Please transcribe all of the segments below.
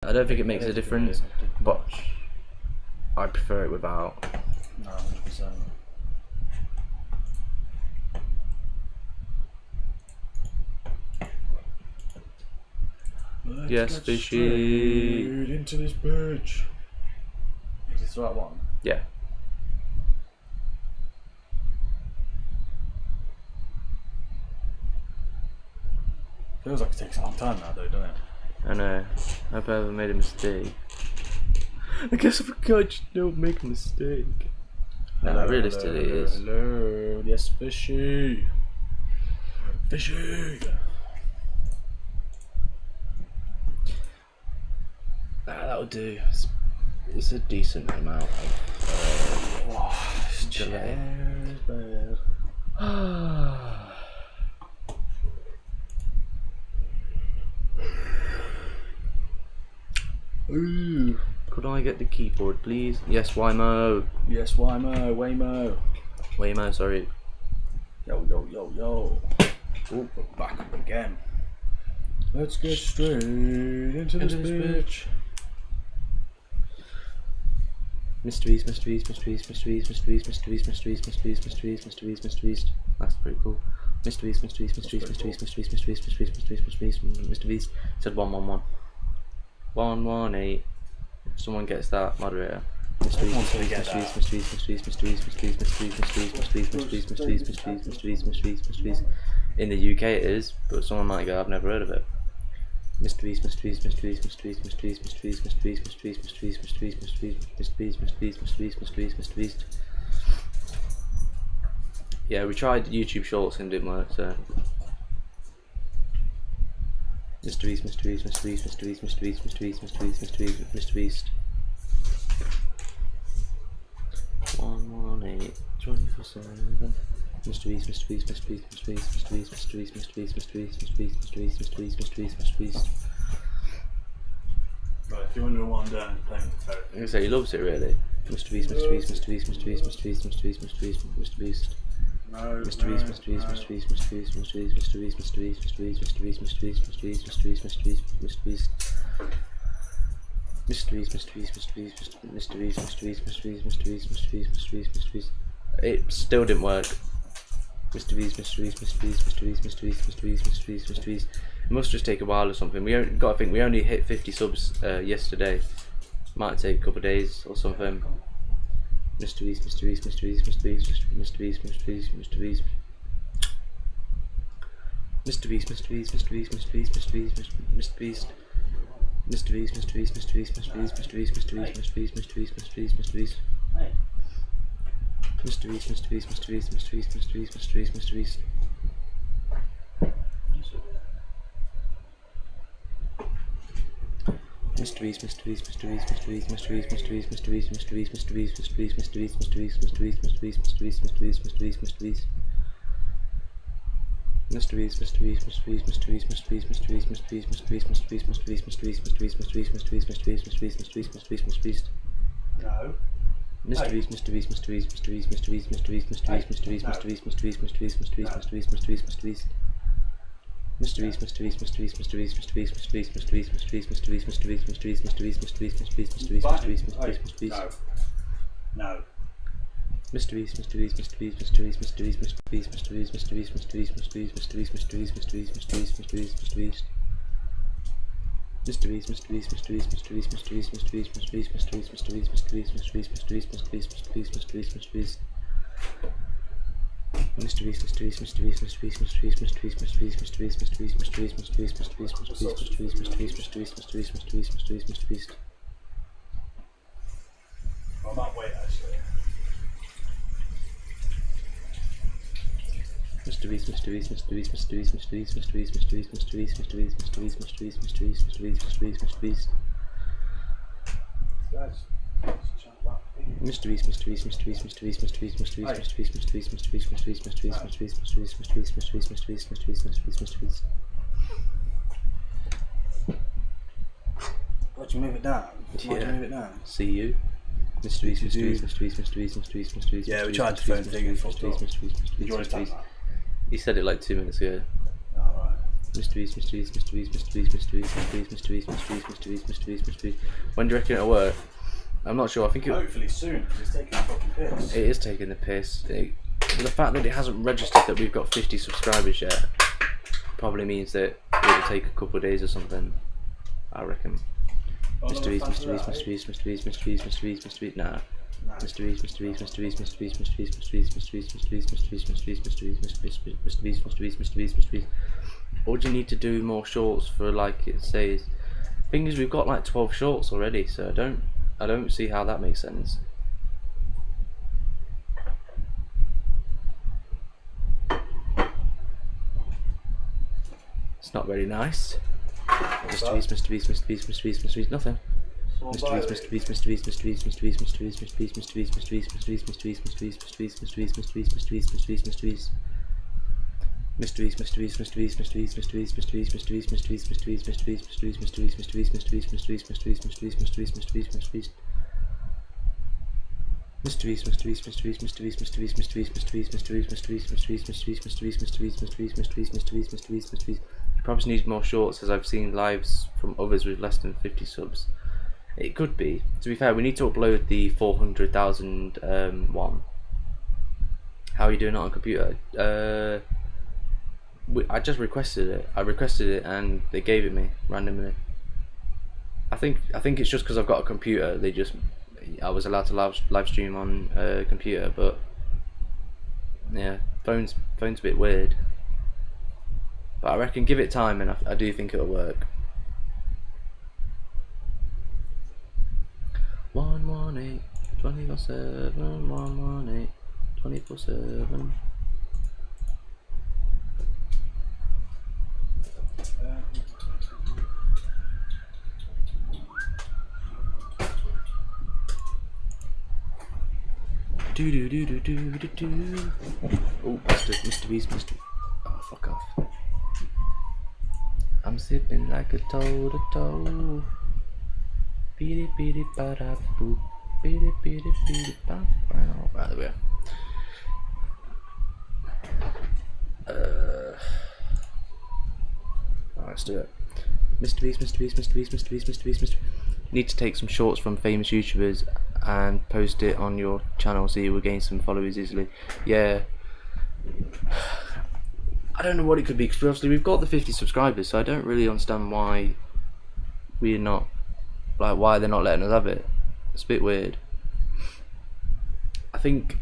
I don't think it makes a difference, but I prefer it without. No, 100%. Yes, Let's get fishy. straight into this bitch. Is this the right one? Yeah. Feels like it takes a long time now, though, doesn't it? I know. I hope I ever made a mistake. I guess I forgot you don't make a mistake. No, realistically it is. Hello. Yes, fishy. Fishy. That'll do. It's a decent amount of delay. Ooh. Could I get the keyboard, please? Yes, Waymo. Yes, Waymo. Waymo. Waymo, sorry. Yo, yo, yo, yo. Oh, we're back up again. Let's get straight into this bitch. Mysteries. That's pretty cool. Mysteries. Said 111. 118. If someone gets that, moderator. Mysteries. In the UK it is, but someone might go, I've never heard of it. Mysteries. Yeah, we tried YouTube Shorts and didn't work, so. Mysteries. Mrbeast. 118 24/7. Mysteries. Right, if you're wondering what I'm doing, playing with the ferret. I'm gonna say he loves it really. Mysteries. No. Mysteries. It still didn't work. Mysteries. It must just take a while or something. We got to think we only hit 50 subs yesterday. Might take a couple of days or something. Mysteries. No. Mysteries. No. I might wait actually. Why'd you move it down? Why'd you move it down? See you. Mysteries. Yeah, we tried the phone thing and fucked up. Did you understand that? He said it like 2 minutes ago. Alright. Mrbeast. When do you reckon it'll work? I'm not sure. I think hopefully soon, because it's taking a fucking piss. It is taking the piss. The fact that it hasn't registered that we've got 50 subscribers yet probably means that it'll take a couple of days or something. I reckon. Mrbeast. Nah. Mrbeast. Or do you need to do more shorts for, like it says? Thing is, we've got like 12 shorts already, so I don't see how that makes sense. It's not very nice. Mrbeast, nothing. You probably need more shorts, as I've seen lives from others with less than 50 subs. It could be. To be fair, we need to upload the 400,000 one. How are you doing it on computer? I just requested it. I requested it and they gave it me randomly. I think it's just because I've got a computer. I was allowed to live stream on a computer, but yeah, phone's a bit weird. But I reckon give it time, and I do think it'll work. 118 24/7 118 24/7. Do do do do do do do. Oh, Mrbeast. Oh, fuck off. I'm sipping like a toe. Beady beady ba da boop. Beady beady beady ba ba. Right, there we are. Let's do it. Mrbeast. Need to take some shorts from famous YouTubers and post it on your channel so you will gain some followers easily. Yeah. I don't know what it could be, because obviously we've got the 50 subscribers, so I don't really understand why we're not, like, why they're not letting us have it. It's a bit weird. I think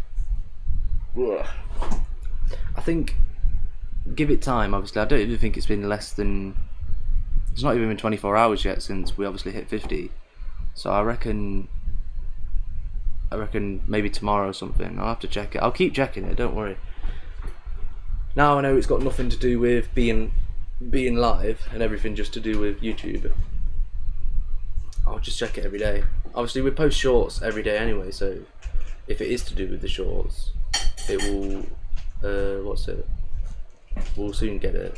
give it time. Obviously, I don't even think it's been less than, it's not even been 24 hours yet since we obviously hit 50. So I reckon maybe tomorrow or something. I'll have to check it. I'll keep checking it, don't worry. Now I know it's got nothing to do with being live and everything, just to do with YouTube. I'll just check it every day. Obviously we post shorts every day anyway, so if it is to do with the shorts, it will we'll soon get it.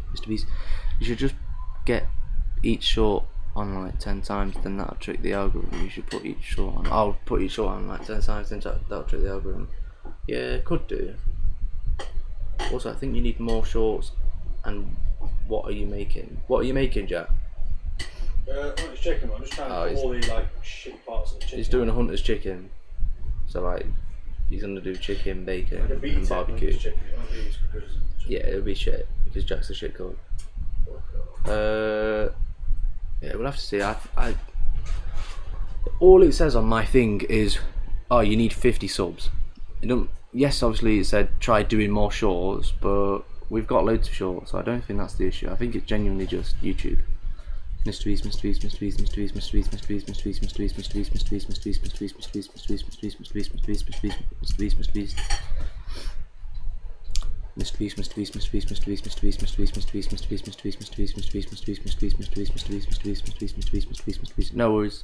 Mrbeast. You should just get each short on like 10 times, then that'll trick the algorithm. You should put each short on. I'll put each short on like 10 times, then that'll trick the algorithm. Yeah, could do. Also, I think you need more shorts. And what are you making? What are you making, Jack? Hunter's chicken. I'm just trying to put all the like shit parts of the chicken. He's doing a hunter's chicken. So like, he's gonna do chicken, bacon, and barbecue. Yeah, it'll be shit because Jack's a shit cook. Yeah, we'll have to see. All it says on my thing is, oh, you need 50 subs. Yes, obviously it said try doing more shorts, but we've got loads of shorts, so I don't think that's the issue. I think it's genuinely just YouTube. Mrbeast. No worries.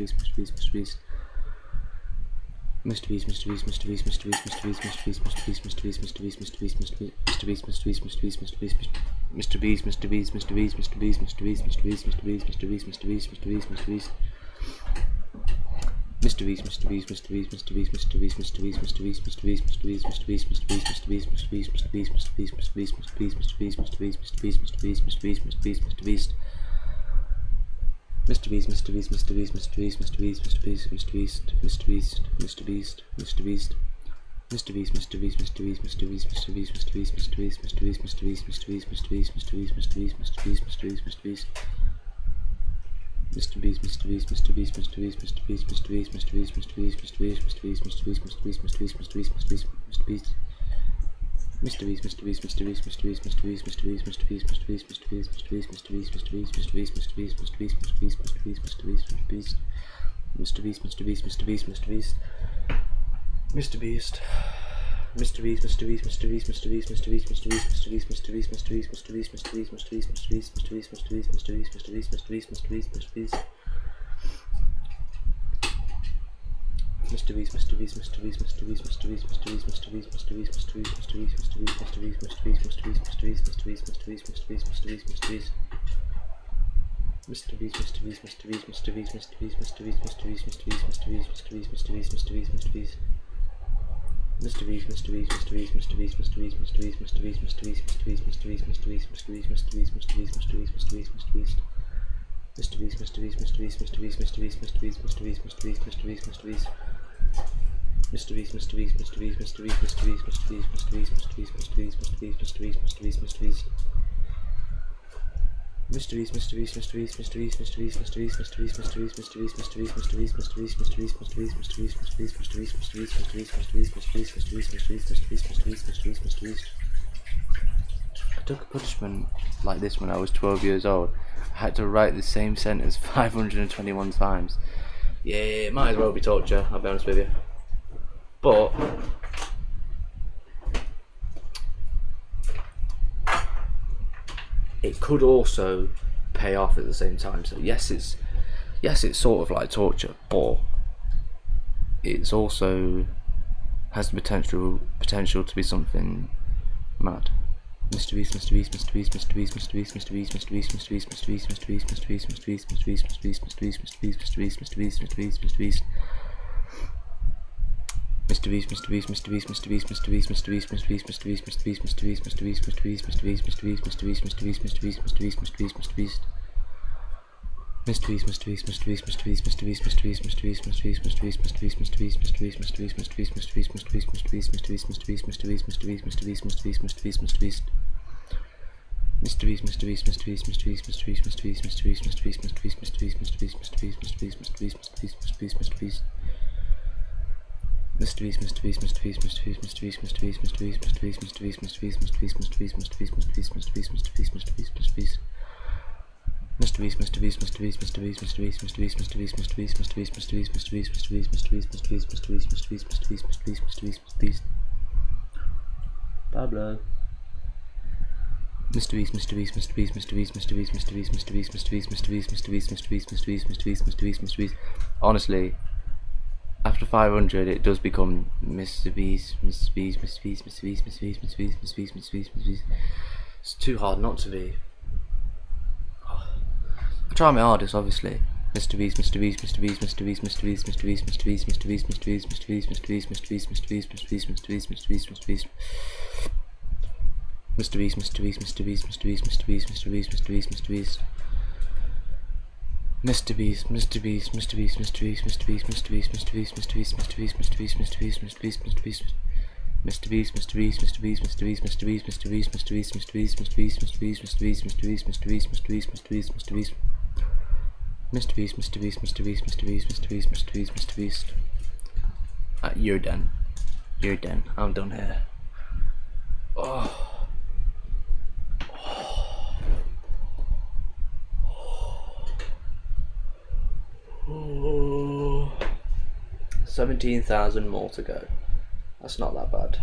I took a punishment like this when I was 12 years old. I had to write the same sentence 521 times. Yeah, it might as well be torture, I'll be honest with you. But it could also pay off at the same time. So yes, it's sort of like torture, but it's also has the potential to be something mad. Mrbeast. Pablo. Honestly, after 500, it does become Mrbeast. It's too hard not to be. I try my hardest, obviously, Mrbeast, Mrbeast, Mrbeast, Mrbeast, Mrbeast, Mrbeast, Mrbeast, Mrbeast, Mrbeast, Mrbeast, Mrbeast, Mrbeast, Mrbeast, Mrbeast, Mrbeast, Mrbeast, Mrbeast. Mrbeast, Mrbeast, Mrbeast, Mrbeast, Mrbeast, Mrbeast, Mrbeast, Mrbeast. Mrbeast, Mrbeast, Mrbeast, Mrbeast, Mrbeast, Mrbeast, Mrbeast, Mrbeast, Mrbeast, Mrbeast, Mrbeast, Mrbeast, Mrbeast. Mrbeast, Mrbeast, Mrbeast, Mrbeast, Mrbeast, Mrbeast, Mrbeast, Mrbeast, Mrbeast, Mrbeast, Mrbeast, Mrbeast, Mrbeast, Mrbeast, Mrbeast, Mrbeast, Mrbeast. Mrbeast, Mrbeast, Mrbeast, Mrbeast, Mrbeast, Mrbeast, Mrbeast. You're done. You're done. I'm done here. Oh. 17,000 more to go. That's not that bad.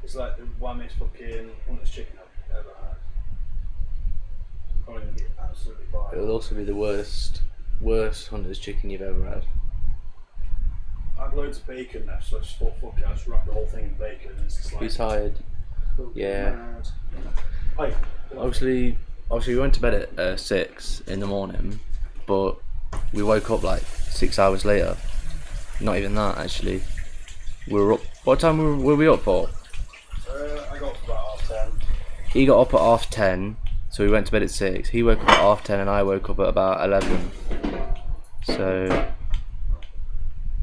It's like the whammiest fucking Hunter's chicken I've ever had. Probably gonna be absolutely fine. It will also be the worst Hunter's chicken you've ever had. I had loads of bacon left, so I just thought, fuck it, I'll just wrap the whole thing in bacon and it's just like... Be tired. Yeah. Mad. Hey, Obviously we went to bed at 6 in the morning, but we woke up like 6 hours later. Not even that, actually. We were up. What time were we up for? I got up about 10:30. He got up at 10:30, so we went to bed at 6. He woke up at 10:30 and I woke up at about 11. So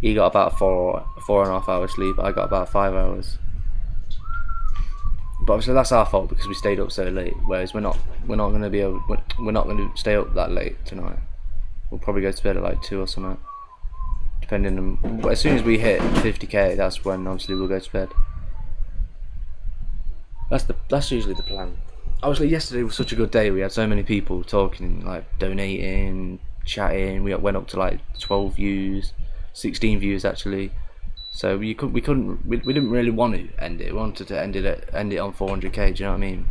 he got about 4.5 hours sleep. I got about 5 hours. But obviously that's our fault because we stayed up so late. Whereas we're not going to stay up that late tonight. We'll probably go to bed at like 2 or something. Depending on, as soon as we hit 50k, that's when obviously we'll go to bed. That's usually the plan. Obviously yesterday was such a good day. We had so many people talking, like donating, chatting. We went up to like 12 views, 16 views actually. So we didn't really want to end it. We wanted to end it on 400k. Do you know what I mean?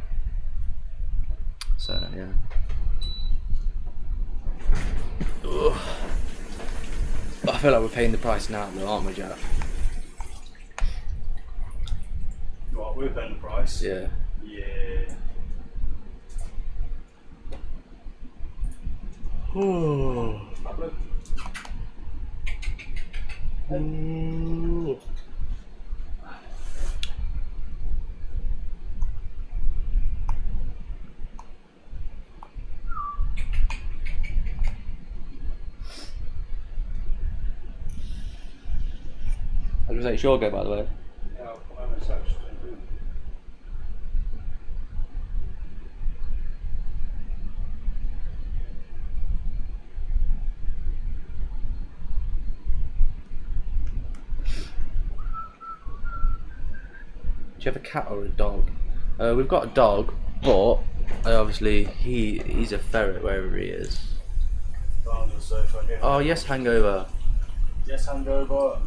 So yeah. Ugh. I feel like we're paying the price now, though, aren't we, Jack? What, we're paying the price? Yeah. Yeah. Oh. I was gonna say, sure go, by the way. Yeah, I'll put on a section. Do you have a cat or a dog? We've got a dog, but obviously he's a ferret wherever he is. On the sofa again. Oh yes, hangover. Yes, hangover.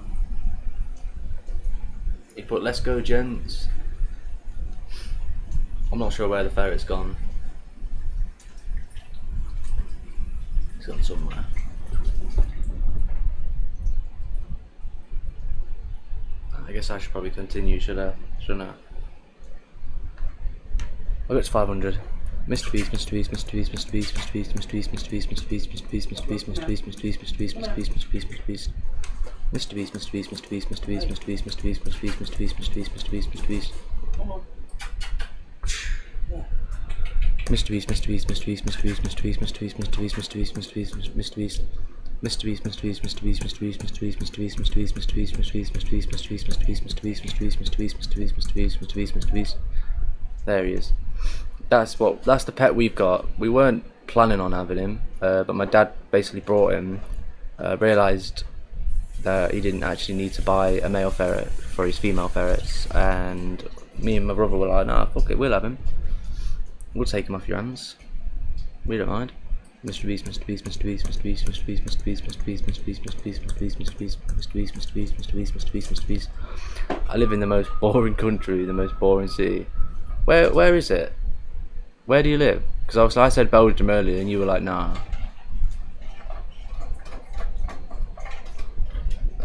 He put "Let's go, gents." I'm not sure where the ferret's gone. He's gone somewhere. I guess I should probably continue, shouldn't I? I'll get to 500. Mrbeast, Mrbeast, Mrbeast, Mrbeast, Mrbeast, Mrbeast, Mrbeast, Mrbeast, Mrbeast, Mrbeast, Mrbeast, Mrbeast, Mrbeast, Mrbeast, Mrbeast, Mrbeast. Mrbeast, Mrbeast, Mrbeast, Mrbeast, Mrbeast, Mrbeast, Mrbeast, Mrbeast, Mrbeast, Mrbeast, Mrbeast. Mrbeast, Mrbeast, Mrbeast, Mrbeast, Mrbeast, Mrbeast, Mrbeast, Mrbeast, Mrbeast, Mrbeast. Mrbeast, Mrbeast, Mrbeast, Mrbeast, Mrbeast, Mrbeast, Mrbeast, Mrbeast, Mrbeast, Mrbeast, Mrbeast, Mrbeast, Mrbeast, Mrbeast, Mrbeast, Mrbeast, Mrbeast. There he is. That's the pet we've got. We weren't planning on having him, but my dad basically brought him. Realised that he didn't actually need to buy a male ferret for his female ferrets, and me and my brother were like, "Nah, fuck it, we'll have him. We'll take him off your hands. We don't mind." Mrbeast, Mrbeast, Mrbeast, Mrbeast, Mrbeast, Mrbeast, Mrbeast, Mrbeast, Mrbeast, Mrbeast, Mrbeast, Mrbeast, Mrbeast, Mrbeast, Mrbeast, Mrbeast. I live in the most boring country, the most boring city. Where is it? Where do you live? Because obviously I said Belgium earlier and you were like, nah.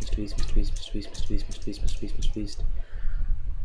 Mr Beast, Mr Beast, Mr Beast, Mr Beast, Mr Beast, Mr Beast, Mr Beast.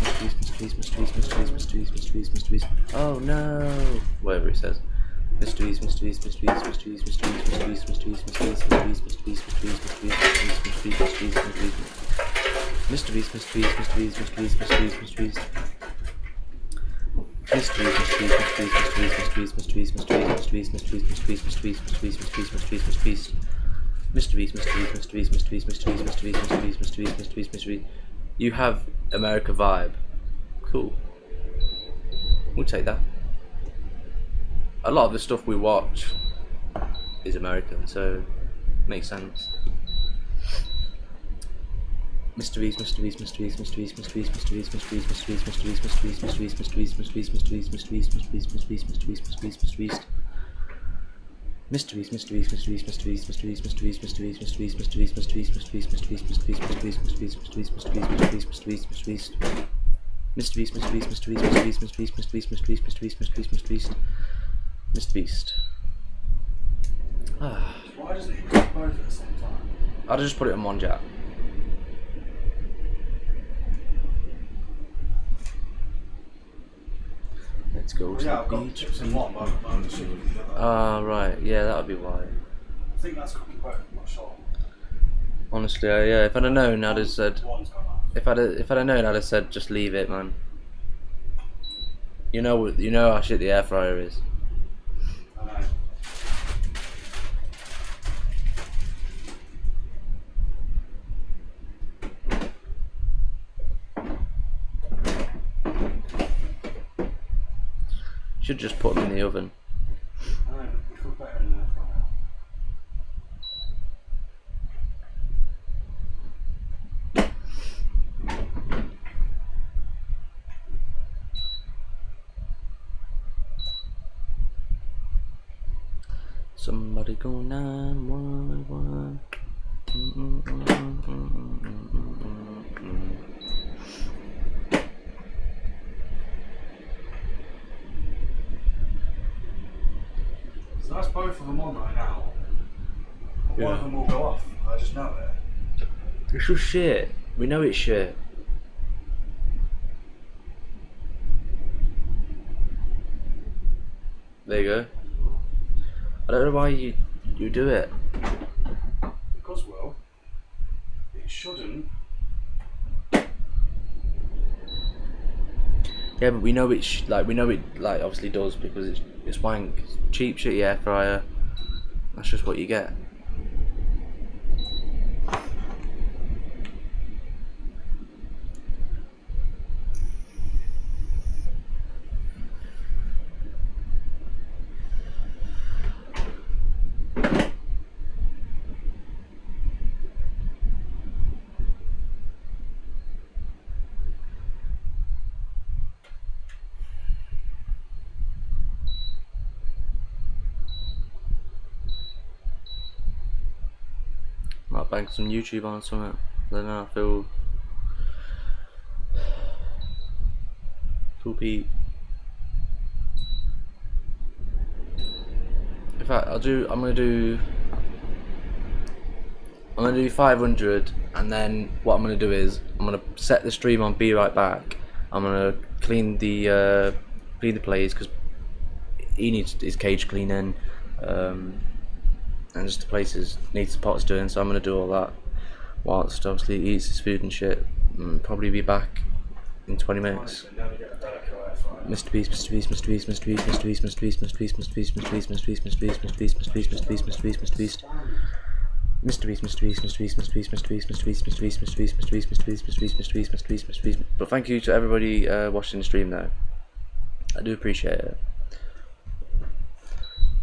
Mr Beast. Oh no! Whatever it says. Mr Beast. You have America vibe. Cool. We'll take that. A lot of the stuff we watch is American, so makes sense. Mysteries. Mrbeast. Why doesn't it click both at the same time? I'll just put it on one jack. Let's go to Yeah, I've the got beach. chips in one, but I'm assuming the other. Ah, right. Yeah, that would be why. I think that's cooking both. I'm not sure. Honestly, yeah. If I'd have known, I'd have said. One's gone off. If I'd have known, I'd have said just leave it, man. You know how shit the air fryer is. I know. Should just put them in the oven. I know, but we cook better in there for now. Somebody go 911. So that's both of them on right now. One Yeah. of them will go off. I just know it. It's just shit. We know it's shit. There you go. I don't know why you do it. Because, well, it shouldn't. Yeah, but we know it obviously does because it's wank. It's cheap shitty air fryer. That's just what you get. Might bank some YouTube on something. Then I feel Pete. In fact, I'm gonna do 500, and then what I'm gonna do is I'm gonna set the stream on. Be right back. I'm gonna clean the plays because he needs his cage cleaning, and just the places needs the pots doing. So I'm gonna do all that whilst obviously he eats his food and shit. Probably be back in 20 minutes. Mrbeast. But thank you to everybody watching the stream though. I do appreciate it.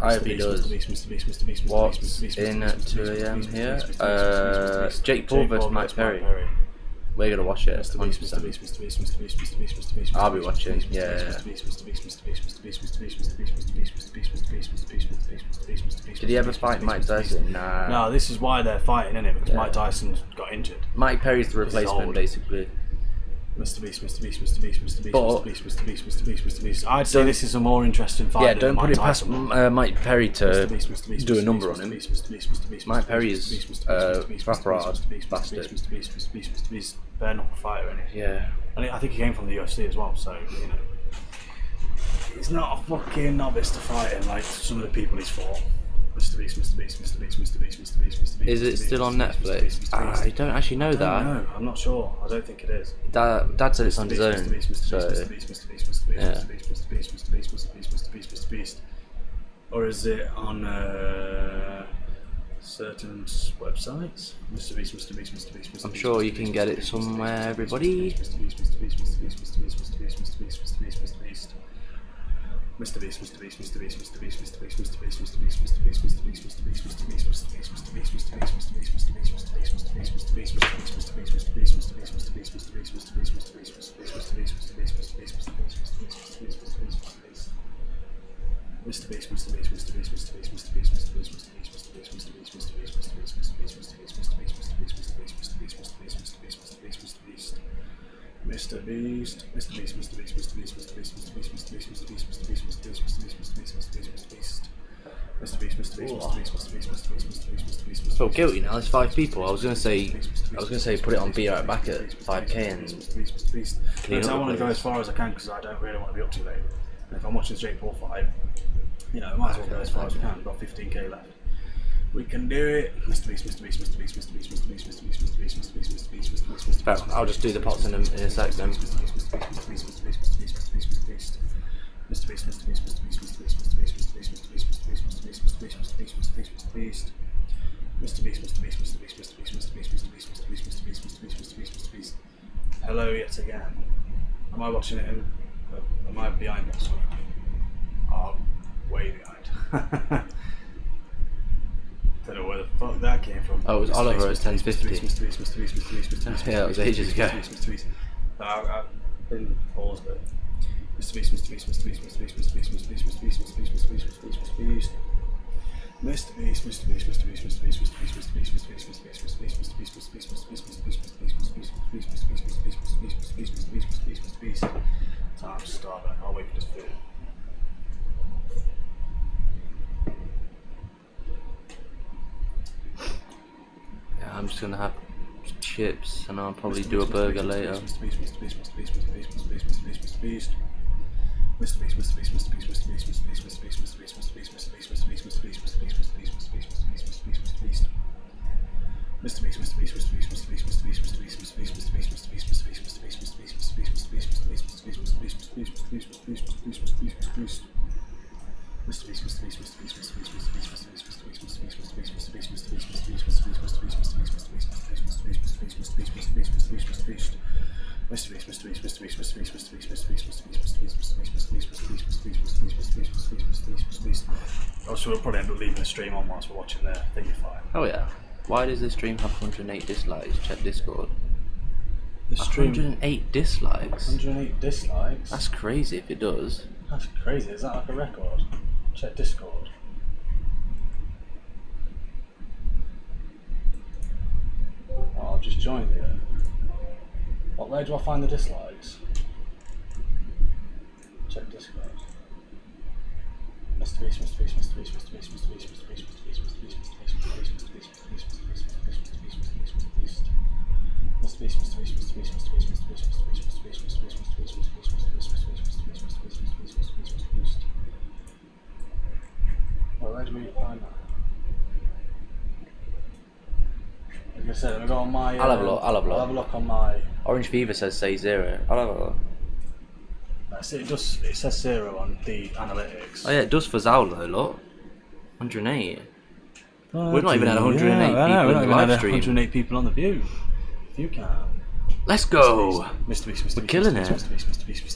I hope he does. What's in at 2 AM here? Jake Paul vs Mike Perry. We're gonna watch it. 100%. I'll be watching. Yeah. Did he ever fight Mike Tyson? Nah. No, this is why they're fighting, isn't it? Because Mike Tyson's got injured. Mike Perry's the replacement, basically. Mr. Beast. I'd say this is a more interesting fight. Yeah, don't put it past Mike Perry to do a number on him. Mike Perry is proper hard bastard. Bare knuckle fighter, isn't he? Yeah. And I think he came from the UFC as well, so you know, he's not a fucking novice to fighting like some of the people he's fought. Mr. Beast. Is it still on Netflix? I don't actually know that. No, I'm not sure. I don't think it is. Dad said it's on his own. So yeah. Or is it on certain websites? Mr. Beast. I'm sure you can get it somewhere, everybody. Mr. Beast. I feel guilty now. There's 5 people. I was gonna say put it on Be Right Back at 5k and clean up. I want to go as far as I can because I don't really want to be up too late. And if I'm watching the Jake Paul fight, you know, I might as well go as far as we can. We've got 15k left. We can do it. I'll just do the pots in a sec then. Hello yet again. Am I watching it in? Am I behind this one? Oh, way behind. Don't know where the fuck that came from. Oh, it was Oliver at 10:50. Yeah, that was ages ago. I've been paused it. Time to start. I can't wait for this food. Yeah, I'm just gonna have chips and I'll probably do a burger later. Also, we'll probably end up leaving the stream on whilst we're watching the thingy fight. Oh yeah. Why does this stream have 108 dislikes? Check Discord. The stream 108 dislikes? 108 dislikes? That's crazy if it does. That's crazy. Is that like a record? Check Discord. Oh, I've just joined it. What, where do I find the dislikes? Check Discord. Mr. Beast. Well, where do we find that? Like I said, I'm going to go on my... I'll have a look. I'll have a look on my... Orange Fever says say 0. I'll have a look. That's it. It says 0 on the analytics. Oh yeah, it does for Zal though, look. 108. We've not even had 108 people in the live stream. 108 people on the view. If you can. Let's go! Mr. Beast. We're killing it. Mr. Beast.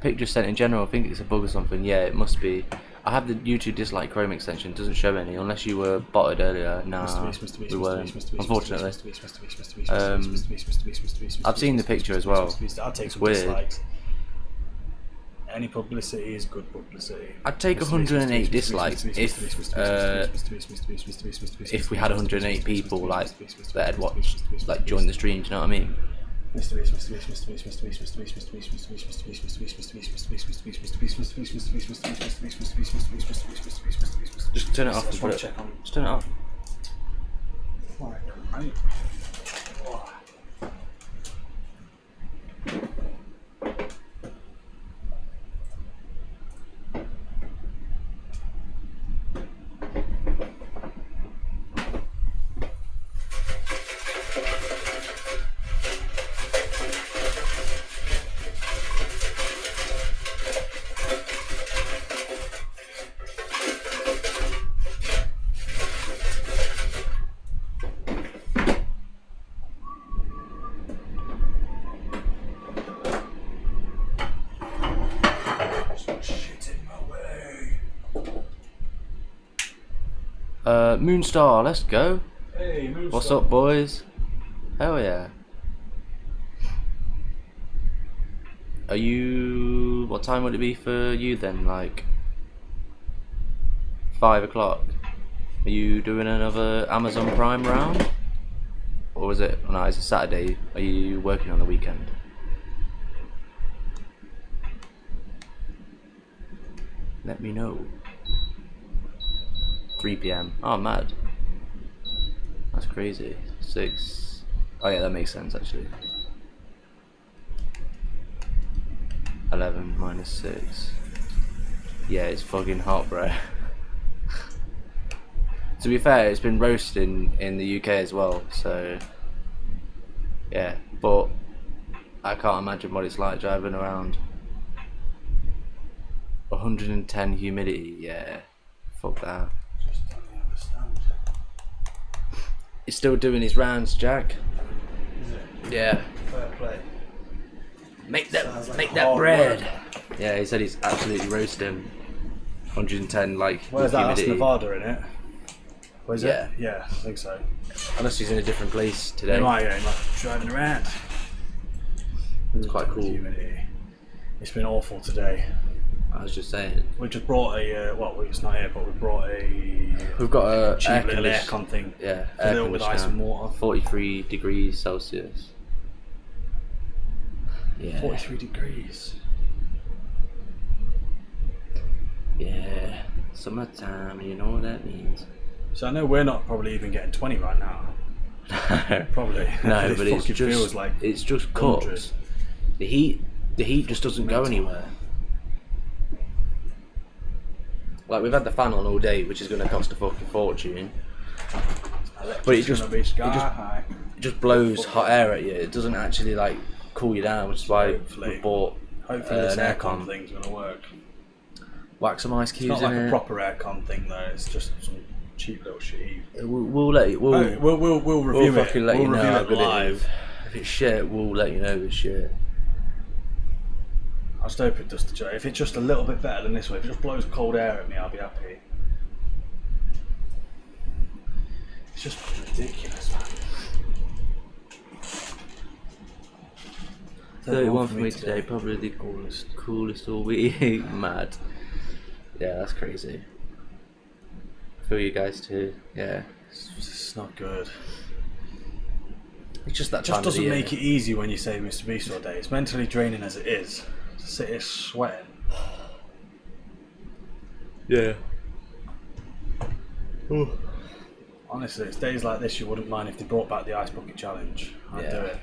Picture sent in general, I think it's a bug or something. Yeah, it must be. I have the YouTube dislike Chrome extension, it doesn't show any, unless you were botted earlier. Nah, we weren't, unfortunately. I've seen the picture as well. It's weird. Any publicity is good publicity. I'd take 108 dislikes if we had 108 people like that had watched, like joined the stream. Do you know what I mean? Just turn it off. Just turn it off. Moonstar, let's go. Hey, Moonstar. What's up, boys? Hell yeah. Are you... What time would it be for you then? Like 5 o'clock? Are you doing another Amazon Prime round? Or is it... Oh, no, it's a Saturday. Are you working on the weekend? Let me know. 3 PM. Oh, mad. That's crazy. 6. Oh yeah, that makes sense actually. 11 minus 6. Yeah, it's fucking hot, bro. To be fair, it's been roasted in the UK as well, so yeah. But I can't imagine what it's like driving around. 110 humidity. Yeah, fuck that. He's still doing his rounds, Jack. Is it? Yeah. Fair play. Make that Like bread. Work. Yeah, he said he's absolutely roasting. 110 like Where's that? That's humidity. Nevada in it. Where's Yeah. it? Yeah, I think so. Unless he's in a different place today. He might be driving around. It's quite cool. Humidity. It's been awful today. I was just saying. We just brought a well, it's not here, but we brought a. We've got a cheap little aircon thing. Yeah, a little bit of ice and water. 43 degrees Celsius. Yeah. 43 degrees. Yeah. Summertime, you know what that means. So I know we're not probably even getting 20 right now. Probably. No, but it's feels just like it's just 100. cooked. The heat just doesn't go anywhere. Like we've had the fan on all day, which is going to cost a fucking fortune. But it just blows hot air at you. It doesn't actually like cool you down, which is why we bought Hopefully this an aircon aircon. thing's going to work. Whack some ice It's cubes not like in a it. proper aircon thing though. It's just some cheap little shit. We'll let you. We'll review it. fucking let you know review how it good live. it is. If it's shit, we'll let you know it's shit. I just hope it does the job. If it's just a little bit better than this way, if it just blows cold air at me, I'll be happy. It's just ridiculous, man. 31 for me today, probably the coolest all week. Mad. Yeah, that's crazy. For you guys too. Yeah. It's not good. It's just that It time just of doesn't the year. make it easy when you say Mrbeast all day. It's mentally draining as it is. To sit here sweating. Yeah. Honestly, it's days like this you wouldn't mind if they brought back the Ice Bucket Challenge. I'd do it.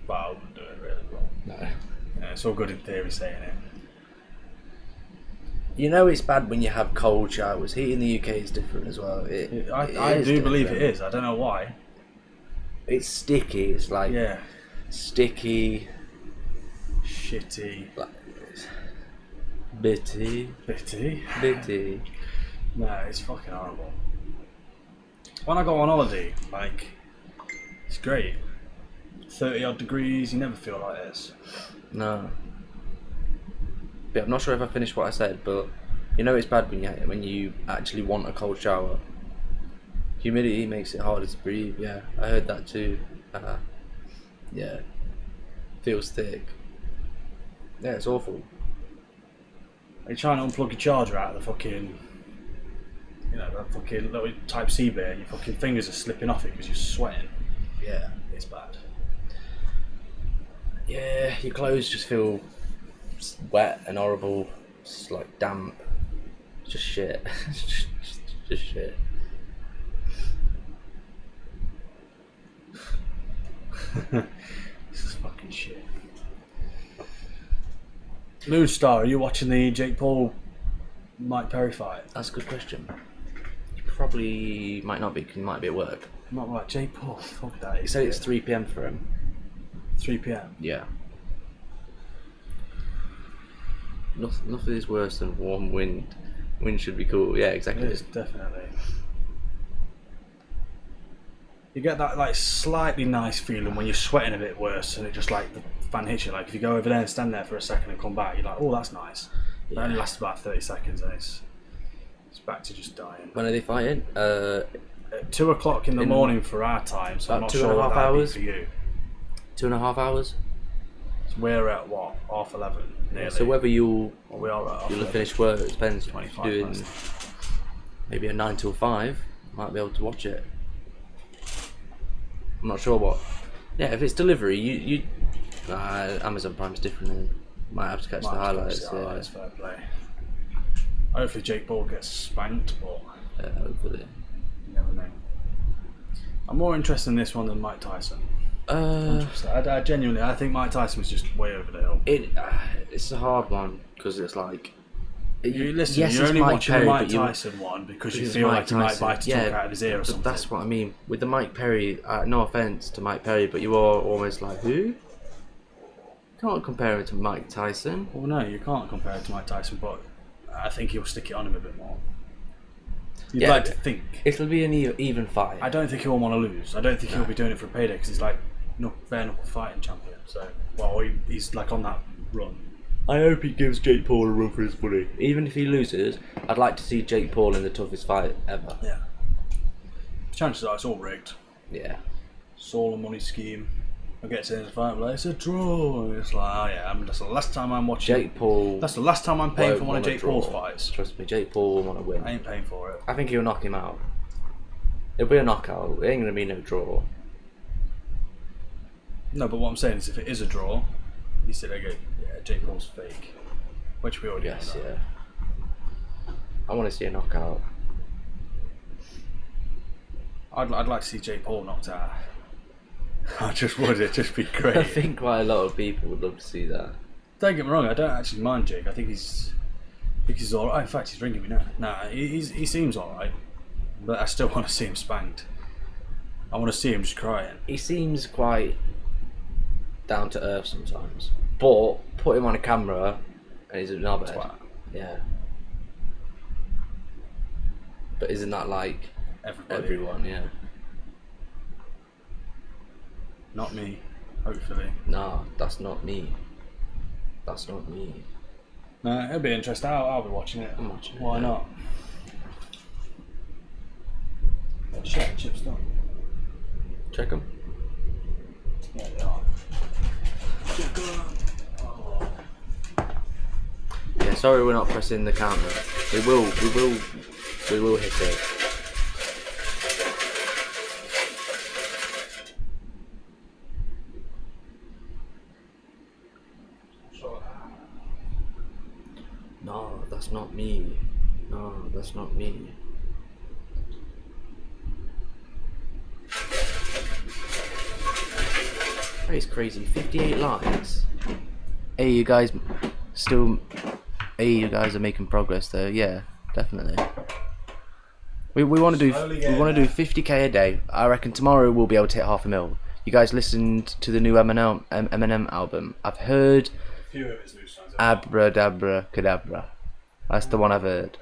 But I wouldn't do it really well. No. Yeah, it's all good in theory saying it. You know it's bad when you have cold showers. Heat in the UK is different as well. I do believe it is. I don't know why. It's sticky. It's like Yeah. sticky, Shitty. like bitty. Bitty. No, it's fucking horrible. When I go on holiday, like, it's great. 30 odd degrees, you never feel like this. No. But I'm not sure if I finished what I said, but you know it's bad when you actually want a cold shower. Humidity makes it harder to breathe. Yeah, I heard that too. Yeah, feels thick. Yeah, it's awful. You're trying to unplug your charger out of the fucking, that fucking little Type C bit, and your fucking fingers are slipping off it because you're sweating. Yeah. It's bad. Yeah, your clothes just feel wet and horrible. It's like damp. Just shit. just shit. This is fucking shit. Moon Star, are you watching the Jake Paul Mike Perry fight? That's a good question. You probably might not be. 'Cause you might be at work. Not right, Jake Paul. Fuck that. He said it's 3 p.m. for him. 3 p.m. Yeah. Nothing is worse than warm wind. Wind should be cool. Yeah, It exactly. is, definitely. You get that like slightly nice feeling when you're sweating a bit worse and it just like the fan hits you. Like if you go over there and stand there for a second and come back, you're like, oh, that's nice. It only lasts about 30 seconds and it's back to just dying. When are they fighting? At 2 o'clock in the morning for our time, so I'm about not sure what 2.5 that'd be hours? for you. 2.5 hours. So we're at what, 11:30 nearly. So whether you'll We are at you'll 11:30. have finished work, it depends. If 25 you're doing minutes. maybe a 9 till 5, might be able to watch it. I'm not sure what. Yeah, if it's delivery, you Amazon Prime's different. And might have to catch the highlights. Highlights, fair play. Hopefully Jake Paul gets spanked, but Hopefully. you never know. I'm more interested in this one than Mike Tyson. I genuinely, I think Mike Tyson was just way over the hill. It's a hard one because it's like. You listen, yes, you're it's only Mike watching Perry, the Mike but you- Tyson one because you It's feel Mike like you might Tyson. bite a chunk out of his ear or but something. that's what I mean with the Mike Perry. No offense to Mike Perry, but you are almost like who? Can't compare him to Mike Tyson. Well, no, you can't compare it to Mike Tyson, but I think he'll stick it on him a bit more. You'd like to think. It'll be an even fight. I don't think he'll want to lose. I don't think he'll be doing it for a payday because he's like bare knuckle fighting champion. So, he's like on that run. I hope he gives Jake Paul a run for his money. Even if he loses, I'd like to see Jake Paul in the toughest fight ever. Yeah. Chances are it's all rigged. Yeah. It's all a money scheme. I get to the fight, like, it's a draw. And it's like, oh yeah, that's the last time I'm watching. Jake Paul. That's the last time I'm paying won't for one of wanna Jake Paul's draw. fights. Trust me, Jake Paul will want to win. I ain't paying for it. I think he'll knock him out. It'll be a knockout. It ain't gonna be no draw. No, but what I'm saying is, if it is a draw, you said, okay, yeah, Jake Paul's fake, which we already Yes, know. yeah. I want to see a knockout. I'd like to see Jake Paul knocked out. I just would. It'd just be great. I think quite a lot of people would love to see that. Don't get me wrong. I don't actually mind Jake. I think he's all right. In fact, he's ringing me now. Nah, he seems all right, but I still want to see him spanked. I want to see him just crying. He seems quite down to earth sometimes, but put him on a camera and he's a knobhead. Twat. Yeah. But isn't that like Everybody. everyone? Yeah. Not me. Hopefully. No, that's not me. That's not me. No, it'll be interesting. I'll be watching it. I'm watching it, Why yeah. not? Shit, chips done. Check them. Yeah, they are. Check 'em. Oh. Yeah, sorry we're not pressing the camera. We will hit it. No, that's not me. No, that's not me. That is crazy. 58 likes. Hey, you guys still. Hey, you guys are making progress there. Yeah, definitely. We want to do 50k a day. I reckon tomorrow we'll be able to hit 500,000. You guys listened to the new Eminem album? I've heard Few of his new songs. Abradabra Cadabra. That's the one I've heard.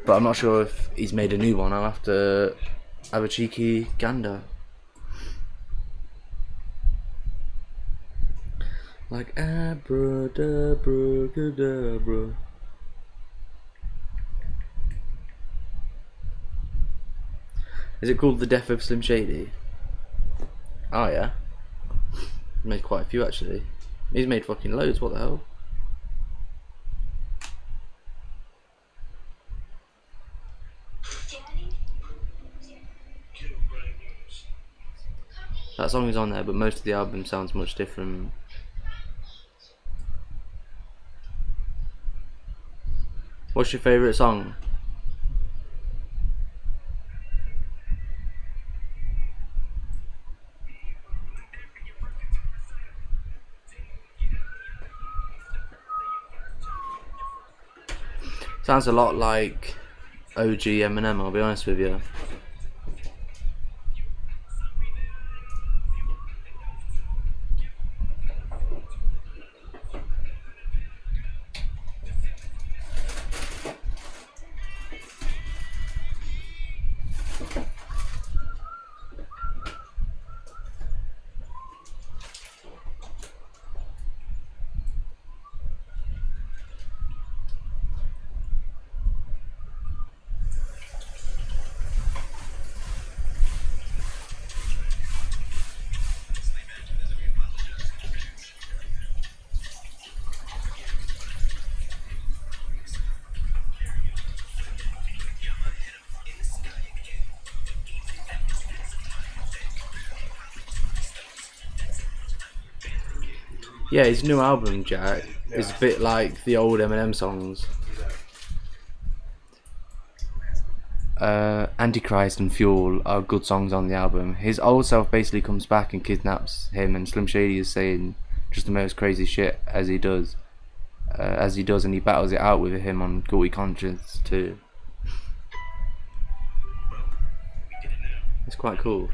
But I'm not sure if he's made a new one. I'll have to have a cheeky gander. Like Abradabra Cadabra. Is it called The Death of Slim Shady? Oh yeah. He's made quite a few actually. He's made fucking loads, what the hell? That song is on there, but most of the album sounds much different. What's your favourite song? Sounds a lot like OG Eminem, I'll be honest with you. Yeah, his new album, Jack, is a bit like the old Eminem songs. Antichrist and Fuel are good songs on the album. His old self basically comes back and kidnaps him, and Slim Shady is saying just the most crazy shit as he does, and he battles it out with him on Guilty Conscience too. It's quite cool.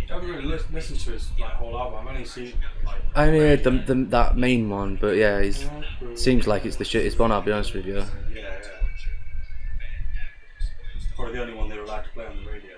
I haven't really listened to his whole album. I've only seen I only heard that main one, but yeah, it seems like it's the shittest one, I'll be honest with you. Yeah. Probably the only one they were allowed to play on the radio.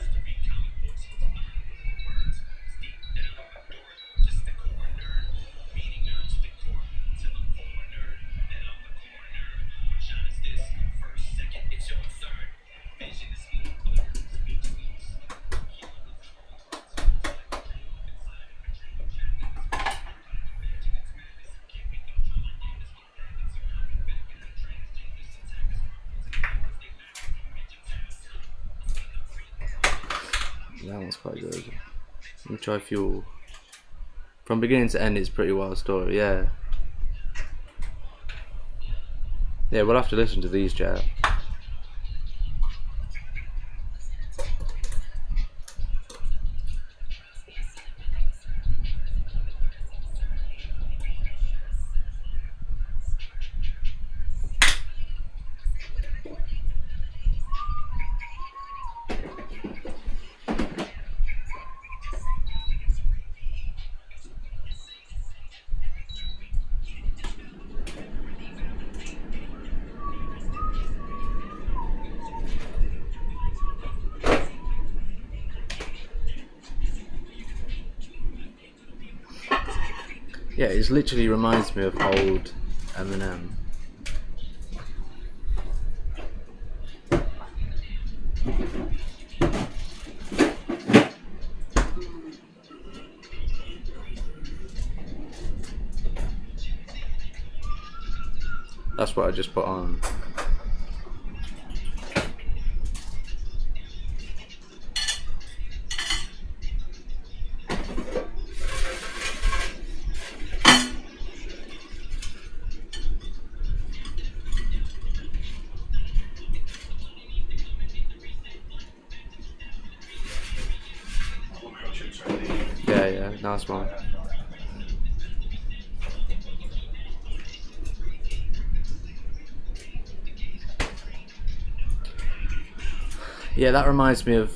That one's quite good. Let me try Fuel. From beginning to end, it's a pretty wild story, yeah. Yeah, we'll have to listen to these, Jack. Yeah, it literally reminds me of old Eminem. That's what I just put on. Nice one. Yeah, that reminds me of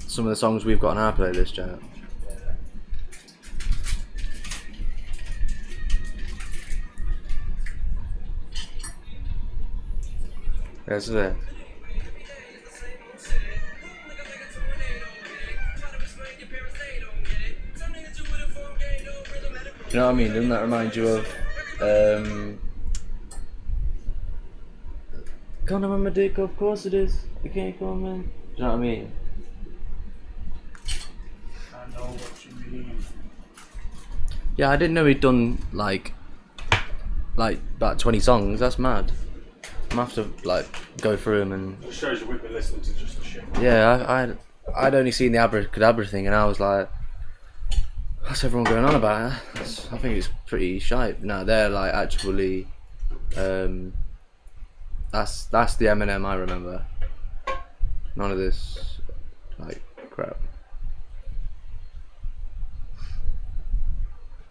some of the songs we've got on our playlist, Janet. There's there. You know what I mean? Doesn't that remind you of Can't remember dick, of course it is. You can't come in. Do you know what I mean? I know what you mean. Yeah, I didn't know he'd done like about 20 songs. That's mad. I'm gonna have to like go through them and. It shows you we've been listening to just the shit. Yeah, I'd only seen the abracadabra thing, and I was like, what's everyone going on about? I think it's pretty shite. No, they're like actually, that's the Eminem I remember. None of this like crap.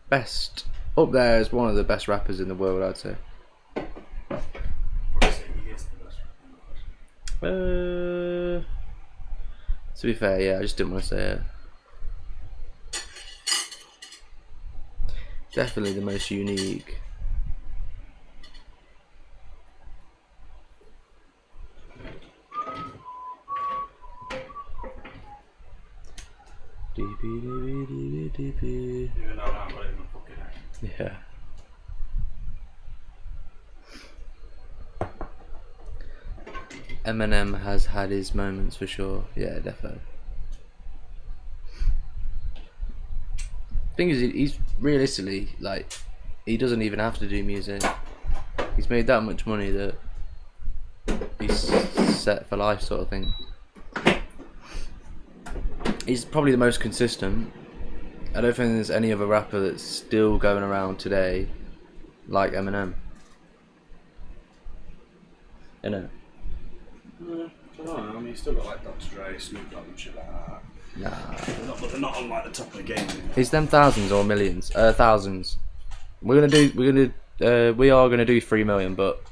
Best up there is one of the best rappers in the world, I'd say. To be fair, yeah, I just didn't want to say it. Definitely the most unique. Yeah. Eminem has had his moments for sure. Yeah, definitely. Thing is, he's realistically like, he doesn't even have to do music. He's made that much money that he's set for life, sort of thing. He's probably the most consistent. I don't think there's any other rapper that's still going around today like Eminem. You know? I don't know. I mean, you still got like Dr. Dre, Snoop Dogg, and shit like that. Nah. They're not on like the top of the game anymore. Is them thousands or millions? Thousands. We are gonna do 3 million, but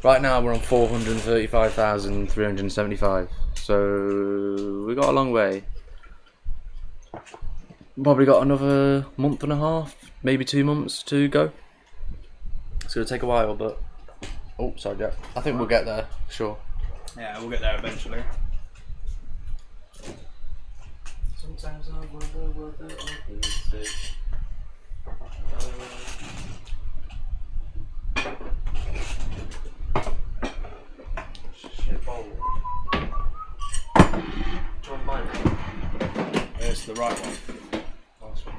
right now we're on 435,375. So we got a long way. Probably got another month and a half, maybe 2 months to go. It's gonna take a while, but oh, sorry, Jack. I think we'll get there. Sure. Yeah, we'll get there eventually. Sometimes I wonder what the others say. Shit bowl. Do you want mine? It's the right one. Last one.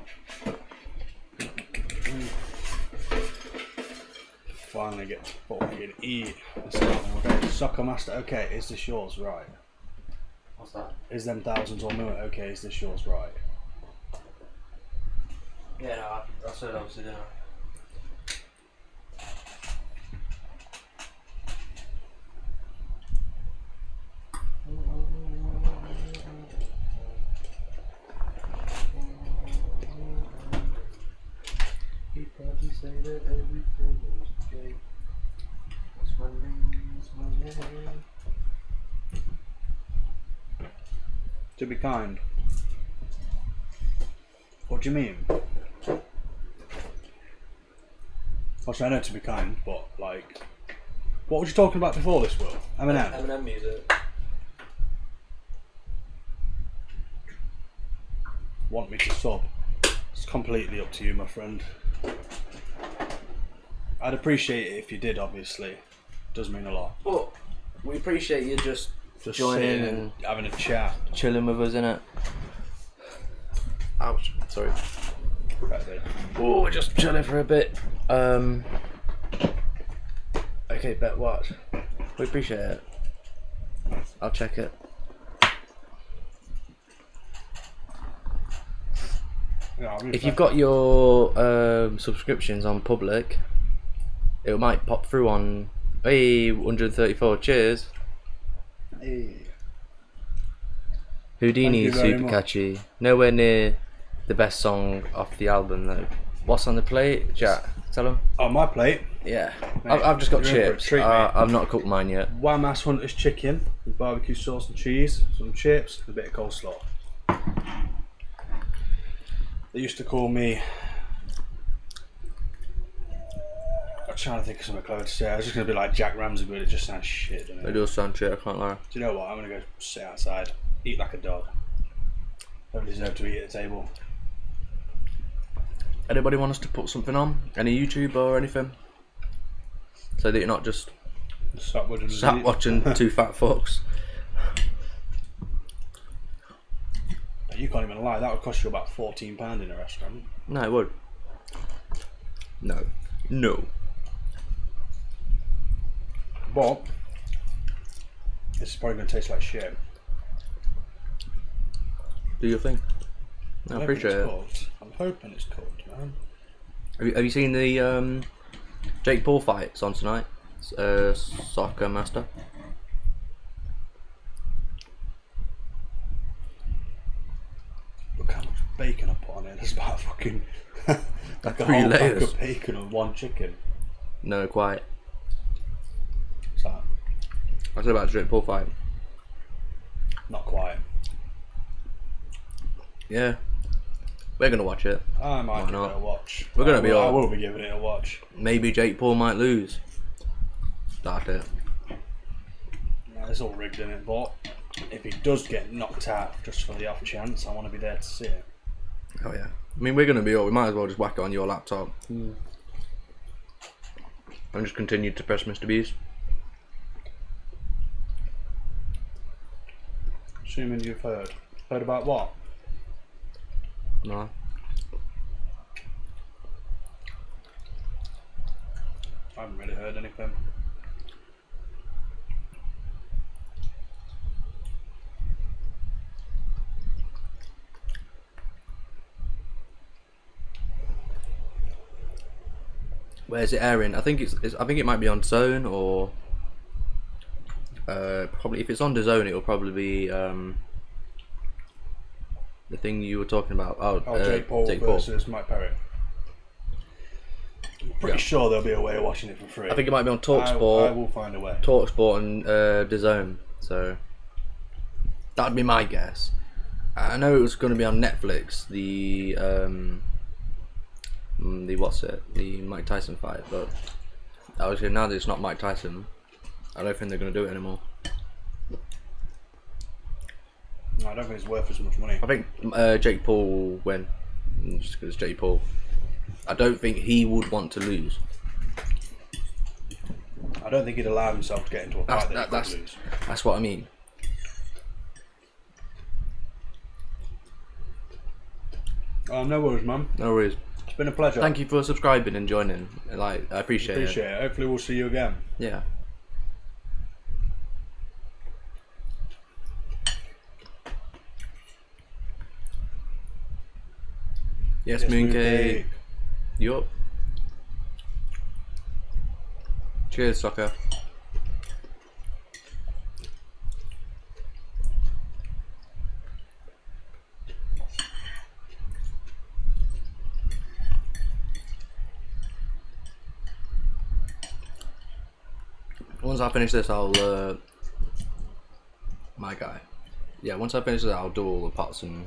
Finally get to fucking eat. Okay, Soccer Master. Okay, is this yours? Right. What's that? Is them thousands or million? Okay, is this yours? Right. Yeah, no, that's what I was doing. He'd probably say that everything was okay. What's my name? What's my name? To be kind. What do you mean? Obviously, I know to be kind, but like, what were you talking about before this, Will? Eminem. Eminem music. Want me to sub? It's completely up to you, my friend. I'd appreciate it if you did, obviously. It does mean a lot. But we appreciate you just joining sitting and having a chat. chilling with us, innit? Ouch. Sorry. Right there. Oh, we're just chilling for a bit. Okay, bet what? We appreciate it. I'll check it. Yeah, If you've got your subscriptions on public, it might pop through on 134. Cheers. Hey. Houdini Thank is you very super much. catchy. Nowhere near the best song off the album though. What's on the plate, Jack? Tell him. On my plate, Yeah, Mate, I've just got you're in for a chips. treat, mate. I've not cooked mine yet. Wham Ass Hunter's chicken with barbecue sauce and cheese, some chips, and a bit of coleslaw. They used to call me. I'm trying to think of something clever to say. I was just going to be like Jack Ramsey, but it just sounds shit, doesn't They it? do sound shit, I can't lie. Do you know what? I'm going to go sit outside, eat like a dog. Don't deserve to eat at the table. Anybody want us to put something on? Any YouTube or anything? So that you're not just Stop watching. sat watching two fat fucks. You can't even lie. That would cost you about £14 in a restaurant. No, it would. No. No. But this is probably going to taste like shit. Do your thing. I I'm appreciate hoping it. it's cooked. I'm hoping it's cooked, man. Have you seen the Jake Paul fights on tonight? Soccer Master. Look how much bacon I put on it. There's about fucking like a 3 whole layers. pack of bacon on one chicken. No, quite. What's that? I said about the Jake Paul fight. Not quite. Yeah. We're gonna watch it. I might Why give not? it a watch. We're gonna be I all- will be giving it a watch. Maybe Jake Paul might lose. That's it. Yeah, it's all rigged in it, but if he does get knocked out just for the off chance, I want to be there to see it. Oh yeah. I mean, we're gonna be all. We might as well just whack it on your laptop and just continue to press Mrbeast. Assuming you've heard. Heard about what? No. I haven't really heard anything. Where's it airing? I think I think it might be on Zone or probably if it's on DAZN it'll probably be the thing you were talking about. Jake Paul versus Mike Perry. I'm pretty sure there'll be a way of watching it for free. I think it might be on I TalkSport, will find a way. TalkSport and DAZN. So that'd be my guess. I know it was going to be on Netflix. The the Mike Tyson fight, but obviously now that it's not Mike Tyson, I don't think they're going to do it anymore. No, I don't think it's worth as much money. I think Jake Paul will win, just because it's Jake Paul. I don't think he would want to lose. I don't think he'd allow himself to get into a fight that he could lose. That's what I mean. No worries, man. No worries. It's been a pleasure. Thank you for subscribing and joining. Like, I appreciate it. Appreciate it. Hopefully we'll see you again. Yeah. Yes, Mooncake. Yup. Cheers, sucker. Once I finish this, I'll my guy. Yeah, once I finish this, I'll do all the pots and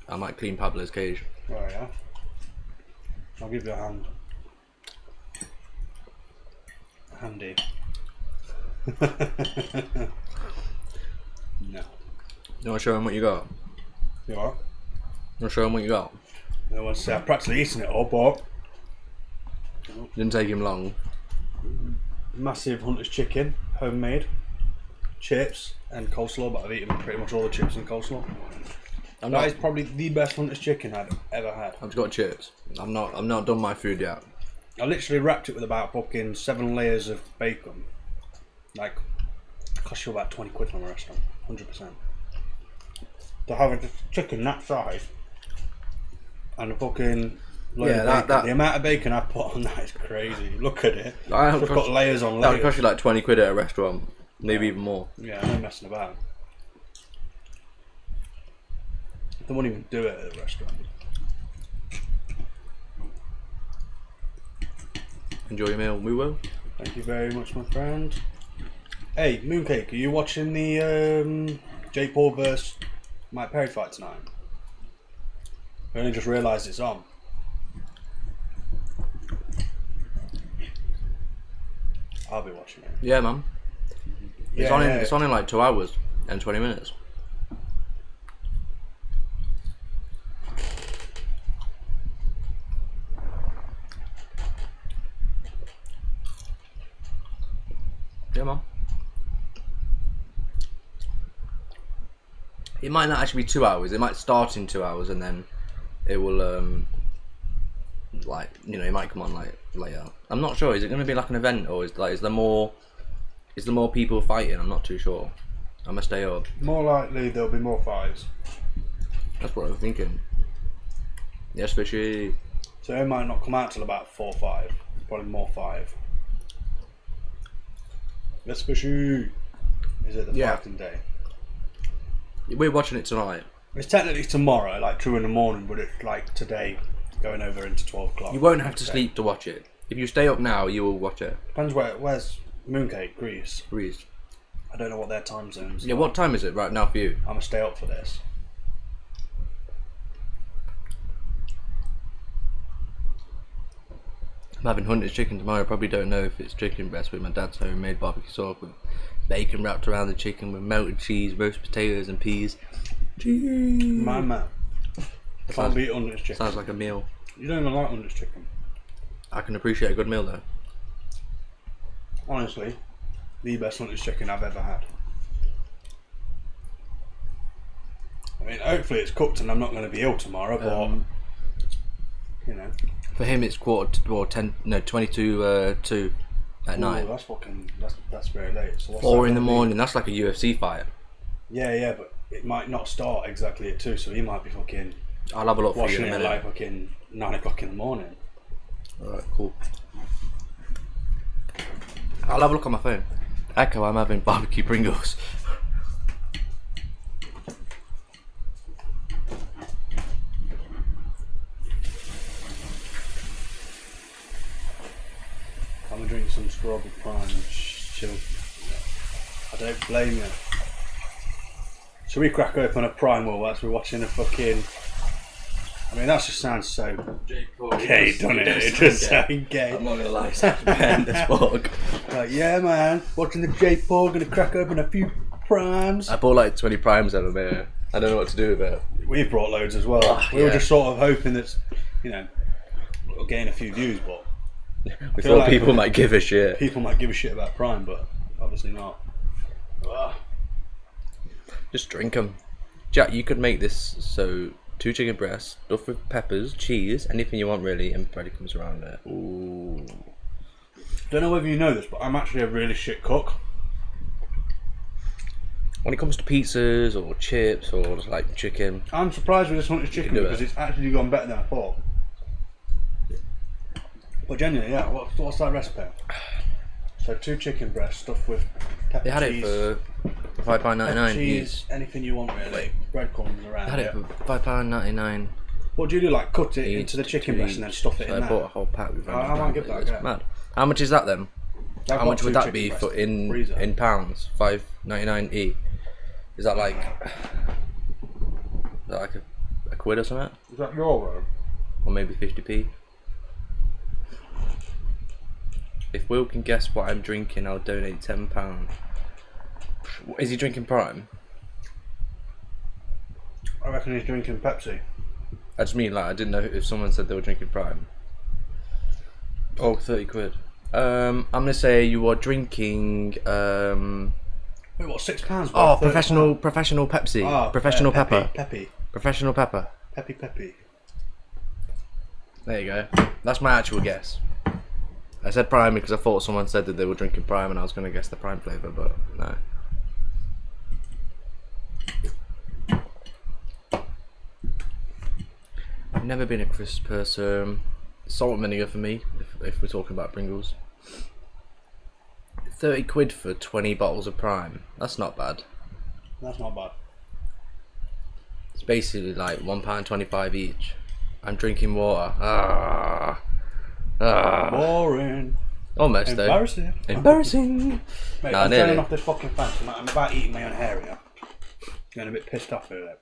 I might clean Pablo's cage. Oh yeah. I'll give you a hand. Handy. No. You want to show him what you got? You what? You want to show him what you got? No one say I've practically eaten it all, but Didn't take him long. massive Hunter's chicken, homemade, chips and coleslaw, but I've eaten pretty much all the chips and coleslaw. That is probably the best Hunter's chicken I've ever had. I've just got chips. I'm not done my food yet. I literally wrapped it with about fucking 7 layers of bacon. Like, it cost you about 20 quid from a restaurant, 100%. To have a chicken that size and a fucking load of bacon. The amount of bacon I put on that is crazy. Look at it. It's got layers on layers. That would cost you like 20 quid at a restaurant, maybe even more. Yeah, I'm not messing about. They won't even do it at a restaurant. Enjoy your meal. We will. Thank you very much, my friend. Hey, Mooncake, are you watching the Jake Paul vs Mike Perry fight tonight? I only just realised it's on. I'll be watching it. Yeah, man. It's on in like 2 hours and 20 minutes. Yeah, man. It might not actually be 2 hours. It might start in 2 hours and then it will like, you know, it might come on like later. I'm not sure. Is it going to be like an event, or is there more people fighting? I'm not too sure. I must stay up. More likely there'll be more fights. That's what I'm thinking. Yes, fishy. So it might not come out till about 4 or 5. Probably more 5. Yes, fishy. Is it the fighting day? We're watching it tonight. It's technically tomorrow, like 2 in the morning, but it's like today, going over into 12 o'clock. You won't have to sleep to watch it. If you stay up now, you will watch it. Depends where's Mooncake, Greece. Greece. I don't know what their time zones are. Yeah, what time is it right now for you? I'm gonna stay up for this. I'm having hunter's chicken tomorrow. I probably don't know if it's chicken breast with my dad's homemade barbecue sauce with bacon wrapped around the chicken with melted cheese, roast potatoes and peas. Cheese. My man. Can't beat hunter's chicken. Sounds like a meal. You don't even like hunter's chicken. I can appreciate a good meal though. Honestly, the best hunter's chicken I've ever had. I mean, hopefully it's cooked and I'm not going to be ill tomorrow, but you know. For him, it's 22 at night. That's very late. So 4 in the morning. That's like a UFC fight. Yeah, but it might not start exactly at 2, so he might be fucking. I'll have a look for you in a minute. minute. Like fucking 9 o'clock in the morning. Alright, cool. I'll have a look on my phone. Echo, I'm having barbecue Pringles. I'm gonna drink some strawberry prime and chill. I don't blame you. Should we crack open a prime whilst we're watching a fucking... I mean, that just sounds so gay, doesn't it? It just sounds gay. I'm not gonna lie, it's behind this vlog. Like, yeah, man, watching the Jake Paul, gonna crack open a few primes. I bought like 20 primes out of there. I don't know what to do with it. We've brought loads as well. We were just sort of hoping that, you know, we'll gain a few views, but we thought like people might give a shit. People might give a shit about prime, but obviously not. Just drink them. Jack, you could make this so 2 chicken breasts, stuffed with peppers, cheese, anything you want really, and bread comes around it. Ooh. Don't know whether you know this, but I'm actually a really shit cook. When it comes to pizzas or chips or just like chicken, I'm surprised with this hunter's chicken because it's actually gone better than I thought. But genuinely, yeah, what's that recipe? So 2 chicken breasts stuffed with pepper, they had cheese, it for £5.99 cheese, anything you want really. Breadcrumbs around They had it for £5.99. What do you do, like cut it into the chicken breast and then stuff it in I there? bought a whole pack with I might give that a go. Mad. How much is that then? How much would that be for in pounds? £5.99 each. Is that like a quid or something? Is that euro? Or maybe 50p? If Will can guess what I'm drinking, I'll donate £10. Is he drinking Prime? I reckon he's drinking Pepsi. I just mean like, I didn't know if someone said they were drinking Prime. Oh, 30 quid. I'm gonna say you are drinking Wait, what, £6? Oh, professional Pepsi. Oh, professional pepper. Peppy. Professional pepper. Peppy. There you go. That's my actual guess. I said Prime because I thought someone said that they were drinking Prime and I was going to guess the Prime flavour, but no. I've never been a crisp person. Salt and vinegar for me, if we're talking about Pringles. 30 quid for 20 bottles of Prime. That's not bad. That's not bad. It's basically like £1.25 each. I'm drinking water. Boring. Almost though. Embarrassing. Embarrassing. Mate, Nah, I'm nearly. turning off this fucking fan. I'm about eating my own hair here. Getting a bit pissed off with it.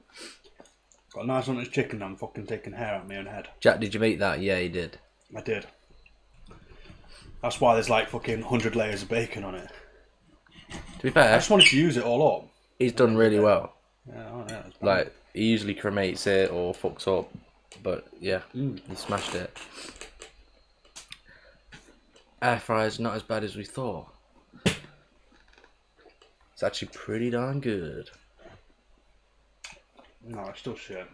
Got a nice honest chicken. I'm fucking taking hair out of my own head. Jack, did you eat that? Yeah, he did. I did. That's why there's like fucking 100 layers of bacon on it. To be fair, I just wanted to use it all up. he's done really well. Yeah, oh yeah. It's Like, he usually cremates it or fucks up. But yeah, he smashed it. Air fryer's not as bad as we thought. It's actually pretty darn good. No, it's still shit.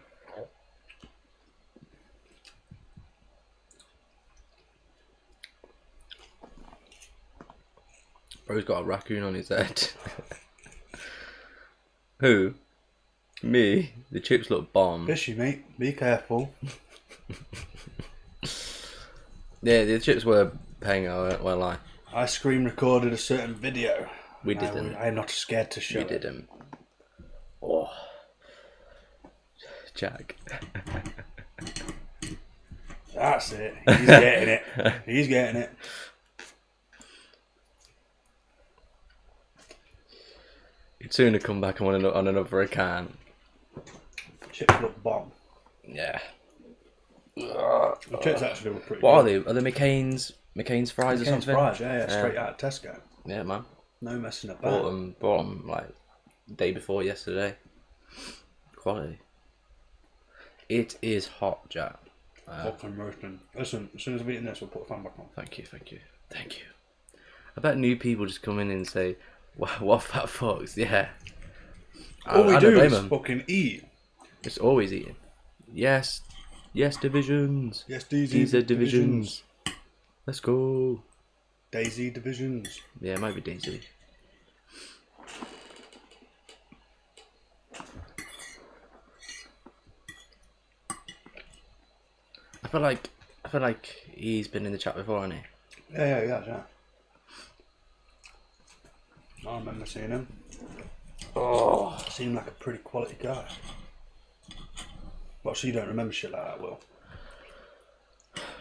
Bro's got a raccoon on his head. Who? Me? The chips look bomb. Fishy, mate. Be careful. Yeah, the chips were paying out, well, lie. I screen recorded a certain video. We didn't. I'm not scared to show We it. didn't. Oh. Jack. That's it. He's getting it. He's getting it. He'd sooner come back on another account. Chips look bomb. Yeah. The chips actually look pretty What are good. they? Are they McCain's fries or McCain's something? fries, yeah, straight out of Tesco. Yeah, man. No messing about. Bought them like day before yesterday. Quality. It is hot, Jack. Fucking roasting. Listen, as soon as I've eaten this, we'll put the fan back on. Thank you. I bet new people just come in and say, what fat fucks? Yeah. All we I do don't blame is them. fucking eat. It's always eating. Yes, divisions. Yes, DZ These are divisions. Let's go. Daisy divisions. Yeah, it might be Daisy. I feel like he's been in the chat before, hasn't he? Yeah. I remember seeing him. Oh. Seemed like a pretty quality guy. Well, so you don't remember shit like that, Will?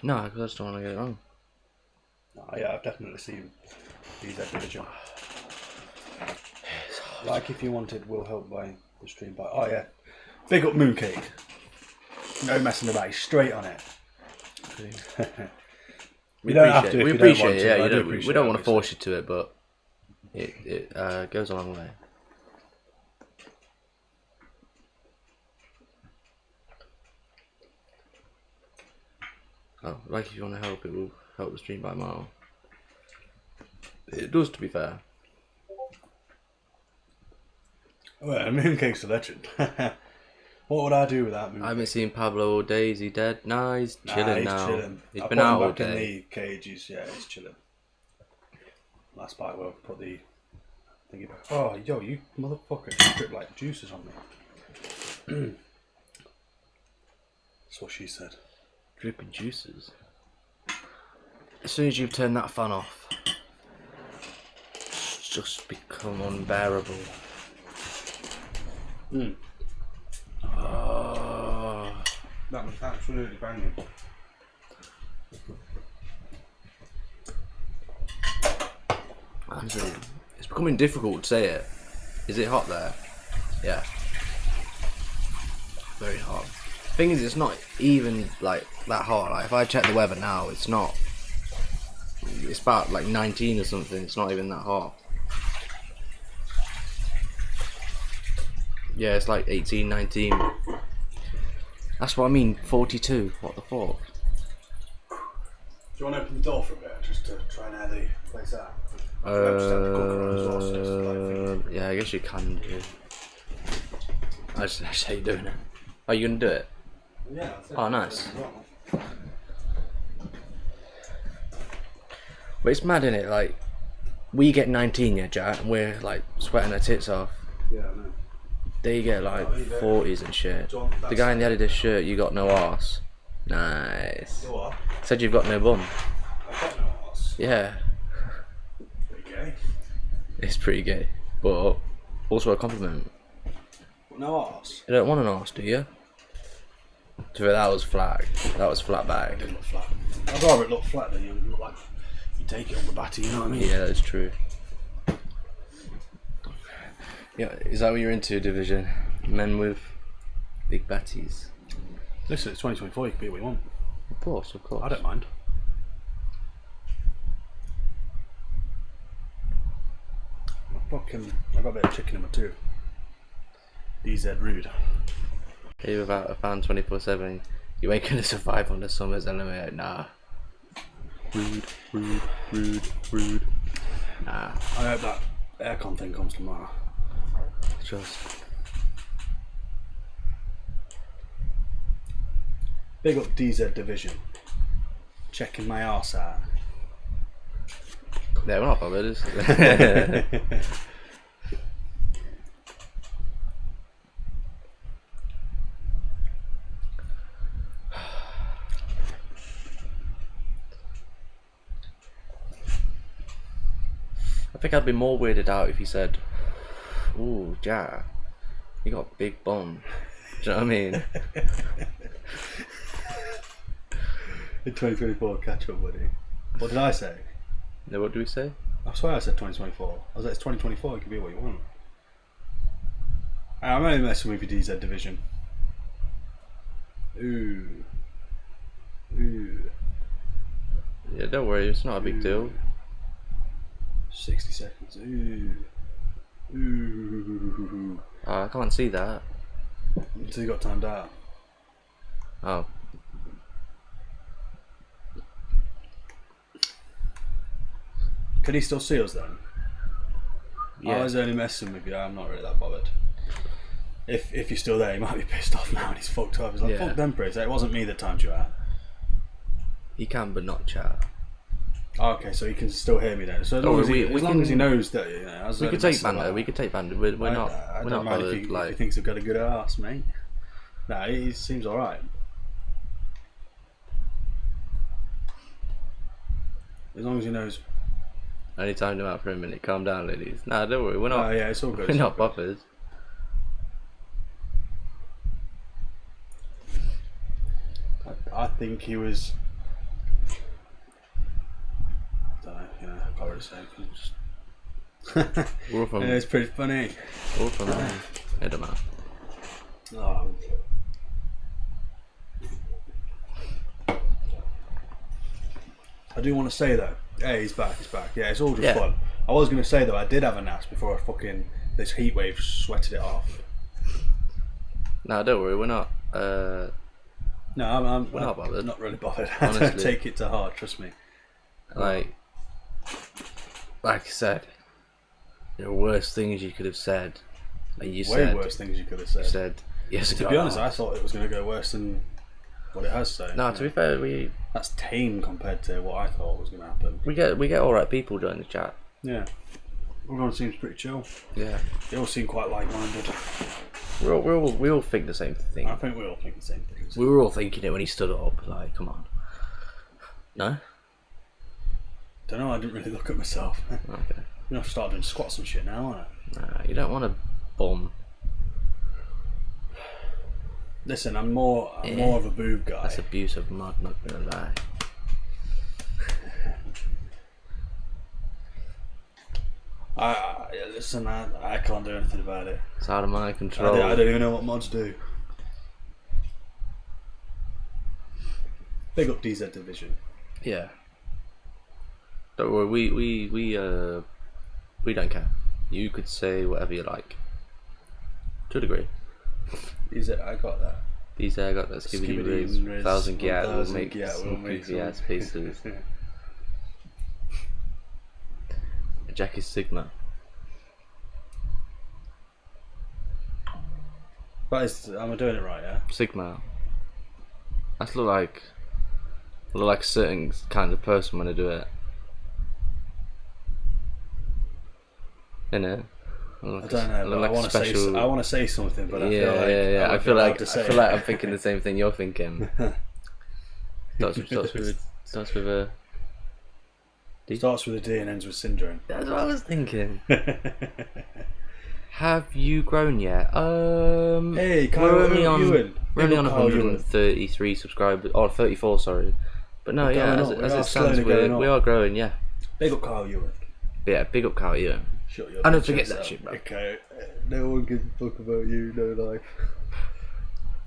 No, because I just don't want to get it wrong. No, yeah, I've definitely seen these division. Like if you wanted, we'll help by the stream by. Oh yeah, big up Mooncake. No messing about, he's straight on it. We don't have appreciate to it. if We you don't appreciate want it. to, Yeah, I you do don't. appreciate We don't it, want to force you to it, but it goes a long way. Oh, like if you want to help, it will help the stream by a mile. It does, to be fair. Well, Mooncake's a legend. What would I do without Mooncake? I haven't seen Pablo all day. Is he dead? Nah, he's chilling he's now. chilling. He's I been put him out all back in day. the cages. Yeah, he's chilling. Last bite we'll put the thingy back. Oh, yo, you motherfucker! You drip like juices on me. That's what she said. Dripping juices. As soon as you turn that fan off, it's just become unbearable. Oh. That was absolutely banging. Honestly, it's becoming difficult to say it. Is it hot there? Yeah. Very hot. Thing is, it's not even like that hot. Like if I check the weather now, it's not. It's about like 19 or something. It's not even that hot. Yeah, it's like 18, 19. That's what I mean. 42. What the fuck? Do you want to open the door for a bit, just to try and air the place out? Yeah, I guess you can do. I just how you doing it. Are you gonna do it? Yeah. That's it. Oh, nice. But it's mad, innit? Like, we get 19, yeah, Jack, and we're like sweating our tits off. Yeah, I know. They get like Oh, there you go. 40s and shit. The guy in the Adidas shirt, you got no arse. Nice. You what? Said you've got no bum. I've got no arse. Yeah, Pretty gay. it's pretty gay, but also a compliment. But no arse. You don't want an arse, do you? So that was flat. That was flat It bag. didn't look flat. I'd rather it look flat than you look like You take it on the batty, you know what I mean? Yeah, that's true. Yeah, is that what you're into, Division? Men with big batties? Listen, it's 2024, you can be what you want. Of course, of course. I don't mind. I got a bit of chicken in my tooth. DZ rude. Hey, without a fan 24/7, you ain't gonna survive on the summers anyway. Nah. Rude, rude, rude, rude. Nah. I hope that aircon thing comes tomorrow. Just. Big up DZ Division. Checking my arse out. Yeah, we're not bothered. I think I'd be more weirded out if he said, "Ooh, Ja, you got a big bum." Do you know what I mean? In 2024, catch up, buddy. What did I say? No, what do we say? I swear I said 2024. I was like, it's 2024, you can be what you want. I'm only messing with your DZ Division. Ooh. Ooh. Yeah, don't worry, it's not a big deal. 60 seconds. Ooh. Ooh. I can't see that. Until you got timed out. Oh. Can he still see us then? Yeah. I was only messing with you, I'm not really that bothered. If you're still there, he might be pissed off now and he's fucked up. He's like, Yeah. fuck them pricks, it wasn't me that timed you out. He can, but not chat. Oh, okay, so he can still hear me then. So as long, as, he knows that, you know, We could take banter. We could take banter. We're not. I We're don't not mind bothered. if Like he thinks I've got a good ass, mate. Nah, he seems alright. As long as he knows. only timed him out for a minute. Calm down, ladies. Nah, don't worry. We're not. Oh yeah, it's all good. We're not bothered. I think he was. I don't know. You know, I can't really say. We're all from. Yeah, it's pretty funny. All from. It don't matter. Oh. I do want to say though, hey, he's back, Yeah, it's all just fun. I was going to say though, I did have a NAS before this heat wave sweated it off. Nah, don't worry. We're not. No, I'm not bothered. Not really bothered. Honestly. I don't take it to heart, trust me. Like I said, there are worse things you could have said. Like you Way worse things you could have said. You said yes. To be honest, I thought it was going to go worse than what it has. So no, to be fair, that's tame compared to what I thought was going to happen. we get all right people join the chat. Yeah, everyone seems pretty chill. Yeah, They all seem quite like-minded. we all think the same thing. I think we all think the same things. We were all thinking it when he stood up. Like, come on. No. Don't know. I didn't really look at myself. Okay. You know, I've started doing squats and shit now, aren't I? Nah, you don't want to bum. Listen, I'm more of a boob guy. That's abuse of mud. Not gonna lie. Listen, I can't do anything about it. It's out of my control. I don't even know what mods do. Big up DZ Division. Yeah. Don't worry. We don't care. You could say whatever you like. To a degree. I got that. These I got that skibidi riz, 1,000 gyat will make some goofy ass pieces. Jack is Sigma. Am I doing it right? Yeah. Sigma. That's look like a certain kind of person when I do it. Innit? I don't know. But I want to say something, but I feel like I feel like I'm thinking the same thing you're thinking. starts with a D. Starts with a D and ends with syndrome. That's what I was thinking. Have you grown yet? Hey, Kyle we're only on Ewan. we're only on Kyle 133 subscribers, or 34, sorry. But no, We're yeah, going as, up. as We it are stands, slowly going we up. are growing, yeah. Big up Carl Ewan. But yeah, big up Carl Ewan. Shut your I don't bitch forget ass that up. shit, bro. Okay, no one gives a fuck about you, no life.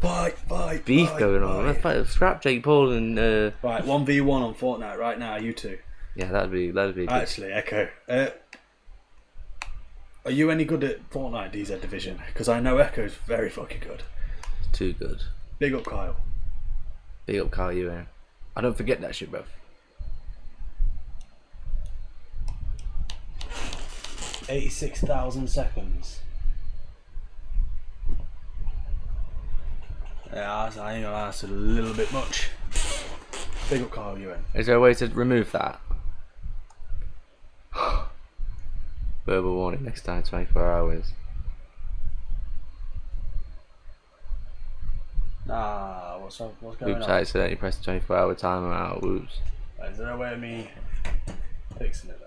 Fight, Beef fight, going on. Let's fight. fight, scrap Jake Paul and Right, 1v1 on Fortnite right now, you two. yeah, that'd be good. Actually, Echo. Are you any good at Fortnite DZ Division? Because I know Echo's very fucking good. Too good. Big up Kyle. Big up Carl Ewan. I don't forget that shit, bro. 86,000 seconds. Yeah, I ain't gonna lie, that's a little bit much. Big up Kyle Ewan. Is there a way to remove that? Verbal warning, next time 24 hours. Nah, what's going Oops, on? I accidentally pressed the 24-hour timer out. Whoops. Is there a way of me fixing it though?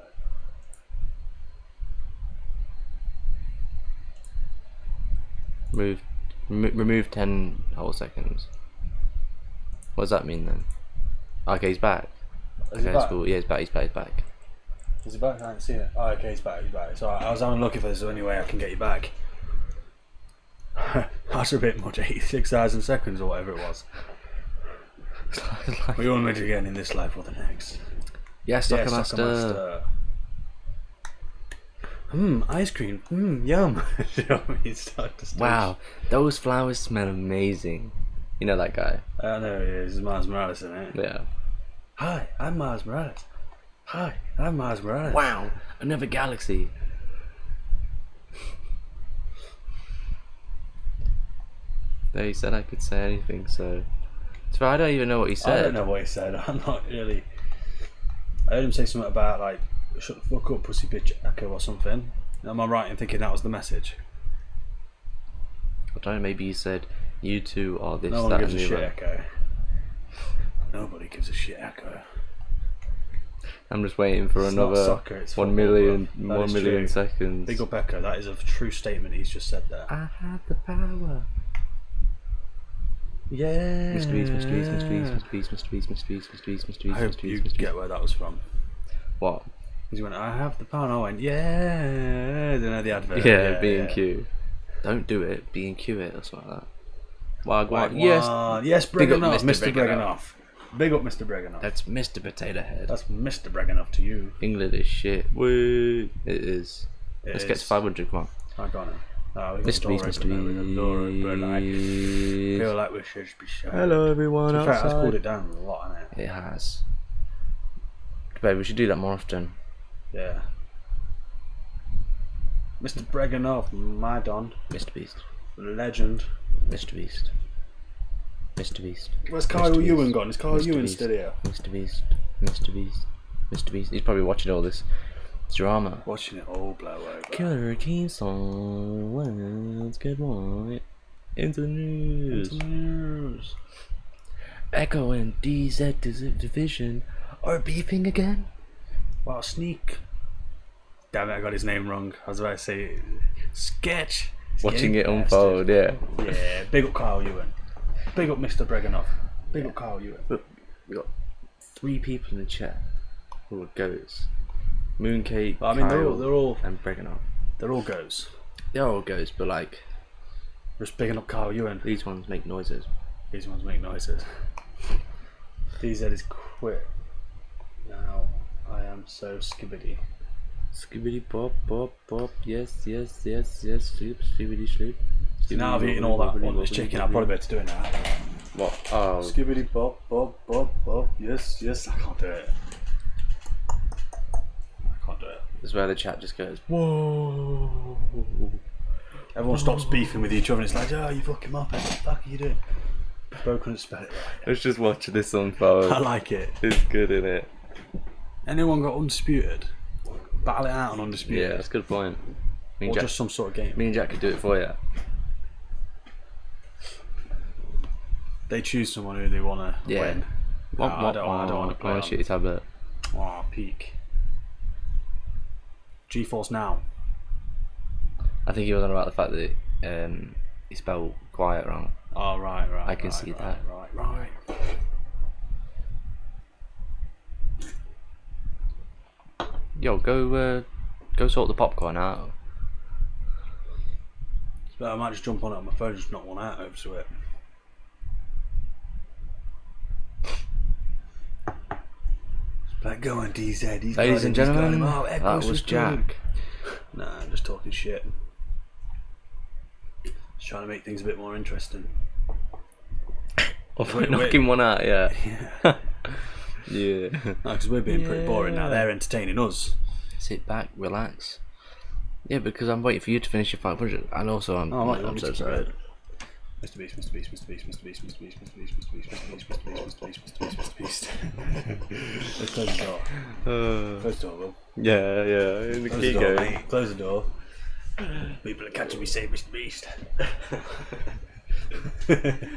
Remove 10 whole seconds. What does that mean then? Okay, he's back. Is he Okay, that's back? cool. Yeah, he's back. He's back. Is he back? I haven't seen it. Oh, okay, he's back. So I was having a look if there's any way I can get you back. That's a bit much. 86,000 seconds or whatever it was. We all meet again in this life or the next. Yes, Soccer Master. Ice cream. Yum. You know what I mean? Start to stage. Wow, those flowers smell amazing. You know that guy? I know it is. Miles Morales, isn't it? Yeah. Hi, I'm Miles Morales. Hi, I'm Miles Morales. Wow, another galaxy. There, he said I could say anything, so. So I don't even know what he said. I don't know what he said. I'm not really. I heard him say something about like "shut the fuck up, pussy bitch, Echo" or something. Am I right in thinking that was the message? I don't know, maybe he said, you two are this, No one that, gives and a the shit, other. Echo. Nobody gives a shit, Echo. I'm just waiting for It's not another soccer, it's 1 football, million, bro. That 1 is million true. seconds. Big up Echo. That is a true statement he's just said there. I have the power. Yeah. Mr. Beast, Mr. Beast, Mr. Beast, Mr. Beast, Mr. Beast, Mr. Beast, Mr. Beast, Mr. Beast, I hope Mr. you Beast, Mr. Beast. get where that was from. What? He went, I have the power, and I went, yeah. Don't know the advert. Yeah, B&Q. Don't do it, B&Q it or something like that. Wagwan. Yes. Yes, Big up Breganoff. Mr. Mr. Breganoff. Big up Mr. Breganoff. That's Mr. Potato Head. That's Mr. Breganoff to you. England is shit. Woo. It is. It Let's is. get to 500, come on. I got it. Oh, we got Mr. the Beast, door Mr. open there, we got the door open, like, Beast. feel like we should be shut. Hello everyone In fact, that's cooled outside. it down a lot, hasn't it? It has. Babe, we should do that more often. Yeah. Mr. Breganoff, my Don. Mr. Beast. Legend. Mr. Beast. Mr. Beast. Where's Kyle Mr. Ewan Beast. gone? Is Kyle Mr. Ewan Beast. still here? Mr. Beast. Mr. Beast. Mr. Beast. He's probably watching all this drama. Watching it all blow over. Killer team song. Let's get one. Into the news. Into the news. Echo and DZ Division are beefing again. Wow, Sneak. Damn it, I got his name wrong. I was about to say Sketch. Watching You it unfold, yeah. Yeah, big up Kyle Ewan. Big up Mr. Breganoff. Big up Kyle Ewan. Look, we got 3 people in the chat who are goats. Mooncake, I mean, Kyle, they're all and Breganoff. they're all goes. They're all goats, but like Just bigging up Kyle Ewan. these ones make noises. These ones make noises. DZ is quit. Now I am so skibbity. Skibbity pop pop pop. Yes, yes, yes, yes. Sleep, skibbity sleep. So now I've eaten all that this chicken, I'll probably be able to do it now. What? Oh, Skibbity bop bop bop bop. Yes, yes. I can't do it. I can't do it. this is where the chat just goes, whoa. Everyone stops beefing with each other and it's like, oh, you fucking muppet, what the fuck are you doing? Bro couldn't spell it right. Let's just watch this unfold. I like it. It's good, isn't it? Anyone got Undisputed? Battle it out on Yeah, Undisputed. that's a good point. Me Or and Jack, just some sort of game. me and Jack could do it for you. They choose someone who they want to Yeah. win. No, I don't want to play on a on. shitty tablet. Oh, peak. GeForce Now. I think he was on about the fact that he spelled quiet wrong. Oh, right. I can see that. Right. Yo, go sort the popcorn out. But I might just jump on it on my phone, just knock one out over to it. Like, go on, DZ. He's Ladies and gentlemen, oh, that was Jack. Nah, I'm just talking shit. Just trying to make things a bit more interesting. Knocking one out, yeah. Yeah. Yeah. No, because we're being pretty boring now. They're entertaining us. Sit back, relax. Yeah, because I'm waiting for you to finish your 500, and also I'm. Oh, right, I'm so sorry. Mrbeast, Mrbeast, Mrbeast, Mrbeast, Mrbeast, Mrbeast, Mrbeast, Mrbeast, Mrbeast, Mrbeast, Mrbeast, Mrbeast. Let's close the door. Close the door, Will. Yeah. In the Close the door, mate. Close the door. People are catching me saying Mrbeast.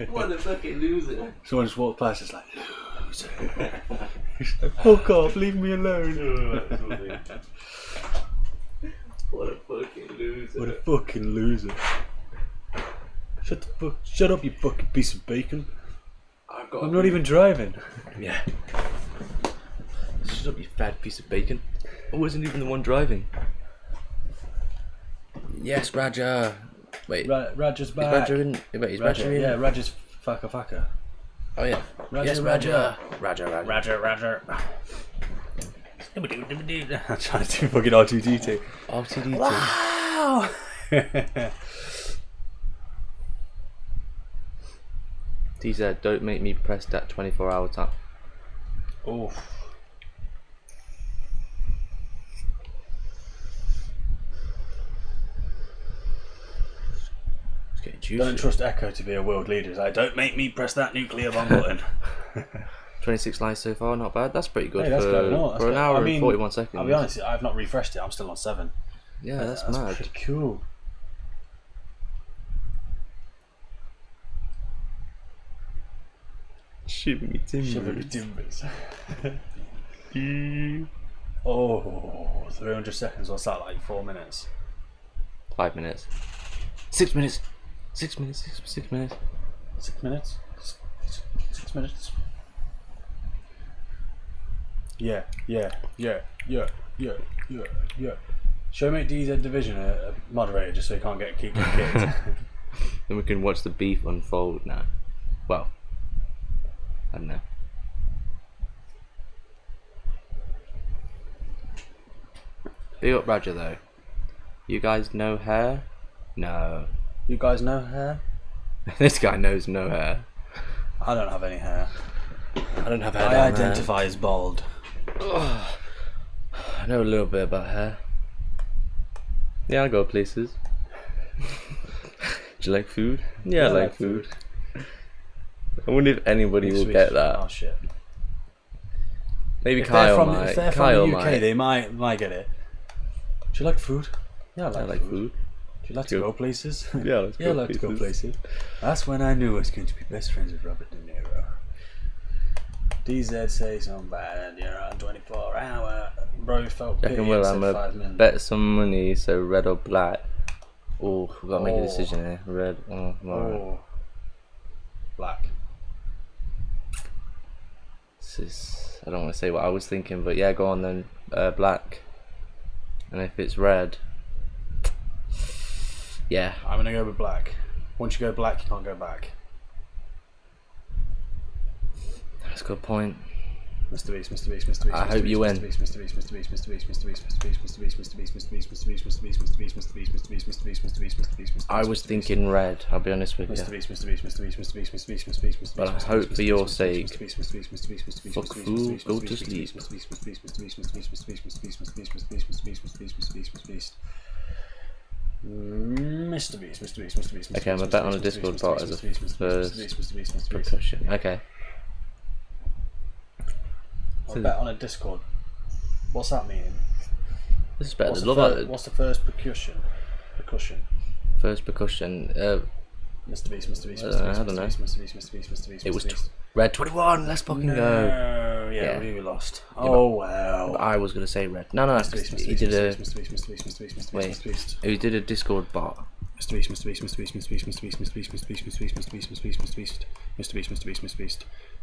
What a fucking loser. Someone just walked past, it's like, loser. He's like, fuck off, leave me alone. What a fucking loser. What a fucking loser. Shut up, you fucking piece of bacon. I'm not even driving. Yeah. Shut up, you fat piece of bacon. I wasn't even the one driving. Yes, Raja. Wait. Raja's back. Is Raja in? Wait, is Raja in? Yeah, Raja's fucker. Oh yeah. Yes, Raja. Raja. I'm trying to do fucking R2D2. R2D2. Wow! DZ, don't make me press that 24-hour time. Oh. It's getting juicy. Don't trust Echo to be a world leader. It's like, don't make me press that nuclear bomb button. 26 likes so far, not bad. That's pretty good Hey, that's good. No, for an hour and 41 seconds. I'll be honest, I've not refreshed it. I'm still on 7. Yeah, that's mad. Pretty cool. Shiver me timbers. Shiver me timbers. Oh, 300 seconds. What's that, like 4 minutes? 5 minutes. 6 minutes. 6 minutes. 6 minutes. 6 minutes? 6 minutes? Yeah. Show me DZ Division a moderator just so he can't keep getting kicked. Then we can watch the beef unfold now. Well, I don't know. Big up Raja though. You guys know hair? No. You guys know hair? This guy knows no hair. I don't have any hair. I don't have hair. I identify as bald. I know a little bit about hair. Yeah, I go places. Do you like food? Yeah, I like food. I wonder if anybody will get that. Oh shit. Maybe If Kyle might. If they're Kyle from the UK, might. they might get it. Do you like food? Yeah, I like food. Do you like to go places? Yeah, let's yeah, I like to go places. That's when I knew I was going to be best friends with Robert De Niro. DZ says I'm bad, you're on 24-hour. Bro felt pity Reckon Will, and I'm said gonna 5 minutes. bet some money, so red or black. Oh, we've got to make a decision here. Red or Oh. Black. This is, I don't want to say what I was thinking, but yeah, go on then. Black. And if it's red, yeah. I'm gonna go with black. Once you go black, you can't go back. That's a good point. Mrbeast, Mrbeast, Mrbeast. I hope you win. Mrbeast, Mrbeast, Mrbeast, Mrbeast, Mrbeast, Mrbeast, Mrbeast, Mrbeast, Mrbeast, Mrbeast, Mrbeast, Mrbeast, Mrbeast, Mrbeast, Mrbeast, Mrbeast, Mrbeast. I was thinking red, I'll be honest with you. Mrbeast, Mrbeast, Mrbeast, Mrbeast, Mrbeast, Mrbeast, Mrbeast. But I hope for your sake. Fuck food, go to sleep. Mrbeast. Okay, I'm gonna bet on a Discord bot as a first percussion. Okay. I'll bet on a Discord. What's that mean? This is better What's than the, Love Island. what's the first percussion? First percussion. Mrbeast. I don't know. It was red 21. Let's fucking go. Yeah, we lost. Oh wow. I was gonna say red. No, he did a. Wait, he did a Discord bot. Mrbeast.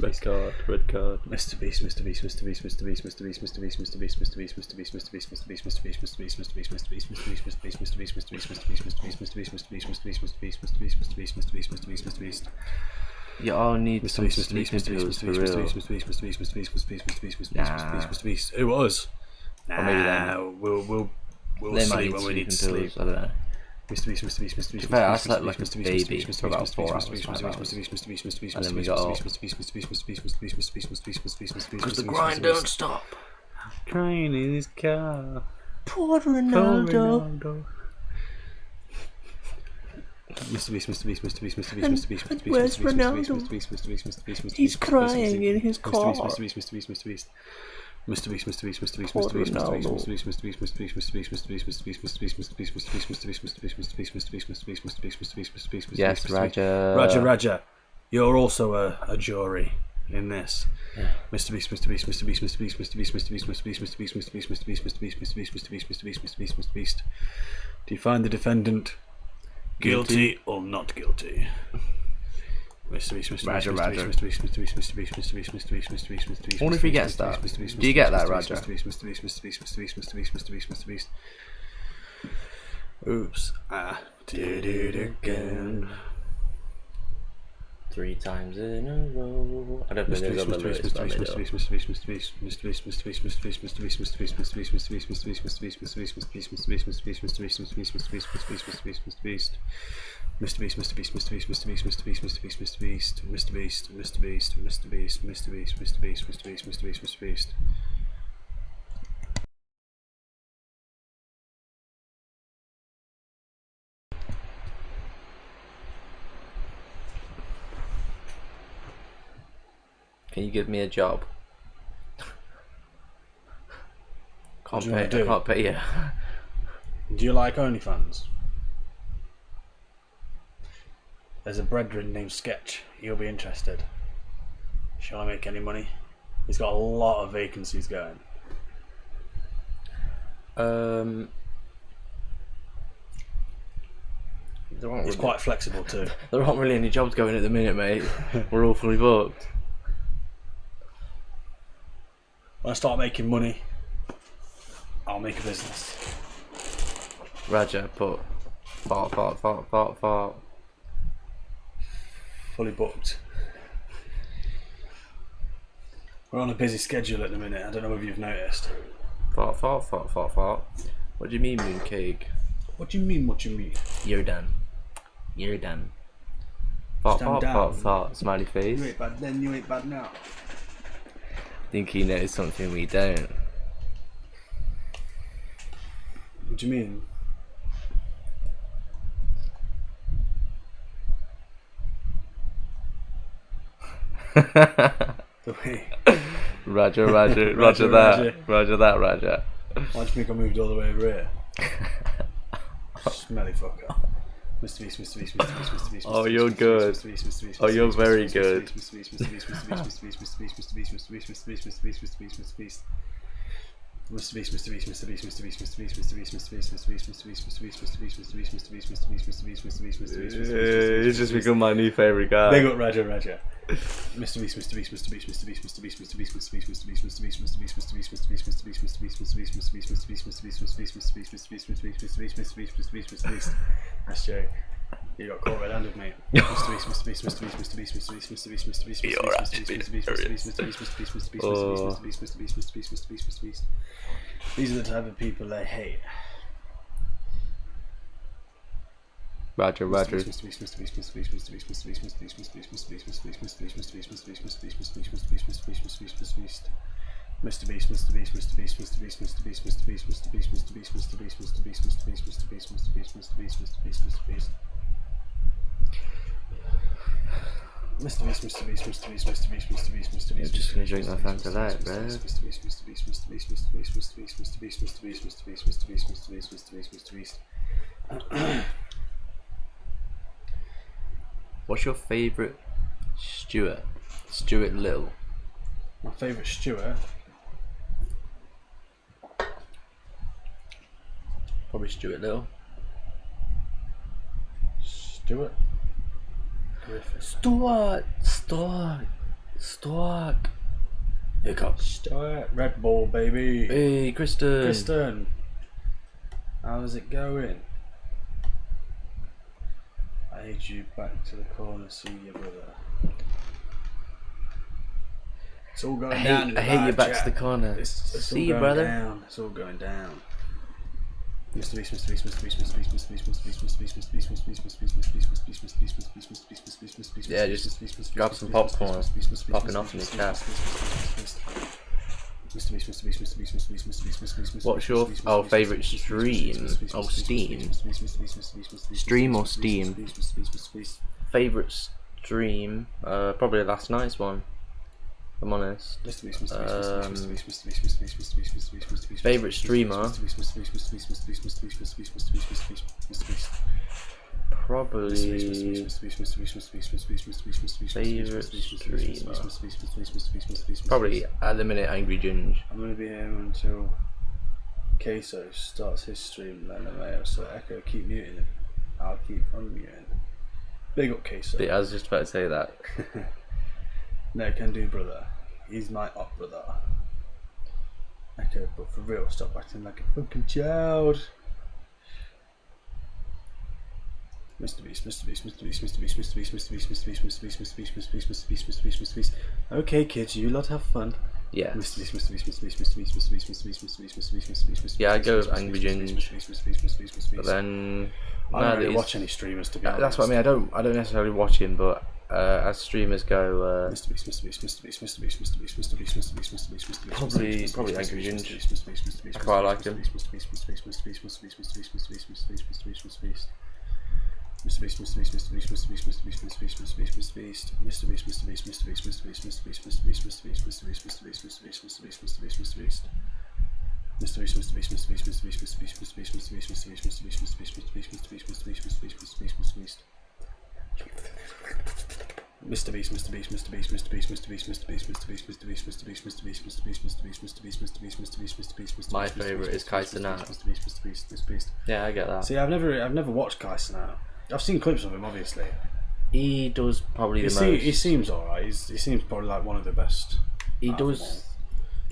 Red card, red card. You all need some sleeping pills for real. Who was? Or maybe them. We'll They might sleep need when we need to sleeping sleep. pills, I don't know. To be fair, I slept like a baby for about 4 hours, 5 hours. And then we got up. Because the grind don't stop. Crying in his car. Poor Ronaldo. Mr. Beast. Where's Ronaldo? He's crying in his car. Yes, Raja. Raja. You're also a jury in this. Mr. Beast. Do you find the defendant guilty or not guilty? Mr. Beast. I wonder if he gets that. Do you get that, Raja? Oops, I did it again. 3 times in a row. I don't think there's other lyrics, but I made it up. Can you give me a job? What do you want to do? I can't pay you. Do you like OnlyFans? There's a brethren named Sketch. He'll be interested. Shall I make any money? He's got a lot of vacancies going. He's quite flexible too. There aren't really any jobs going at the minute, mate. We're all fully booked. When I start making money, I'll make a business. Roger, put fart. Fully booked. We're on a busy schedule at the minute. I don't know if you've noticed. Fart. What do you mean, mooncake? What do you mean? What do you mean? You're done. Fart. Smiley face. You ain't bad then. You ain't bad now. Think he knows something we don't. What do you mean? The way. Roger that. Why do you think I moved all the way over here? Smelly fucker. Mr. Beast. Oh, you're good. Oh, you're very good. He's just become my new favourite guy. Big up Roger. Mr. Beast. That's Joe. You got caught red-handed, mate. Mr. Beast. These are the type of people I hate. Roger. You're just gonna drink that Fanta Light, bro. What's your favourite Stuart? Stuart Little. My favourite Stuart? Probably Stuart Little. Stuart? Griffin. Stuart. Hiccup. Stuart. Red Bull, baby. Hey, Kristen. How's it going? I aid you back to the corner, see your brother. It's all going down. I hate you back to the corner. See you, brother. Down. It's all going down. Mr. Beast. Yeah, just grab some popcorn, popping off in his cat. What's your favourite stream? Steam. Stream or Steam? Favourite stream? Probably last night's one. If I'm honest. Favourite streamer? Probably favourite streamer. Probably at the minute Angry Ginge. I'm gonna be here until Queso starts his stream then so Echo keep muting him. I'll keep unmuting. Big up Queso. I was just about to say that. No, can do, brother. He's my up brother. Echo, but for real, stop acting like a fucking child. Mr. Beast. Okay, kids, you lot have fun. Yeah. Yeah, I go with Angry Ginge. But then I don't really watch any streamers, to be honest. That's what I mean. I don't necessarily watch him, but as streamers go, probably Angry Ginge. I quite like him. My favourite is Kai Cenat. Yeah, I get that. See, I've never watched Kai Cenat. I've seen clips of him, obviously. He does probably the most. He seems alright. He seems probably like one of the best. He does.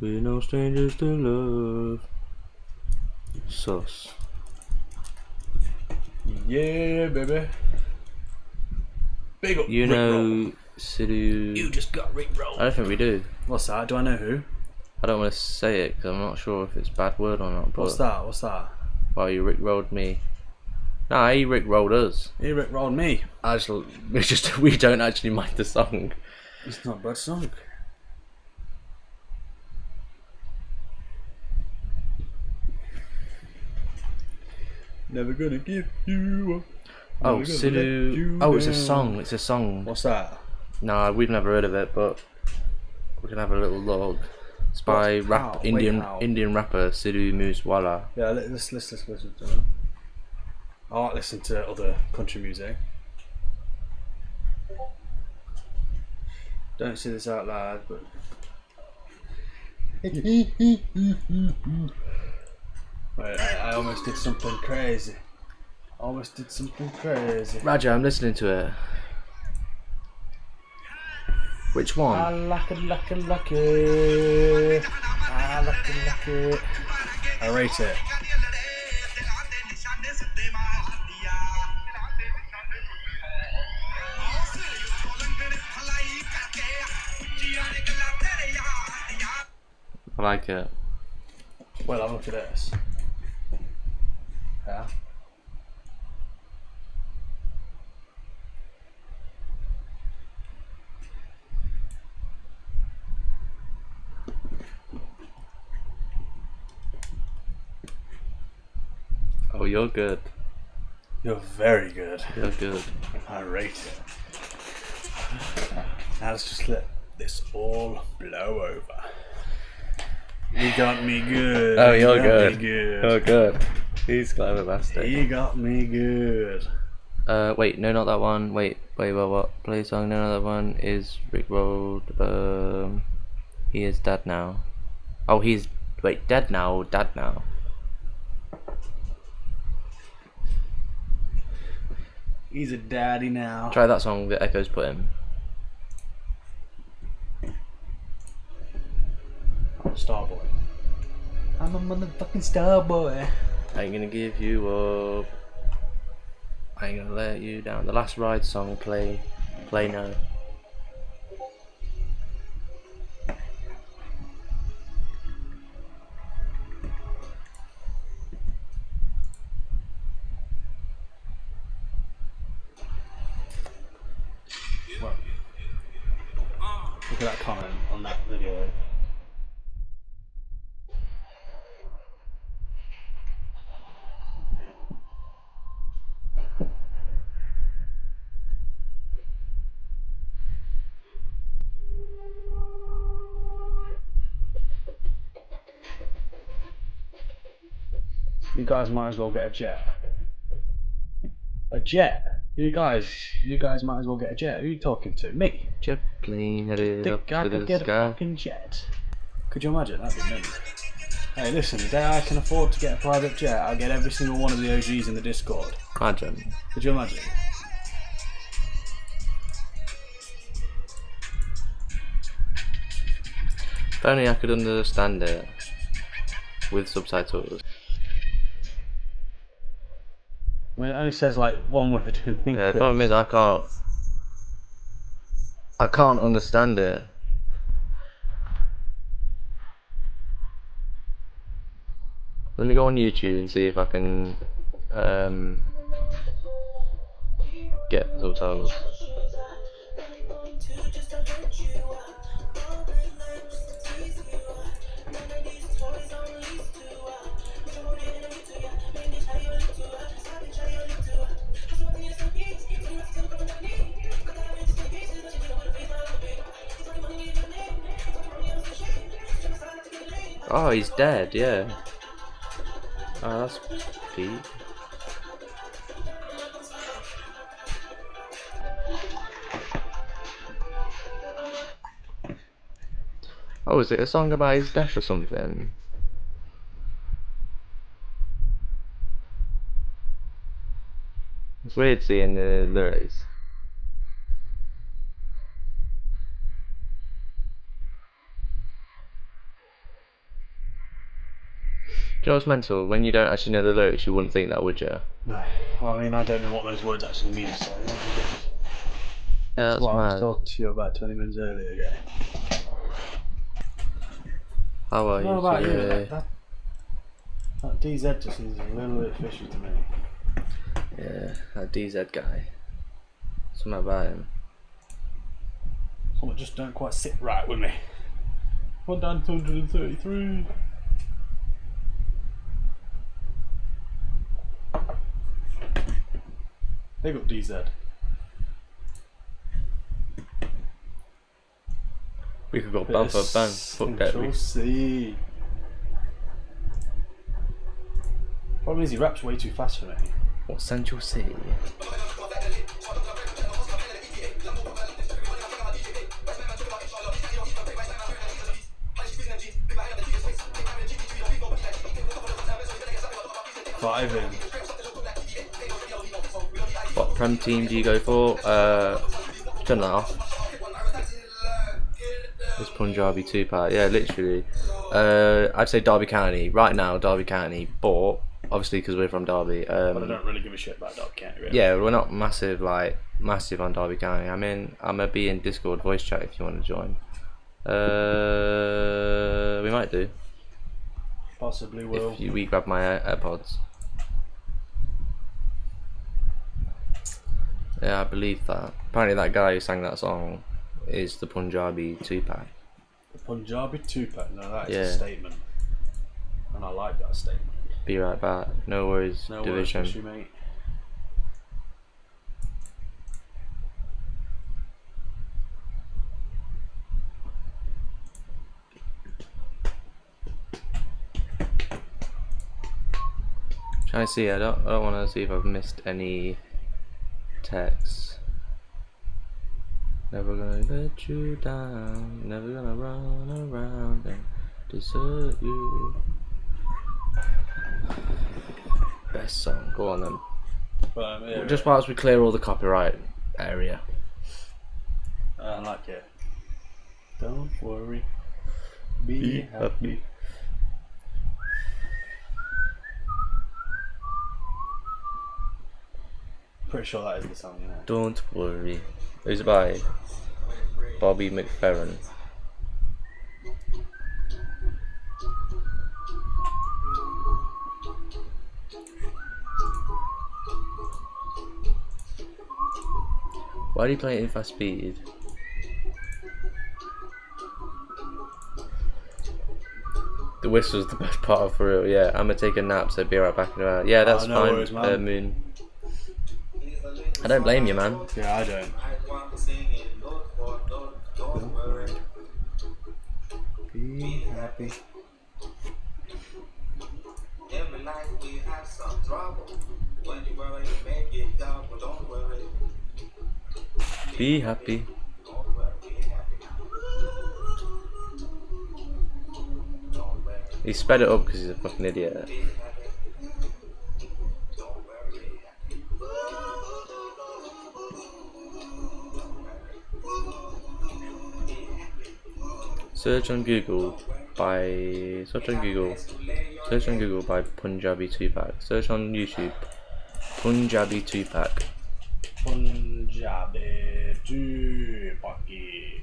We're no strangers to love. Sus. Yeah, baby. Big up You Rick Roll. know Sidhu. You just got Rick Roll. I don't think we do. What's that? Do I know who? I don't want to say it because I'm not sure if it's a bad word or not. But What's that? What's that? well, you Rick rolled me. Nah, he Rick rolled us. He Rick rolled me. We don't actually mind the song. It's not a bad song. Never gonna give you up. Oh, Sidhu. Oh, it's a song. It's a song. What's that? No, we've never heard of it, but we can have a little look. It's by Indian rapper Sidhu Moosewala. Yeah, let's listen to it. I like listening to other country music. Don't say this out loud, but wait, I almost did something crazy. Raja, I'm listening to it. Which one? I like it. I rate it. I like it. Well, have a look at this. Yeah. Oh, you're good. You're very good. You're good. I rate it. Now let's just let this all blow over. You got me good. Oh, you're You got good. me good. You're good. He's clever bastard. You got me good. Wait, no, not that one. Wait, what? Play a song, no, not that one. Is Rick rolled? He is dead now. Oh, he's dead now or dad now? He's a daddy now. Try that song that Echo's put in. I'm a star boy. I'm a motherfucking star boy. I ain't gonna give you up. I ain't gonna let you down. The Last Ride song, play now. Well, look at that comment on that video. You guys might as well get a jet. A jet? You guys might as well get a jet. Who are you talking to? Me? Jet plane headed up Think I to could the get a sky. fucking jet? Could you imagine? That'd be me. Hey, listen, the day I can afford to get a private jet, I'll get every single one of the OGs in the Discord. Imagine. Could you imagine? If only I could understand it with subtitles. I mean, it only says like one word. Yeah, the problem is I can't understand it. Let me go on YouTube and see if I can get subtitles. Oh, he's dead, yeah. Oh, that's Pete. Oh, is it a song about his death or something? It's weird seeing the lyrics. you know what's mental? When you don't actually know the lyrics, you wouldn't think that, would you? No. Well, I mean, I don't know what those words actually mean, so Yeah, that's that's what I was mad. talking to you about 20 minutes earlier, yeah. How are I don't you know about you, today? that DZ just seems a little bit fishy to me. Yeah, that DZ guy. Something about him. Something just don't quite sit right with me. One down 233. Big up DZ. We could go ban for ban. Fuck that. Control C. Problem is he raps way too fast for me. What Central C? Five in. What Prem team do you go for? Turn that off. It's Punjabi 2-part. Yeah, literally. I'd say Derby County. Right now, Derby County. But, obviously, because we're from Derby. But I don't really give a shit about Derby County, really. Yeah, we're not massive on Derby County. I'm gonna be in Discord voice chat if you want to join. We might do. Possibly will. If we grab my AirPods. Yeah, I believe that. Apparently that guy who sang that song is the Punjabi 2-pack. The Punjabi 2-pack, no, that is Yeah. a statement. And I like that statement. Be right back. No worries, No division. worries, issue, mate. Trying to see, I don't want to see if I've missed any texts. Never gonna let you down, never gonna run around and desert you. Best song, go on then. Yeah, Just whilst we clear all the copyright area. I like it. Don't worry, be happy. Pretty sure that is the song, yeah. Don't worry. It's by Bobby McFerrin. Why do you play it in fast speed? The whistle's the best part of for real, yeah. I'm gonna take a nap, so be right back in a while. Yeah, that's no fine, worries, man. Moon. I don't blame you, man. Yeah, I don't. Be happy. Every night we have some trouble. When you worry, you make it double. Don't worry. Be happy. Don't worry, be happy. Don't worry, He sped it up because he's a fucking idiot. be happy. Don't worry, be happy. Search on Google by Punjabi 2-pack. Search on YouTube Punjabi 2-pack. Punjabi 2-packy.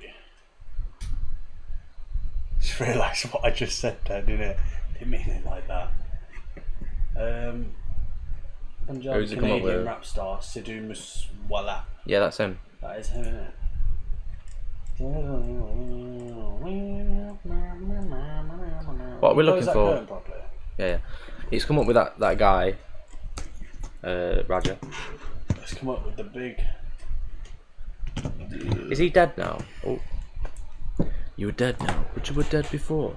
Just realised what I just said there, didn't it? Didn't mean it like that. Punjabi Who's it come up Canadian with? rap star Sidhu Moosewala. Yeah, that's him. That is him, isn't it? What we're How looking is that for. going properly? Yeah. He's come up with that guy, Raja. Let's come up with the big. Is he dead now? Oh, you were dead now, but you were dead before.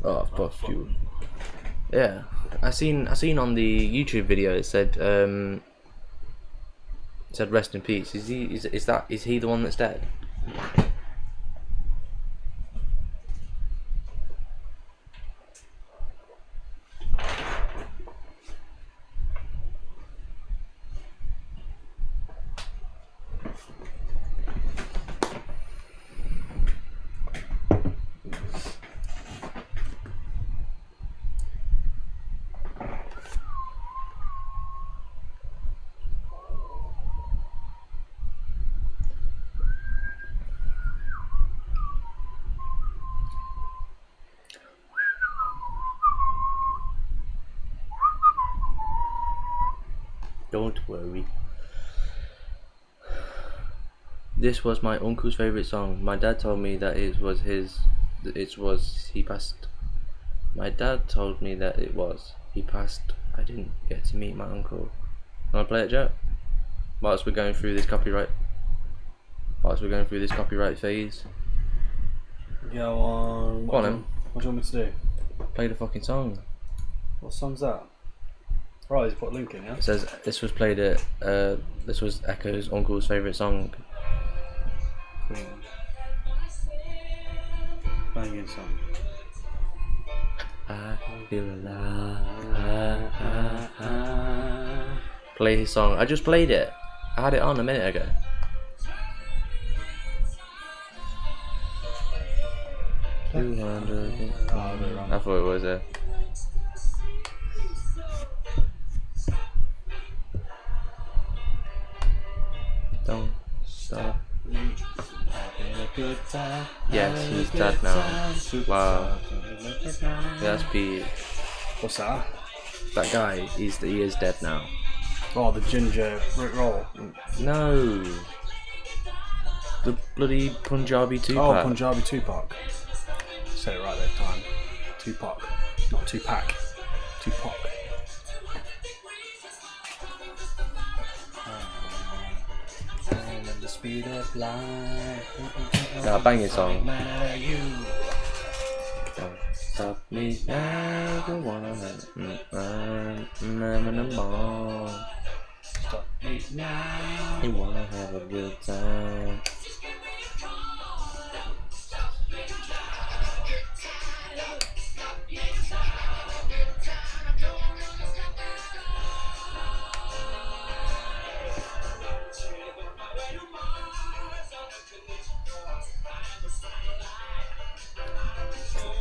Oh, fuck you. Yeah, I seen on the YouTube video it said rest in peace. Is he the one that's dead? Don't worry. This was my uncle's favourite song. My dad told me that it was his. He passed. My dad told me that it was. He passed. I didn't get to meet my uncle. Wanna play it, Jack? Whilst we're going through this copyright. Phase. Go on. Go on, then. What do you want me to do? Play the fucking song. What song's that? Right, he's put a link in, yeah? It says this was played at. This was Echo's uncle's favourite song. Banging song. I feel alive. Play his song. I just played it. I had it on a minute ago. Oh, 200. wrong. I thought it was a. Don't stop. Yes, he's dead now. Wow. Yeah, that's Pete. What's that? That guy, he is dead now. Oh, the ginger Rick Roll. No. The bloody Punjabi Tupac. Oh, Punjabi Tupac. Said it right that time. Tupac. Not Tupac. Tupac. The speed of light. Nah, banging song. Don't stop me now, I wanna Stop me now. you wanna have a good time.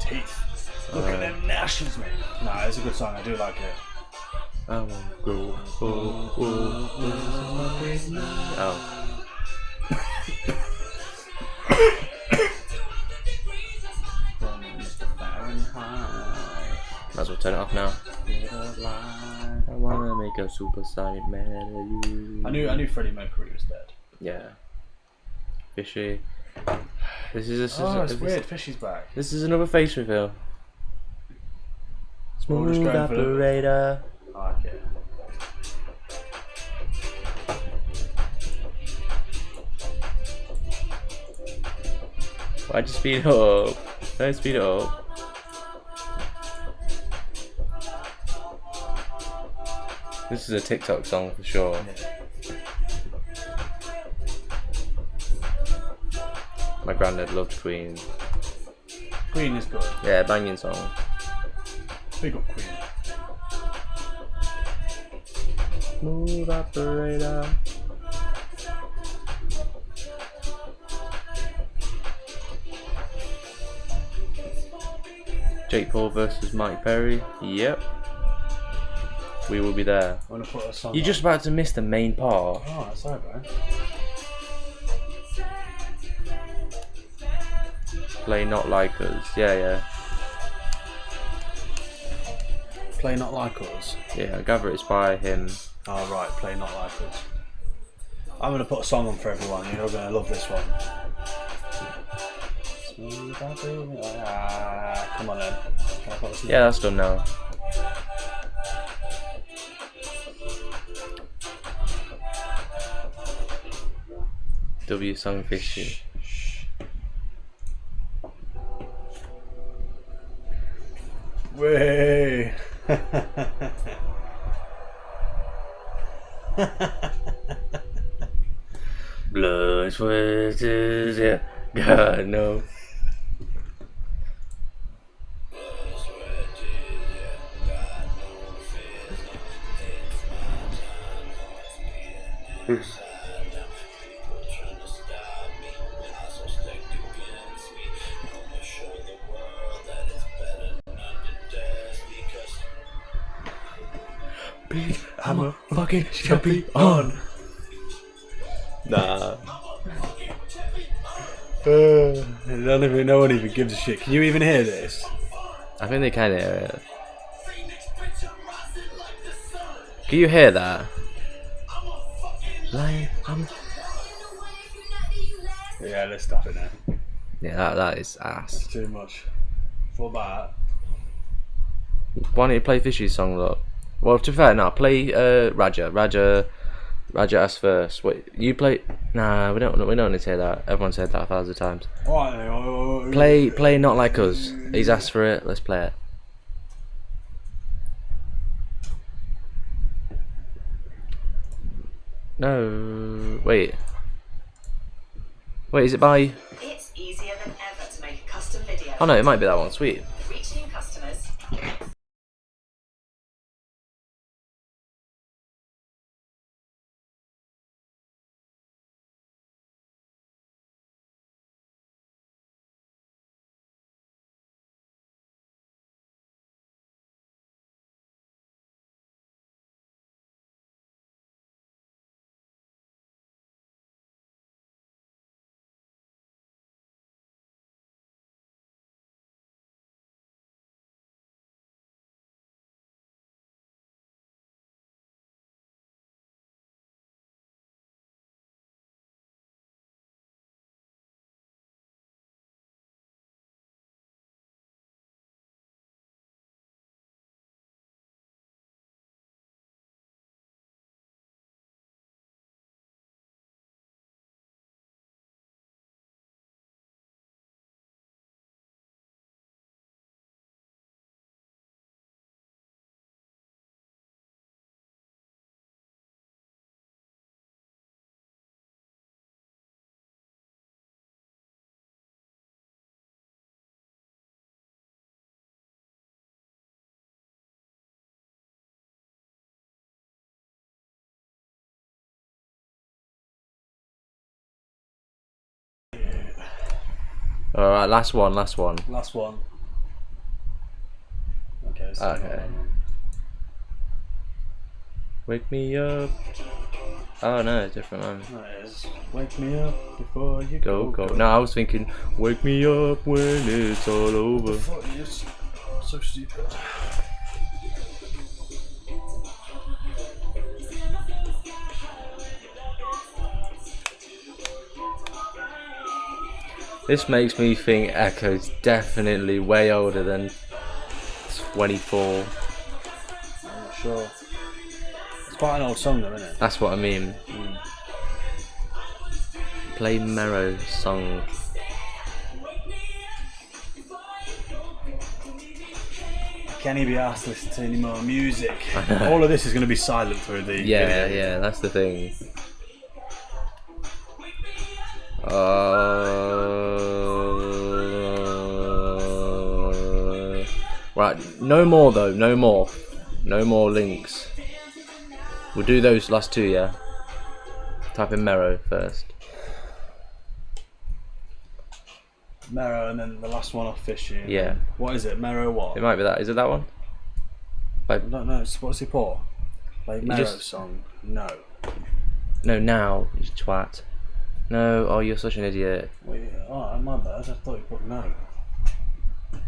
Teeth. Look at them gnashes, mate. Nah, it's a good song. I do like it. I won't go. Oh. Might as well turn it off now. I wanna make a supersonic man of you. I knew Freddie Mercury was dead. Yeah. Fishy. This is It's weird. Fishy's back. This is another face reveal. We're just Smooth going for the- operator. Okay. Why'd you speed it up? Don't speed it up. This is a TikTok song for sure. My granddad loved Queen. Queen is good. Yeah, banging song. Big up Queen. Smooth operator. Jake Paul versus Mike Perry. Yep. We will be there. I'm gonna put a song. You're just about to miss the main part. Oh, that's alright, bro. Play Not Like Us. Yeah. Play Not Like Us. Yeah, I gather it's by him. Oh, right. Play Not Like Us. I'm gonna put a song on for everyone. You're gonna love this one. Come on then. Can I put this in? Yeah, that's done now. W Song Fishy. Way. Blood, sweat, tears, yeah. God, no. I'm a fucking champion. Nah. No one even gives a shit. Can you even hear this? I think they can hear it. Can you hear that? Lying. Yeah, let's stop it now. Yeah, that is ass. It's too much. For that. Why don't you play Fishy's song, look? Well, to be fair, no, play Raja. Raja asked first. Wait, you play? Nah, we don't need to hear that. Everyone said that 1,000 times. Alright, Play Not Like Us. He's asked for it. Let's play it. No, wait. Wait, is it by? It's easier than ever to make a custom video. Oh no, it might be that one. Sweet. Reach new customers. Alright, last one. Last one. Okay. So Okay. Wake me up. Oh no, different one. That is. Wake me up before you Go. No, I was thinking, wake me up when it's all over. Fuck, you're so stupid. This makes me think Echo's definitely way older than 24. I'm not sure. It's quite an old song though, isn't it? That's what I mean. Play Mero song. Can he be asked to listen to any more music? All of this is going to be silent through the Yeah, video. yeah, that's the thing. Right, no more though, no more links. We'll do those last two, yeah. Type in Mero first. Mero and then the last one off Fishy. Yeah. What is it? Mero what? It might be that. Is it that one? I don't know. What's he for? Like Mero just- song? No. No, now, you twat. No, oh, you're such an idiot. Wait, oh, my bad. I thought you put no.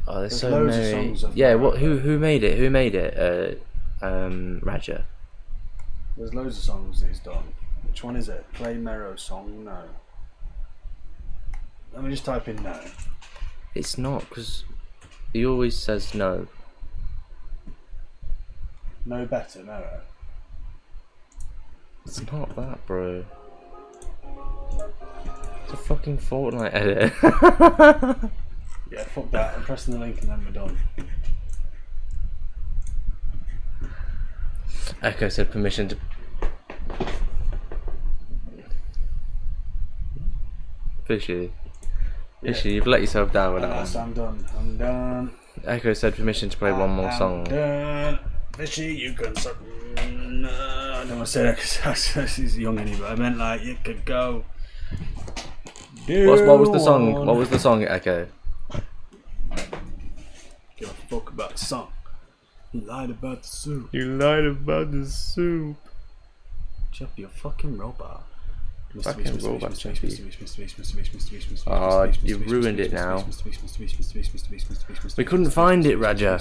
Oh, there's There's so loads of many. songs of Yeah, Mero. what? Who made it? Who made it? Raja. There's loads of songs that he's done. Which one is it? Play Mero song? No. Let me just type in no. It's not, because he always says no. No better, Mero. It's not that, bro. It's a fucking Fortnite edit. Yeah, fuck that. I'm pressing the link and then we're done. Echo said permission to. Fishy, you've let yourself down with that Yes, one. I'm done. Echo said permission to play one more I'm song. done. Fishy, you can suck. No, I don't want to say that because he's young anyway. I meant like you could go. What was the song? What was the song, Echo? Give a fuck about the song. You lied about the soup. You lied about the soup. Chop your fucking robot. Fucking robot, Oh, you ruined it now. We couldn't find it, Raja.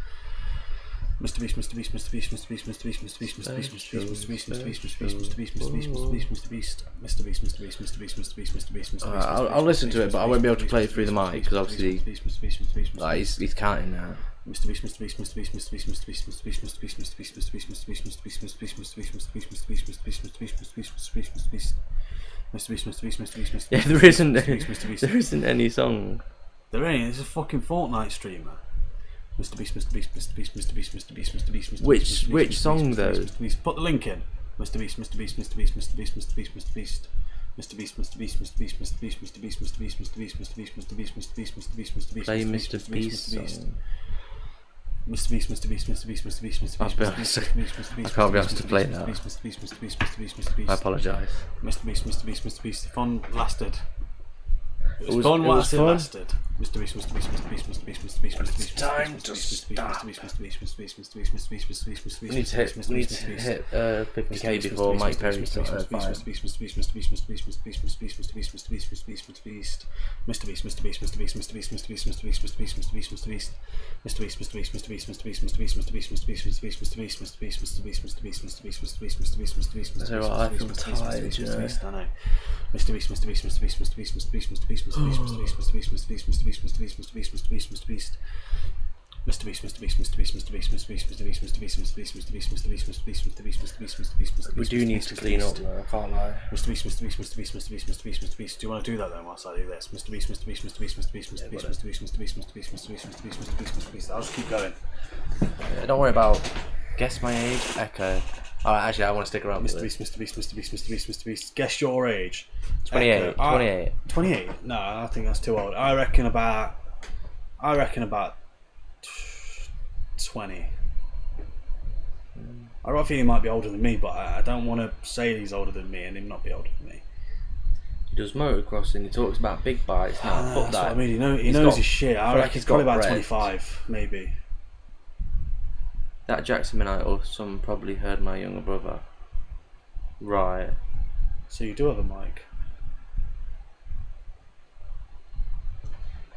Mrbeast, Mrbeast, Mrbeast, Mrbeast, Mrbeast, Mrbeast, Mrbeast, Mrbeast, Mrbeast, Mrbeast, Mrbeast, Mrbeast, Mrbeast, Mrbeast. I'll listen to it, but I won't be able to play it through the mic because obviously, like, he's counting now. Mrbeast, Mrbeast, Mrbeast, Mrbeast, Mrbeast, Mrbeast, Mrbeast, Mrbeast, Mrbeast, Mrbeast, Mrbeast, Mrbeast, Mrbeast, Mrbeast, Mrbeast, Mrbeast. Yeah, there isn't any song. There ain't. It's a fucking Fortnite streamer. Mrbeast, Mrbeast, Mrbeast, Mrbeast, Mrbeast, Mrbeast. Which song though? Put the link in. Mrbeast, Mrbeast, Mrbeast, Mrbeast, Mrbeast, Mrbeast. Mrbeast, Mrbeast, Mrbeast, Mrbeast, Mrbeast, Mrbeast, Mrbeast, Mrbeast, Mrbeast, Mrbeast, Mrbeast, Mrbeast. Play Mrbeast song. Mrbeast, Mrbeast, Mrbeast, Mrbeast, Mrbeast. I can't be asked to play that. I apologise. Mrbeast, Mrbeast, Mrbeast. The fun lasted. It was fun whilst it lasted. Mrbeast, Mrbeast, Mrbeast, Mrbeast, Mrbeast, Mrbeast. Time to stop. We need to hit 50k before Mike Perry starts. We do need to clean up though, I can't lie. Mrbeast. Do you want to do that then whilst I do this? Mrbeast. I'll just keep going. Don't worry about guess my age, Echo. Alright, actually I want to stick around with this. Mrbeast. Guess your age. 28. 28. 28? No, I think that's too old. I reckon about 20. I think he might be older than me, but I don't want to say he's older than me and him not be older than me. He does motocrossing, he talks about big bikes. Now, fuck That's that. what I mean. He knows his shit. I reckon he's probably about bread. 25, maybe. That Jacksonite or some probably heard my younger brother. Right. So you do have a mic.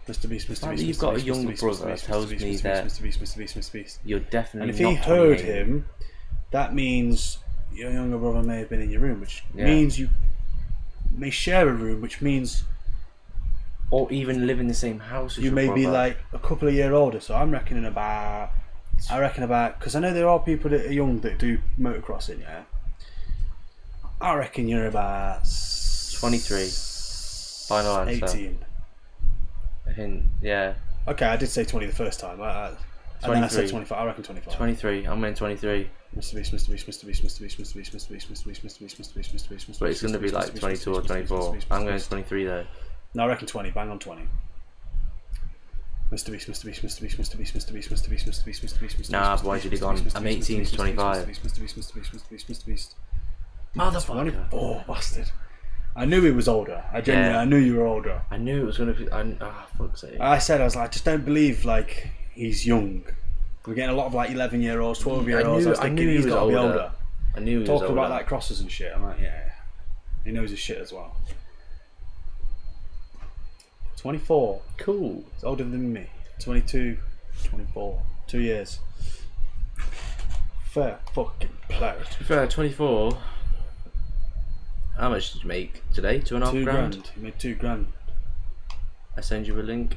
Mrbeast, The fact that you've got a younger brother tells me that Mrbeast. you're definitely And if not he heard 28. him, that means your younger brother may have been in your room, which means you may share a room, which means or even live in the same house as you your may brother. be like a couple of years older. So I'm reckoning about, because I know there are people that are young that do motocrossing, yeah. I reckon you're about 23. Final answer. 18. Yeah. Okay, I did say 20 the first time. And then I said 25. I reckon 25. 23. I'm in 23. Mrbeast. But it's going to be like 22 or 24. I'm going 23 though. No, I reckon 20. Bang on 20. Mrbeast. Nah, why did he gone? I'm 18 to 25. Motherfucker. Oh, bastard. I knew he was older. I knew you were older. I knew it was going to be. Fuck's sake. I was like, I just don't believe like he's young. We're getting a lot of like 11-year-olds, 12-year-olds. I knew he was got to be older. I knew he was older. Talking about like crosses and shit. I'm like, yeah. He knows his shit as well. 24. Cool. He's older than me. 22, 24. 2 years. Fair fucking play. To be fair, 24. How much did you make today? 2.5 grand? You made $2 grand. I send you a link.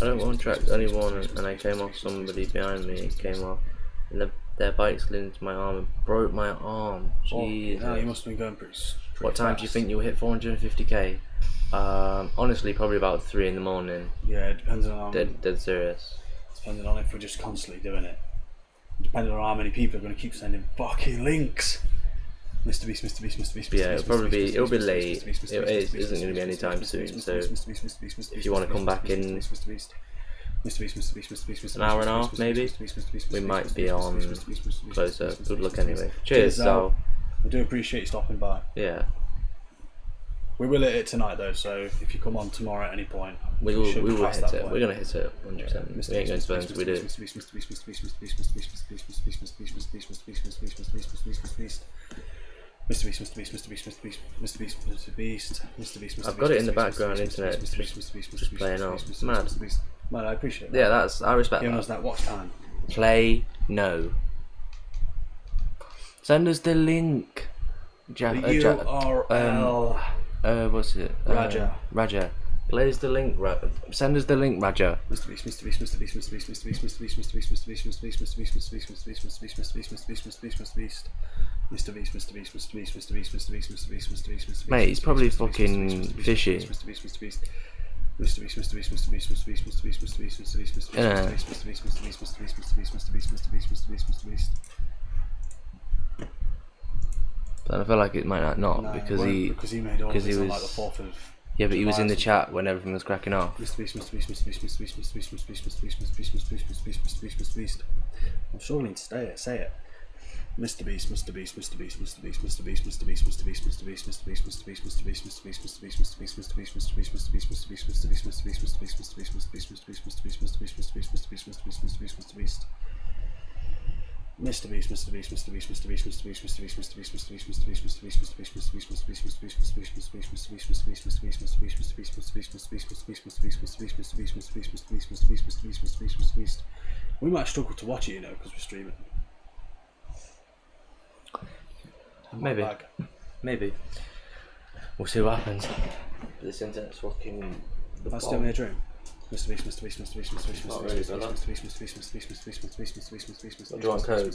I don't want tracked anyone, and I came off somebody behind me. Came off, and their bike slid into my arm and broke my arm. Jesus. Yeah, you must have been going pretty What time do you think you'll hit 450k? Honestly, probably about 3 in the morning. Yeah, it depends on Dead serious. depending on if we're just constantly doing it. Depending on how many people are going to keep sending fucking links. Mr. Beast. Yeah, it'll be late. It isn't going to be anytime soon. So if you want to come back in an hour and a half, maybe we might be on closer. Good luck anyway. Cheers, Zal. I do appreciate you stopping by. Yeah, We will hit it tonight though, so if you come on tomorrow at any point, we will hit it. Point. We're gonna hit it 100%. We ain't going to burn until we do. I've got it in the background internet, just playing off. Mad. Man, I appreciate that. Yeah, I respect Giving us that. that watch time. Play no. Send us the link. URL. What's it? Raja. Raja. Plays the link. Send us the link, Raja. Mr. Beast. Mate, he's probably fucking fishing. But I feel like it might not because he made all because he this on was like the 4th of yeah, but he was in the chat when everything was cracking off. I'm struggling to say it. Mr. Beast. We might struggle to watch it, you know, because we're streaming. Maybe. We'll see what happens. This internet's fucking. That's doing me a dream. Mr. Beast. Not really, fella. Do you want code?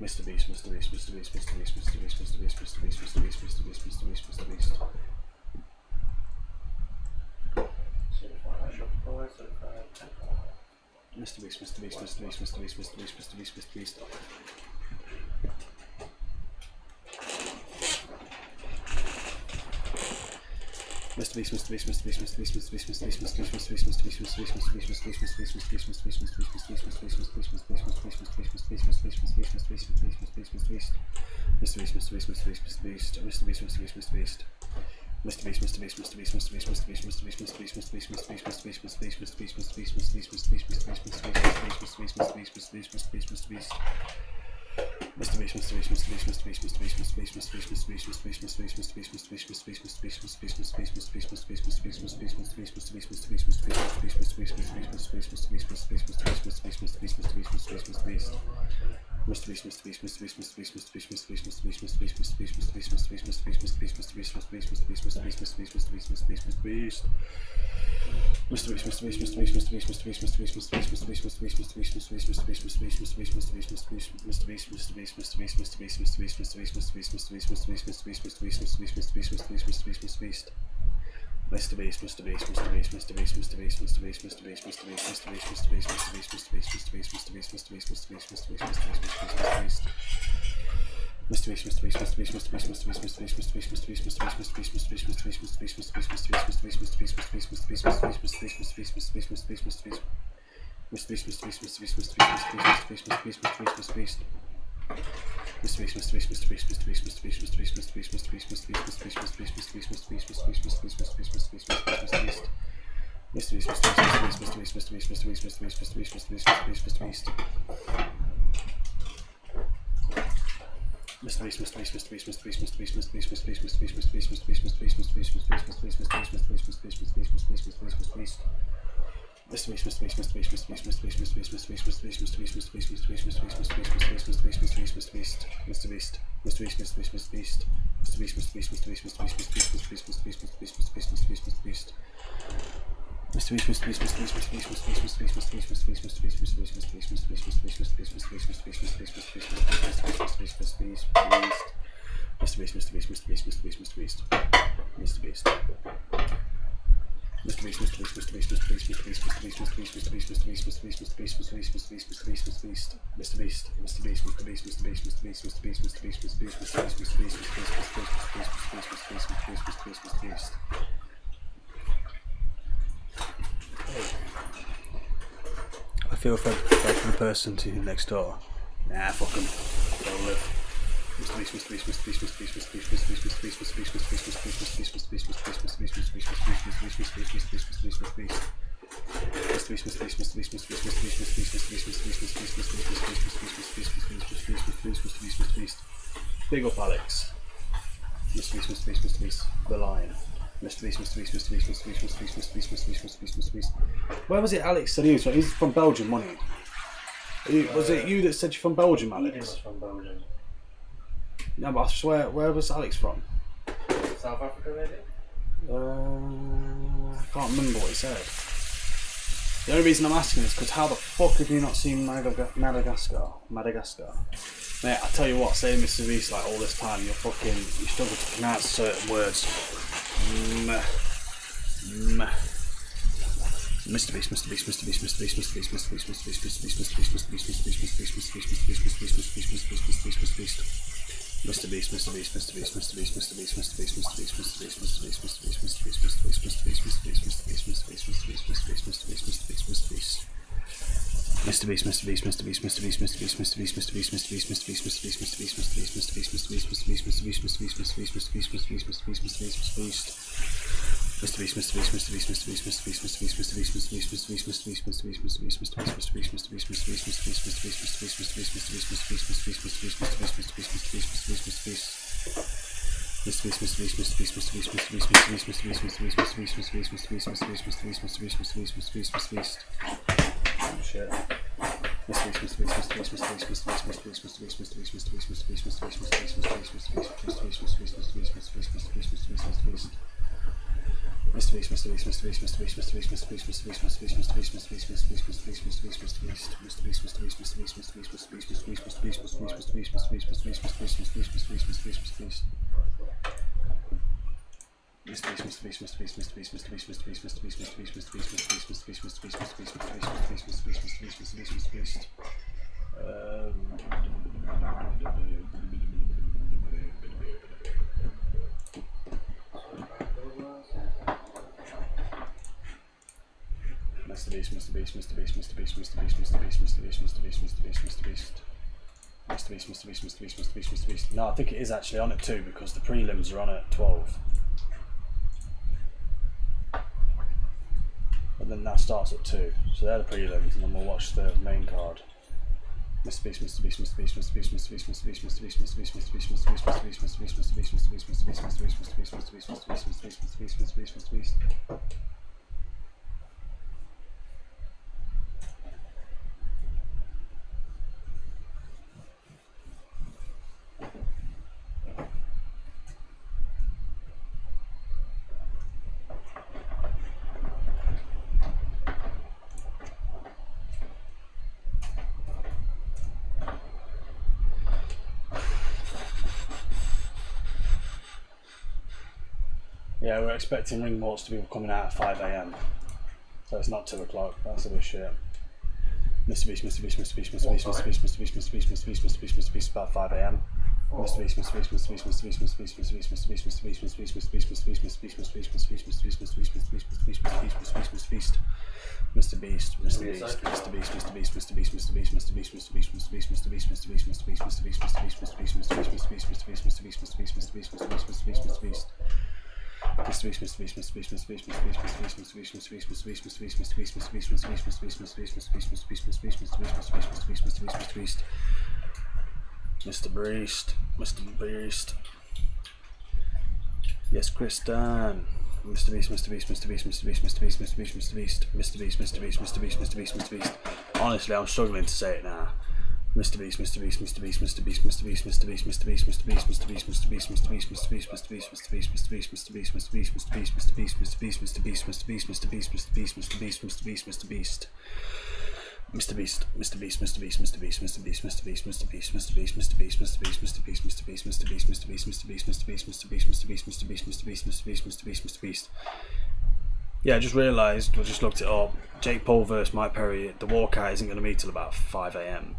Mrbeast, Mrbeast, Mrbeast, Mrbeast, Mrbeast, Mrbeast, Mrbeast, Mrbeast, Mrbeast, Mrbeast, Mrbeast, Mrbeast, Mrbeast. Mrbeast, Mrbeast, Mrbeast, Mrbeast, Mrbeast, Mrbeast, Mrbeast, Mrbeast. Mrbeast, Mrbeast, Mrbeast, Mrbeast, Mrbeast, Mrbeast, Mrbeast, Mrbeast, Mrbeast, I feel for the person to next door. Nah, fuck him. They'll live. Mrbeast, Mrbeast, Mrbeast, Mrbeast, Mrbeast, Mrbeast, Mrbeast, Mrbeast, Mrbeast, Mrbeast, Mrbeast, Mrbeast. Big up Alex. Mrbeast, the lion. Mrbeast. Where was it Alex said he was from? He's from Belgium, wasn't he? Was it you that said you're from Belgium, Alex? He was from Belgium. No, but I swear, where was Alex from? South Africa, maybe? I can't remember what he said. The only reason I'm asking is because how the fuck have you not seen Madagascar? Mate, I tell you what, saying Mrbeast like all this time, you struggle to pronounce certain words. Mrbeast. Mrbeast. No, I think it is actually on at 2 because the prelims are on at 12. And then that starts at 2. So they're the prelims, and then we'll watch the main card. Mr. Beast. Yeah, we're expecting ring morts to be coming out at 5 AM. So it's not 2 o'clock, that's a bit shit. Mr. Beast, about 5 AM. Mr. Beast, Yes, Kristen. Mr. Beast. Honestly, I'm struggling to say it now. Mr. Beast. Yeah, I just realised, I just looked it up. Jake Paul versus Mike Perry, the walkout isn't going to be till about 5 AM.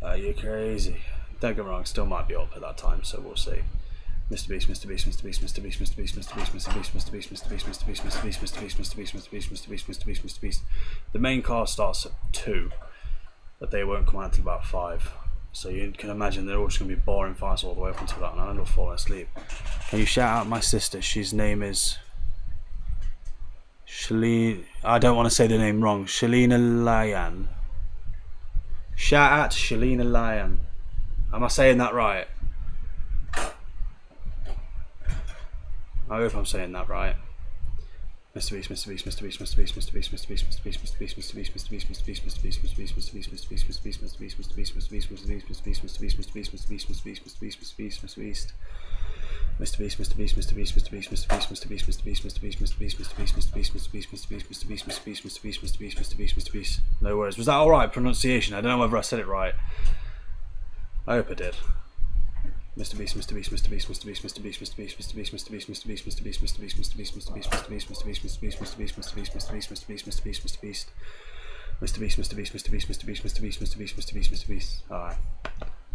Are you crazy? Don't get me wrong, still might be up at that time, so we'll see. Mr. Beast. The main card starts at 2, but they won't come out until about 5. So you can imagine they're all just going to be boring fights all the way up until that, and I end up falling asleep. Can you shout out my sister? She's name is Shalene. I don't want to say the name wrong. Shalina Lyan. Shout out to Shalina Lyan. Am I saying that right? I hope I'm saying that right. Mr. Beast. No worries. Was that alright pronunciation? I don't know whether I said it right. I hope I did. Mr. Beast. Alright.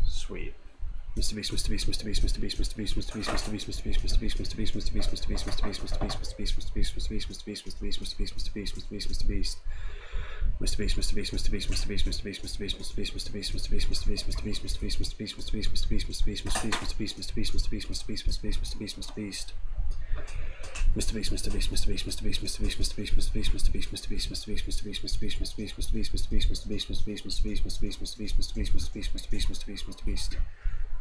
Sweet. Mr. Beast.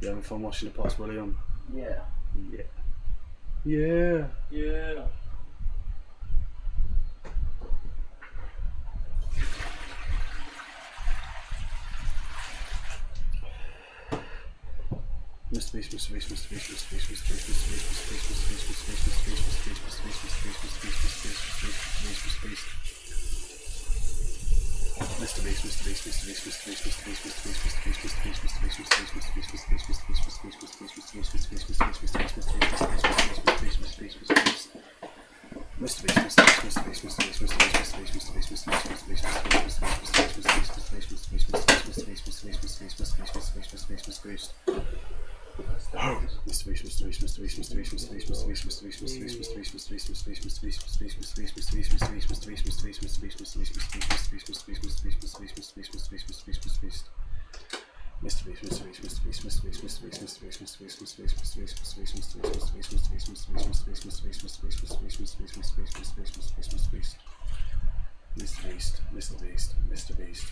You having fun washing the pots, William? Yeah. Yeah. Yeah. Yeah. Mr. Beast. Mr. Beast.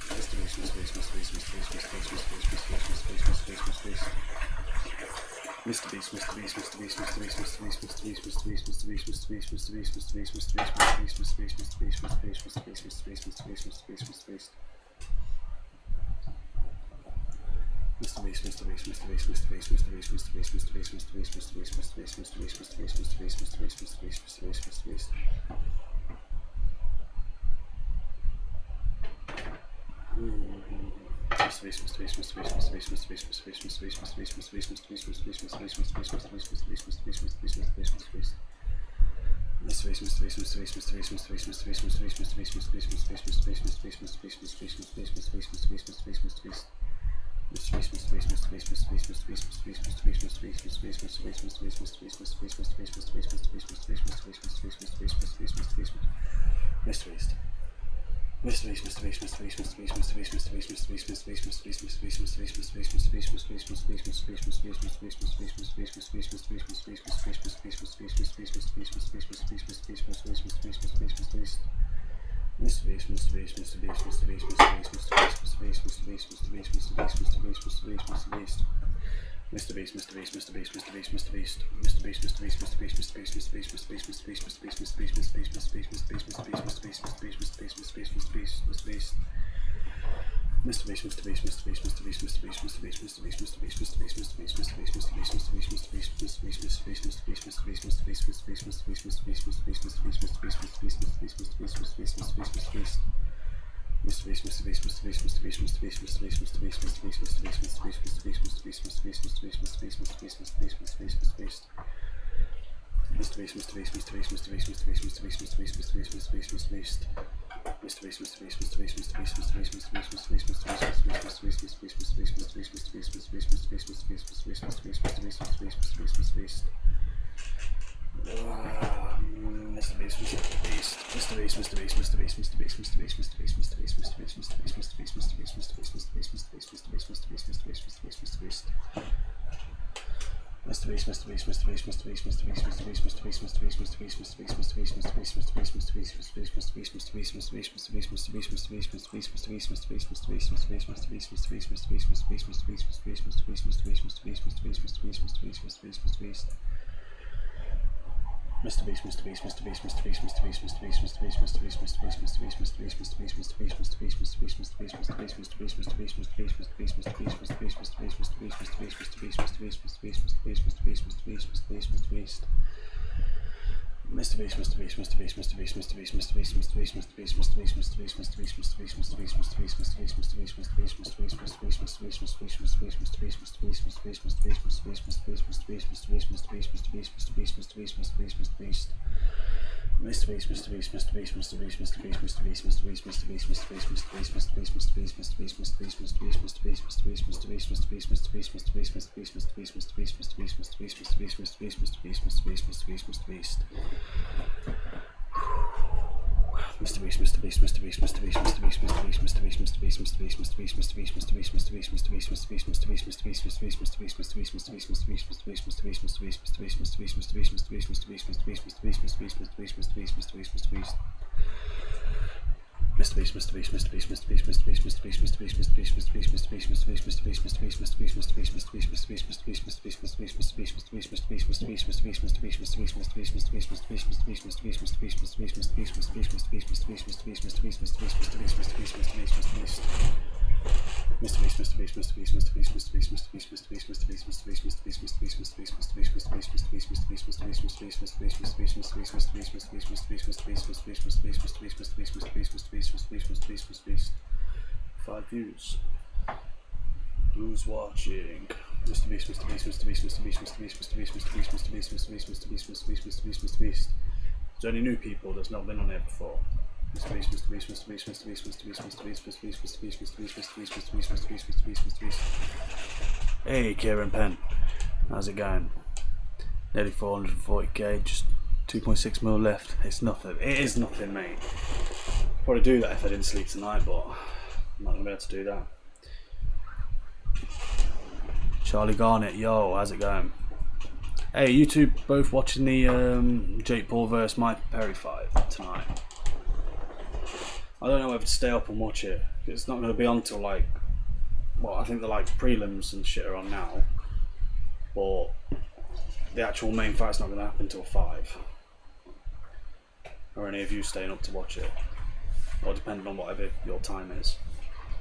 5 views. Who's watching? Mr. Beast, Mr. Beast, Mr. Beast, Mr. Beast, Mr. Beast, Mr. Beast, Mr. Beast, Mr. Beast, Mr. Beast, Mr. Beast, Mr. Beast, Mr. Beast, Mr. Beast. Is there any new people that's not been on here before? Mr. Beast, Mr. Beast, Mr. Beast, Mr. Beast, Mr. Beast, Mr. Beast, Mr. Beast, Mr. Beast, Mr. Beast, Mr. Beast, Mr. Beast, Mr. Beast, Mr. Beast, Mr. Beast. Hey, Kieran Penn. How's it going? Nearly 440k, just 2.6 mil left. It's nothing. It is nothing, mate. I'd probably do that if I didn't sleep tonight, but I'm not gonna be able to do that. Charlie Garnett, yo, how's it going? Hey, you two both watching the Jake Paul vs Mike Perry fight tonight? I don't know whether to stay up and watch it. It's not going to be on till like, well, I think the like prelims and shit are on now, but the actual main fight's not going to happen till 5. Are any of you staying up to watch it? Or depending on whatever your time is.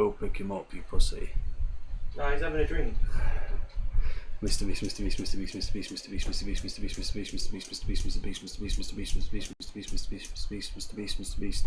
We'll pick him up, you pussy. No, he's having a drink. Mr. Beast, Mr. Beast, Mr. Beast, Mr. Beast, Mr. Beast, Mr. Beast, Mr. Beast, Mr. Beast, Mr. Beast, Mr. Beast, Mr. Beast, Mr. Beast, Mr. Beast, Mr. Beast, Mr. Beast, Mr. Beast, Mr. Beast, Mr. Beast, Mr. Beast, Mr. Beast.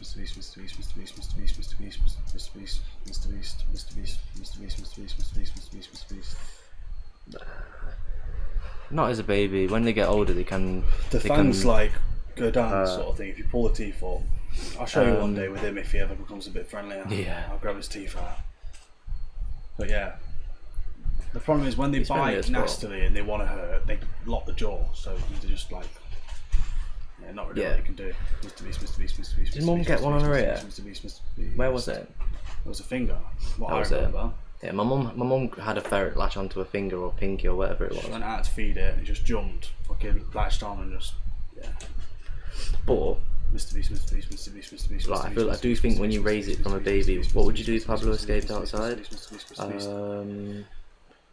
Mr. Beast, Mr. Beast, Mr. Beast, Mr. Beast, Mr. Beast, Mr. Beast, Mr. Beast, Mr. Beast, Mr. Beast, Mr. Beast, Mr. Beast, Mr. Beast, Mr. Beast, Mr. Beast. Not as a baby. When they get older, they can. The they fans can, like go down sort of thing. If you pull the teeth up, I'll show you one day with him if he ever becomes a bit friendlier. Yeah. I'll grab his teeth out. But yeah, the problem is when they He's friendly bite as well. nastily and they want to hurt, they lock the jaw. So they're just like, yeah, not really what they can do. Mr. Beast, Mr. Beast, Mr. Beast. Did Mum get one on her ear? Mr. Beast, Mr. Beast. Where was it? It was a finger. What That I was it. remember. Yeah, my mum had a ferret latch onto a finger or pinky or whatever it was. She went out to feed it and it just jumped, fucking latched on and just, yeah. But Mr. Beast, Mr. Beast, Mr. Beast, Mr. Beast. like, I do think when you raise it from a baby, what would you do if Pablo escaped outside?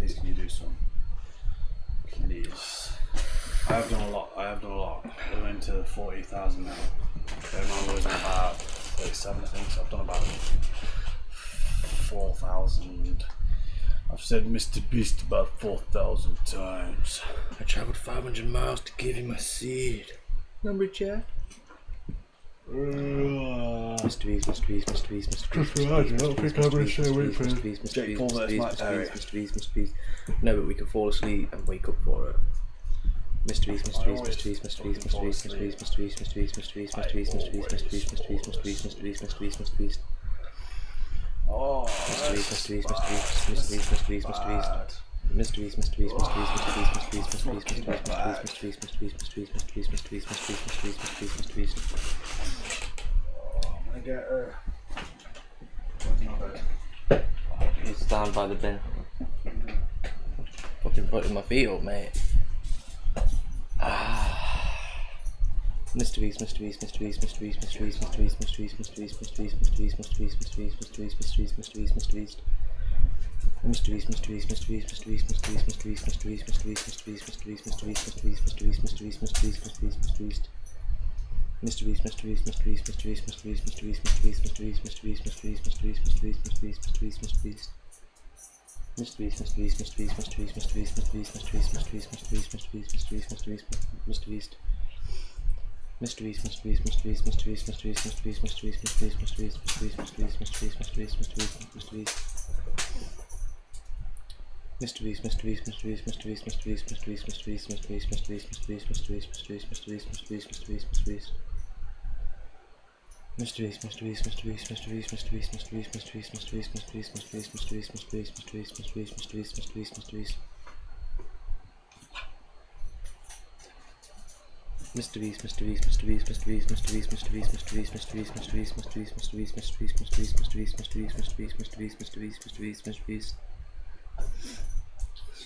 Please can you do some? Please. I have done a lot. We're into 40,000 now. I was on about 37, I think, so I've done about 4,000. I've said Mr. Beast about 4,000 times. I travelled 500 miles to give you my seed. Remember, Jack? Mr. Beast, Mr. Beast, Mr. Beast, Mr. Beast, Mr. Beast, Jake Paul, that's my diary. Mr. Beast, Mr. Beast. No, but we can fall asleep and wake up for it. Mr. Beast, Mr. Beast, Mr. Beast, Mr. Beast, Mr. Beast, Mr. Beast, Mr. Beast, Mr. Beast, Mr. Beast, Mr. Beast, Mr. Beast, Mr. Beast, Mr. Beast, Mr. Beast, Mr. Beast, Mr. Beast, Mr. Beast, Mr. Beast. Oh, Mr. Beast, Mr. Beast, Mr. Beast, Mr. Beast, Mr. Beast, Mr. Beast. Mr. Beast, Mr. Beast, Mr. Beast, Mr. Beast, Mr. Beast, Mr. Beast, Mr. Beast, Mr. Beast, Mr. Beast, Mr. Beast, Mr. Beast, Mr. Beast, Mr. Beast, Mr. Beast, Mr. Beast, Mr. Beast, Mr. Beast, Mr. Beast. I'm gonna get where's my bed? It's down by the bin. Fucking putting my feet up, mate. Mr. Beast, Mr. Beast, Mr. Beast, Mr. Beast, Mr. Beast, Mr. Beast, Mr. Beast, Mr. Beast, Mr. Beast, Mr. Beast, Mr. Beast, Mr. Beast, Mr. Beast, Mr. Beast, Mr. Beast, Mr. Beast, Mr. Beast. Mysteries, mysteries, mysteries, mysteries, mysteries, mysteries, mysteries, mysteries, mysteries, mysteries, mysteries, mysteries, mysteries, mysteries, mysteries, mysteries, mysteries. Mysteries, mysteries, mysteries, mysteries, mysteries, mysteries, mysteries, mysteries, mysteries, mysteries, mysteries, mysteries, mysteries, mysteries, mysteries. Mysteries, mysteries, mysteries, mysteries, mysteries, mysteries, mysteries, mysteries, mysteries, mysteries, mysteries, mysteries, mysteries. Mysteries, mysteries, mysteries, mysteries, mysteries, mysteries, mysteries, mysteries, mysteries, mysteries, mysteries, mysteries, mysteries, mysteries, mysteries. Mysteries, mysteries, mysteries, mysteries, mysteries, mysteries, mysteries, mysteries, mysteries, mysteries, mysteries, mysteries, mysteries, mysteries, mysteries, mysteries. Mysteries, mysteries, mysteries, mysteries, mysteries, mysteries, mysteries, mysteries, mysteries, mysteries, mysteries, mysteries, mysteries, mysteries, mysteries, mysteries, mysteries.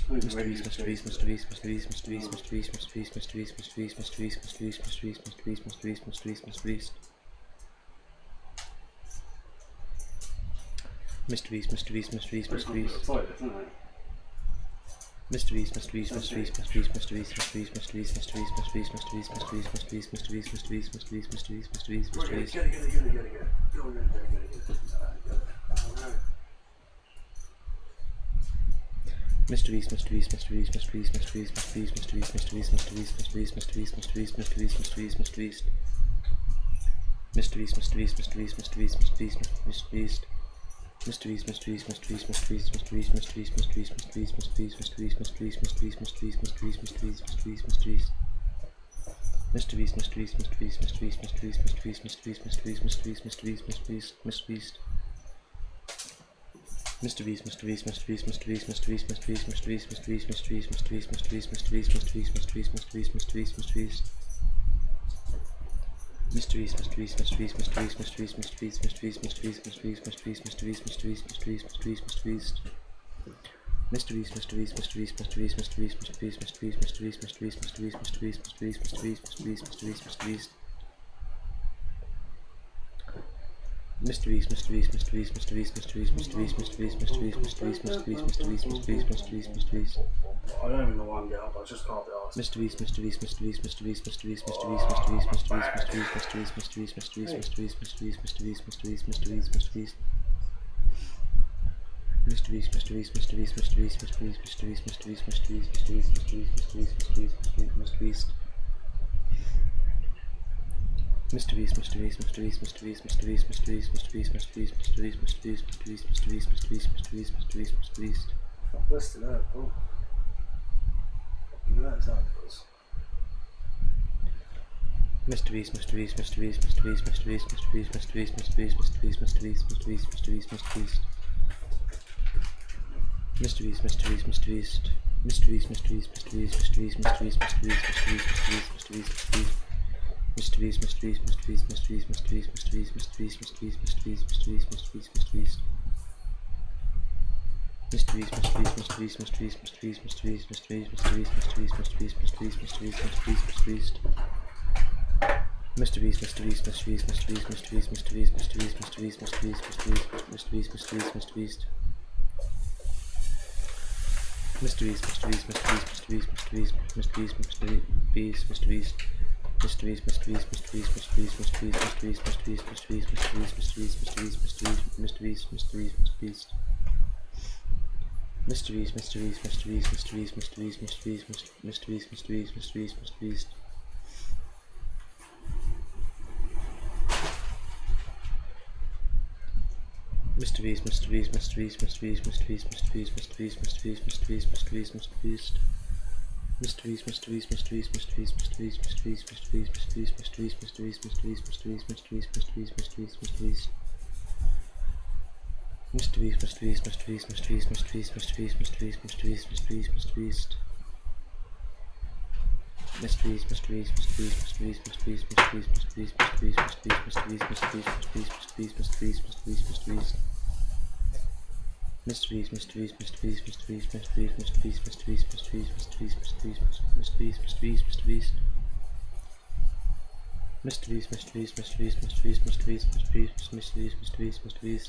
Mysteries, mysteries, mysteries, mysteries, mysteries, mysteries, mysteries, mysteries, mysteries, mysteries, mysteries, mysteries, mysteries, mysteries, mysteries, mysteries, mysteries, mysteries, mysteries, mysteries. Mysteries, mysteries, mysteries, mysteries, mysteries, mysteries, mysteries, mysteries, mysteries, mysteries, mysteries, mysteries, mysteries, mysteries, mysteries, mysteries. Mysteries, mysteries, mysteries, mysteries. Mysteries, mysteries, mysteries, mysteries, mysteries, mysteries, mysteries, mysteries, mysteries, mysteries, mysteries, mysteries, mysteries, mysteries, mysteries, mysteries, mysteries, mysteries. Mysteries, mysteries, mysteries, mysteries, mysteries, mysteries, mysteries, mysteries, mysteries, mysteries, mysteries, mysteries, mysteries, mysteries, mysteries. Mysteries, mysteries, mysteries, mysteries, mysteries, mysteries. Mysteries, mysteries, mysteries, mysteries, mysteries, mysteries, mysteries, mysteries, mysteries, mysteries, mysteries, mysteries, mysteries, mysteries, mysteries, mysteries, mysteries. Mysteries, mysteries, mysteries, mysteries, mysteries, mysteries, mysteries, mysteries, mysteries, mysteries, mysteries, mysteries. Mysteries, mysteries, mysteries, mysteries, mysteries, mysteries, mysteries, mysteries, mysteries, mysteries, mysteries, mysteries, mysteries, mysteries, mysteries, mysteries, mysteries. Mysteries, mysteries, mysteries, mysteries, mysteries, mysteries, mysteries, mysteries, mysteries, mysteries, mysteries, mysteries, mysteries, mysteries, mysteries. Mysteries, mysteries, mysteries, mysteries, mysteries, mysteries, mysteries, mysteries, mysteries, mysteries, mysteries, mysteries, mysteries, mysteries, mysteries, mysteries. Mysteries, mysteries, mysteries, mysteries, mysteries, mysteries, mysteries, mysteries, mysteries, mysteries, mysteries, mysteries, mysteries, mysteries. I don't even know why I'm getting up. I just can't be asked. Mysteries, mysteries, mysteries, mysteries, mysteries, mysteries, mysteries, mysteries, mysteries, mysteries, mysteries, mysteries, mysteries, mysteries, mysteries, mysteries, mysteries, mysteries. Mysteries, mysteries, mysteries, mysteries, mysteries, mysteries, mysteries, mysteries, mysteries, mysteries, mysteries, mysteries, mysteries. Mysteries, mysteries, mysteries, mysteries, mysteries, mysteries, mysteries, mysteries, mysteries, mysteries, mysteries, mysteries, mysteries, mysteries, mysteries, mysteries. Listed out. Oh. You know that's how it goes. Mysteries, mysteries, mysteries, mysteries, mysteries, mysteries, mysteries, mysteries, mysteries, mysteries, mysteries, mysteries, mysteries. Mysteries, mysteries, mysteries, mysteries, mysteries, mysteries, mysteries, mysteries, mysteries, mysteries, mysteries, mysteries, mysteries. Mysteries, mysteries, mysteries, mysteries, mysteries, mysteries, mysteries, mysteries, mysteries, mysteries, mysteries, mysteries. Mysteries, mysteries, mysteries, mysteries, mysteries, mysteries, mysteries, mysteries, mysteries, mysteries, mysteries, mysteries, mysteries, mysteries. Mysteries, mysteries, mysteries, mysteries, mysteries, mysteries, mysteries, mysteries, mysteries, mysteries, mysteries, mysteries. Mysteries, mysteries, mysteries, mysteries, mysteries, mysteries, mysteries, mysteries. Mysteries, mysteries, mysteries, mysteries, mysteries, mysteries, mysteries, mysteries, mysteries, mysteries, mysteries, mysteries, mysteries, mysteries. Mysteries, mysteries, mysteries, mysteries, mysteries, mysteries, mysteries, mysteries, mysteries, mysteries. Mysteries, mysteries, mysteries, mysteries, mysteries, mysteries, mysteries, mysteries, mysteries, mysteries, mysteries. Mysteries, mysteries, mysteries, mysteries, mysteries, mysteries, mysteries, mysteries, mysteries, mysteries, mysteries, mysteries, mysteries, mysteries, mysteries, mysteries. Mysteries, mysteries, mysteries, mysteries, mysteries, mysteries, mysteries, mysteries, mysteries, mysteries. Mysteries, mysteries, mysteries, mysteries, mysteries, mysteries, mysteries, mysteries, mysteries, mysteries, mysteries, mysteries, mysteries, mysteries, mysteries. Mysteries, mysteries, mysteries, mysteries, mysteries, mysteries, mysteries, mysteries, mysteries, mysteries, mysteries, mysteries, mysteries. Mysteries, mysteries, mysteries, mysteries, mysteries, mysteries, mysteries, mysteries, mysteries.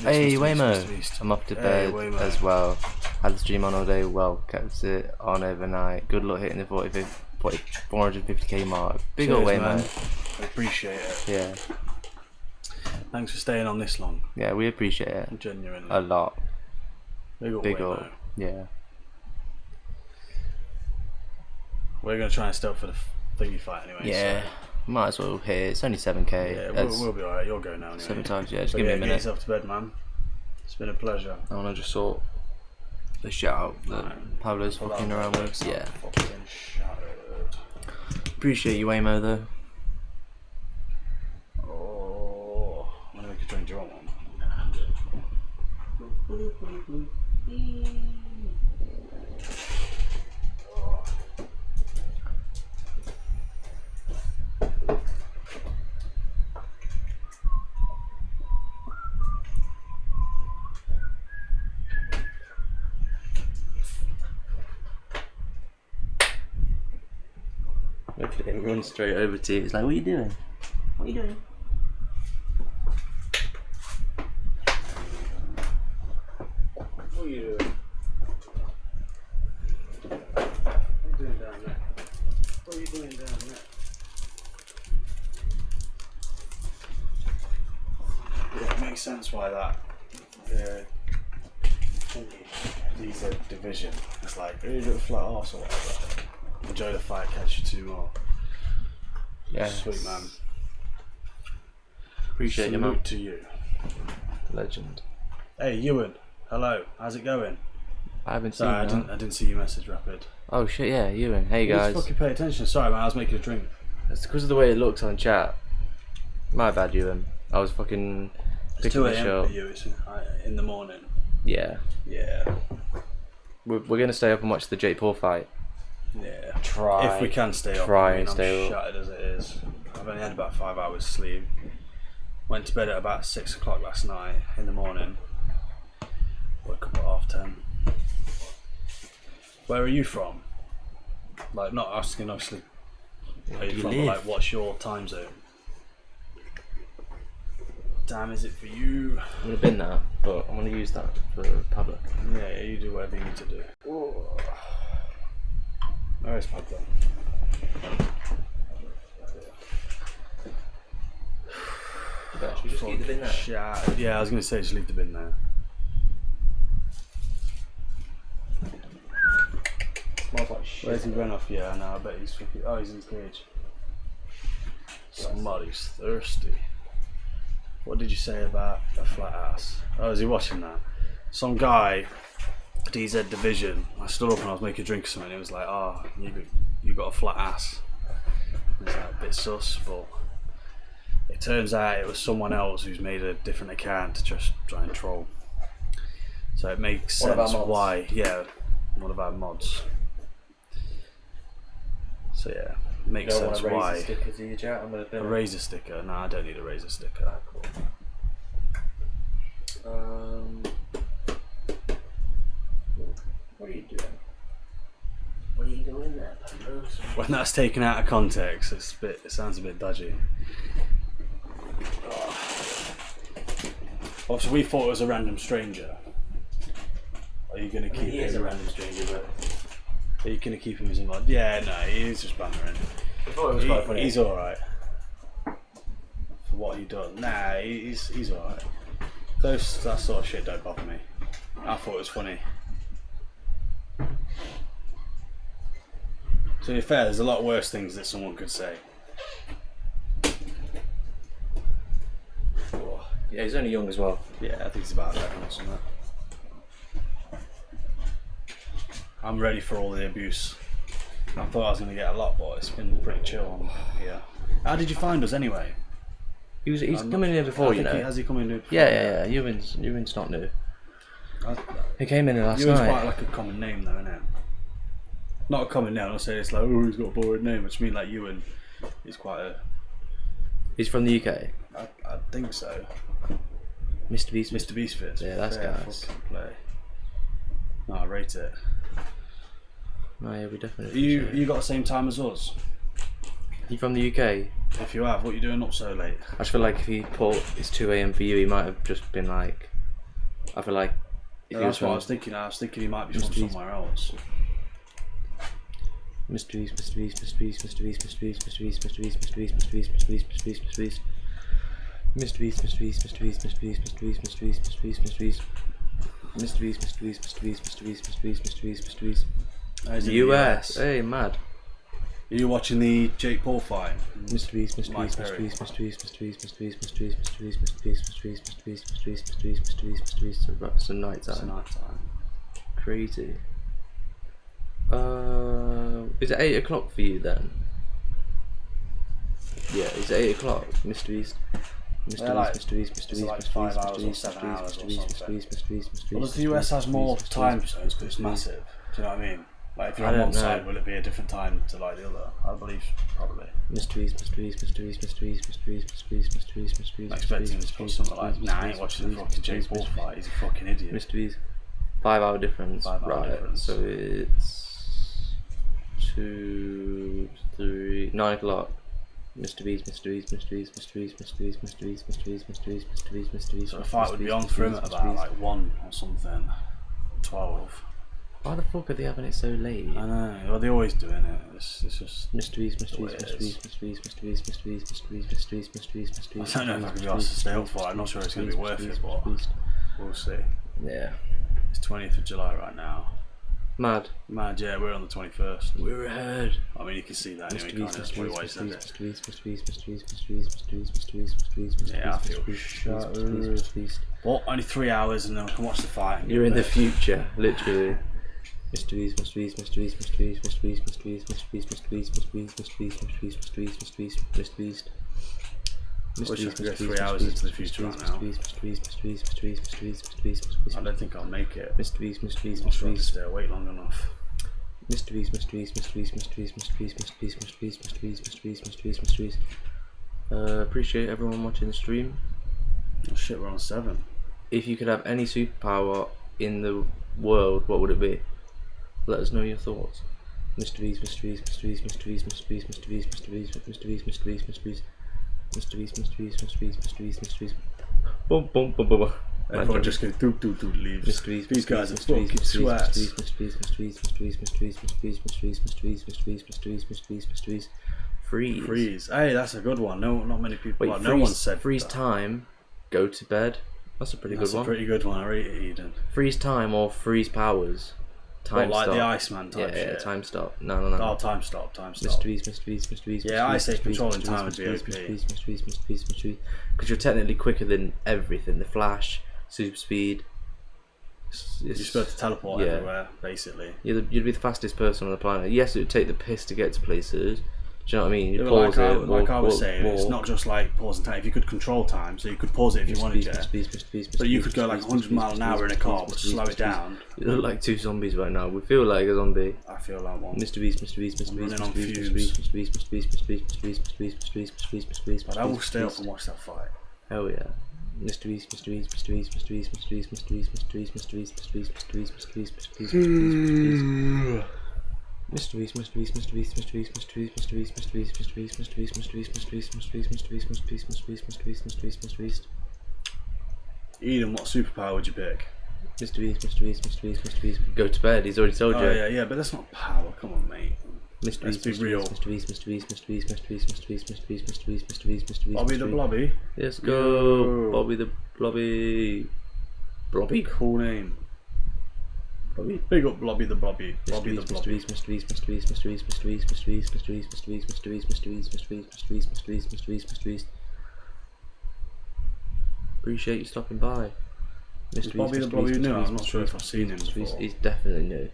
Hey Mr. Waymo, Beast. I'm off to Hey, bed Waymo. as well. Had the stream on all day, well, kept it on overnight. Good luck hitting the 450k mark. Big up Cheers, Waymo. man. I appreciate it. Yeah, Thanks for staying on this long. yeah, we appreciate it Genuinely. a lot. Big up, Big Waymo. up, yeah. We're going to try and stay up for the thingy fight anyway. Yeah, So. might as well hit. It's only 7k. Yeah, That's we'll be alright. You'll go now anyway. 7 times. Yeah, just But give me a Get minute. yourself to bed, man. It's been a pleasure. I want to just sort the shit out that Pablo's fucking around with. Yeah. Fucking shattered. Appreciate you, Waymo, though. Oh, I'm gonna make a drink. Do you want one? Look at him run straight over to you. It's like, what are you doing? What are you doing? What are you doing? What are you doing down there? What are you doing down there? Yeah, it makes sense why that these are division. It's like, who do a flat arse or whatever. Enjoy the fight, catch you 2 more. Yeah. Sweet man. Appreciate you, man. Salute to you. Legend. Hey Ewan, hello. How's it going? I haven't seen Sorry, that. I didn't see your message, Rapid. Oh shit, yeah, Ewan. Hey You guys. just fucking pay attention. Sorry, man. I was making a drink. It's because of the way it looks on chat. My bad, Ewan. I was fucking It's picking 2 the a.m. show. for you. It's in the morning. Yeah. Yeah. We're gonna stay up and watch the Jake Paul fight. Yeah. Try. If we can stay up. Try I mean, and stay I'm up. shattered as it is. I've only had about 5 hours sleep. Went to bed at about 6 o'clock last night in the morning. Woke up at 10:30. Where are you from? Like, not asking obviously where do you're you from, but live? like, what's your time zone? What time is it for you? I'm gonna bin that, but I'm gonna use that for public. Yeah, you do whatever you need to do. Where is Pablo? Should we just keep the bin there? Shattered. Yeah, I was going to say just leave the bin there. Smells like shit. Where's he run off? Yeah, no, I bet he's fucking. Oh, he's in his cage. Somebody's thirsty. What did you say about a flat ass? Oh, is he watching that? Some guy, DZ Division. I stood up and I was making a drink or something. And it was like, oh, you got a flat ass. It's like a bit sus, but it turns out it was someone else who's made a different account to just try and troll. So it makes One of our sense mods. why. Yeah, one of our mods. So yeah, makes sense why. Stickers in your chat. I'm gonna bin A it. razor sticker? No, I don't need a razor sticker. What are you doing? What are you doing there, Pablo? When that's taken out of context, it sounds a bit dodgy. Obviously, we thought it was a random stranger. Are you going to keep He is a him? random stranger, but Are you going to keep him as a mod? Yeah, no, he's just bantering. I thought it was quite funny. He's all right for what he done. Nah, he's all right. That sort of shit don't bother me. I thought it was funny. To be fair, there's a lot worse things that someone could say. Yeah, he's only young as well. Yeah, I think it's about 11 or something. I'm ready for all the abuse. I thought I was going to get a lot, but it's been pretty chill on here. How did you find us anyway? He's come in here before, you know. Has he come in here before? Yeah. Ewan's not new. I- He came in here last Ewan's night. quite like a common name though, isn't it? Not a common name, I'll say it's like, oh, he's got a boring name, which means like Ewan is quite a... He's from the UK. I think so. Mrbeast. Mrbeast fits. Yeah, that's Fair gas. fucking play. No, I rate it. No, yeah, we definitely. You got the same time as us? You from the UK? If you have, what are you doing up so late? I just feel like if he put it's 2 AM for you, he might have just been like. I feel like if he was That's what I from was thinking. I was thinking he might be from Mrbeast. somewhere else. Mrbeast. He's in the US. Hey, mad. Are you watching the Jake Paul fight? Mrbeast. Some night It's time. night time. Crazy. Is it 8 o'clock for you then? Yeah, is it 8 o'clock, Mrbeast? They're like, it's like 5 hours or 7 hours or something. Well, the US has more time zones, but it's massive. Do you know what I mean? Like if you're on one side, will it be a different time to like the other? I believe probably. I'm expecting him to put something like, nah, I ain't watching the fucking Jake Paul fight. He's a fucking idiot. Mr. Beast. 5 hour difference. 5 hour difference. So it's 2, 3, 9 o'clock. Mr. Beast. So the fight would be on for him at about like 1 or something. 12. Why the fuck are they having it so late? I know. Well, they're always doing it. It's just. Mr. Beast. I don't know if I can be asked to stay up for it. I'm not sure it's going to be worth it, but we'll see. Yeah. It's 20th of July right now. Mad. Yeah, we're on the 21st. We're ahead. I mean, you can see that anyway, can't you? That's probably why you said it. Yeah, I feel shattered. Well, only 3 hours and then I can watch the fight. You're in the future, literally. Mr. Beast. I wish I could go 3 hours into the future right now. I don't think I'll make it. I'm not sure I can stay awake long enough. Appreciate everyone watching the stream. Oh shit, we're on 7. If you could have any superpower in the world, what would it be? Let us know your thoughts. Mr. Beast. Boom. Everyone just goes leaves. These guys are fucking sweats. Freeze. Hey, that's a good one. No, not many people. Wait, no one said freeze that. time. Go to bed. That's a pretty good one. That's a pretty good one. I rate it, Eden. Freeze time or freeze powers. Time like stop. The Iceman type shit. Yeah, time stop. No. Oh, time stop. Mr. Beast. Yeah, I say controlling time would be OP. Because you're technically quicker than everything. The Flash, super speed. You're supposed to teleport everywhere, basically. You'd be the fastest person on the planet. Yes, it would take the piss to get to places. Do you know what I mean? You pause it. Like I was saying, it's not just like pausing time. If you could control time, so you could pause it if you wanted to. But you could go like 100 miles an hour in a car, but slow it down. You look like 2 zombies right now. We feel like a zombie. I feel like one. Mr. Beast. Running on fumes. But I will stay up and watch that fight. Hell yeah. Mr. Beast. Eden, what superpower would you pick? Mr. Beast. Go to bed. He's already told you. Oh yeah, but that's not power. Come on, mate. Let's be real. Bobby the Blobby. Let's go. Bobby the Blobby. Blobby. Cool name. Blobby. Big up Blobby the Blobby. Blobby the Blobby. Appreciate you stopping by. Is Bobby the Blobby new? I'm not sure if I've seen him before. He's definitely new.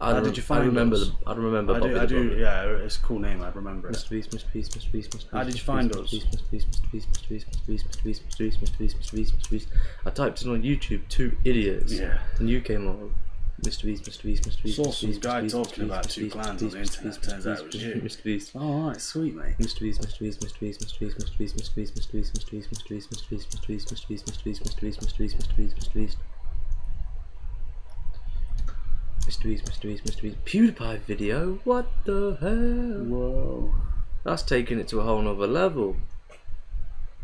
How did you find us? I remember Bobby I do, yeah, it's a cool name, I remember it. How did you find us? I typed in on YouTube 2 idiots. Yeah. And you came on. Mr. Beast. Saw some guy talking about 2 clans on the internet. Turns out it was you. Mr. Beast. Oh, alright, sweet mate. Mr. Beast. PewDiePie video? What the hell? Whoa. That's taking it to a whole nother level.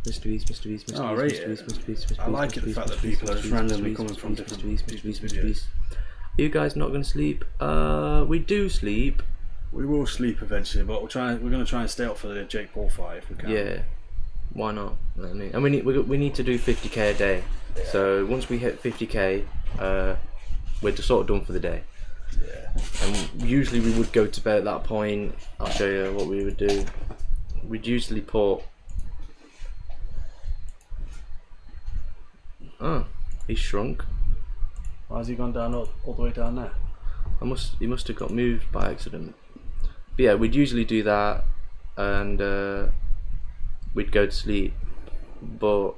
Mr. Beast. Oh, I rate it. I like it, the fact that people are just randomly coming from different people's videos. Are you guys not going to sleep? We do sleep. We will sleep eventually, but we're going to try and stay up for the Jake Paul fight if we can. Yeah. Why not? And we need to do 50k a day. So once we hit 50k, we're just sort of done for the day. Yeah. And usually we would go to bed at that point. I'll show you what we would do. We'd usually put... Oh, he's shrunk. Why has he gone down all the way down there? He must have got moved by accident. But yeah, we'd usually do that, and we'd go to sleep. But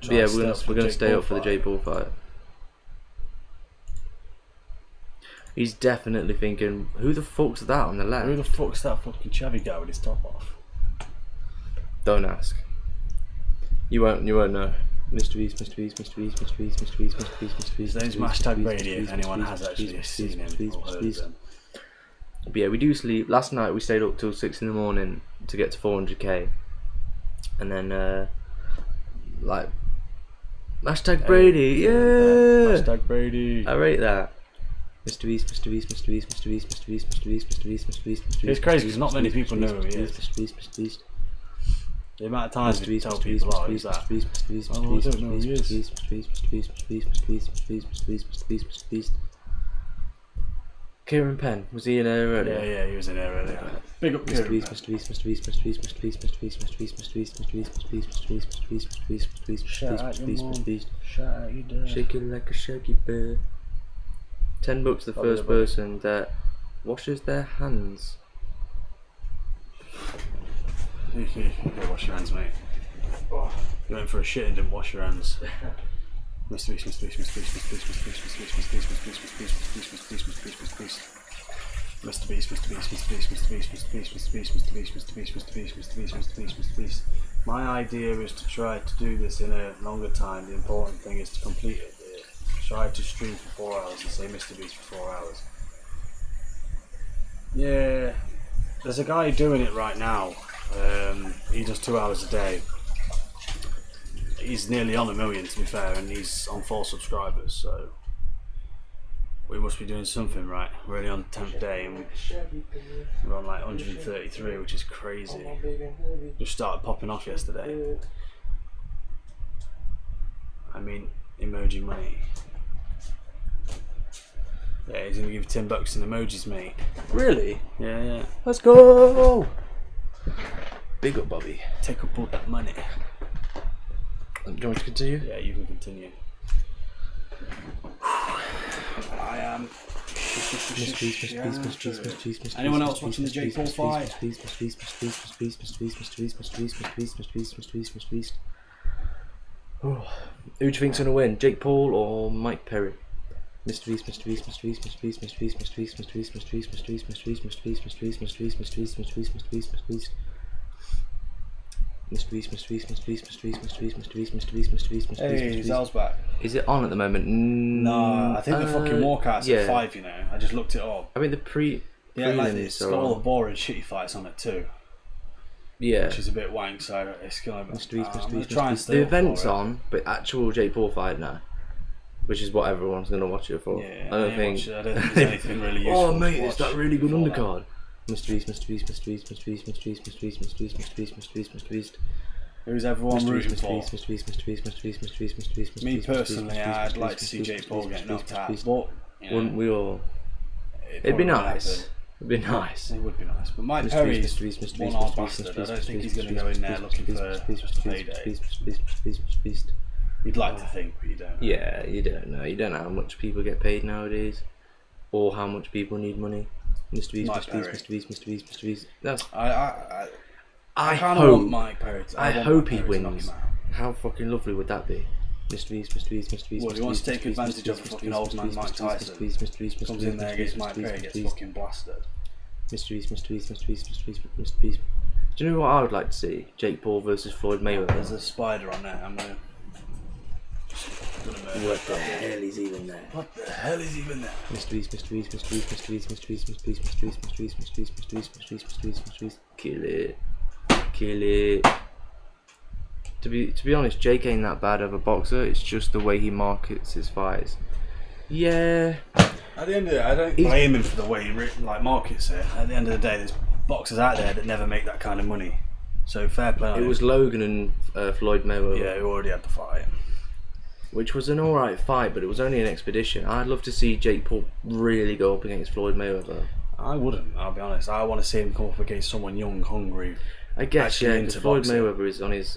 yeah, we're gonna stay up for the Jake Paul fight. He's definitely thinking, who the fuck's that on the left? Who the fuck's that fucking Chevy guy with his top off? Don't ask. You won't know. Mrbeast. His name's #Brady. If anyone has actually seen him or heard of him. But yeah, we do sleep. Last night we stayed up till 6 in the morning to get to 400k, and then like #Brady, yeah. #Brady. I rate that. Mrbeast. It's crazy because not many people know who he is. Mrbeast. The amount of times we tell people, oh, who's that? Oh, I don't know who he is. Kieran Penn, was he in there earlier? Yeah, he was in there earlier. Big up Kieran Penn. Shout out your mum. Shout out your dad. Shake it like a shaky bear. $10 the first person that washes their hands. You can go wash your hands, mate. You went for a shit and didn't wash your hands. Mrbeast. My idea is to try to do this in a longer time. The important thing is to complete it. Try to stream for 4 hours and say Mrbeast for 4 hours. Yeah, there's a guy doing it right now. He does 2 hours a day. He's nearly on 1 million, to be fair, and he's on 4 subscribers, so we must be doing something right. We're only on the 10th day and we're on like 133, which is crazy. Just started popping off yesterday. I mean, emoji money. Yeah, he's gonna give you $10 in emojis, mate. Really? Yeah. Let's go! Big up, Bobby. Take up all that money. Do you want me to continue? Yeah, you can continue. I am. Anyone else watching the Jake Paul fight? Who do you think's gonna win? Jake Paul or Mike Perry? Mrbeast. Hey, Zal's back. Is it on at the moment? No, I think the fucking walkout's at 5, you know. I just looked it up. I mean, the Yeah, like it's got all the boring shitty fights on it too. Yeah. Which is a bit wank, so it's gonna try and the event's on, but actual Jake Paul fight now. Which is what everyone's gonna watch it for. Yeah, I don't think there's anything really useful. Oh mate, it's that really good undercard. Mrbeast. Who's everyone rooting for? Mrbeast. Me personally, I'd like to see Jake Paul get knocked out, but wouldn't we all? It'd be nice. It'd be nice. It would be nice, but Mike Perry's one-armed bastard. I don't think he's going to go in there looking for a payday. You'd like to think, but you don't. Yeah, you don't know. You don't know how much people get paid nowadays, or how much people need money. Mrbeast. That's. I hope Mike Perry. I hope he wins. How fucking lovely would that be? Mrbeast. Well, he wants to take advantage of fucking old man Mike Tyson. Comes in there against Mike Perry, gets fucking blasted. Mrbeast. Do you know what I would like to see? Jake Paul versus Floyd Mayweather. There's a spider on there. I'm gonna. What the hell is even there? What the hell is even there? Mrbeast. Kill it. To be honest, Jake ain't that bad of a boxer. It's just the way he markets his fights. Yeah. At the end of the day, I don't blame him for the way he markets it. At the end of the day, there's boxers out there that never make that kind of money. So fair play. It was Logan and Floyd Mayweather. Yeah, who already had the fight. Which was an alright fight, but it was only an expedition. I'd love to see Jake Paul really go up against Floyd Mayweather. I wouldn't, I'll be honest. I want to see him come up against someone young, hungry. I guess, yeah, because Floyd Mayweather is on his,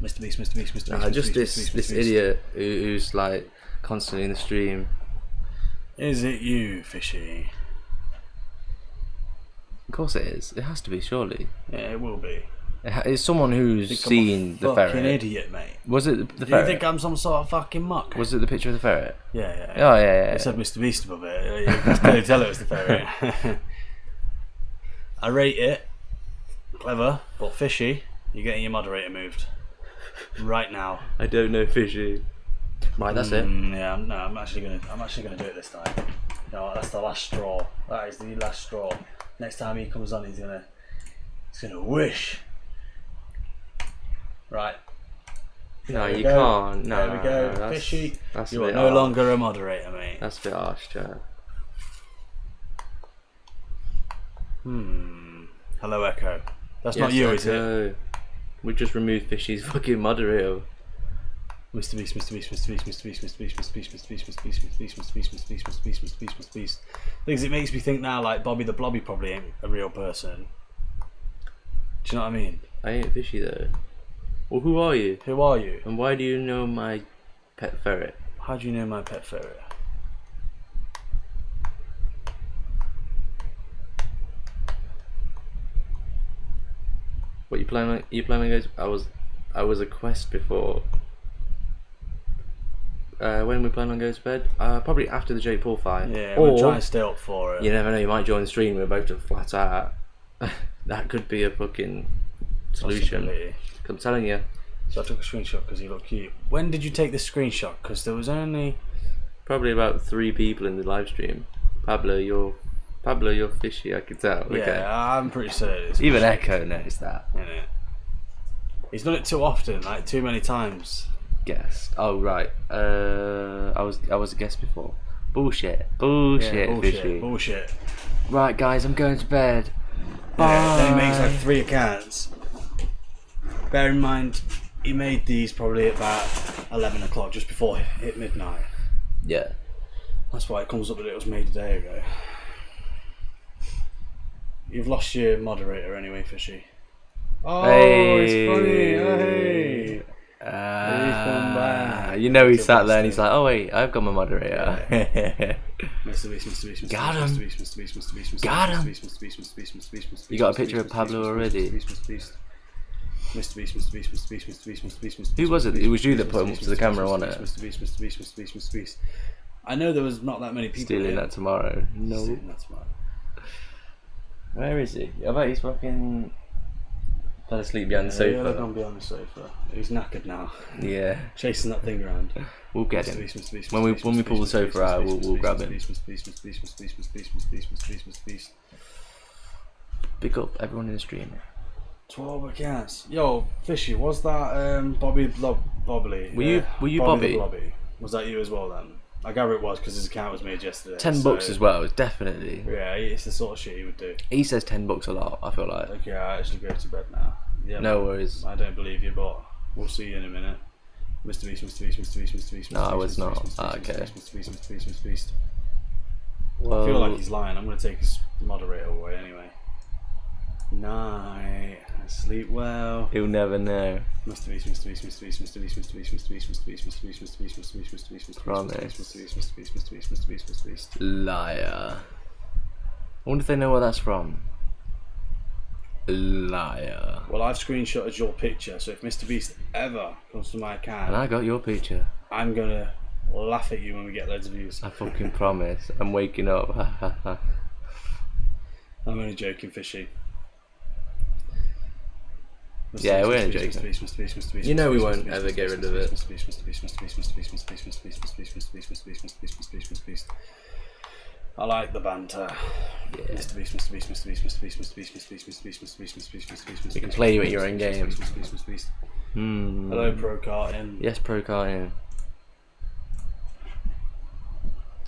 Mr. Beast, Mr. Beast, Mr. Beast. Nah, Mr. just Beast, this Mr. Beast, this Mr. Beast. idiot who's like constantly in the stream. Is it you, Fishy? Of course it is. It has to be, surely. Yeah, it will be. It's someone who's Think seen I'm a the fucking ferret. idiot, mate. Was it the Do you ferret? think I'm some sort of fucking muck? Was it the picture of the ferret? Yeah. Oh yeah. It said Mr. Beast above it. You can clearly tell it was the ferret. I rate it. Clever, but Fishy, you're getting your moderator moved. Right now. I don't know, Fishy. Right, that's it. Yeah, I'm actually gonna do it this time. No, that's the last straw. That is the last straw. Next time he comes on, he's gonna wish. Right. No, There we you go. can't. No, There we go. that's- Fishy, that's you a are bit no harsh. longer a moderator, mate. That's a bit harsh, chat. Hello, Echo. That's not you, is it? We just removed Fishy's fucking moderator. Mr. Beast, Mr. Beast, Mr. Beast, Mr. Beast, Mr. Beast, Mr. Beast, Mr. Beast, Mr. Beast, Mr. Beast, Mr. Beast, Mr. Beast, Mr. Beast, Mr. Beast, Mr. Beast. Things it makes me think now, like Bobby the Blobby probably ain't a real person. Do you know what I mean? I ain't Fishy though. Well, who are you? Who are you? And why do you know my pet ferret? How do you know my pet ferret? What you planning on? You planning on going? I was a quest before. When we plan on going to bed? Probably after the Jake Paul fight. Yeah, or we'll try and stay up for it. you never know. You might join the stream. We're both just flat out. That could be a fucking solution. Possibility. I'm telling you. So I took a screenshot because he looked cute. When did you take this screenshot? Because there was only... Probably about 3 people in the live stream. Pablo, you're Fishy. I could tell. Yeah, Okay. I'm pretty certain it's Even Echo knows that. innit? He's done it too often, like too many times. Guest. Oh right. I was a guest before. Bullshit. Bullshit. Fishy. Bullshit. Right, guys, I'm going to bed. Yeah, then he makes Bye. like 3 accounts. Bear in mind, he made these probably at about 11 o'clock, just before it hit midnight. Yeah. That's why it comes up that it was made a day ago. You've lost your moderator anyway, Fishy. Oh, it's funny. Hey. come back. You know he It's a sat there and bastard. he's like, oh wait, I've got my moderator. Mr. Beast, Mr. Beast, Mr. Got Beast, him. Mr. Beast, Mr. Beast, Mr. Beast, Mr. Got Beast, him. Mr. Beast, Mr. Beast, Mr. Beast, Mr. Beast, You got a Mr. picture Beast, of Pablo Mr. already? Beast, Mr. Beast, Mr. Beast, Mr. Beast, Mr. Beast, Mr. Beast, Mr. Beast, Mr. Beast, Who was it? It was you that put him up to the camera, wasn't it? Mr. Beast, Mr. Beast, Mr. Beast, Mr. Beast. I know there was not that many people Stealing here. that tomorrow. No. Stealing that tomorrow. Where is he? I bet he's fucking fell asleep behind the Yeah, they're sofa. gone behind the sofa. He's knackered now, Yeah. chasing that thing around. We'll get Mr. him. Beast, Mr. Beast, When Mr. we Beast, when we Mr. pull the Beast, Mr. sofa Beast, out, Mr. we'll Beast, grab Mr. him. Beast, Mr. Beast, Mr. Beast, Mr. Beast, Mr. Beast, Mr. Beast, Mr. Beast, Mr. Beast. Pick up everyone in the stream. 12 accounts. Yo, Fishy, was that Bobby Bobbly? Were you the Bobby? Blobby? Was that you as well then? I gather it was because his account was made yesterday. $10 as well, definitely. Yeah, it's the sort of shit he would do. He says $10 a lot, I feel like. Okay, I actually go to bed now. Yeah, No man. worries. I don't believe you, but we'll see you in a minute. Mr. Beast, Mr. Beast, Mr. Beast, Mr. Beast, Mr. No, I Beast, was Mr. not. Beast, Mr. Ah, Beast, okay. Mr. Beast, Mr. Beast, Mr. Beast. Well, I feel like he's lying. I'm going to take his moderator away anyway. Night. Sleep well. he'll never know. Mrbeast, Mrbeast, Mrbeast, Mrbeast, Mrbeast, Mrbeast, Mrbeast, Mrbeast, Mrbeast, Mrbeast, Mrbeast, Mrbeast, Mrbeast, Promise. Mrbeast, Mrbeast, Mrbeast, Mrbeast, Mrbeast. Liar. I wonder if they know where that's from. Liar. Well, I've screenshotted your picture, so if Mrbeast ever comes to my And account, I got your picture. I'm gonna laugh at you when we get loads of views. I fucking promise. I'm waking up. I'm only joking, Fishy. Yeah, we're only joking. You know we won't ever get rid of it. I like the banter. Yeah. You can play you at your own game. Hello, Pro Karting. Yes, Pro Karting.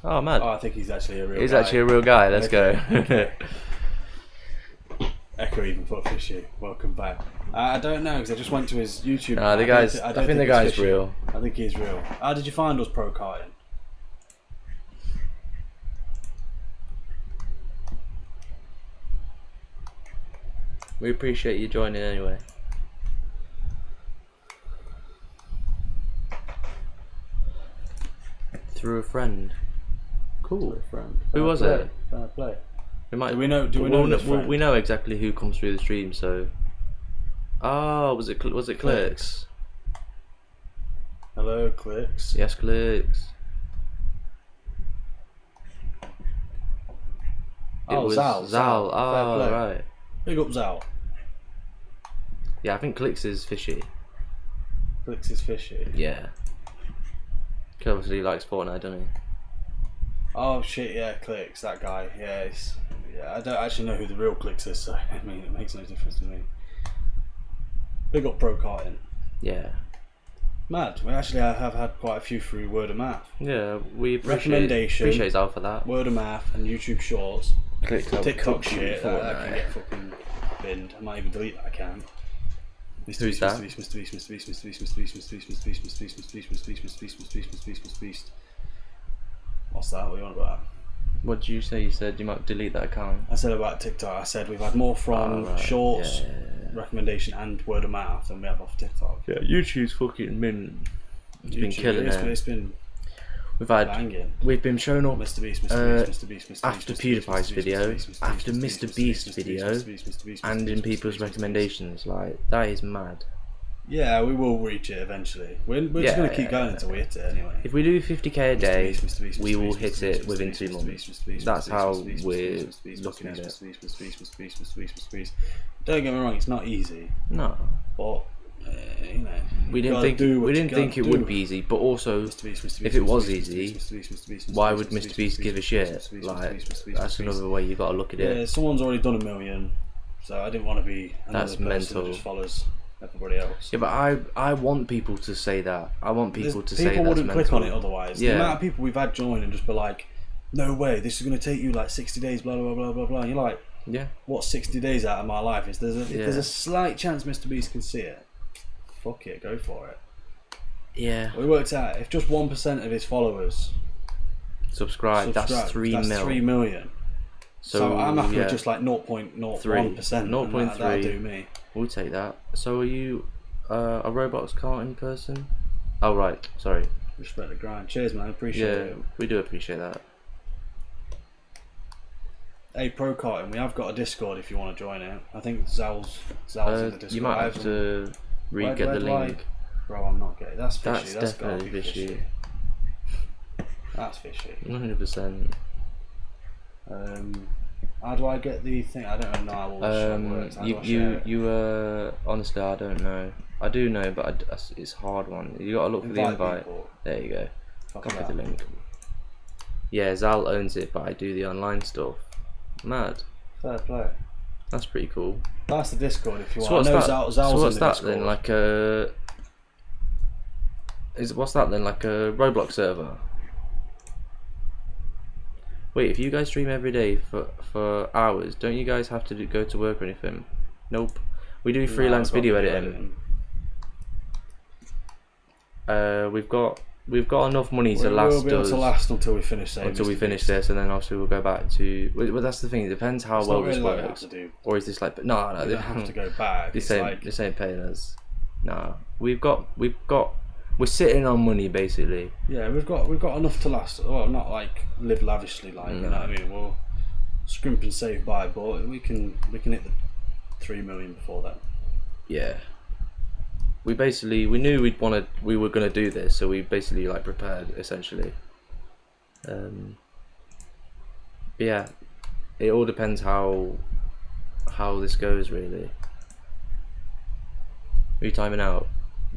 Oh, man. Oh, I think he's actually a real He's guy. actually a real guy. Let's go. Echo even put Fishy. Welcome back. I don't know because I just went to his YouTube. Nah, the guy's. I think the guy's Fishy. real. I think he's real. How did you find us, Pro Karting? We appreciate you joining anyway. Through a friend. Cool. Friend. Who was Fair it? play. Fair play. We might. Do we know this friend? We know exactly who comes through the stream. So. Oh, was it Clicks? Hello, Clicks. Yes, Clicks. Oh, it was Zal. Zal. Fair Oh, play. right. Big up Zal. Yeah, I think Clicks is fishy. Clicks is Fishy. Yeah. He obviously likes Fortnite, doesn't he? Oh shit, yeah, Clicks, that guy. Yeah, I don't actually know who the real Clicks is, so I mean it makes no difference to me. Big up Pro Karting. Yeah. Mad. We actually have had quite a few through word of mouth. Yeah, we Recommendation. appreciate Zal for that. Word of mouth and YouTube Shorts. Clicks TikTok shit. That can get fucking binned. I might even delete that account. Who's that? What's that? What are you on about? What did you say? You said you might delete that account. I said about TikTok. I said we've had more from right. Shorts, Yeah. recommendation, and word of mouth than we have off TikTok. Yeah, YouTube's fucking mint. It's been killing it. It's been We've had. banging. We've been shown up Mrbeast, after PewDiePie's video, after Mrbeast's video, and in people's recommendations. Like, that is mad. Yeah, we will reach it eventually. We're just going to keep going until we hit it anyway. If we do 50k a day, we will hit it within 2 months. That's how we're looking at it. Don't get me wrong, it's not easy, No, but you know, we didn't think it would be easy. But also, if it was easy, why would Mrbeast give a shit? Like, that's another way you got to look at Yeah, it. someone's already done 1 million, so I didn't want to be another That's person mental. who just follows everybody else. Yeah, but I want people to say that. I want people to say People that's wouldn't mental. click on it otherwise. Yeah. The amount of people we've had join and just be like, no way, this is going to take you like 60 days, blah blah blah blah blah. And you're like, Yeah. what 60 days out of my life is? If there's Yeah. a slight chance Mrbeast can see it, fuck it, go for it. Yeah. We worked out if just 1% of his followers Subscribe. That's 3 that's mil. 3 million. So I'm happy yeah, with just like 0.01%. 0.3. That'll do me. We'll take that. So are you a Roblox carting person? Oh right, sorry. Respect the grind. Cheers, man. Appreciate Yeah, it. we do appreciate that. Hey, Pro Karting, we have got a Discord if you want to join it. I think Zal's in the Discord. You might have to Where get the do I- link. Bro, I'm not getting. That's fishy. That's That's gotta definitely be fishy. That's fishy. 100%. How do I get the thing? I don't know how all this shit works. How do I share it? Honestly, I don't know. I do know, but it's a hard one. You gotta look for the invite. people. There you go. Fuck Copy that. the link. Yeah, Zal owns it, but I do the online stuff. Mad. Fair play. That's pretty cool. That's the Discord if you So want. what's I know that? Zal's So what's in the that Discord. then? Like a what's that then? Like a Roblox server? Wait, if you guys stream every day for hours, don't you guys have to go to work or anything? Nope. We do freelance I've got video editing. We've got we've got enough money to We'll last be able us to last until we finish. until we finish this, and then obviously we'll go back to. Well, that's the thing. It depends how It's well not this really like we have works. to do. Or is this like? No, We don't have to go back. This It's ain't like, this ain't paying us. No, we're sitting on money basically. yeah, we've got enough to last. Well, not like live lavishly, like you know what I mean. We'll scrimp and save by, but we can hit the 3 million before that. Yeah. We knew we were gonna do this, so we basically like prepared essentially. But yeah, it all depends how this goes really. Are you timing out?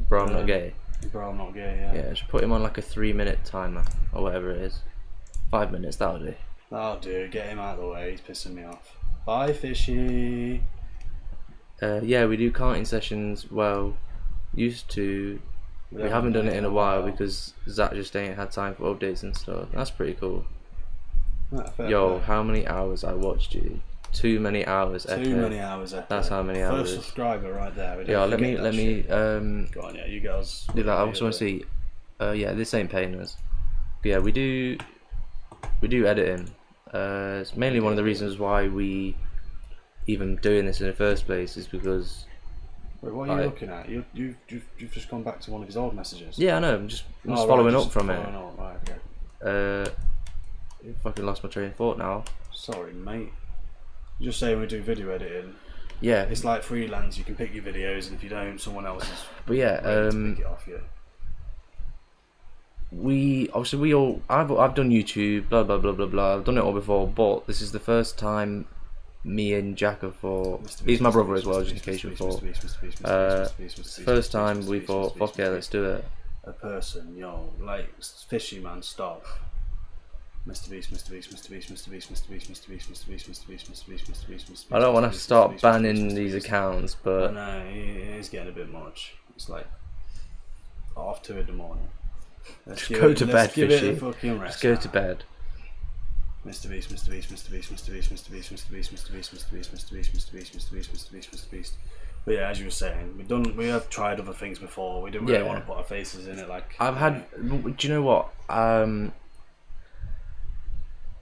Bro, I'm not gay. Bro, I'm not gay. Yeah. Yeah, just put him on like a 3-minute timer or whatever it is. 5 minutes, that'll do. That'll do. Get him out of the way. He's pissing me off. Bye, fishy. Yeah, we do karting sessions. Well, used to. We haven't done it in a while because Zach just ain't had time for updates and stuff. That's pretty cool. Yo, how many hours I watched you? Too many hours. Too many hours. That's how many hours. First subscriber right there. We don't Yeah, let forget me that shit. Go on, yeah, you guys. do that. I also want to see. Yeah, this ain't paying us. But yeah, we do editing. It's mainly one of the reasons why we even doing this in the first place is because. Wait, what are you looking at? You've just gone back to one of his old messages. Yeah, I know. I'm just Oh, following right, up from it. following up, right, okay. Fucking lost my train of thought now. Sorry, mate. You're just saying we do video editing. Yeah, It's like freelance. You can pick your videos, and if you don't, someone else is but yeah, ready to pick it off you. I've done YouTube, blah blah blah blah blah. I've done it all before, but this is the first time me and Jack have thought. He's my brother as well, just in case you thought. First time we thought, fuck yeah, let's do it. A person, yo, like fishy man, stop. Mrbeast. I don't want to start banning these accounts, but no, it's getting a bit much. It's like 2:30 in the morning. just go to bed, give it fishy. a fucking rest. Just go to bed. Mrbeast. But yeah, as you were saying, we have tried other things before. We didn't really want to put our faces in it. Like Do you know what?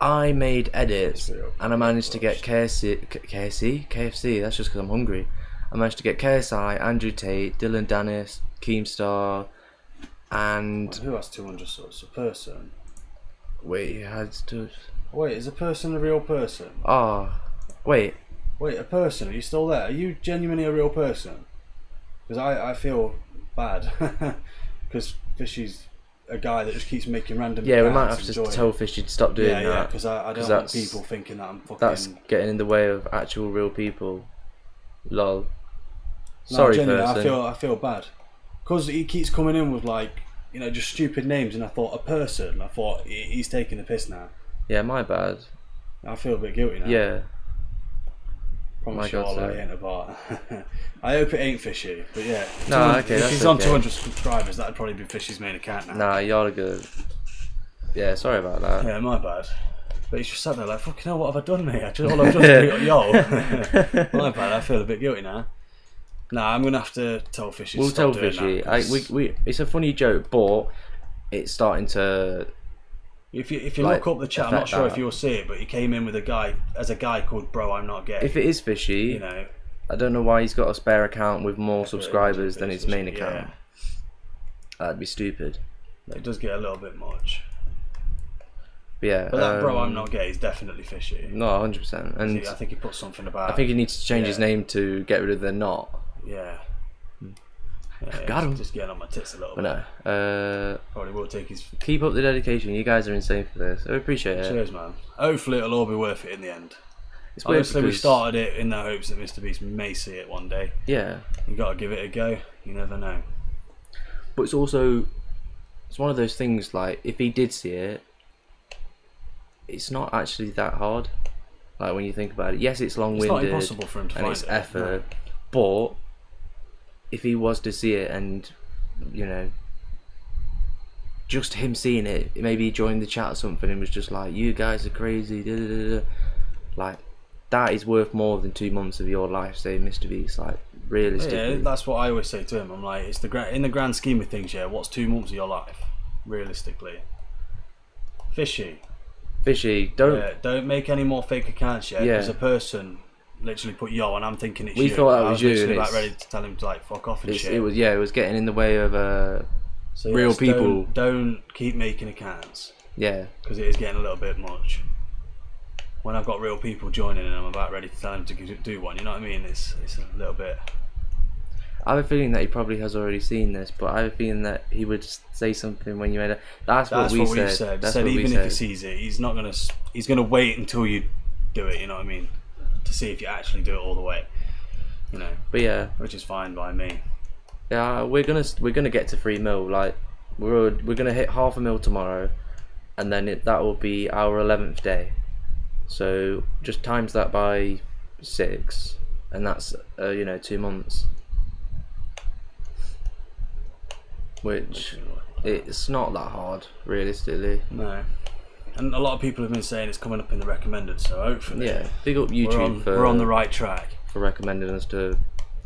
I made edits and I managed to get KFC. That's just because I'm hungry. I managed to get KSI, Andrew Tate, Dylan Dennis, Keemstar, and who has 200 subs? A person. wait, he had to. Wait, is a person a real person? Wait. Wait, a person? Are you still there? Are you genuinely a real person? Because I feel bad because Fishy's a guy that just keeps making random. Yeah, we might have to tell Fishy to stop doing that. Yeah, because I don't want people thinking that I'm fucking. That's getting in the way of actual real people. Lol. No, Sorry, genuinely, person. I feel bad because he keeps coming in with like just stupid names, and I thought a person. I thought he's taking the piss now. Yeah, my bad. I feel a bit guilty now. Yeah. Promise you all I ain't about. I hope it ain't Fishy, but yeah. No, okay, if that's he's on okay. 200 subscribers, that'd probably be Fishy's main account now. Nah, you're good. Yeah, sorry about that. Yeah, my bad. But he's just sat there like, fucking hell, what have I done, mate? All I've just yo. My bad, I feel a bit guilty now. Nah, I'm gonna have to tell Fishy. We'll to stop tell doing Fishy. that, It's a funny joke, but it's starting to. If you like, look up the chat, I'm not affect sure that. if you'll see it, but he came in with a guy called Bro I'm Not Gay. If it is Fishy, I don't know why he's got a spare account with more subscribers than his main account. Yeah. That'd be stupid. It does get a little bit much. But yeah. But that Bro I'm Not Gay is definitely Fishy. No, 100%. And I think he put something about. I think he needs to change his name to get rid of the not. Yeah. Got him. Just getting on my tits a little But bit. no. Probably will take his. Keep up the dedication. You guys are insane for this. I appreciate it. Cheers, man. Hopefully it'll all be worth it in the end. It's weird Obviously, we because- started it in the hopes that Mrbeast may see it one day. Yeah. You gotta give it a go. You never know. But it's also, it's one of those things like, if he did see it, it's not actually that hard. Like when you think about it. Yes, it's long-winded. It's not impossible for him to and find it's it, effort. no. But if he was to see it and, just him seeing it, maybe he joined the chat or something and was just like, you guys are crazy, da, da, da, da. Like, that is worth more than 2 months of your life, say Mrbeast, like, realistically. Yeah, that's what I always say to him. I'm like, it's in the grand scheme of things, yeah, what's 2 months of your life? realistically. Fishy. Don't make any more fake accounts yet. Yeah. Because a person literally put yo, and I'm thinking it's We you. thought that I was you, literally and like it's- ready to tell him to like fuck off and shit. It was getting in the way of So real yes, people. Don't keep making accounts Yeah. because it is getting a little bit much. When I've got real people joining and I'm about ready to tell them to do one, you know what I mean? It's a little bit. I have a feeling that he probably has already seen this, but I have a feeling that he would say something when you made it. That's what we we've said. That's said what we even said. if he sees it, he's not gonna. He's gonna wait until you do it. You know what I mean? To see if you actually do it all the way. You know. But yeah, Which is fine by me. yeah, we're gonna get to 3 mil. Like we're gonna hit 500,000 tomorrow, and then that will be our 11th day. So just times that by 6, and that's 2 months. Which it's not that hard, realistically. No. And a lot of people have been saying it's coming up in the recommended, so hopefully. Yeah, big up YouTube we're on the right track. for recommending us to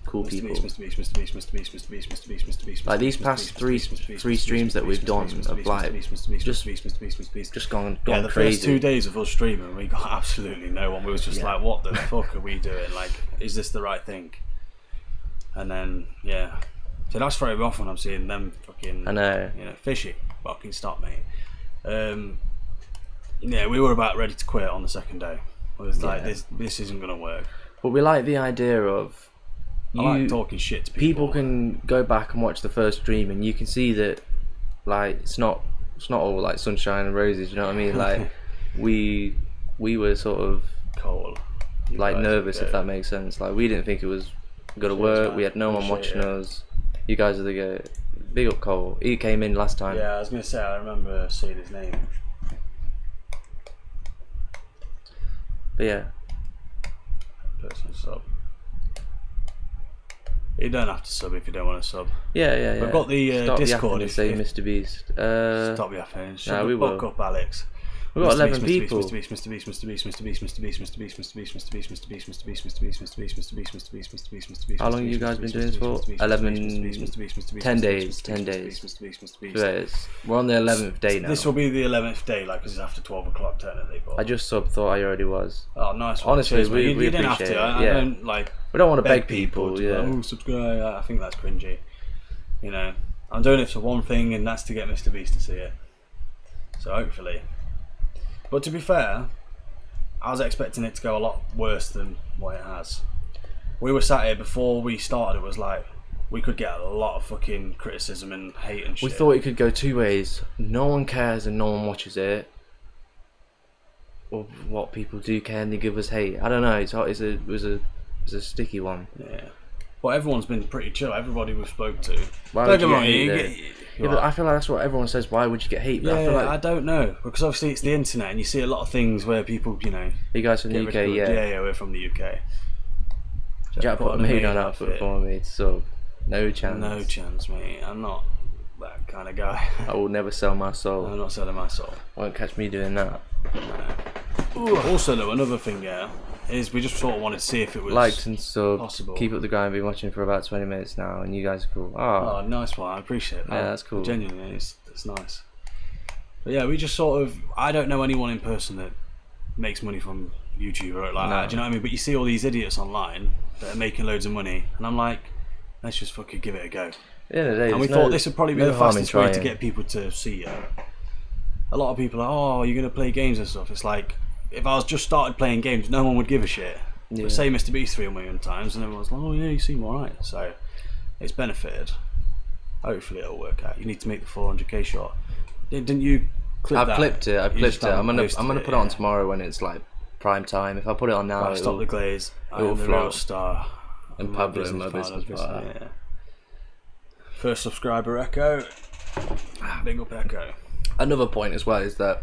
cool people. Mr. Beast. Like these past three streams that we've done have like just gone Yeah, the crazy. first 2 days of us streaming, we got absolutely no one. We was just like, what the fuck are we doing? Like, is this the right thing? And then, yeah. So that's very rough when I'm seeing them fucking, I know. fishy. Fucking stop, mate. Yeah, we were about ready to quit on the second day. It was like, this isn't going to work. But we like the idea of I like talking shit to people. People can go back and watch the first stream, and you can see that, like, it's not all like sunshine and roses. You know what I mean? Like, we were sort of Cold. You like guys nervous, are if that makes sense. Like, we didn't think it was gonna work. man. We had no one Appreciate watching us. You guys are the go. Big up Cole. He came in last time. Yeah, I was going to say, I remember seeing his name. But yeah, Personal sub. You don't have to sub if you don't want to sub. yeah. We've got the Stop Discord. yapping and say Mr Beast. Stop yapping. Shut nah, the we fuck will. up, Alex. We've got Mr. 11 Beast, people. Mr. Beast, Mr. Beast, Mr. Beast, Mr. Beast, Mr. Beast, Mr. Beast, Mr. Beast, Mr. Beast, Mr. Beast, Mr. Beast, Mr. Beast, Mr. Beast, Mr. Beast, Mr. Beast, Mr. Beast, Mr. Beast. How long have you guys been doing this for? 10 days. 10 days. So it's, we're on the 11th day now. This will be the 11th day, like, because it's after 12 o'clock technically. But... I just thought I already was. Oh, nice one. Honestly, Cheers, mate. we you didn't have appreciate to. it, I yeah. don't like. We don't want to beg people people. to Yeah. like, oh, subscribe. I think that's cringy. You know, I'm doing it for one thing, and that's to get Mr. Beast to see it. So hopefully. But to be fair, I was expecting it to go a lot worse than what it has. We were sat here before we started. It was like we could get a lot of fucking criticism and hate and shit. We thought it could go 2 ways. No one cares and no one watches it. Or what people do care and they give us hate. I don't know. It was a sticky one. Yeah. But everyone's been pretty chill. Everybody we've spoke to. Why Don't would get you me wrong. get You hate get, Yeah, but I feel like that's what everyone says. Why would you get hate? But yeah, I feel like I don't know, because obviously it's the internet and you see a lot of things where people, you guys from the get UK, ridiculed. yeah. Yeah, we're from the UK. Jack put a maid on outfit for me, so no chance. No chance, mate. I'm not that kind of guy. I will never sell my soul. I'm not selling my soul. Won't catch me doing that. Also, though, another thing, is we just sort of wanted to see if it was Liked and sub. possible. Keep up the grind. Been watching for about 20 minutes now, and you guys are cool. Oh, Oh, nice one. I appreciate that. Yeah, that's cool. Genuinely, it's nice. But yeah, we just sort of. I don't know anyone in person that makes money from YouTube or like that. Do you know what I mean? But you see all these idiots online that are making loads of money, and I'm like, let's just fucking give it a go. at the end of the day, And we there's thought this would probably be no the harm in fastest way to trying. get people to see you. A lot of people are, oh, you're going to play games and stuff. It's like, if I was just started playing games, no one would give a shit. Yeah. But say Mr. Beast 3 million times, and everyone's like, oh yeah, you seem alright. So, it's benefited. Hopefully it'll work out. You need to make the 400k shot. Didn't you clip that? I've clipped it. You just I'm haven't gonna posted put it on tomorrow when it's like prime time. If I put it on now, Right, stop the glaze. I it'll am the flop. real star. And My Pablo, business my partner, business partner. yeah. First subscriber, Echo. Big up, Echo. Another point as well is that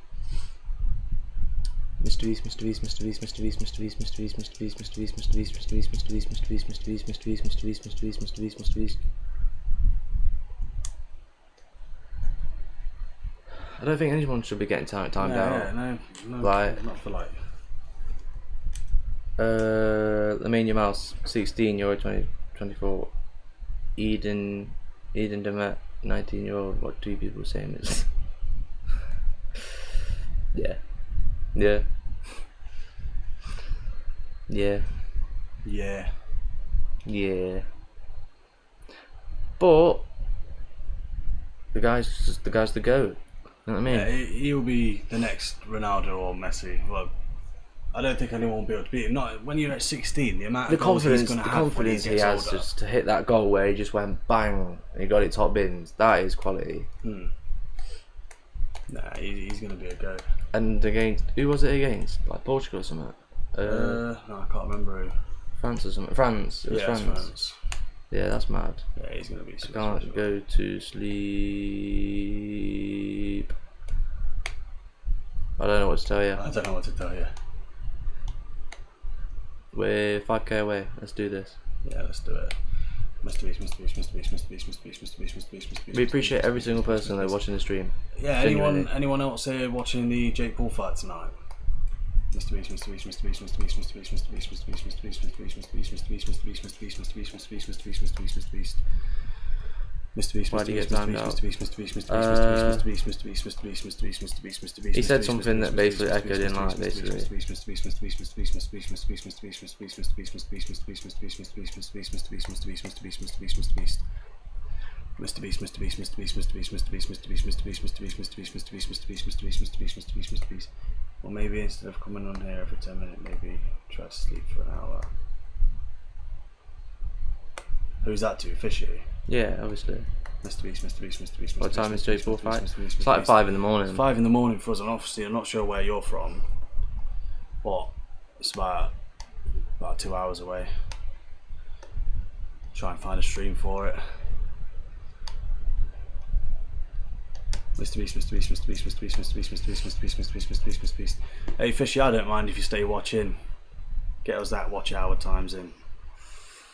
Mrbeast, Mrbeast, Mrbeast, Mrbeast, Mrbeast, Mrbeast, Mrbeast, Mrbeast, Mrbeast, Mrbeast, Mrbeast, Mrbeast, Mrbeast, Mrbeast, Mrbeast, Mrbeast, Mrbeast, Mrbeast. I don't think anyone should be getting timed out. Yeah, no, Like- not for like. Lamine Mouse, 16 Euro 2024. Eden Demet, 19-year-old. What do people saying is? Yeah. Yeah. But the guy's the goat. You know what I mean? Yeah, he'll be the next Ronaldo or Messi. Well, I don't think anyone will be able to beat him. Not when you're at 16. The amount The of goals he's confidence, going to the have when confidence he gets has older. just to hit that goal where he just went bang and he got it top bins. That is quality. Nah, he's going to be a go. And against who was it against? Like Portugal or something? No, I can't remember who. France or something? France. It was Yeah, it's France. France. Yeah, that's mad. Yeah, he's going to be super Can't special. go to sleep. I don't know what to tell you. I don't know what to tell you. We're 5k away. Let's do this. Yeah, let's do it. Mrbeast. We appreciate every single person that watching the stream. Yeah, Genuinely. anyone else here watching the Jake Paul fight tonight? Mrbeast. Why do you get timed out? He said something that basically echoed in like basically. Or maybe instead of coming on here every 10 minutes, maybe try to sleep for an hour. Who's that to? Fishy? Yeah, obviously. Mrbeast. What time is Jake Paul fight? It's like 5 in the morning. It's 5 in the morning for us, and obviously I'm not sure where you're from. But it's about 2 hours away. Try and find a stream for it. Mrbeast. Hey Fishy, I don't mind if you stay watching. Get us that watch hour times in.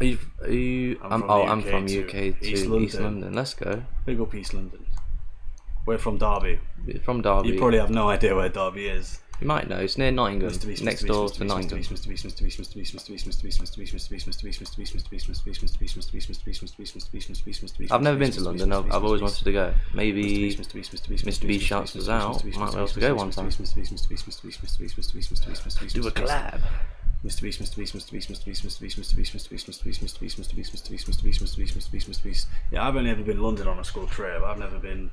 Are you? I'm from UK to East East London. London. Let's go. Big up East London. We're from Derby. From Derby. You probably have no idea where Derby is. You might know. It's near Nottingham. Next door to Nottingham. I've never been to London. I've always wanted to go. Maybe Mr. Beast shouts us out. Might be able to go one time. Do a collab. Mr. Beast, Mr. Beast, Mr. Beast, Mr. Beast, Mr. Beast, Mr. Beast, Mr. Beast, Mr. Beast, Mr. Beast, Mr. Beast, Mr. Beast, Mr. Beast, Mr. Beast, Mr. Beast, Mr. Beast. Yeah, I've only ever been to London on a school trip. I've never been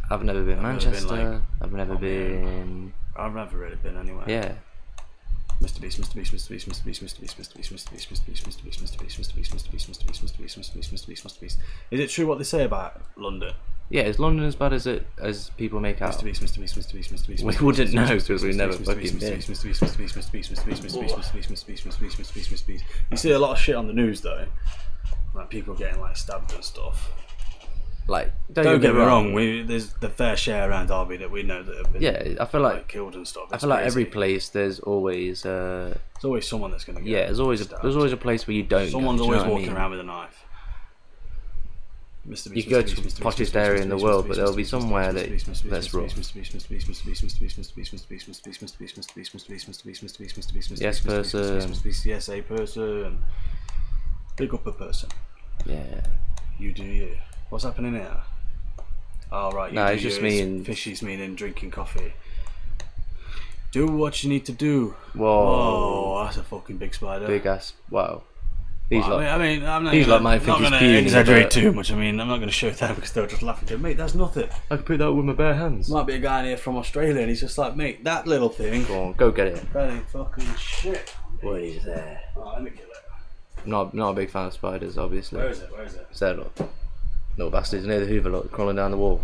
Manchester. I've never been. I've never really been anywhere. Yeah. Mr. Beast, Mr. Beast, Mr. Beast, Mr. Beast, Mr. Beast, Mr. Beast, Mr. Beast, Mr. Beast, Mr. Beast, Mr. Beast, Mr. Beast, Mr. Beast, Mr. Beast, Mr. Beast, Mr. Beast, Mr. Beast, Mr. Beast, Mr. Beast, Mr. Beast. Is it true what they say about London? Yeah, is London as bad as people make out? Mr. Beast, Mr. Beast, Mr. Beast, Mr. Beast. We wouldn't know because we've never fucking been. Mr. Beast, Mr. Beast, Mr. Beast, Mr. Beast, Mr. Beast, Mr. Beast, Mr. Beast, Mr. Beast, Mr. Beast, Mr. Beast, Mr. Beast. You see a lot of shit on the news though, like people getting like stabbed and stuff. Like, don't get me wrong, there's the fair share around Derby that we know that have been I feel like killed and stuff. I feel like every place there's always there's always someone that's gonna get there's always a place where you don't. Someone's go, always do you know walking around with a knife. You can go to the poshest area in the world, but there'll be somewhere that's rough. Yes, person. Yes, a person. Big up a person. Yeah. You do you. What's happening here? Oh right. No, it's just me and fishies meaning drinking coffee. Do what you need to do. Whoa, that's a fucking big spider. Big ass. Wow. He's well, like, I mean, I'm not he's gonna, like my think he's gonna puny, exaggerate but too much. I mean, I'm not going to show them because they'll just laugh at it. Mate, that's nothing. I could pick that up with my bare hands. Might be a guy in here from Australia, and he's just like, mate, that little thing. Go on, go get it. That ain't fucking shit. What is there? Oh, let me kill it. Not a big fan of spiders, obviously. Where is it? It's there, look. Little bastards near the Hoover, look, crawling down the wall.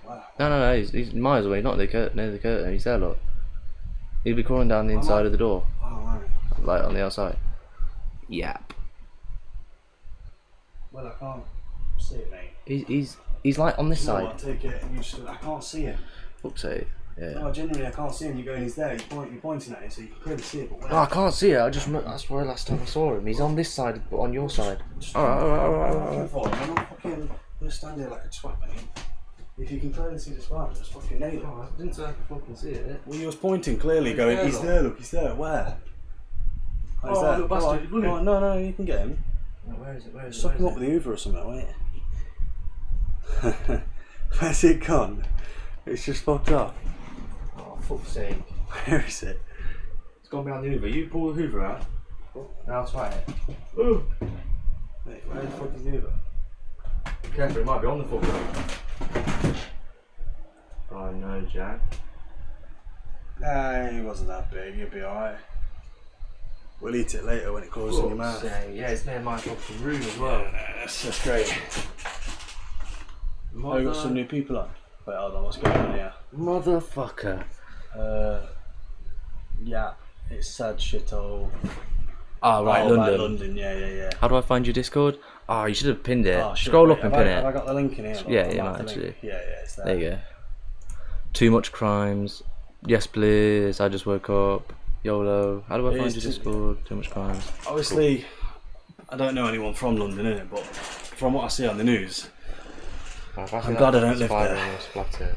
Wow. No, he's miles away, not near the curtain. He's there, look. He'd be crawling down the inside of the door, Oh, right. like on the outside. Yap. Well, I can't see it, mate. He's like on this No, side. I take it. I can't see him. Fuck's sake. Yeah. No, genuinely, I can't see him. You're going, he's there. You're pointing at him, so you can clearly see it. But No, I can't see it. I just remember, that's where last time I saw him. He's on this side, but on your side. Alright. I'm not fucking gonna stand here like a twat, mate. If you can clearly see the spider, just fucking nail it. I didn't say I could fucking see it. Well, you was pointing clearly, going, there, he's look. there, look, he's there. Where? He's there. little bastard, Come on. No, you can get him. Where is it? Suck him up with the Hoover or something, won't you? Where's it gone? It's just fucked off. Oh, fuck's sake. Where is it? It's gone behind the Hoover. You pull the Hoover out, and I'll try it. Ooh. Mate, where the fuck is the Hoover? Careful, it might be on the fucking. Oh no, Jack. Nah, he wasn't that big, you'll be alright. We'll eat it later when it crawls in your mouth. Yeah, it's near my fucking room as well. That's great. Oh, we got some new people on. Wait, hold on, what's going on here? Motherfucker. Yeah, it's sad shithole. Oh, right, Oh, London. London, yeah. How do I find your Discord? Oh, you should have pinned it. Oh, shit, Scroll wait, up and have pin Have I it. got the link in here? Yeah, I'll you mark might the link. actually. Yeah, it's there. There you go. Too much crimes. Yes, please. I just woke up. YOLO. How do I find your Discord? Too much crimes. Obviously, I don't know anyone from London, innit? But from what I see on the news, I'm glad I don't live there. Splat it.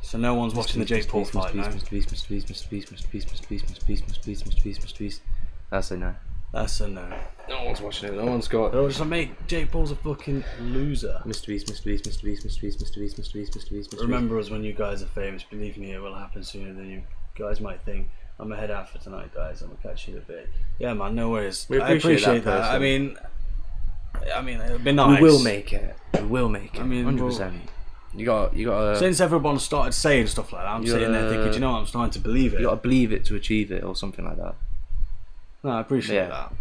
So no one's watching the Jake Paul fight, no? Mr. Beast. That's a no. That's a no. No one's watching it. No one's got. They're just like, mate, Jake Paul's a fucking loser. Mr. Beast. Remember us when you guys are famous. Believe me, it will happen sooner than you guys might think. I'm gonna head out for tonight, guys. I'm gonna catch you in a bit. Yeah, man, no worries. We I appreciate that. person. I mean, it'd be nice. We will make it. We will make it. I mean, 100%. You got. Since everyone started saying stuff like that, I'm sitting there thinking, you know what? I'm starting to believe it. You got to believe it to achieve it, or something like that. No, I appreciate Yeah. that.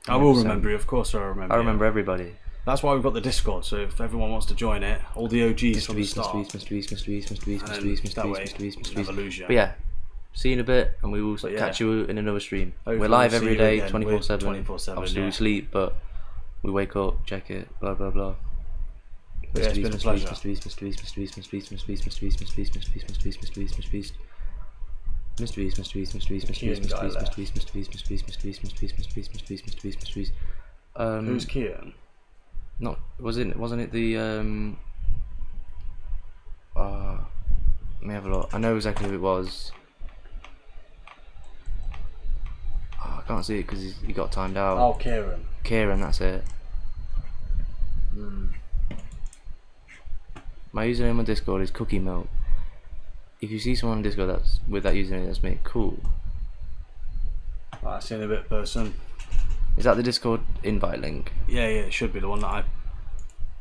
I will 100%. remember you, of course. I remember. I remember everybody. That's why we've got the Discord. So if everyone wants to join it, all the OGs from the start. Mr. Beast. Never lose you. But yeah, see you in a bit, and we will But yeah. catch you in another stream. Hopefully We're live we'll see every you day, again. 24/7. 24/7, Obviously yeah. we sleep, but we wake up, check it, blah blah blah. Yeah, it's been a pleasure. Mr. Beast. Who's Kieran? Not wasn't it the let me have a look. I know exactly who it was. Oh, I can't see it because he got timed out. Oh, Kieran. Kieran, that's it. My username on Discord is Cookie Milk. If you see someone on Discord that's with that username, that's me. Cool. I've seen a bit person. Is that the Discord invite link? Yeah, it should be the one that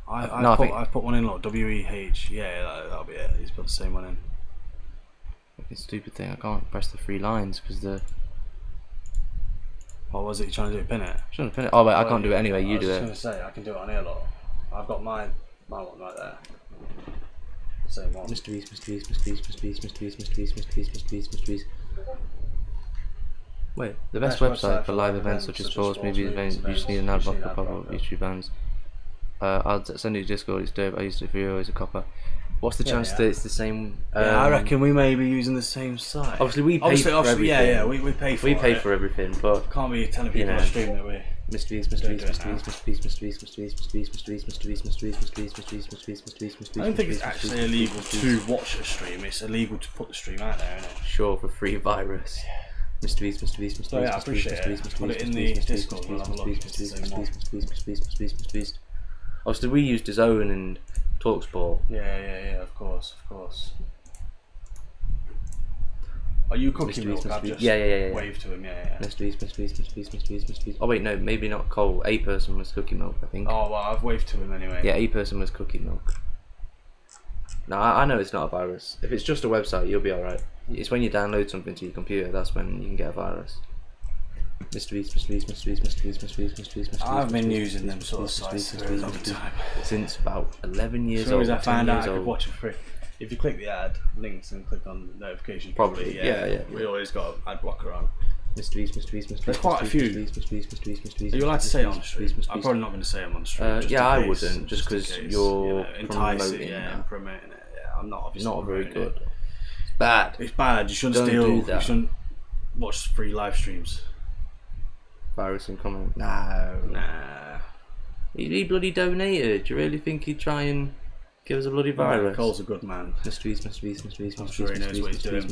I think- I've put one in, like WEH. Yeah, that'll be it. He's put the same one in. Fucking stupid thing. I can't press the 3 lines because the. What was it you trying to do? Pin it? Shouldn't pin it. Oh wait, I can't do it anyway. You do I it. was just gonna say I can do it on here, lot. I've got my one right there. Same one. Mr. Beast. Wait, the best website for live events such as sports, movies, events. You just need an ad block to pop up YouTube bands. I'll send you Discord. It's dope. I used it for you as a copper. What's the chance yeah. that it's the same? Yeah, I reckon we may be using the same site. Obviously, we pay for everything. Yeah, we pay for We it. pay for everything, but Can't be telling people know. on stream that we. Mrbeast. I don't think it's actually illegal to watch a stream. It's illegal to put the stream out there, isn't it? Sure, for free virus. Mrbeast. So yeah, I appreciate it. Put it in the Discord. We'll have a look. It's the same one. Obviously, we use DAZN and TalkSport. Yeah, of course. Are you cooking milk? I've just Yeah. waved to him, yeah. Mrbeast. Oh wait, no, maybe not Cole. 8person was cookie milk, I think. Oh, well, I've waved to him anyway. Yeah, 8person was cookie milk. No, I know it's not a virus. If it's just a website, you'll be alright. It's when you download something to your computer, that's when you can get a virus. Mrbeast. I've been using them sort of sites for a long time. Since about 11 years As soon old. as I 10 found out years I could old. watch it free. If you click the ad links and click on the notifications, Probably, yeah. We always got an ad blocker on. Mrbeast. There's quite a few. Are you allowed to say on the stream? I'm probably not going to say them on the stream. just yeah, in I case, wouldn't, just in 'cause case, you're entice it, promoting that. and promoting it. Yeah, I'm not obviously Not very promoting good. it. It's bad. It's bad. You shouldn't Don't steal. do You that. shouldn't watch free live streams. Virus incoming. No. Nah. He bloody donated. Do you really think he'd try and give us a bloody virus? Cole's a good man. Mrbeast. I'm sure he knows what he's doing.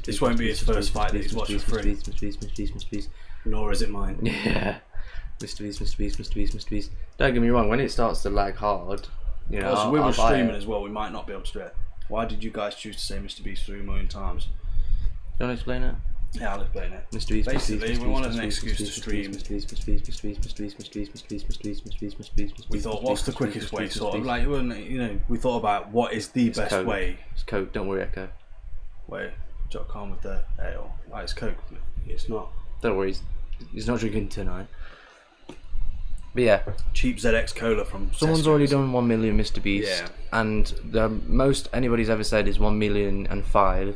This won't be his first fight that he's watched for free. Mrbeast. Nor is it mine. Yeah. Mrbeast. Don't get me wrong, when it starts to lag hard, you know, Also, we I'll were buy streaming it. as well. We might not be able to do it. Why did you guys choose to say Mrbeast 3 million times? Do you want to explain it? Yeah, I'll explain it. Mrbeast. Basically, we wanted an excuse to stream. We thought, what's the quickest way? Sort of like, we thought about what is the best Coke. way. It's Coke, don't worry, Echo. Wait, Jock calm with the ale. Like, it's Coke. It's not. Don't worry, he's not drinking tonight. But yeah, Cheap ZX Cola from. someone's Tesco's. already done 1 million Mrbeast, Yeah. and the most anybody's ever said is 1,000,005.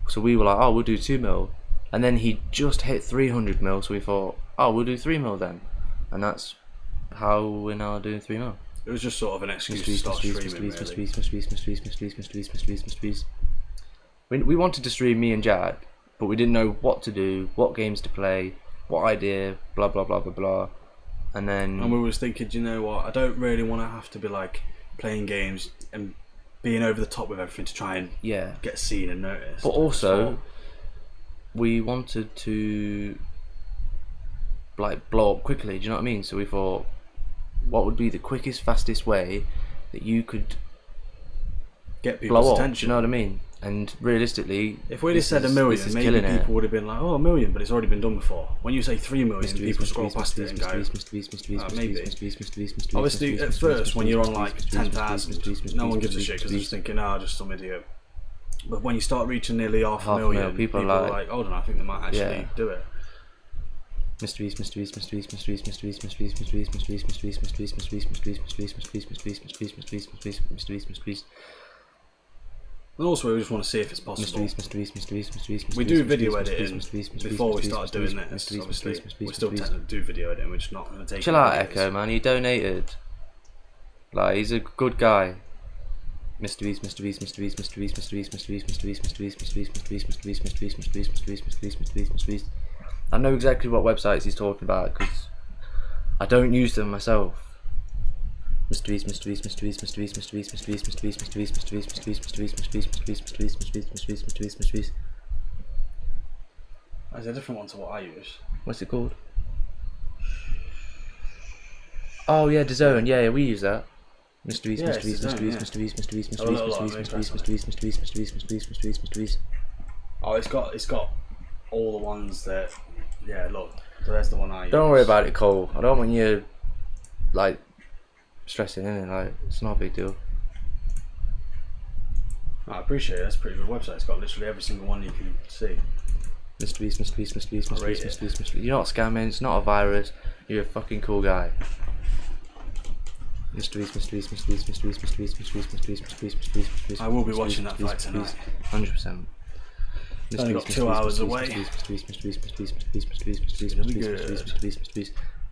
So we were like, oh, we'll do 2 mil, and then he just hit 300 mil. So we thought, oh, we'll do 3 mil then, and that's how we're now doing 3 mil. It was just sort of an excuse to start streaming, really. Mrbeast. We wanted to stream me and Jack, but we didn't know what to do, what games to play, what idea, blah blah blah blah blah. And then And we was thinking, do you know what? I don't really want to have to be like playing games and being over the top with everything to try and yeah, get seen and noticed. but also we wanted to like blow up quickly. Do you know what I mean? So we thought, what would be the quickest, fastest way that you could get people's blow up? Do attention. you know what I mean? And realistically, If we'd have this said a is- million, this is maybe killing people it. would have been like, "Oh, a million," but it's already been done before. When you say 3 million, people scroll past it and go, maybe. Obviously, at first, when you're on like 10,000, no one gives a shit because they're just thinking, "Ah, just some idiot." But when you start reaching nearly half a million, people are like, "Hold on, I think they might actually do it." Mrbeast. And also, we just want to see if it's possible. We do video editing before we start doing this. Obviously, we still technically do video editing. We're just not going to take. Chill out, Echo, man. He donated. Like, he's a good guy. Mrbeast. I know exactly what websites he's talking about because I don't use them myself. Mrbeast. There's a different one to what I use. What's it called? Oh yeah, DAZN. Yeah, we use that. Mrbeast. Oh, it's got all the ones that. Yeah, look. So there's the one I use. Don't worry about it, Cole. I don't want you like stressing in it. Like, it's not a big deal. I appreciate it. That's a pretty good website. It's got literally every single one you can see. Mrbeast. You're not scamming. It's not a virus. You're a fucking cool guy. Mrbeast. I will be watching that fight tonight. 100%. Only got 2 hours away.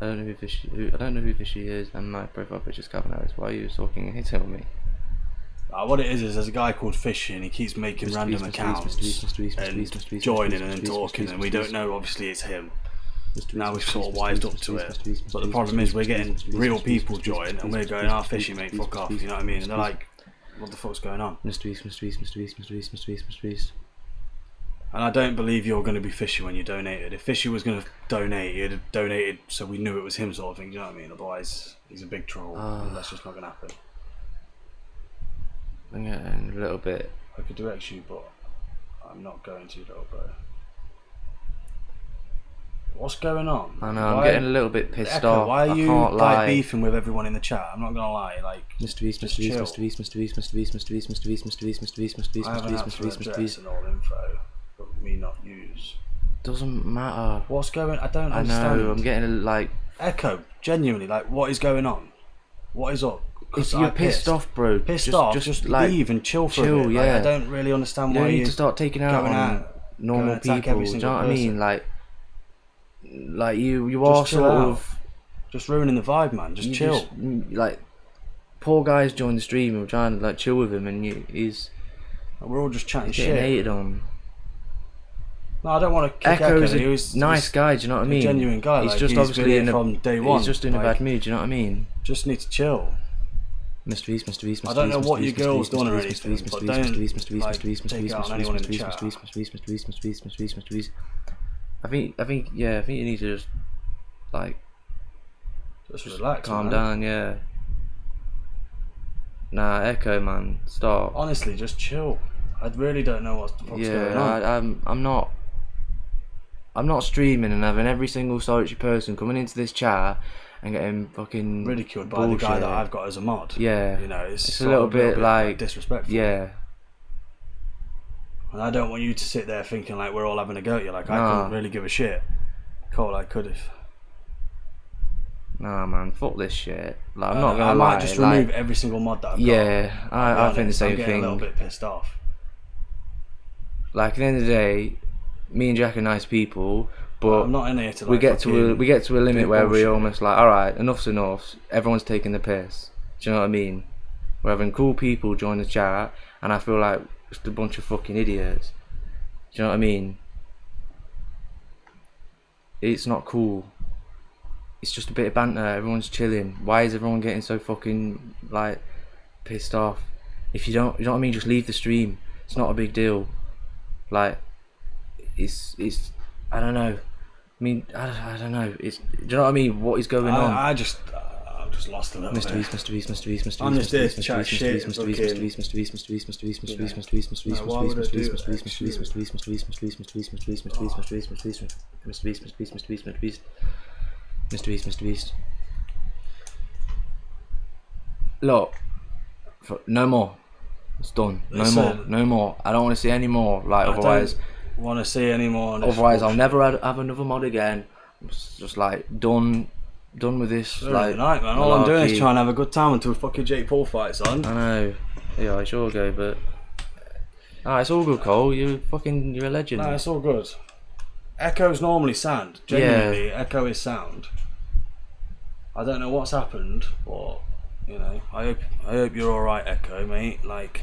I don't know who Fishy is, and my profile picture's Calvin Harris. Why are you talking and hitting on me? What it is there's a guy called Fishy and he keeps making random accounts and joining and then talking, and we don't know, obviously it's him. Now we've sort of wised up to it, but the problem is we're getting real people join and we're going, Fishy mate, fuck off, you know what I mean? And they're like, what the fuck's going on? Mr. Beast. And I don't believe you're going to be Fishy when you donated. If Fishy was going to donate, he'd have donated so we knew it was him, sort of thing, you know what I mean? Otherwise, he's a big troll, and that's just not going to happen. I'm getting a little bit. I could direct you, but I'm not going to, little bro. What's going on? I know, I'm getting a little bit pissed Echo, off. why are you I can't lie. beefing with everyone in the chat? I'm not gonna lie, like Mr. Beast. I haven't had to address and all info, but me not use. Doesn't matter. What's going? I don't I understand. know, I'm getting like. Echo, genuinely, like, what is going on? What is up? If you're pissed off, bro, just like, leave and chill for a chill, bit. yeah. Like, I don't really understand you why don't you need to start taking out on normal people. Do you know what I mean? Like you are sort of just ruining the vibe, man. Just chill. Like, poor guy's joined the stream. We're trying to like chill with him, and he's we're all just chatting getting shit. hated on. No, I don't want to kick Echo is a nice guy. Do you know what I mean? Genuine guy. He's like, just obviously in from day one. He's just in a bad mood. Do you know what I mean? Just need to chill. Mr. Beast. I don't know what your girl's done or anything, but don't take out on anyone in the chat. Mr. Beast. I think you need to just like just relax, calm man. down. Yeah. Nah, Echo, man, stop. Honestly, just chill. I really don't know what the fuck's going on. I'm not streaming and having every single solitary person coming into this chat and getting fucking ridiculed by the guy that I've got as a mod. Yeah, you know, it's a little bit like disrespectful. Yeah, and I don't want you to sit there thinking like we're all having a go at you. Like, I couldn't really give a shit. Cool, I could have. Nah, man, fuck this shit. Like, I'm not gonna I lie. might just remove every single mod that I've got. Yeah, I think the same I'm getting thing. a little bit pissed off. Like, at the end of the day, me and Jack are nice people, but I'm not in here to, like, we get to a limit where we're bullshit. almost like, all right, enough's enough. Everyone's taking the piss. Do you know what I mean? We're having cool people join the chat, and I feel like just a bunch of fucking idiots. Do you know what I mean? It's not cool. It's just a bit of banter. Everyone's chilling. Why is everyone getting so fucking like pissed off? If you don't, you know what I mean? Just leave the stream. It's not a big deal. Like, it's. I don't know. I mean, I don't know. It's. Do you know what I mean? What is going on? I've just lost a little bit. Mr. Beast. I'm just there to chat shit. Mr. Beast. Look, no more. It's done. No more. I don't want to see any more. Like, otherwise, want to see any more. Otherwise, I'll never have another mod again. It's just like done with this. Like, night, man. All I'm doing is trying to have a good time until fucking Jake Paul fights on. I know. Yeah, I sure go, but it's all good, Cole. You're a legend. No, it's all good. Echo's normally sound. Genuinely, Echo is sound. I don't know what's happened, but you know, I hope you're all right, Echo, mate. Like,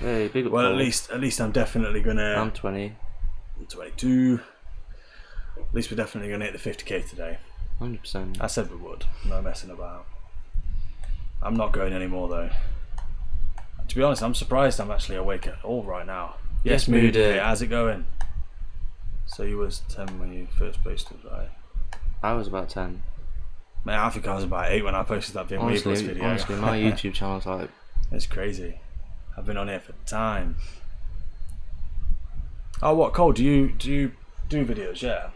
Hey, big up Well, Paul. at least I'm definitely gonna. I'm 20. I'm 22. At least we're definitely gonna hit the 50k today. 100%. I said we would. No messing about. I'm not going anymore though. To be honest, I'm surprised I'm actually awake at all right now. Yes, Moody. Moody. How's it going? So you was 10 when you first posted, right? I was about 10. Man, I think I was about 8 when I posted that Mrbeast video. Honestly, my YouTube channel's like... It's crazy. I've been on here for time. Oh, what, Cole? Do you do videos? Yeah.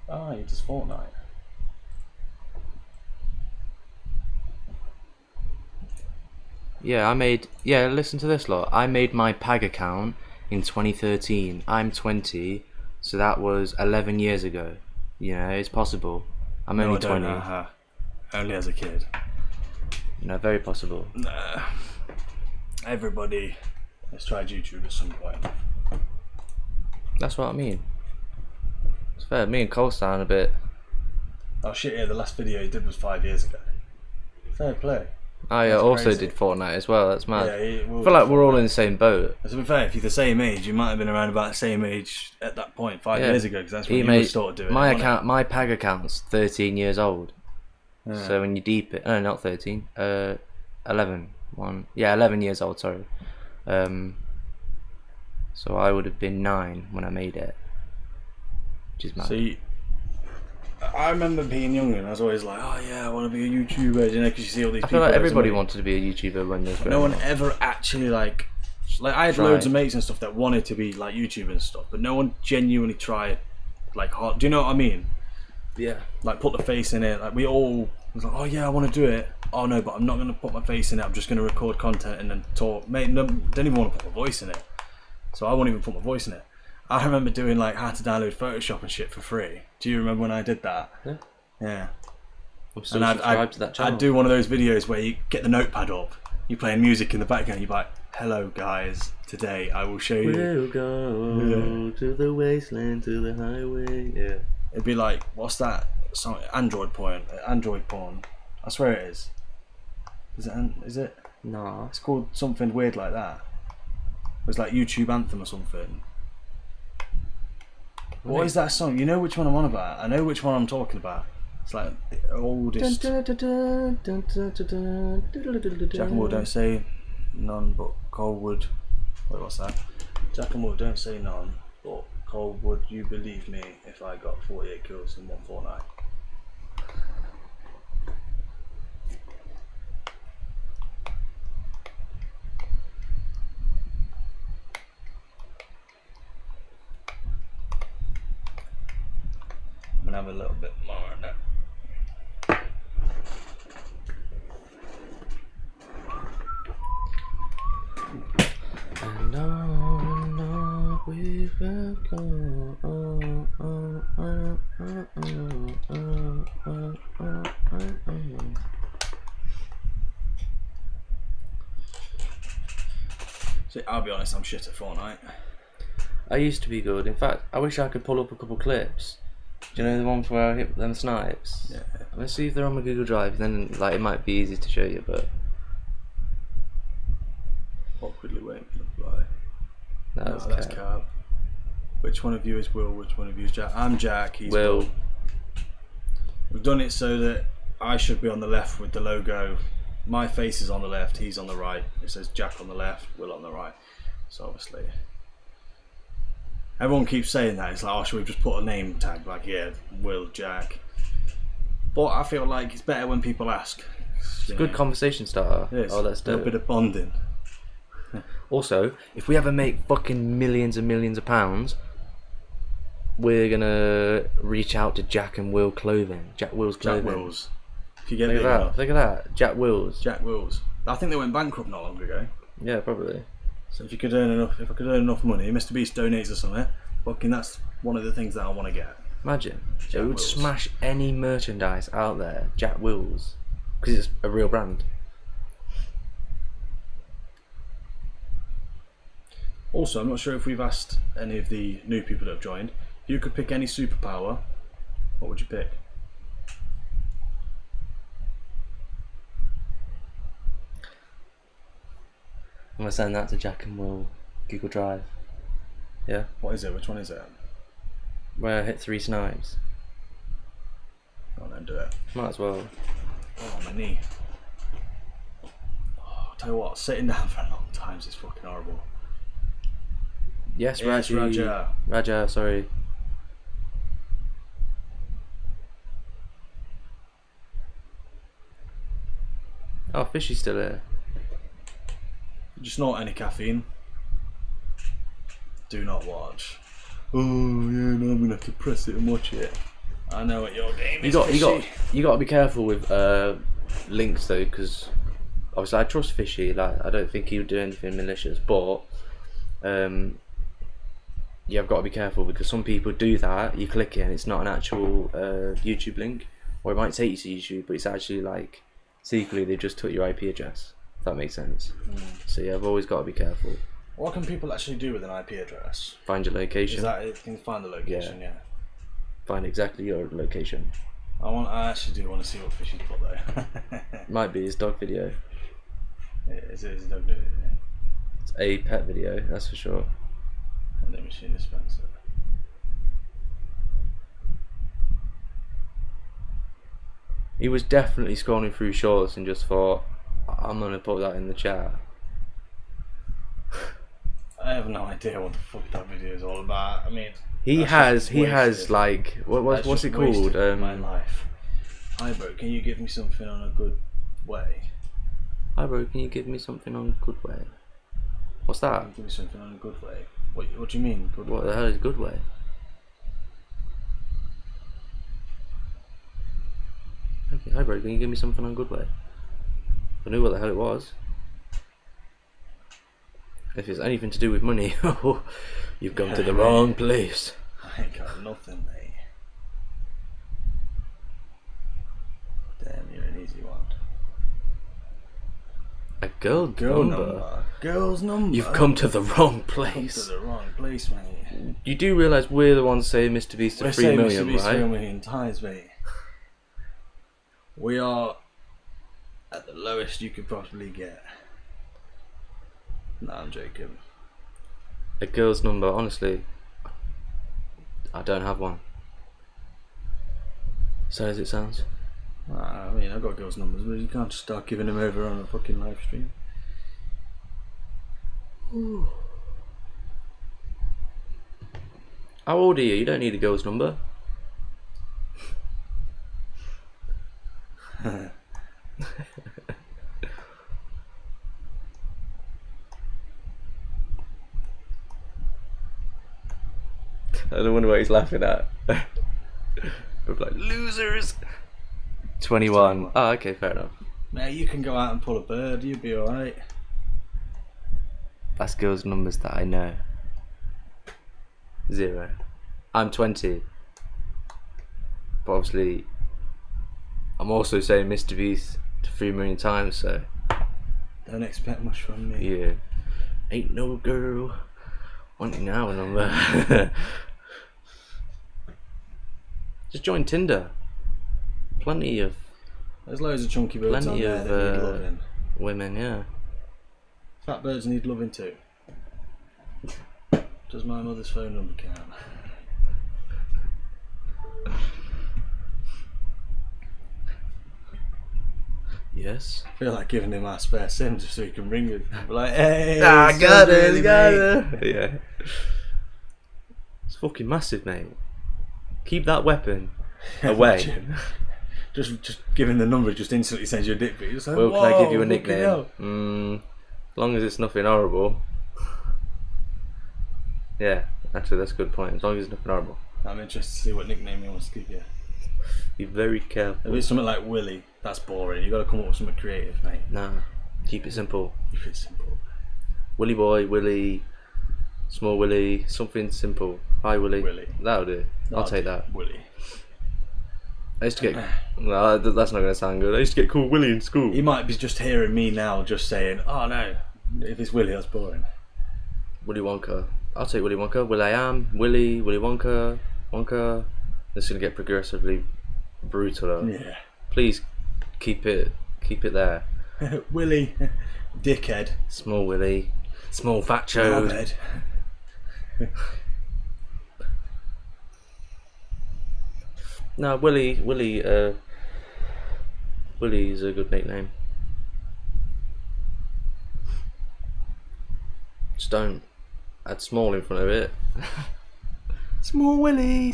Oh, you just Fortnite. Yeah, listen to this lot. I made my PAG account in 2013. I'm 20, so that was 11 years ago. You know, it's possible. I'm only 20. Only as a kid. No, very possible. Nah. Everybody has tried YouTube at some point. That's what I mean. It's fair. Me and Cole sound a bit... Oh shit, yeah, the last video he did was 5 years ago. Fair play. I That's also crazy. did Fortnite as well. That's mad. Yeah, I feel like we're all in the same boat. To be fair, if you're the same age, you might have been around about the same age at that point 5 Yeah. years ago, because that's when you Mate, started doing my it. wasn't account, my PAG account's 13 years old. it? So when you deep it, no, not 13. 11. 11 years old. Sorry. So I would have been 9 when I made it. Which is mad. See, I remember being younger and I was always like, oh yeah, I want to be a YouTuber, you know, because you see all these I people. feel like with everybody money. wanted to be a YouTuber when they was No growing one up. ever actually like I had Tried. loads of mates and stuff that wanted to be like YouTubers and stuff, but no one genuinely tried like hard. Do you know what I mean? Yeah. Like put the face in it. Like we all was like, oh yeah, I want to do it. Oh no, but I'm not going to put my face in it. I'm just going to record content and then talk. Mate, no, don't even want to put my voice in it. So I won't even put my voice in it. I remember doing like how to download Photoshop and shit for free. Do you remember when I did that? Yeah. Yeah. I'm still And subscribed to that channel. I'd do one of those videos where you get the notepad up, you're playing music in the background, you're like, hello guys, today I will show you. We'll go to the wasteland, to the highway. Yeah. It'd be like, what's that song? Android porn. I swear it is. Is it? Nah. It's called something weird like that. It was like YouTube Anthem or something. What is that song? You know which one I'm on about? I know which one I'm talking about. It's like the oldest. Jack and Will don't say none, but cold would. Wait, what's that? Jack and Will don't say none, but cold would you believe me if I got 48 kills in one fortnight? I'm gonna have a little bit more on that. And on we will go. See, I'll be honest, I'm shit at Fortnite. I used to be good. In fact, I wish I could pull up a couple clips. Do you know the ones where I hit them snipes? Yeah. Let's see if they're on my Google Drive. Then, like, it might be easy to show you, but Awkwardly waiting for the reply. that's That's cap. Cab. Which one of you is Will? Which one of you is Jack? I'm Jack. He's Will. We've done it so that I should be on the left with the logo. My face is on the left. He's on the right. It says Jack on the left, Will on the right. So obviously, everyone keeps saying that. It's like, oh, should we just put a name tag? Like, yeah, Will, Jack. But I feel like it's better when people ask. It's a good conversation starter. It is. Oh, let's a do little it. bit of bonding. Also, if we ever make fucking millions and millions of pounds, we're gonna reach out to Jack and Will Clothing. Jack Will's Clothing. Jack Wills. If you get Look big at that. enough. Look at that. Jack Wills. Jack Wills. I think they went bankrupt not long ago. Yeah, probably. So if I could earn enough money, Mrbeast donates or something, fucking that's one of the things that I want to get. Imagine. Jack It would Wills. smash any merchandise out there. Jack Wills. Because it's a real brand. Also, I'm not sure if we've asked any of the new people that have joined. If you could pick any superpower, what would you pick? I'm gonna send that to Jack and Will Google Drive. Yeah. What is it? Which one is it? Where I hit 3 snipes. Go on then, do it. Might as well. Oh, my knee. Oh, I'll tell you what, sitting down for a long time is fucking horrible. Yes, Yes, Raji. Raja. Raja, sorry. Oh, Fishy's still here. Just not any caffeine. Do not watch. Oh yeah, no, I'm gonna have to press it and watch it. I know what your game is. You got to be careful with links though, because obviously I trust Fishy. Like I don't think he would do anything malicious, but you've got to be careful because some people do that. You click it and it's not an actual YouTube link, or it might take you to YouTube, but it's actually like secretly they just took your IP address. If that makes sense. So yeah, I've always got to be careful. What can people actually do with an IP address? Find your location. Is that it? Can you find the location? Yeah. Find exactly your location. I actually do want to see what Fishy's put there. Might be his dog video. Is it dog video? It's a pet video, that's for sure. Vending machine dispenser. He was definitely scrolling through shorts and just thought, I'm gonna put that in the chat. I have no idea what the fuck that video is all about. I mean, He that's has just wasted. like what's That's it just called? wasted my life. Hi bro, can you give me something on a good way? Hi bro, can you give me something on a good way? What's that? Can you give me something on a good way? What do you mean good What way? the hell is good way? Okay, hi bro, can you give me something on good way? I knew what the hell it was. If it's anything to do with money, you've come to the wrong place. I ain't got nothing, mate. Damn, you're an easy one. A girl number. Girl's number. You've come to the wrong Come to place. the wrong place, mate. You do realise we're the ones saying Mr. Beast to We're 3 saying million, Mr. Beast right? 3 million times, mate. We are at the lowest you could possibly get. No, I'm joking. A girl's number, honestly, I don't have one. So as it sounds. I mean, I've got girls' numbers, but you can't just start giving them over on a fucking live stream. How old are you? You don't need a girl's number. I don't wonder what he's laughing at. But like, losers! 21. Oh, okay, fair enough. Mate, you can go out and pull a bird, you'll be alright. That's girls' numbers that I know. 0. I'm 20. But obviously, I'm also saying Mr. Beast to 3 million times, so. Don't expect much from me. Yeah. Ain't no girl wanting our number. Just join Tinder. Plenty of There's loads of chunky birds on plenty there of that need loving. women, yeah. Fat birds need loving too. Does my mother's phone number count? Yes. I feel like giving him our spare SIM just so he can ring it. Be like, hey, Ah, got really, it, got mate. it. Yeah. It's fucking massive, mate. Keep that weapon away. Imagine. Just giving the number just instantly sends you a dick pic. It's like, Well, can I give you a "Whoa, fucking nickname? hell." As long as it's nothing horrible. Yeah, actually, that's a good point. As long as it's nothing horrible. I'm interested to see what nickname he wants to give you. Be very If careful. it's something like Willy, that's boring. You got to come up with something creative, mate. Nah, keep it simple. If it's simple. Willy boy, Willy, small Willy, something simple. Hi Willy. Willy. That'll do. I'll take that. Willy. I used to get. No, that's not gonna sound good. I used to get called Willy in school. He might be just hearing me now, just saying, "Oh no, if it's Willy, that's boring." Willy Wonka. I'll take Willy Wonka. Will I am Willy Wonka. Wonka. This is gonna get progressively brutal. Yeah. Please keep it there. Willy, dickhead, Small Willy, small fat chode. knobhead. No, Willy is a good nickname. Just don't add small in front of it. Small Willy.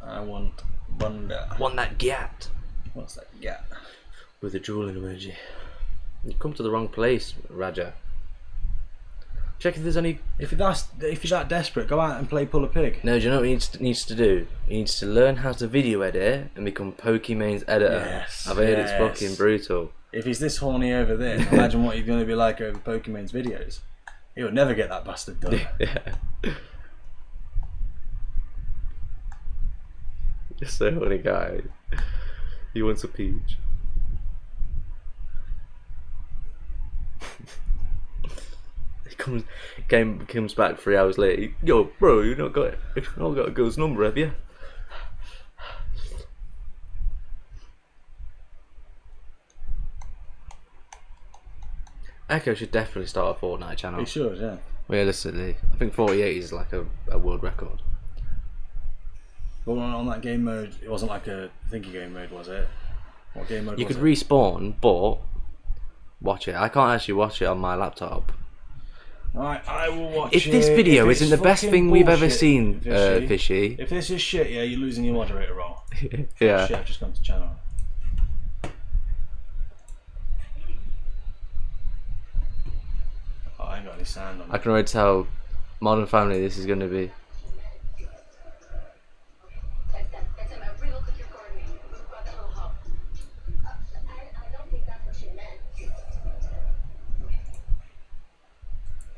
I want Bunda. Want that gat What's that gap? with a drooling emoji. You come to the wrong place, Raja. Check if there's any. If you're that desperate, go out and play Pull a Pig. No, do you know what he needs to do? He needs to learn how to video edit and become Pokemon's editor. Yes, I've heard it's yes. fucking brutal. If he's this horny over there, imagine what he's going to be like over Pokemon's videos. He would never get that bastard done. Yeah. You're so funny, guy. He wants a peach. Comes back 3 hours later. Yo, bro, you've not got a girl's number, have you? Echo should definitely start a Fortnite channel. He should, yeah. Realistically, I think 48 is like a world record. But on that game mode, it wasn't like a thingy game mode, was it? What game mode You was could it? respawn, but watch it. I can't actually watch it on my laptop. Alright, I will watch If it. this video If it's isn't the best fucking thing we've ever bullshit, seen, Fishy. Fishy. If this is shit, yeah, you're losing your moderator role. Yeah. Shit, I've just gone to channel. Oh, I ain't got any sound on I it. can already tell Modern Family this is going to be.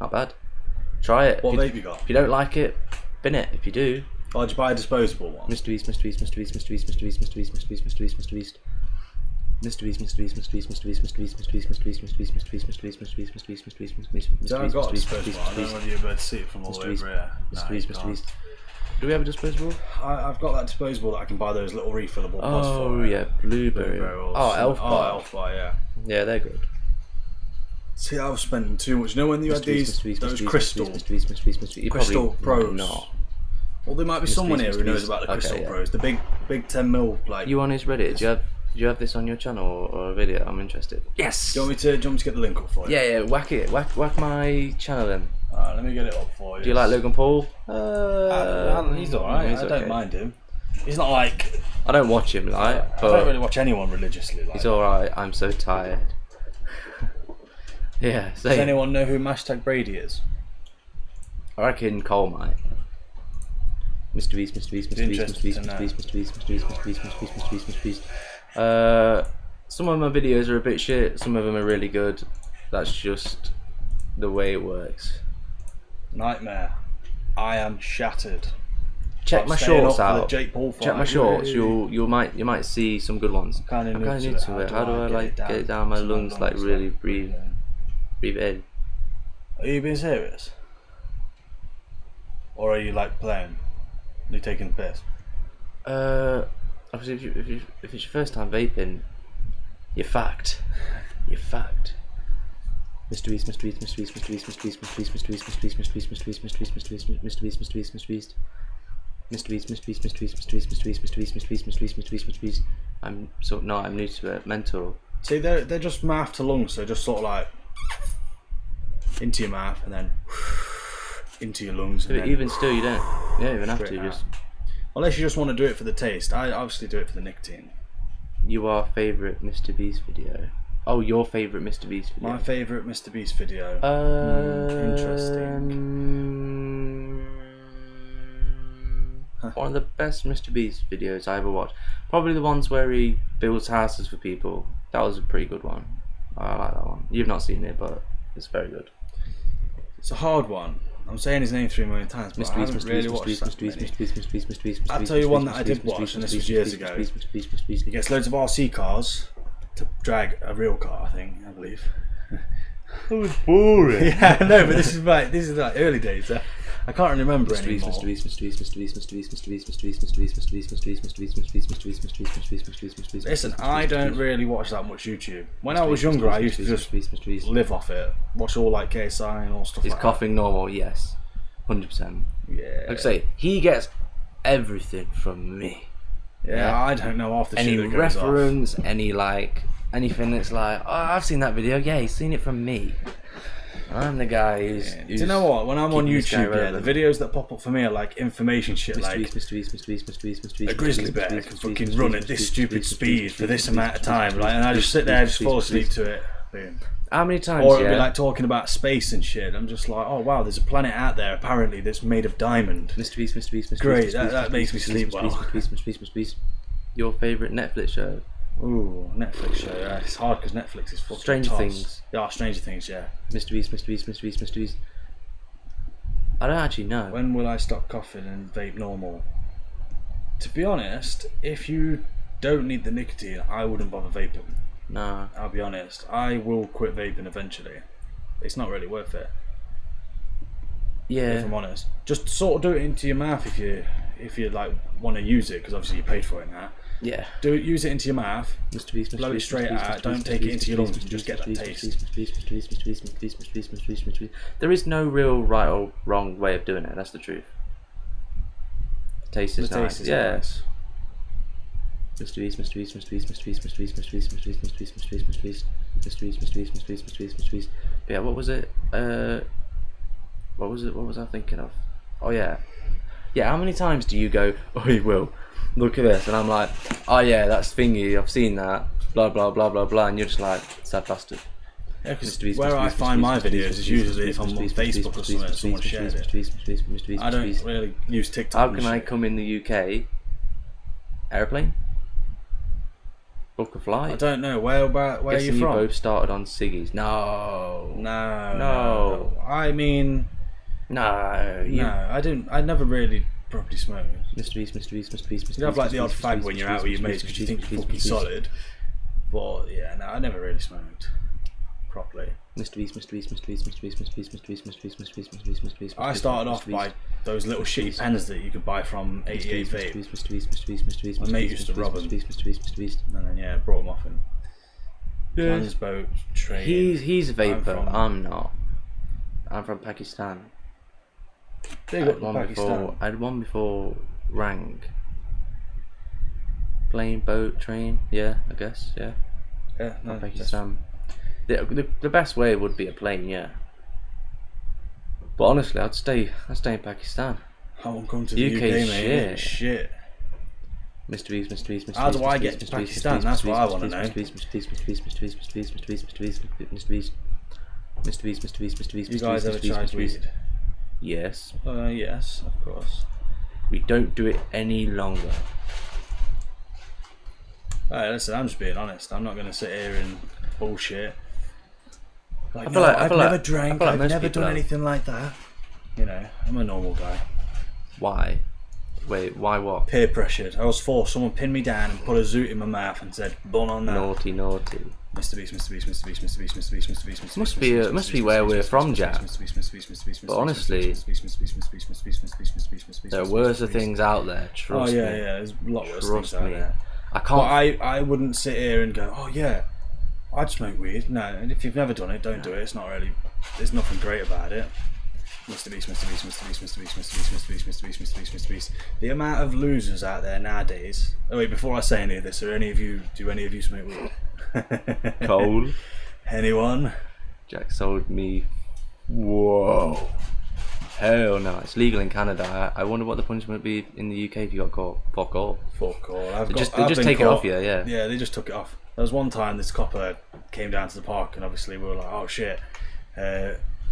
Not bad. Try it. What if vape you got? If you don't like it, bin it. If you do, Or did you buy a disposable one? Mrbeast, Mrbeast, Mrbeast, Mrbeast, Mrbeast, Mrbeast, Mrbeast, Mrbeast, Mrbeast. Mrbeast, Mrbeast, Mrbeast, Mrbeast, Mrbeast, Mrbeast, Mrbeast, Mrbeast, Mrbeast, Mrbeast, Mrbeast, Mrbeast, Mrbeast, Mrbeast, So I've got a disposable one. I don't know whether you'll be able to see it from all the way over here. No, you Mrbeast, can't. Mrbeast. Do we have a disposable? I've got that disposable that I can buy those little refillable pods for. Oh yeah, blueberry. Blueberry Oh, Elf Oh, Bar. Elf Bar, yeah. Yeah, they're good. See, I was spending too much. You know when you had these, those crystal Crystal Pros? Not. Well, there might be someone here who knows about the Crystal yeah. Pros. The big 10 mil like. You on his Reddit? Do you have this on your channel or a video? I'm interested. Yes. Do you want me to get the link up for you? Yeah, whack it. Whack my channel then. Alright, let me get it up for you. Do you like Logan Paul? He's alright. He's I don't okay. mind him. He's not like. I don't watch him, like, I but don't really watch anyone religiously. Like. he's alright. I'm so tired. Yeah. Does Say anyone know who Hashtag Brady is? I reckon Cole might. Mrbeast, Mrbeast, Mrbeast, Interested Mrbeast, to know. Mrbeast, Mrbeast, Mrbeast, Mrbeast, Mrbeast, Mrbeast, Mrbeast. Some of my videos are a bit shit. Some of them are really good. That's just the way it works. Nightmare. I am shattered. Check I'm my staying shorts up for the out. Jake Paul fight. Check my shorts. Yay. You might see some good ones. Kinda I'm new kind of to new it. to it. How do I like get it down my to lungs? Like really breathe in. Are you being serious? Or are you like playing? Are you taking the piss? Obviously, if it's your first time vaping, you're fucked. You're fucked. Mrbeast, Mrbeast, Mrbeast, Mrbeast, Mrbeast, Mrbeast, Mrbeast, Mrbeast, Mrbeast, Mrbeast, Mrbeast, Mrbeast, Mrbeast, Mrbeast, Mrbeast, Mrbeast. Mrbeast, Mrbeast, Mrbeast, Mrbeast, Mrbeast, Mrbeast, Mrbeast, Mrbeast. I'm new to it. Mental. See, they're just mouth to lungs, so just sort of like into your mouth and then into your lungs. And But then even still, you don't even have to. Straight Just unless you just want to do it for the taste. I obviously do it for the nicotine. you are favorite Mrbeast video. Oh, your favorite Mrbeast video. My favourite Mrbeast video. Interesting. One of the best Mrbeast videos I ever watched. Probably the ones where he builds houses for people. That was a pretty good one. I like that one. You've not seen it, but it's very good. It's a hard one. I'm saying his name 3 million times, but I haven't really watched that many. I'll tell you one that I did watch, and this was years ago. He gets loads of RC cars to drag a real car, I believe. That was boring. Yeah, no, but this is like early days. I can't remember anymore. Listen, I don't really watch that much YouTube. When I was younger, I used to just live off it, watch all like KSI and all stuff Is like coughing normal? Yes, 100%. Yeah. Like I say, he gets everything from me. Yeah, I don't know half the Any shit that goes off. reference, anything that's like, oh, I've seen that video. Yeah, he's seen it from me. I'm the guy who's. Do you know what? When I'm on keeping this guy YouTube, yeah, the relevant. videos that pop up for me are like information shit, like a grizzly bear can fucking run at this stupid speed for this amount of time, like, and I just sit there and just fall asleep to it. Boom. How many times? Or it'll be like talking about space and shit. I'm just like, oh wow, there's a planet out there apparently that's made of diamond. Mrbeast. Great, that makes me sleep well. Mrbeast. Your favourite Netflix show? Ooh, Netflix show. Yeah, it's hard because Netflix is fucking Stranger toss. Things. Yeah, Stranger Things. Yeah. Mrbeast. I don't actually know. When will I stop coughing and vape normal? To be honest, if you don't need the nicotine, I wouldn't bother vaping. No. I'll be honest. I will quit vaping eventually. It's not really worth it. Yeah. If I'm honest, just sort of do it into your mouth if you like want to use it, because obviously you paid for it now. Yeah. Use it into your mouth. Mrbeast. Blow it straight out. Don't take it into your lungs and just get that taste. Mrbeast. There is no real right or wrong way of doing it. That's the truth. The taste is nice. Yeah. Mrbeast. But yeah, what was it? What was I thinking of? Oh yeah. Yeah, how many times do you go, oh Will, look at this, and I'm like, oh yeah, that's thingy, I've seen that, blah blah blah blah blah, and you're just like, sad bastard. Yeah, because where I find my videos is usually if I'm on Facebook or something and someone shares it. I don't really use TikTok. How can I come in the UK? Airplane? Book a flight. I don't know. Where are Guessing you from? both started on ciggies. No. No. I mean, No. no. I didn't. I never really properly smoked. Mr. Beast, Mr. Beast, Mr. Beast, Mr. Beast. You have like the Mr. odd Beast, fag Mr. when Beast, you're Mr. out with your Beast, mates Mr. because you Beast, think Mr. you're Beast, fucking Mr. Beast. solid. But yeah, no, I never really smoked properly. Mr. Beast, Mr. Beast, Mr. Beast, Mr. Beast, Mr. Beast, Mr. Beast, Mr. Beast, Mr. Beast, Mr. Beast, Mr. Beast. I started off by those little shitty pens that you could buy from 88 Vape. Mr. Beast, Mr. Beast, Mr. Beast. My mate used to rob them. Mr. Beast, Mr. Beast, Mr. Beast. And then yeah, brought them off him. Yeah. Transboat train. He's a vapor. I'm from- I'm not. I'm from Pakistan. Big I up had to one Pakistan. before. I had one before Rang. Plane, boat, train. Yeah, I guess. Yeah. Yeah, no, From Pakistan. The best way would be a plane. Yeah. But honestly, I'd stay in Pakistan. I won't come to the UK UK, mate. shit. It's shit. Mr. Beast, Mr. Beast, Mr. How Beast, do I Mr. get Beast, to Mr. Beast, Pakistan? Mr. That's Beast, what I Mr. wanna Beast, know. Mr. Beast, Mr. Beast, Mr. Beast, Mr. Beast, Mr. Beast, Mr. Beast, Mr. Beast, Mr. Beast, Mr. Beast, Mr. Beast, Mr. Beast, You Mr. guys Beast, ever Mr. Beast, tried Mr. Beast. weed? Yes. Yes, of course. We don't do it any longer. Alright, listen, I'm just being honest. I'm not going to sit here and bullshit. Like, I feel like- I I've feel never like- drank, I feel like I've most never people done have. anything like that. You know, I'm a normal guy. Why? Wait, why what? Peer pressured. I was forced. Someone pinned me down and put a zoot in my mouth and said, "Bun on that." Naughty, naughty. Mr. Beast, Mr. Beast, Mr. Beast, Mr. Beast, Mr. Beast, Mr. Beast, Mr. Must Beast, be, Mr. Beast, must Mr. be Beast, where Mr. we're Beast, from, Mr. Jack. Beast, Mr. Beast, Mr. Beast, Mr. Beast, Mr. But Beast, honestly, Mr. Beast, Mr. Beast, Mr. Beast, Mr. Beast, Mr. Beast, Mr. Beast, Mr. Beast, there are Mr. worse Beast. things out there. Oh Trust yeah, me. yeah. There's a lot worse Trust things out me. there. I But can't. I wouldn't sit here and go, "Oh yeah, I'd smoke weed." No, and if you've never done it, don't do it. It's not really. There's nothing great about it. Mr. Beast, Mr. Beast, Mr. Beast, Mr. Beast, Mr. Beast, Mr. Beast, Mr. Beast, Mr. Beast, Mr. Beast. The amount of losers out there nowadays. Oh wait, before I say any of this, do any of you smoke weed? Cole. Anyone? Jack sold me. Whoa. Hell no. It's legal in Canada. I wonder what the punishment would be in the UK if you got caught. Fuck all. Fuck all. They just take it off you, yeah. Yeah, they just took it off. There was one time this copper came down to the park and obviously we were like, "Oh shit."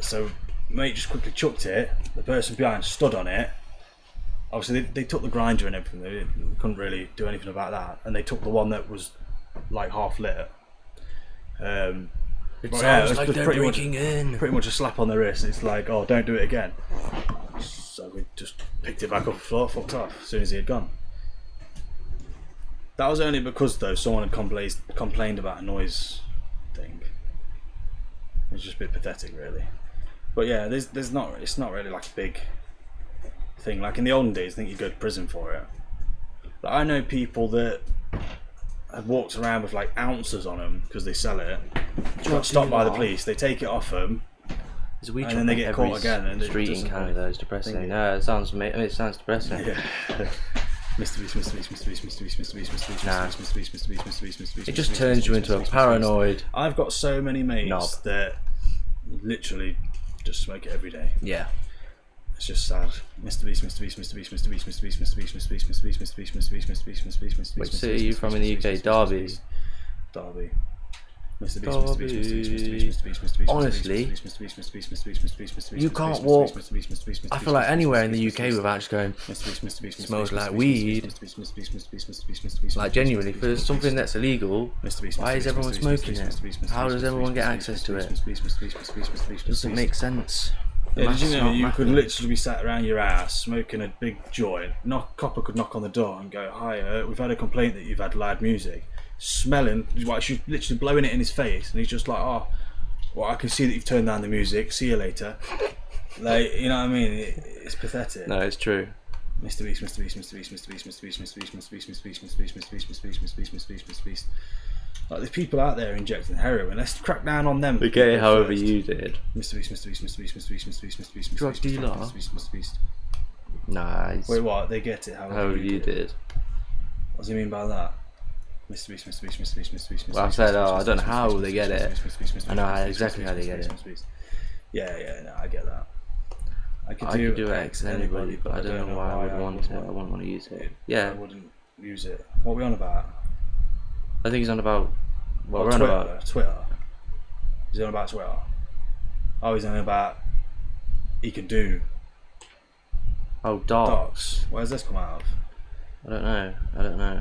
So mate just quickly chucked it. The person behind stood on it. Obviously they took the grinder and everything. They couldn't really do anything about that. And they took the one that was like half lit. It Well, sounds yeah, it was like they're pretty much- breaking in. Pretty much a slap on the wrist. It's like, "Oh, don't do it again." So we just picked it back up the floor, fucked off as soon as he had gone. That was only because though someone had complained about a noise thing. It's just a bit pathetic, really. But yeah, it's not really like a big thing. Like in the olden days, I think you'd go to prison for it. Like, I know people that have walked around with like ounces on them because they sell it. Got stopped by the police. They take it off them. There's a weed And shop then they on get every caught again and it street in doesn't Canada. really It's depressing. think it- No, it sounds depressing. Yeah. Mr. Beast, Mr. Beast, Mr. Beast, Mr. Beast, Mr. Beast, Mr. Beast, Nah. Mr. Beast, Mr. Beast, Mr. Beast, Mr. Beast, Mr. Beast. It just turns you into a paranoid. I've got so many mates Knob. that literally just smoke it every day. Yeah. It's just sad. Mr. Beast, Mr. Beast, Mr. Beast, Mr. Beast, Mr. Beast, Mr. Beast, Mr. Beast, Mr. Beast, Mr. Beast, Mr. Beast, Mr. Beast, Mr. Beast, Mr. Beast. Which city are you from in the UK? Derby. Derby. Mr. Beast, Mr. Beast, Mr. Beast, Mr. Beast, Mr. Beast, Mr. Beast. Honestly, Mr. Beast, Mr. Beast, Mr. Beast, Mr. Beast, Mr. Beast, Mr. you Beast, can't Mr. walk. Beast, Mr. Beast, Mr. Beast, Mr. I Beast, feel like Mr. anywhere Beast, in the Mr. UK Beast, without just going, Mr. Beast, Mr. Beast, Mr. smells Beast, like Mr. Beast, weed. Mr. Beast, Mr. Beast, Mr. Beast, Mr. Beast, Mr. Beast, like Mr. genuinely, Beast, for Mr. something Beast, that's illegal, Mr. Beast, why Mr. is Beast, everyone Mr. Beast, smoking Mr. Beast, it? Mr. Beast, Mr. How Beast, does Mr. everyone Beast, get Mr. access Beast, to Mr. it? Beast, Mr. Beast, Mr. Beast, Mr. Beast, Mr. Beast, Doesn't make sense. Yeah, did you know you could Massive. literally be sat around your house smoking a big joint. Copper could knock on the door and go, "Hi, we've had a complaint that you've had loud music." Smelling, like she's literally blowing it in his face, and he's just like, "Oh, well, I can see that you've turned down the music. See you later." Like, you know what I mean? It's pathetic. No, it's true. Mr. Beast, Mr. Beast, Mr. Beast, Mr. Beast, Mr. Beast, Mr. Beast, Mr. Beast, Mr. Beast, Mr. Beast, Mr. Beast, Mr. Beast, Mr. Beast, Mr. Beast, Mr. Beast. Like, there's people out there injecting heroin. Let's crack down on them. We get it however first. you did. Mr. Beast, Mr. Beast, Mr. Beast, Mr. Beast, Mr. Beast, Mr. Beast, Mr. Drug Beast, dealer. Mr. Beast, Mr. Beast. Nice. Wait, what? They get it However you did. What does he mean by that? Mr. Beast, Mr. Beast, Mr. Beast, Mr. Beast, Mr. Well, I Beast, said, Mr. I Beast, don't know Mr. how Beast, they Mr. get Beast, it. Mr. Beast, Mr. Beast, I know Mr. Beast, exactly Mr. how they Beast, get Mr. it. Beast, Mr. Beast. Yeah, no, I get that. I could do X to anybody, but I don't know why I would want it. I wouldn't want to use it. I Yeah, wouldn't use it. What are we on about? I think he's on about. Well, Oh, we're on Twitter. about. Twitter. He's on about Twitter. Oh, he's on about he can do Oh, dogs. docs. Where's this come out of? I don't know.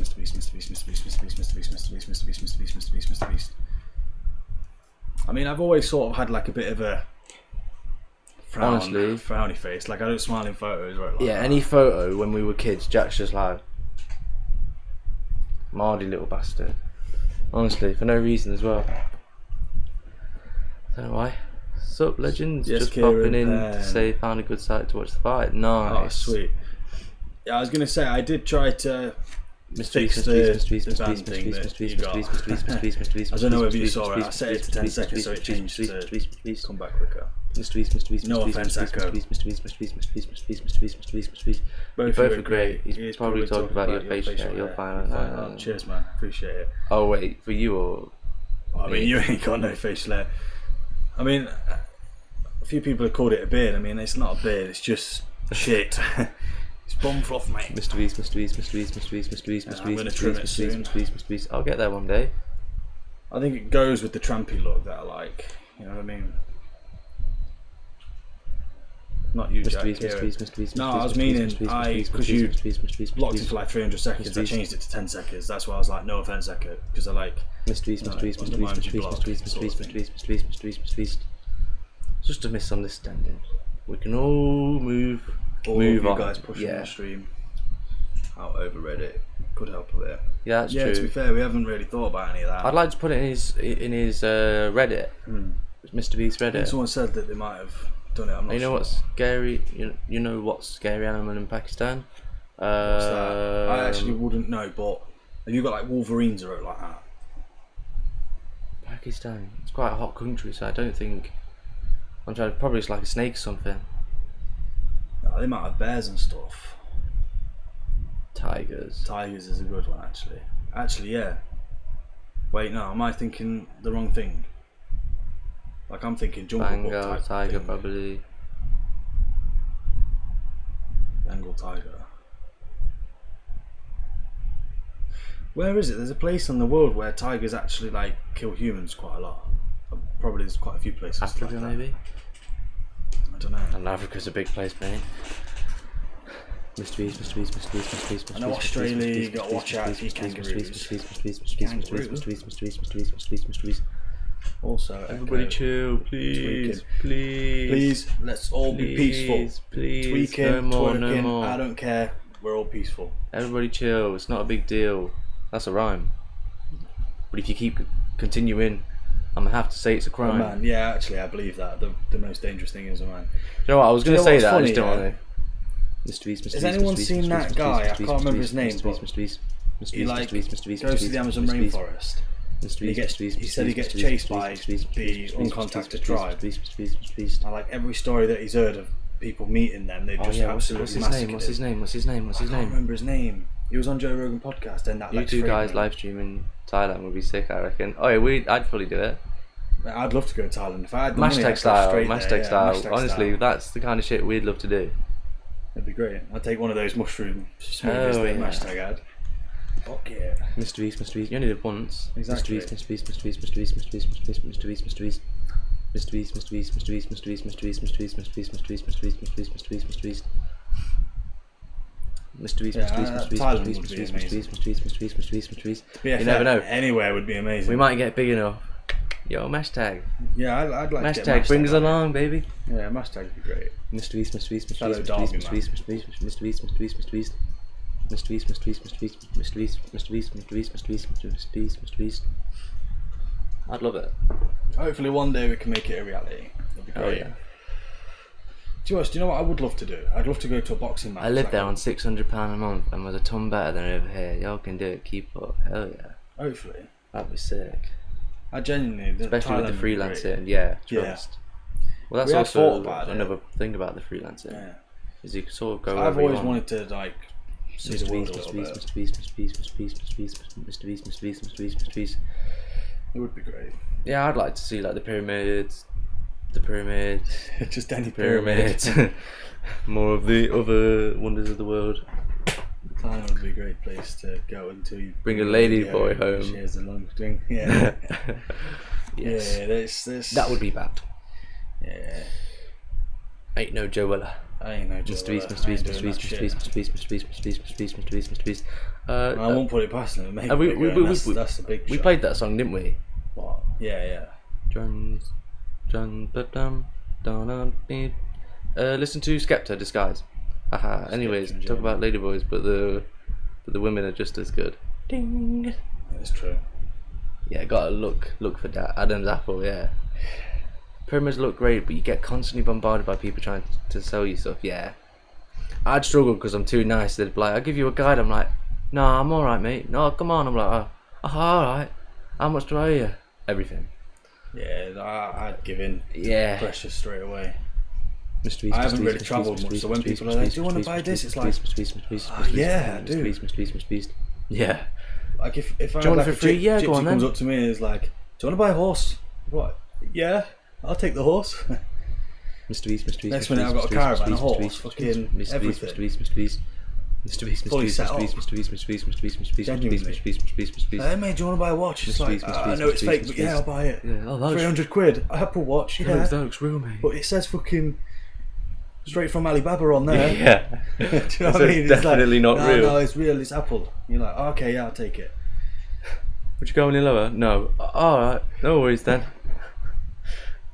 Mr. Beast, Mr. Beast, Mr. Beast, Mr. Beast, Mr. Beast, Mr. Beast, Mr. Beast, Mr. Beast, Mr. Beast, Mr. Beast. I mean, I've always sort of had like a bit of a frowny face. Like I don't smile in photos, right? Like Yeah, any photo when we were kids, Jack's just like, Mardy little bastard. Honestly, for no reason as well. Don't know why. Sup, legends? Yes, Just Kieran, popping in to say found a good site to watch the fight. Nice. Oh, sweet. Yeah, I was gonna say I did try to fix the van thing that you got. I don't know if you saw it. I set it to 10 seconds so it changed to come back quicker. No offense, Echo. Both are great. He's probably talking about your facial hair. You'll find out. Oh, cheers, man. Appreciate it. Oh wait, for you or? I mean, you ain't got no facial hair. I mean, a few people have called it a beard. I mean, it's not a beard. It's just shit. It's bum fluff, mate. Mrbeast. I'm gonna trim it soon. Mrbeast. I'll get there one day. I think it goes with the trampy look that I like. You know what I mean? Not you, Jack. Mrbeast. No, I was meaning because you blocked it for like 300 seconds. I changed it to 10 seconds. That's why I was like, no offense, Echo, because I like. Mrbeast. Just a misunderstanding. We can all move All of you on. guys pushing the stream out over Reddit could help a bit. Yeah, that's true. Yeah, to be fair, we haven't really thought about any of that. I'd like to put it in his Reddit, Mrbeast Reddit. Someone said that they might have done it. I'm not You know sure. what's scary? You know what's scary animal in Pakistan? What's that? I actually wouldn't know, but have you got like Wolverines or like that? Pakistan. It's quite a hot country, so I don't think. I'm trying. Probably it's like a snake or something. No, they might have bears and stuff. Tigers. Tigers is a good one, actually. Actually, yeah. Wait, no, am I thinking the wrong thing? Like I'm thinking Jungle Book Bengal type tiger, thing. probably. Bengal tiger. Where is it? There's a place in the world where tigers actually like kill humans quite a lot. Probably there's quite a few places. Africa, like that. maybe. I don't know. And Africa's a big place, mate. Mrbeast. I know Australia, you got to watch out for your kangaroos. Mrbeast. Also, Everybody Echo, chill, please, please, please, let's all be peaceful. please. Tweaking, No more, twerking, no more. I don't care. We're all peaceful. Everybody chill. It's not a big deal. That's a rhyme. But if you keep continuing, I'm gonna have to say it's a Oh crime. man, yeah, actually, I believe that. The most dangerous thing is a man. You know what? I was Do you gonna know say what's that. I funny, just don't yeah? want to. Has anyone seen that guy? I can't remember his name, but he like goes to the Amazon rainforest. He said he gets chased by the uncontacted tribe. And like every story that he's heard of people meeting them, they've just absolutely massacred What's his him. name? I can't remember his name. He was on Joe Rogan podcast and that. You Lex two guys Fridman. live streaming Thailand would be sick, I reckon. Oh yeah, I'd fully do it. I'd love to go to Thailand if I had the money. I'd Hashtag go style, straight there, hashtag yeah, style. hashtag Honestly, style. that's the kind of shit we'd love to do. That'd be great. I'd take one of those mushroom smoothies Oh, that yeah. hashtag had. Fuck yeah. Mrbeast. You only live once. Exactly. Mrbeast. Yeah, You never know. Anywhere would be amazing. We might get big enough. Yo, hashtag. Yeah, I'd like to get Hashtag bring us along, baby. Yeah, hashtag would be great. Mrbeast. Fellow Derby man. I'd love it. Hopefully one day we can make it a reality. That'd be Oh great. yeah. Do you know what I would love to do? I'd love to go to a boxing match. I live like there a- on £600 a month and was a ton better than over here. Y'all can do it. Keep up. Hell yeah. Hopefully. That'd be sick. I genuinely... Especially with the Thailand would be great. freelancing. Yeah, Yeah. trust. Well, that's We had also thought about it. another thing about the freelancing. Yeah. Is you can sort of go I've wherever you always want. wanted to like see the world a little bit. Mrbeast. It would be great. Yeah, I'd like to see like the pyramids. Just any Pyramids. More of the other wonders of the world. Thailand would be a great place to go into. Bring a lady boy home. Shares a long string. Yeah. Yes. Yeah, this. That would be bad. Yeah. Ain't no Joella. I ain't no Mrbeast. I won't put it past them. Maybe that's the big. We shot. played that song, didn't we? What? Yeah. Listen to Skepta Disguise. Haha. Anyways, Skepta, talk yeah. about ladyboys, but the women are just as good. Ding. That's true. Yeah, gotta look for that. Adam's apple, yeah. Pyramids look great, but you get constantly bombarded by people trying to sell you stuff, yeah. I'd struggle because I'm too nice. They'd be like, I'll give you a guide. I'm like, no, I'm alright, mate. No, come on. I'm like, alright. How much do I owe you? Everything. Yeah, I'd give in to Yeah. pressure straight away. Mr. Beast, I haven't really travelled much, so when people are like, do you want to buy this? It's like, yeah, I do. Mr. Beast. Yeah. Like if I Do you want had, like, it for free? Yeah, go on comes then. up to me and is like, do you want to buy a horse? I'm like, yeah, I'll take the horse. Mr. Beast, Mr. Beast. Next Mr. minute I've got a Beast, caravan, Mr. a horse, Beast, fucking Mr. Beast, everything. Mr. Beast, Mr. Beast. Mr. Beast, Mr. Fully Beast, set Mr. Beast, up. Mr. Beast, Mr. Beast, Mr. Beast, Mr. Beast, Mr. Beast, Genuinely. Mr. Beast, Mr. Beast, Mr. Beast. Hey mate, do you want to buy a watch? It's Mr. like, Beast, Mr. I Beast, know it's Mr. fake, Beast, but yeah, Mr. I'll buy it. Yeah, oh, that looks, 300 quid, Apple Watch, yeah. that looks real, mate. But it says fucking straight from Alibaba on there. Yeah. Do you know what I So mean? it's It's definitely not no, real. No, it's real, it's Apple. You're like, okay, yeah, I'll take it. Would you go any lower? No. Alright, no worries then.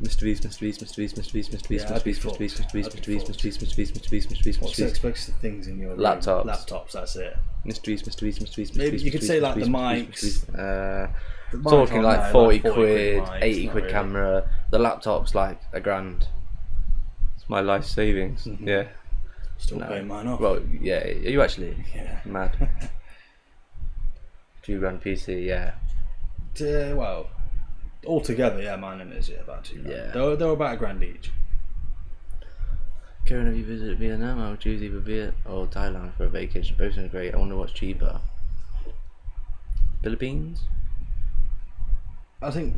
Mr. Beast, Mr. Beast, Mr. Beast, Mr. Beast, Mr. Beast, Yeah, Mr. I'd be Beast, Mr. fucked. Beast, Mr. Beast, I'd Mr. be Beast, fucked. Mr. Beast, Mr. Beast, Mr. Beast, Mr. Beast, What's Mr. the Beast. expensive things in your room? Laptops. Laptops, that's it. Mr. Beast, Mr. Beast, Mr. Beast, Mr. Beast, Maybe you could say like the mics. The The mics talking on like there, 40 like quid, mics, 80 not quid really. camera. The laptop's like $1,000. It's my life savings. Mhm. Yeah. Still No. paying mine off. Well, yeah. Are you actually Yeah. mad? $2,000 PC, yeah. Well, altogether, yeah, mine and his, yeah, about $2,000. Yeah. They were about $1,000 each. Karen, have you visited Vietnam? I would choose either Viet or Thailand for a vacation. Both sound great. I wonder what's cheaper. Philippines? I think.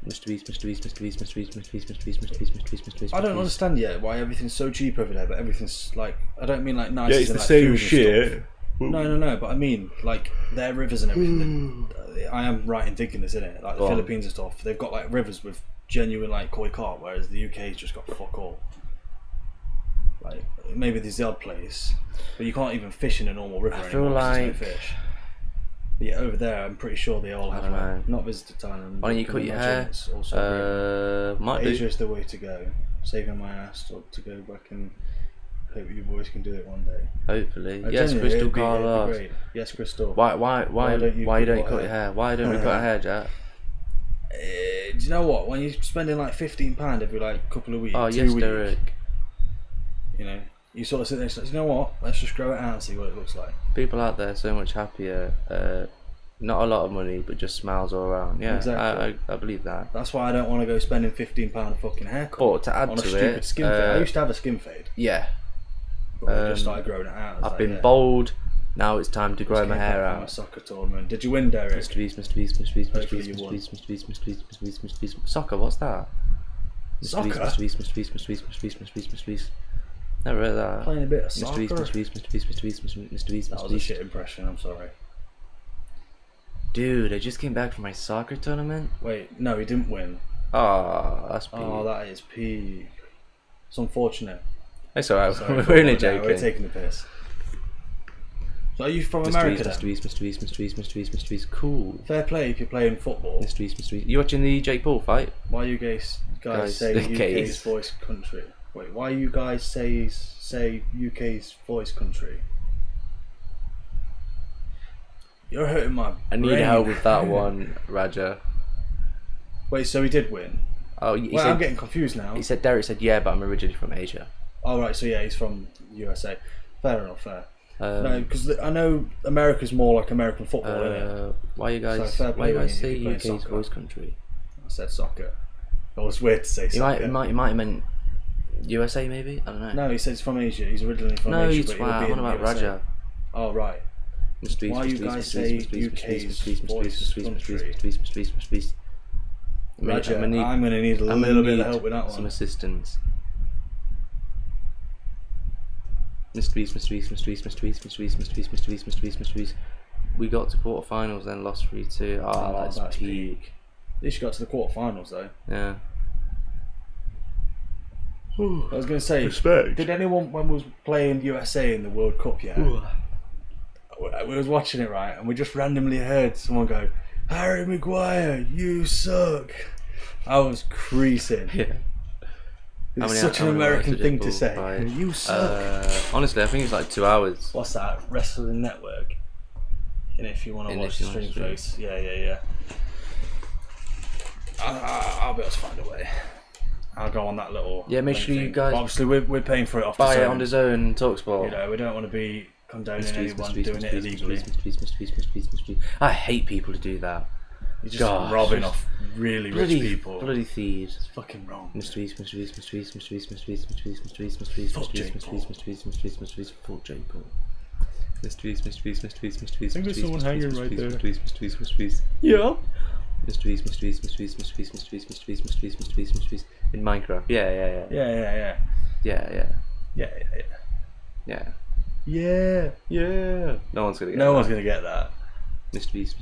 Mr. Beast, Mr. Beast, Mr. Beast, Mr. Beast, Mr. Beast, Mr. Beast, Mr. Beast, Mr. Beast, Mr. Beast. I don't understand yet why everything's so cheap over there, but everything's like, I don't mean like nice. Yeah, as it's in, the like, same food and shit. stuff. No, but I mean like their rivers and everything. I am right in thinking this, isn't it? Like the Go on. Philippines and stuff, they've got like rivers with genuine like koi carp, whereas the UK's just got fuck all. Like maybe there's the odd place, but you can't even fish in a normal river I feel anymore 'cause there's like- no fish. But yeah, over there, I'm pretty sure they all I have don't know. like, not visited Thailand. Why don't you but cut your imagine hair? it's also real. Might Asia do. is the way to go. Saving my ass to go back and hope you boys can do it one day. Hopefully. I Yes, genuinely, Crystal it'd be Carlos. great. Yes, Crystal. Why don't you don't you cut cut your your hair? Why don't we cut our hair, Jack? Do you know what? When you're spending like £15 every like couple of weeks, Oh 2 yes, weeks, Derek. you know, you sort of sit there and say, you know what? Let's just grow it out and see what it looks like. People out there are so much happier. Not a lot of money, but just smiles all around. Yeah, Exactly. I believe that. That's why I don't want to go spending £15 a fucking haircut. But to add on a to stupid it, skin fade. I used to have a skin fade, yeah, but I just started growing it out. It's I've like, been yeah. bold. Now it's time to grow Just my came hair back from a out. soccer tournament. Did you win, Derek? Mr. Beast, Mr. Beast, Mr. Beast, Mr. Hopefully Beast, you Mr. won. Beast, Mr. Beast, Mr. Beast, Mr. Beast, Mr. Beast. Soccer, what's that? Soccer? Mr. Beast, Mr. Beast, Mr. Beast, Mr. Beast, Mr. Beast, Mr. Beast. Never heard that. Playing a bit of Mr. soccer. Beast, Mr. Beast, Mr. Beast, Mr. Beast, Mr. Beast, That Mr. was a Beast. shit impression. I'm sorry. Dude, I just came back from my soccer tournament. Wait, no, he didn't win. Oh, that's peak. Oh, that is peak. It's unfortunate. It's alright, Sorry, we're only no, joking. We're taking the piss. So are you from Mr. America Beast, then? Mr. Beast, Mr. Beast, Mr. Beast, Mr. Beast, Mr. Beast. Cool. Fair play if you're playing football. Mr. Beast, Mr. Beast. You watching the Jake Paul fight? Why you guys Guys, say UK's gays. voice country? Wait, why you guys say UK's voice country? You're hurting my I need brain. help with that one, Raja. Wait, so he did win? Oh, he Well, I'm said. getting confused now. He said. Derek said, "Yeah, but I'm originally from Asia." Oh right, so yeah, he's from USA. Fair enough, fair. No, Um, because I know America's more like American football, isn't it? why you guys? So fair Why you play guys when say you're playing UK's soccer. voice country? I said soccer. It was weird to say He might soccer. have meant USA, maybe. I don't know. No, he says he's from Asia. He's originally from No, Asia. he's but he'll twat. be I'm in on about the USA. Raja. Oh right. Mr. Beast, Why Mr. you Beast, guys Mr. say Beast, Mr. Beast, Mr. Beast, UK's Mr. Beast, Mr. voice Beast, Mr. Beast, Mr. country? Beast, Mr. Beast, Mr. Beast. Raja, I'm I'm gonna need a I'm little gonna bit of need help with that some one. assistance. Mr. Beast, Mr. Beast, Mr. Beast, Mr. Beast, Mr. Beast, Mr. Beast, Mr. Beast, Mr. Beast, Mr. Beast. We got to quarterfinals, then lost 3-2. Oh, That's that's peak. At least you got to the quarterfinals though. Yeah. I was gonna say, Respect. did anyone when we was playing USA in the World Cup yet? We was watching it right, and we just randomly heard someone go, "Harry Maguire, you suck." I was creasing. Yeah. It's such an American thing to say. Right. You suck. Honestly, I think it's like 2 hours. What's that? Wrestling Network. And if you want to And watch if the you wanna stream stream. face, yeah. I'll be able to find a way. I'll go on that little. Yeah, make sure you guys But obviously, we're paying for it off buy the it zone. on the Zone Talksport. You know, we don't want to be condoning anyone Mr. doing it illegally. I hate people to do that. You're just Gosh. robbing off really rich people. Bloody thieves. It's fucking wrong. Fuck J Paul. I think there's someone hanging right there. Yeah. In Minecraft. Yeah. No one's gonna get No that. one's gonna get that. Mr. Beast.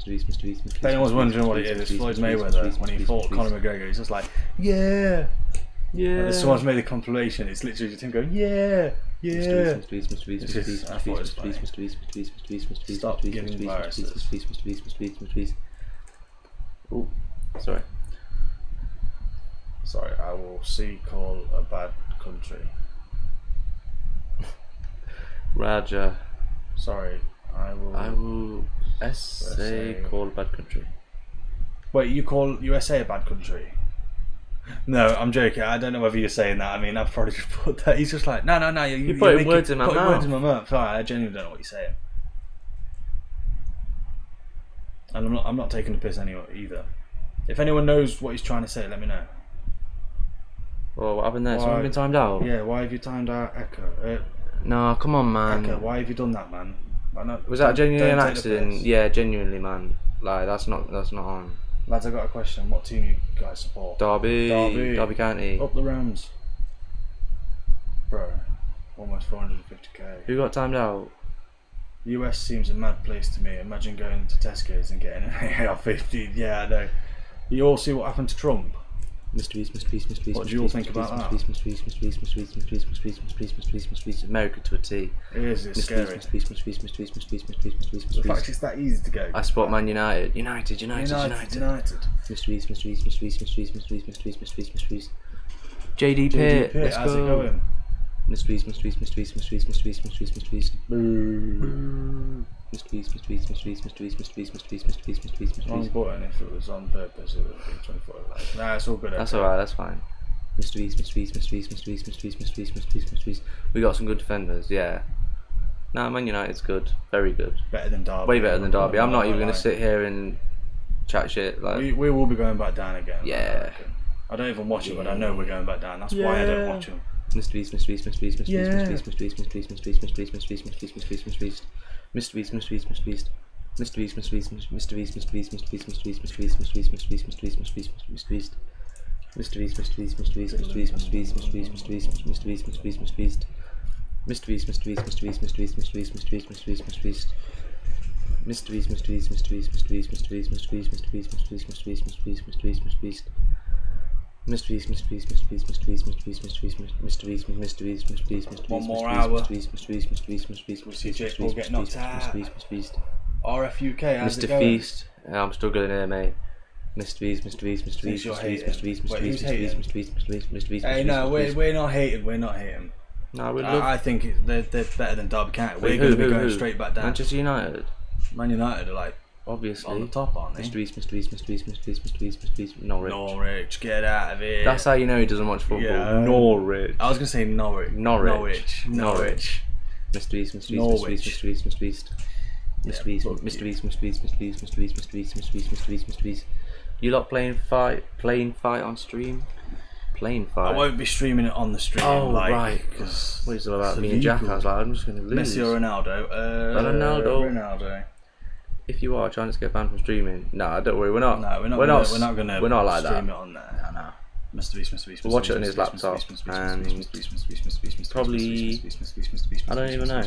If anyone's wondering what it is, it's Floyd Mayweather when he fought Conor McGregor. He's just like, yeah. And if someone's made a compilation, it's literally just him going, yeah. Stop giving viruses. Oh, sorry. Sorry, I will call a bad country. Raja. Sorry, I will SA call bad country. Wait, you call USA a bad country? No, I'm joking. I don't know whether you're saying that. I mean, I've probably just put that. He's just like, no. You're putting words in my mouth. Words in my mouth. Sorry, I genuinely don't know what you're saying. And I'm not taking the piss anyway either. If anyone knows what he's trying to say, let me know. Oh, what happened there? Why? Someone been timed out? Yeah, why have you timed out Echo? No, come on, man. Echo, why have you done that, man? Was that genuinely an don't take the accident? piss. Yeah, genuinely, man. Like that's not on. Lads, I got a question. What team you guys support? Derby County. Up the Rams. Bro, almost 450k. Who got timed out? US seems a mad place to me. Imagine going to Tesco's and getting an AR-15. Yeah, I know. You all see what happened to Trump? Mr. Beast. What do you all think about that? Mr. Beast. America to a T. It is, it's scary. Mr. Beast. The fact it's that easy to go. I support Man United. United. United. Mr. Beast. JD Pitt. Let's how's it go. going? Mr. Beast. Mr. Wrong button. If it was on purpose, it would be 24 hours. Nah, it's all good. That's alright, that's fine. Mr. Beast. We got some good defenders, yeah. Nah, Man United's good. Very good. Better than Derby. Way better than Derby. I'm not even going to sit here and chat shit. Like, We will be going back down again. Yeah. I don't even watch it, but I know we're going back down. That's why I don't watch them. Mr. Beast. One more hour. We see Jake Paul get knocked out. RFUK, how's it Mr. going? Feast. I'm struggling here, mate. Mr. Beast. Hey, no, we're not hating. We're not hating. No, we're I think they're better than Derby County. We're going to be going straight back down. Manchester United. Man United are like Obviously. on the top, aren't they? Mr. Beast. Norwich. Norwich, get out of here. That's how you know he doesn't watch football. Yeah. Norwich. I was going to say Norwich. Norwich. Mr. Beast. You lot playing fight on stream? Playing fight? I won't be streaming it on the stream. Oh, like, right. What is it all about? Me and Jack, I was like, I'm just going to lose. Messi or Ronaldo? Ronaldo. If you are trying to get banned from streaming, nah, don't worry, we're not. No, we're not going to We're not like stream that. it on there. No. Mr. Beast. We'll watch it on his laptop and probably, I don't even know.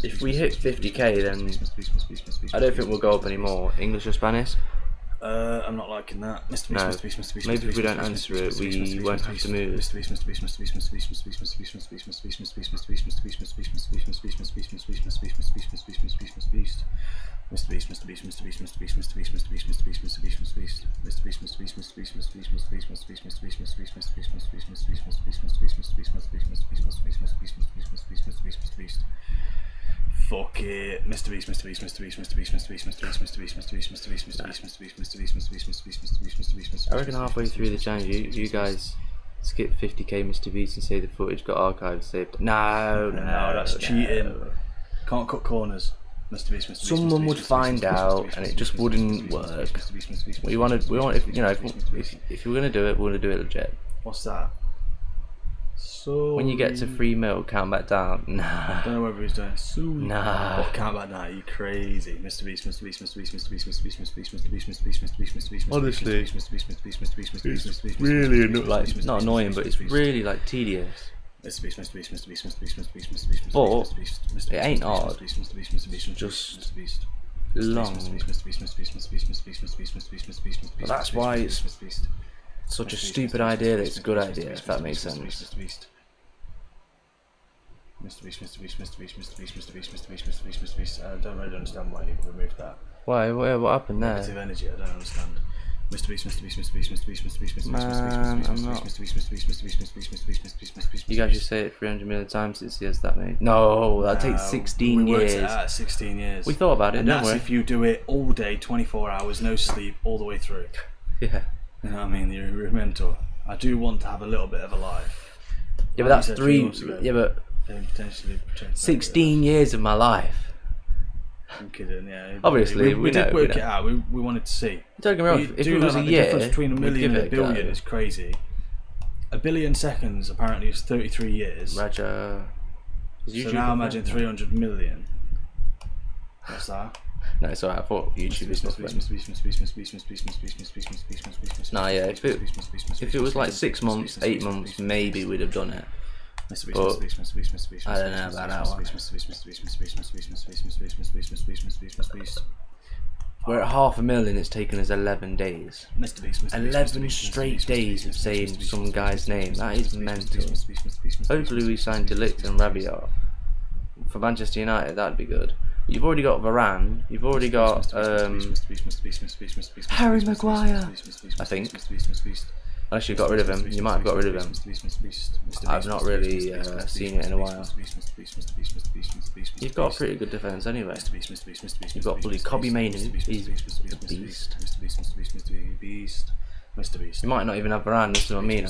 If we hit 50k, then I don't think we'll go up anymore. English or Spanish? I'm not liking that. Mr. Beast. Maybe if we don't answer it, we won't have to move. Fuck it, Mr. Beast, Mr. Beast, Mr. Beast, Mr. Beast, Mr. Beast, Mr. Beast, Mr. Beast, Mr. Beast, Mr. Beast, Mr. Beast, Mr. Beast, Mr. Beast, Mr. Beast, Mr. Beast, Mr. Beast, Mr. Beast, Mr. Beast, Mr. I reckon halfway through the challenge, you guys skip 50k Mr. Beast and say the footage got archived saved. No, that's cheating. Can't cut corners. Mr. Beast, Mr. Beast. Someone would find out, and it just wouldn't work. We want, if you know, if you're gonna do it, we're gonna do it legit. What's that? So When you get to 3 mil, count back down. Nah. I don't know whether he's doing soon. Nah. What, count back now? You crazy? Mr. Beast, Mr. Beast, Mr. Beast, Mr. Beast, Mr. Beast, Mr. Beast, Mr. Beast, Mr. Beast, Mr. Beast, Mr. Beast, Honestly, Mr. Beast, Mr. Beast, Mr. Beast, Mr. Beast, Mr. Beast, really Mr. Beast, like Mr. not Beast, annoying, Mr. but Beast, it's really like tedious. Mr. Beast, Mr. Beast, Mr. Beast, Mr. Beast, Mr. Beast, Mr. Beast, Mr. But Beast, Mr. Beast, Mr. Beast, it ain't hard. Mr. Beast, Mr. Beast, Mr. Beast, Just Mr. Beast, long. Mr. Beast, Mr. Beast, Mr. Beast, Mr. Beast, Mr. Beast, Mr. Beast, Mr. Beast, Mr. Beast, Mr. Beast, But that's why it's such a stupid idea that it's a good idea, if that makes sense. Mr. Beast. Mr. Beast, Mr. Beast, Mr. Beast, Mr. Beast, Mr. Beast, Mr. Beast, Mr. Beast, Mr. Beast. I don't really understand why you removed that. Why? What happened Negative there? energy, I don't understand. Mr. Beast, Mr. Beast, Mr. Beast, Mr. Beast, Mr. Beast, Mr. Beast, Mr. Beast, Man, I'm not. Mr. Beast, Mr. Beast, Mr. Beast, Mr. Beast, Mr. Beast, Mr. Beast, Mr. Beast. You guys should say it 300 million times since he has that many. No, that takes 16 we worked it years. out at 16 years. We thought about it, and didn't that's we? if you do it all day, 24 hours, no sleep, all the way through. Yeah. You know what I mean? You're a mentor. I do want to have a little bit of a life. Yeah, but Like that's you said 3. months ago. Yeah, but Then potentially change that. 16 years of my life. I'm kidding, yeah. Obviously, we we did know, work we know. it out. We wanted to see. Don't get me wrong. You If do it know was a that the year, difference between a we'd million give and a it a go. billion is crazy. A billion seconds apparently is 33 years. Roger. Is So YouTube now a imagine thing? 300 million. What's that? No, it's alright. I thought YouTube was not fun. Nah, yeah. If it was like 6 months, 8 months, maybe we'd have done it. But I don't know about that one. We're at 500,000. It's taken us 11 days. 11 straight days of saying some guy's name. That is mental. Hopefully we sign De Ligt and Rabiot for Manchester United. That'd be good. You've already got Varane. You've already got Harry Maguire. I think. Unless you got rid of him, you might have got rid of him. I've not really seen it in a while. You've got a pretty good defence anyway. You've got bloody Kobe Mainoo. He's a beast. Mr. Beast. You might not even have Varane. This is what I mean.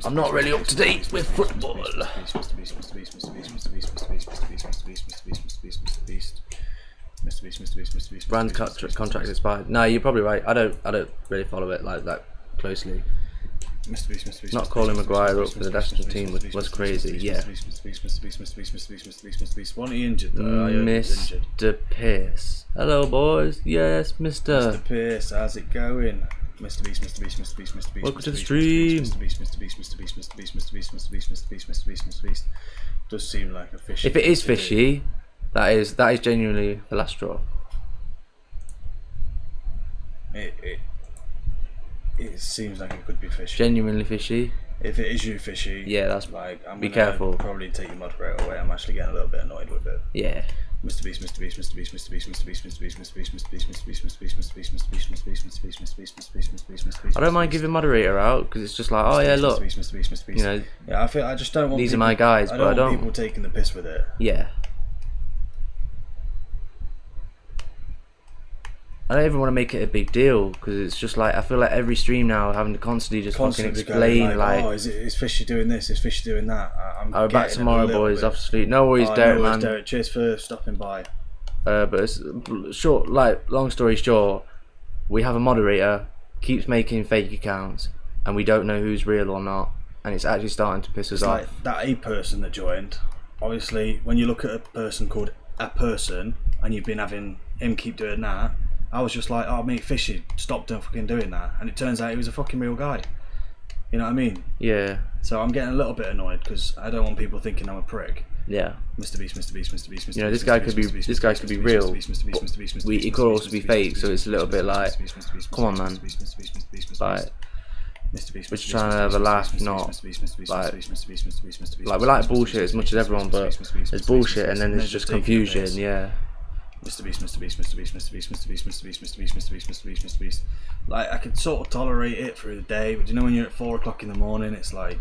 I'm not really up to date with football. Brand's contract expired. No, you're probably right. I don't really follow it like that closely. Not calling Maguire up for the national team was crazy. Yeah. Wasn't he injured though? Mr. Pierce. Hello, boys. Yes, Mr. Pierce, how's it going? Mr. Beast, Mr. Beast, Mr. Beast, Mr. Beast. Welcome to the stream. Mr. Beast, Mr. Beast, Mr. Beast, Mr. Beast, Mr. Beast, Mr. Beast, Mr. Beast, Mr. Beast, Mr. Beast. Does seem like a fishy. If it is fishy, that is genuinely the last straw. It seems like it could be fishy. Genuinely fishy. If it is you fishy, Yeah, that's like I'm be gonna careful. Probably take your moderator away. I'm actually getting a little bit annoyed with it. Yeah. Mr. Beast, Mr. Beast, Mr. Beast, Mr. Beast, Mr. Beast, Mr. Beast, Mr. Beast, Mr. Beast, Mr. Beast, Mr. Beast, Mr. Beast, Mr. Beast, Mr. Beast, Mr. Beast, Mr. Beast, Mr. Beast, Mr. Beast, Mr. Beast. I don't mind giving moderator out because it's just like, oh yeah, look, you know, Yeah, I just don't want. these are my guys, but I I don't want don't. people taking the piss with it. Yeah. I don't even want to make it a big deal because it's just like I feel like every stream now having to constantly just fucking explain like, oh, is Fishy doing this? Is Fishy doing that? I'll be back tomorrow, boys. Off sleep. No worries, Derek, man. Derek. Cheers for stopping by. But it's short, like long story short, we have a moderator keeps making fake accounts, and we don't know who's real or not, and it's actually starting to piss us off. Like that a person that joined. Obviously, when you look at a person called a person, and you've been having him keep doing that, I was just like, oh mate, Fishy, stop fucking doing that. And it turns out he was a fucking real guy. You know what I mean? Yeah. So I'm getting a little bit annoyed because I don't want people thinking I'm a prick. Yeah. Mr. Beast, Mr. Beast, Mr. Beast, Mr. Beast. You know, this guy could be real, but it could also be fake. So it's a little bit like, come on, man. Like, we're just trying to have a laugh, not like we like bullshit as much as everyone, but there's bullshit and then there's just confusion. Yeah. Mr. Beast, Mr. Beast, Mr. Beast, Mr. Beast, Mr. Beast, Mr. Beast, Mr. Beast, Mr. Beast, Mr. Beast, Mr. Beast. Like I could sort of tolerate it through the day, but you know when you're at 4 o'clock in the morning, it's like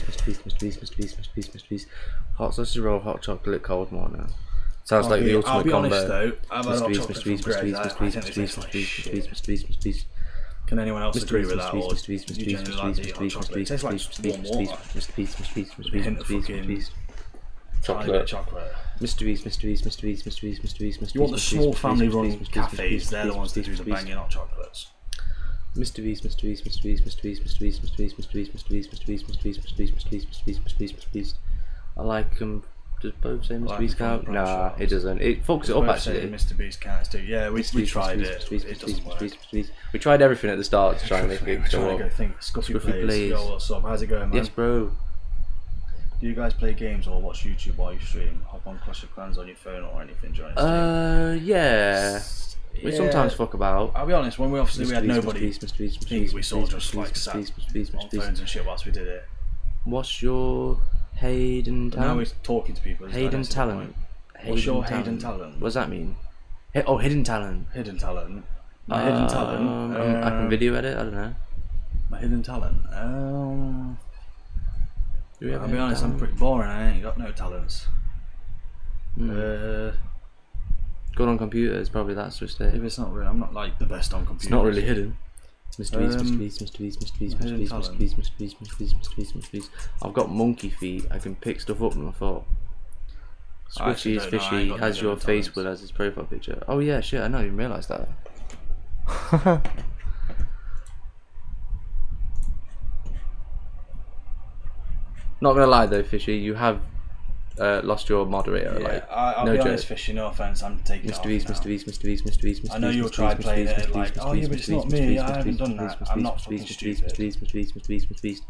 Mr. Beast. Hot sausage roll, hot chocolate, cold morning. Sounds like the ultimate I'll be combo. honest though, I've had hot Mr. chocolate from Greggs. I think it tastes like shit. Beast. Can anyone else agree with that, or Mr. do you generally like the hot chocolate? It tastes like warm water. Hint of fucking tiny bit of chocolate. Mr. Beast. You want the small family-run cafes? They're the ones that do the banging hot chocolates. Mr. Beast. I like them. Does both say Mr. Beast count? Nah, it doesn't. It fucks it up actually. Mr. Beast counts too. Yeah, we tried it. It doesn't work. We tried everything at the start to try and make it Trying to go think. Scuffy plays. Yo, what's up? How's it going, man? Yes, bro. Do you guys play games or watch YouTube while you stream? Hop on Clash of Clans on your phone or anything during the stream? Yeah. We sometimes fuck about. I'll be honest, when we had nobody, Mr. we sort of just like sat on phones and shit whilst we did it. What's your Hayden But now talent? we're talking to people. Hayden talent. What's your Hayden talent? What does that mean? Oh, hidden talent. Hidden talent. My hidden talent. I can video edit. I don't know. My hidden talent. Do we have I'll be hidden honest, talent? I'm pretty boring. I ain't got no talents. Good on computers, probably that's just it. If it's not really, I'm not like the best on computers. It's not really hidden. Mr. Beast. I've got monkey feet. I can pick stuff up with my foot. Squishy is fishy. Has your face with as his profile picture. Oh yeah, shit. I didn't even realise that. Not gonna lie though, fishy. You have lost your moderator. Yeah, like, I'll no be joke. honest, Fishy, no offence, I'm taking it off now. Mr. Beast. I know you'll try playing it like, oh yeah, but it's not me, I haven't done that. I'm not fucking stupid. Mr. Beast.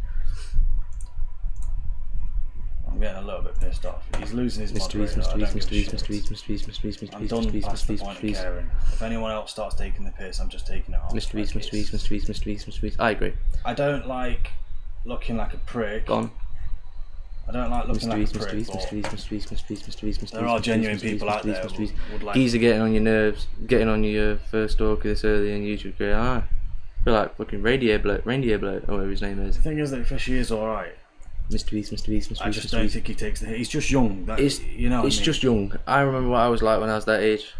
I'm getting a little bit pissed off. He's losing his moderator. I don't give a shit. I'm done past the point of caring. If anyone else starts taking the piss, I'm just taking it off. Mr. Beast. I agree. I don't like looking like a prick. Gone. I don't like looking Mr. like Beast, a Mr. prick, Beast, but Mr. Beast, Mr. Beast, Mr. Beast, Mr. Beast, Mr. Beast. there are genuine people out there who would like. Geezer getting on your nerves, getting on your first stalker this early in YouTube career. I feel like fucking reindeer bloke, or whatever his name is. The thing is that Fishy is alright. Mr. Beast, Mr. Beast, Mr. Beast. I just don't think he takes the hit. He's just young. You know. It's just young. I remember what I was like when I was that age.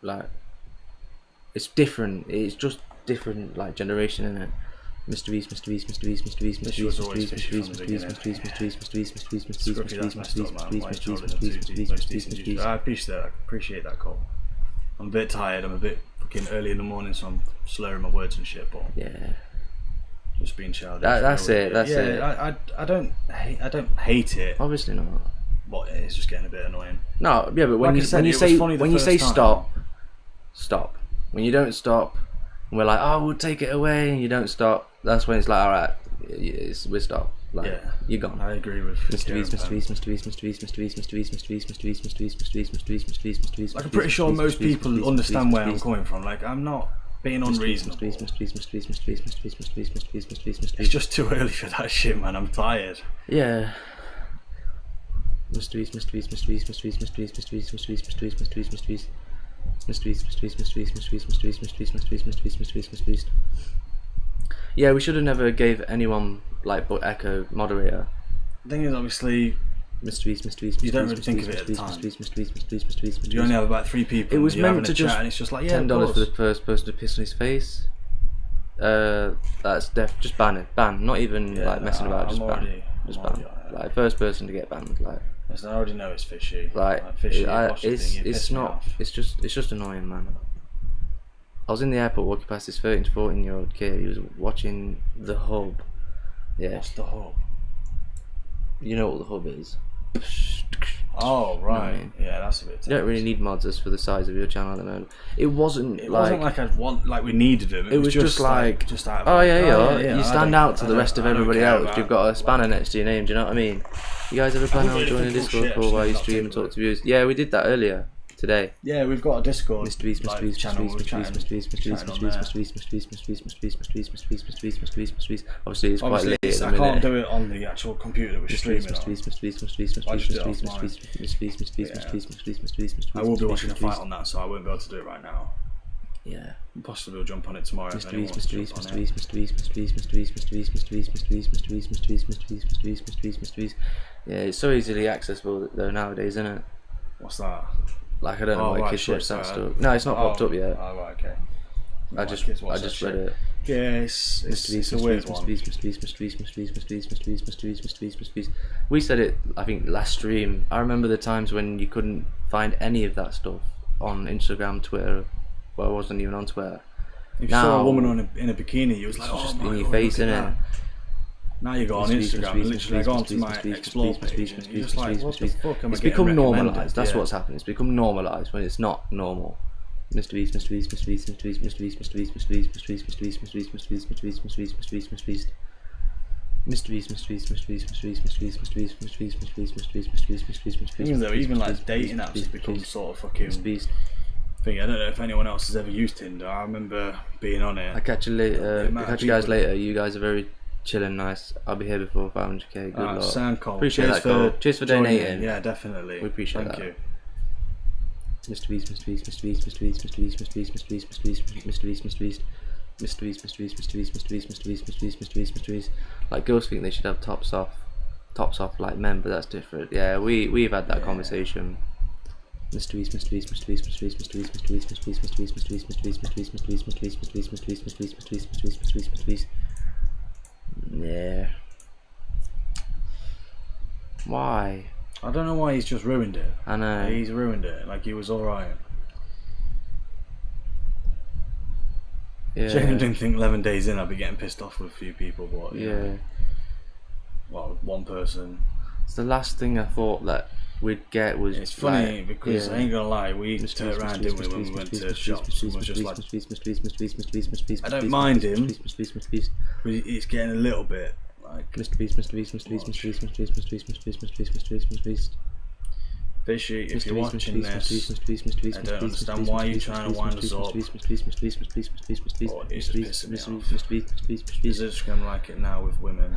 Like, it's different. It's just different, like, generation, innit? Mr. Beast, Mr. Beast, Mr. Beast, Mr. Beast, Mr. Beast, Mr. Beast, Mr. Beast, Mr. Beast, Mr. Beast, Mr. Beast, Mr. Beast, Mr. Beast, Mr. Beast, Mr. Beast, Mr. Beast, Mr. Beast, Mr. Beast, Mr. Beast, Mr. Beast, Mr. Beast. I appreciate that call. I'm a bit tired. I'm a bit fucking early in the morning, so I'm slurring my words and shit. But Yeah. just being childish. That's it. That's yeah, it. I don't hate it, Obviously not. but it's just getting a bit annoying. No, yeah, but when Like I said, you it was say funny the first time. stop. When you don't stop, and we're like, oh, we'll take it away, and you don't stop. That's when it's like, all right, we're stopped. Like, Yeah, you're gone. I agree with Mr. Beast, Mr. Beast, Mr. Beast, Mr. Beast, Mr. Beast, Mr. Beast, Mr. Beast, Mr. Beast, Mr. Beast, Mr. Beast, Mr. Beast, Mr. Beast, Mr. Beast, Like, I'm pretty sure most people understand where I'm coming from. Like, I'm not being unreasonable. It's just too early for that shit, man. I'm tired. Yeah. Mr. Beast, Mr. Beast, Mr. Beast, Mr. Beast, Mr. Beast, Mr. Beast, Mr. Beast, Mr. Beast, Mr. Beast, Mr. Beast. Mr. Beast, Mr. Beast, Mr. Beast, Mr. Beast, Mr. Beast, Mr. Beast, Mr. Beast, Mr. Beast, Mr. Beast, Mr. Beast, Mr. Beast. Yeah, we should have never gave anyone like but Echo moderator. The thing is, obviously, Mr. Beast, Mr. Beast, you don't really think of it at the time. Mr. Beast, Mr. Beast, Mr. Beast, Mr. Beast, Mr. Beast. You only have about 3 people. It was you're having meant to a chat just and it's just like, yeah, $10 for the first person to piss on his face. That's just ban. Not even like messing about. Just ban. Just ban. Like first person to get banned. Like. Listen, I already know it's fishy. Like fishy. it's not. It's just annoying, man. I was in the airport walking past this 13 to 14-year-old kid. He was watching The Hub. Yeah. What's the hub? You know what The Hub is. Oh right, yeah, that's a bit. You don't really need mods for the size of your channel at the moment. It wasn't like I'd want, like we needed them. it was just like just out of oh yeah, yeah, you stand out to the rest of everybody else. You've got a spanner next to your name. Do you know what I mean? You guys ever plan on joining a Discord call while you stream and talk to viewers? Yeah, we did that earlier today. Yeah, we've got a Discord. Mr. Beast, Mr. Beast, Mr. Beast, Mr. Beast, Mr. Beast, Mr. Beast, Mr. Beast, Mr. Beast, Mr. Beast, Mr. Beast, Mr. Beast, Mr. Beast, Mr. Beast, Mr. Beast, Mr. Beast, Mr. Beast, Mr. Beast. Obviously, it's quite late at the minute. I can't do it on the actual computer which is streaming on. Mr. Beast, Mr. Beast, Mr. Beast, Mr. Beast, Mr. Beast, Mr. Beast, Mr. Beast, Mr. Beast, Mr. Beast, Mr. Beast, Mr. Beast, Mr. Beast, Mr. Beast. I will be watching a fight on that, so I won't be able to do it right now. Yeah. Possibly we'll jump on it tomorrow. Mr. Beast, Mr. Beast, Mr. Beast, Mr. Beast, Mr. Beast, Mr. Beast, Mr. Beast, Mr. Beast, Mr. Beast, Mr. Beast, Mr. Beast, Mr. Beast, Mr. Beast, Mr. Beast, Mr. Beast, Mr. Beast. Yeah, it's so easily accessible though nowadays, isn't it? What's that? Like I don't know why kids watch that stuff. No, it's not popped up yet. Oh right, okay. I just read it. Yeah, it's a weird one. Mr. Beast, Mr. Beast, Mr. Beast, Mr. Beast, Mr. Beast, Mr. Beast, Mr. Beast, Mr. Beast, Mr. Beast. We said it, I think, last stream. I remember the times when you couldn't find any of that stuff on Instagram, Twitter. Well, I wasn't even on Twitter. If you saw a woman in a bikini, you was like, just in your face, innit? Now you go on Instagram and literally go onto my explore page and you're just like, what the fuck am I getting recommended? It's become normalised. That's what's happened. It's become normalised when it's not normal. Mr. Beast, Mr. Beast, Mr. Beast, Mr. Beast, Mr. Beast, Mr. Beast, Mr. Beast, Mr. Beast, Mr. Beast, Mr. Beast, Mr. Beast, Mr. Beast, Mr. Beast, Mr. Beast, Mr. Beast. Mr. Beast, Mr. Beast, Mr. Beast, Mr. Beast, Mr. Beast, Mr. Beast, Mr. Beast, Mr. Beast, Mr. Beast, Mr. Beast, Mr. Beast, Mr. Beast, Mr. Beast. Though even like dating apps have become sort of fucking Beast. thing. I don't know if anyone else has ever used Tinder. I remember being on it. I'll catch you later. Catch you guys later. You guys are very chilling, nice. I'll be here before 500k. Good luck. Sound Cole. Appreciate that, Cole. Cheers for donating. Yeah, definitely. We appreciate that. Thank you. Mr. Beast, Mr. Beast, Mr. Beast, Mr. Beast, Mr. Beast, Mr. Beast, Mr. Beast, Mr. Beast, Mr. Beast, Mr. Beast, Mr. Beast, Mr. Beast, Mr. Beast, Mr. Beast, Mr. Beast, Mr. Beast, Mr. Beast, Mr. Beast, Mr. Beast, Mr. Beast. Like girls think they should have tops off like men, but that's different. Yeah, we've had that conversation. Mr. Beast, Mr. Beast, Mr. Beast, Mr. Beast, Mr. Beast, Mr. Beast, Mr. Beast, Mr. Beast, Mr. Beast, Mr. Beast, Mr. Beast, Mr. Beast, Mr. Beast, Mr. Beast, Mr. Beast, Mr. Beast, Mr. Beast, Mr. Beast, Mr. Beast, Mr. Beast. Yeah. Why? I don't know why he's just ruined it. I know. He's ruined it. Like he was alright. Yeah. Genuinely didn't think 11 days in I'd be getting pissed off with a few people, but Yeah. Well, one person. It's the last thing I thought that we'd get was. It's funny like, because I ain't gonna lie, we Mr. turned around, didn't we, when we went to shops and was just like, I don't Mr. mind Beast, him, Mr. Beast, Mr. Beast, but it's getting a little bit like Mr. Beast, Mr. Beast, Mr. Beast, Mr. Beast, Mr. Beast, Mr. Beast, Mr. Beast, Mr. Beast, Mr. Beast, Mr. Beast. Fishy, if you're watching this, Mr. Beast, Mr. Beast, I don't understand why you're trying to wind us up. Mr. Beast, Mr. Beast, Mr. Beast, Mr. Beast, Mr. Beast, Oh, Mr. it's Beast, pissing me Mr. off. Beast, Mr. Beast, Mr. Beast, Mr. Beast. Is Instagram like it now with women?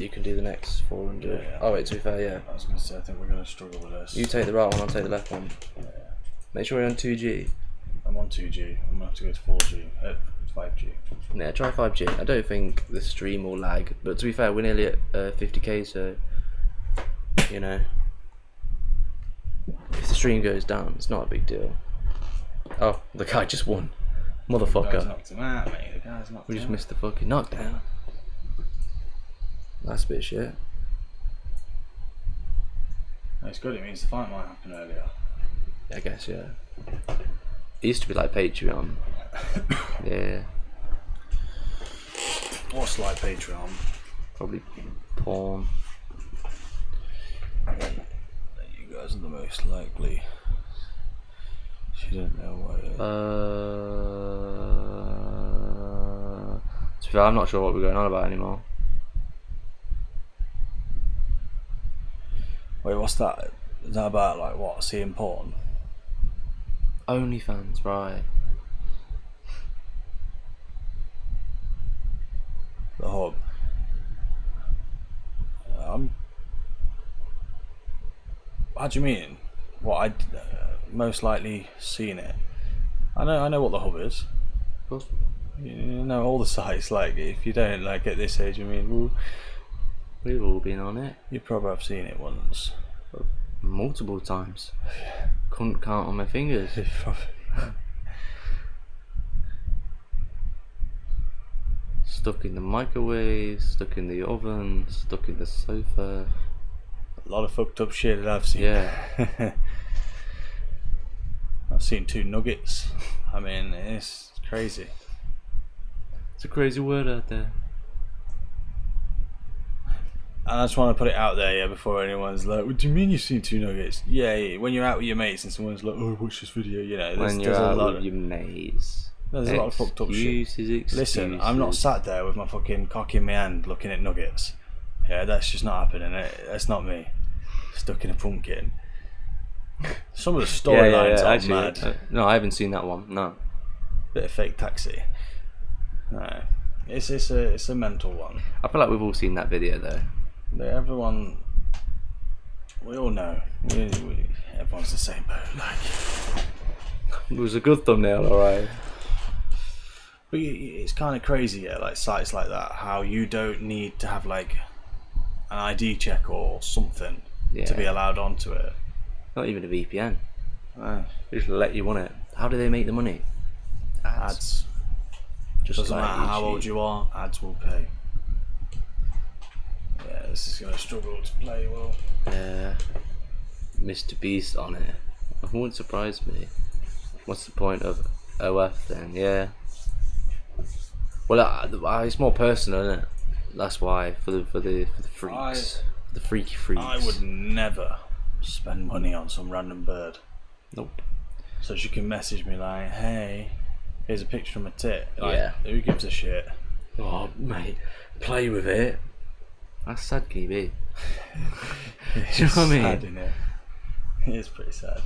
you can do the next 400. Yeah. Oh wait, to be fair, yeah. I was going to say, I think we're going to struggle with this. You take the right one, I'll take the left one. Make sure you're on 2G. I'm on 2G. I'm going to have to go to 4G. 5G. Yeah, try 5G. I don't think the stream will lag, but to be fair, we're nearly at 50k, so you know, if the stream goes down, it's not a big deal. Oh, the guy just won, The guy's motherfucker. knocked him out, mate. The guy's knocked We him just out. missed the fucking knockdown. That's a bit of shit. It's good. It means the fight might happen earlier. I guess, yeah. It used to be like Patreon. Yeah, What's like Patreon? probably porn. You guys are the most likely. She don't know what it is. To be fair, I'm not sure what we're going on about anymore. Wait, what's that? Is that about like what? Seeing porn? OnlyFans, right? The hub. How do you mean? What I most likely seen it? I know what the hub is. Of course. You know all the sites. Like if you don't like at this age, I mean, well, We've all been on it you probably have seen it once. multiple times. Couldn't count on my fingers. Stuck in the microwave, stuck in the oven, stuck in the sofa. A lot of fucked up shit that I've seen. Yeah. I've seen 2 nuggets. I mean, it's crazy. It's a crazy word out there. And I just want to put it out there, yeah, before anyone's like, "What do you mean you've seen 2 nuggets?" Yeah, when you're out with your mates and someone's like, "Oh, watch this video," you know, When you're there's out a lot with of, your mates. there's a lot of fucked up shit. Excuses. Listen, I'm not sat there with my fucking cock in my hand looking at nuggets. Yeah, that's just not happening. That's not me. Stuck in a pumpkin. Some of the storylines are Actually, mad. no, I haven't seen that one. No. Bit of fake taxi. No, it's a mental one. I feel like we've all seen that video though. Everyone, we all know. Everyone's the same boat. Like, It was a good thumbnail, alright. but it's kind of crazy, yeah. Like sites like that, how you don't need to have like an ID check or something to be Yeah. allowed onto it. Not even a VPN. Uh, They just let you on it. How do they make the money? ads. Just Doesn't like matter how YouTube. old you are, ads will pay. Yeah, this is gonna struggle to play well. Yeah. Mrbeast on it. It wouldn't surprise me. What's the point of OF then? Yeah. Well, it's more personal, isn't it? That's why for the freaks, the freaky freaks. I would never spend money on some random bird. Nope. So she can message me like, "Hey, here's a picture of my tit." Like, Yeah. who gives a shit? Oh mate, play with it. That's sad, KB. Do you know what I mean? Sad, innit? It is pretty sad.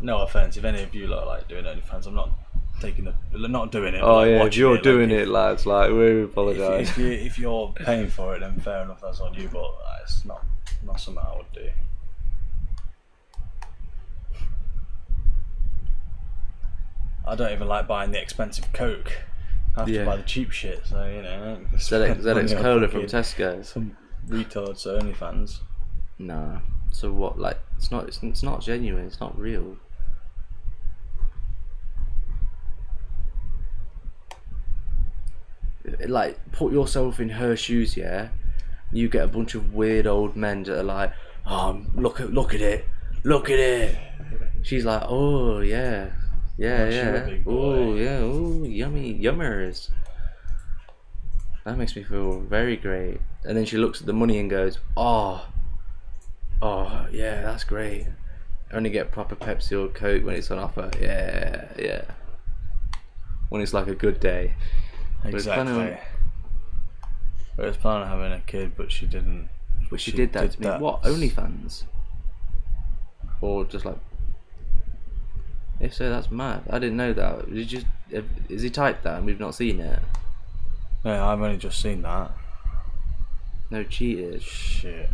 No offense, if any of you lot like doing OnlyFans, I'm not not doing it. but, Oh like, yeah, if watching you're like, doing if- it, lads, like we apologise. If you're paying for it, then fair enough, that's on you. But it's not something I would do. I don't even like buying the expensive Coke. I have Yeah. to buy the cheap shit. So you know, ZX Cola from fucking Tesco. some retards OnlyFans. Nah. So what? Like, it's not genuine. It's not real. Like, put yourself in her shoes. Yeah. You get a bunch of weird old men that are like, "Oh, look at it, look at it." She's like, "Oh yeah, yeah, Oh, you're a yeah. big boy." Oh yeah. Oh, yummy, yummers." That makes me feel very great. And then she looks at the money and goes, "Oh, yeah, that's great. Only get proper Pepsi or Coke when it's on offer. Yeah, yeah. When it's like a good day." But it's Exactly. kinda- I was planning on having a kid, but she didn't. But she did that to me. What? OnlyFans? Or just like? If so, that's mad. I didn't know that. Is he typed that and we've not seen it? Yeah, I've only just seen that. No, cheated. Shit.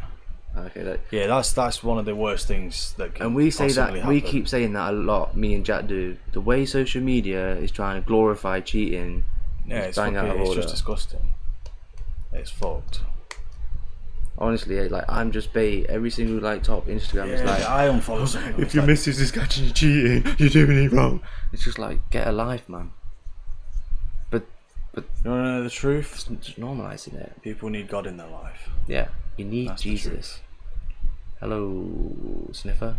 Okay, that, Yeah, that's one of the worst things that can and we say that possibly we happen. keep saying that a lot. Me and Jack do. The way social media is trying to glorify cheating. Yeah, is it's bang out fucking, of it's order. just disgusting. It's fucked. Honestly, like I'm just bait. Every single like top Instagram is like, I unfollow something. if your missus is catching you cheating, you're doing it wrong. It's just like get a life, man. But You wanna know the truth? just normalizing it. People need God in their life. Yeah, you need That's the Jesus. truth. Hello, sniffer.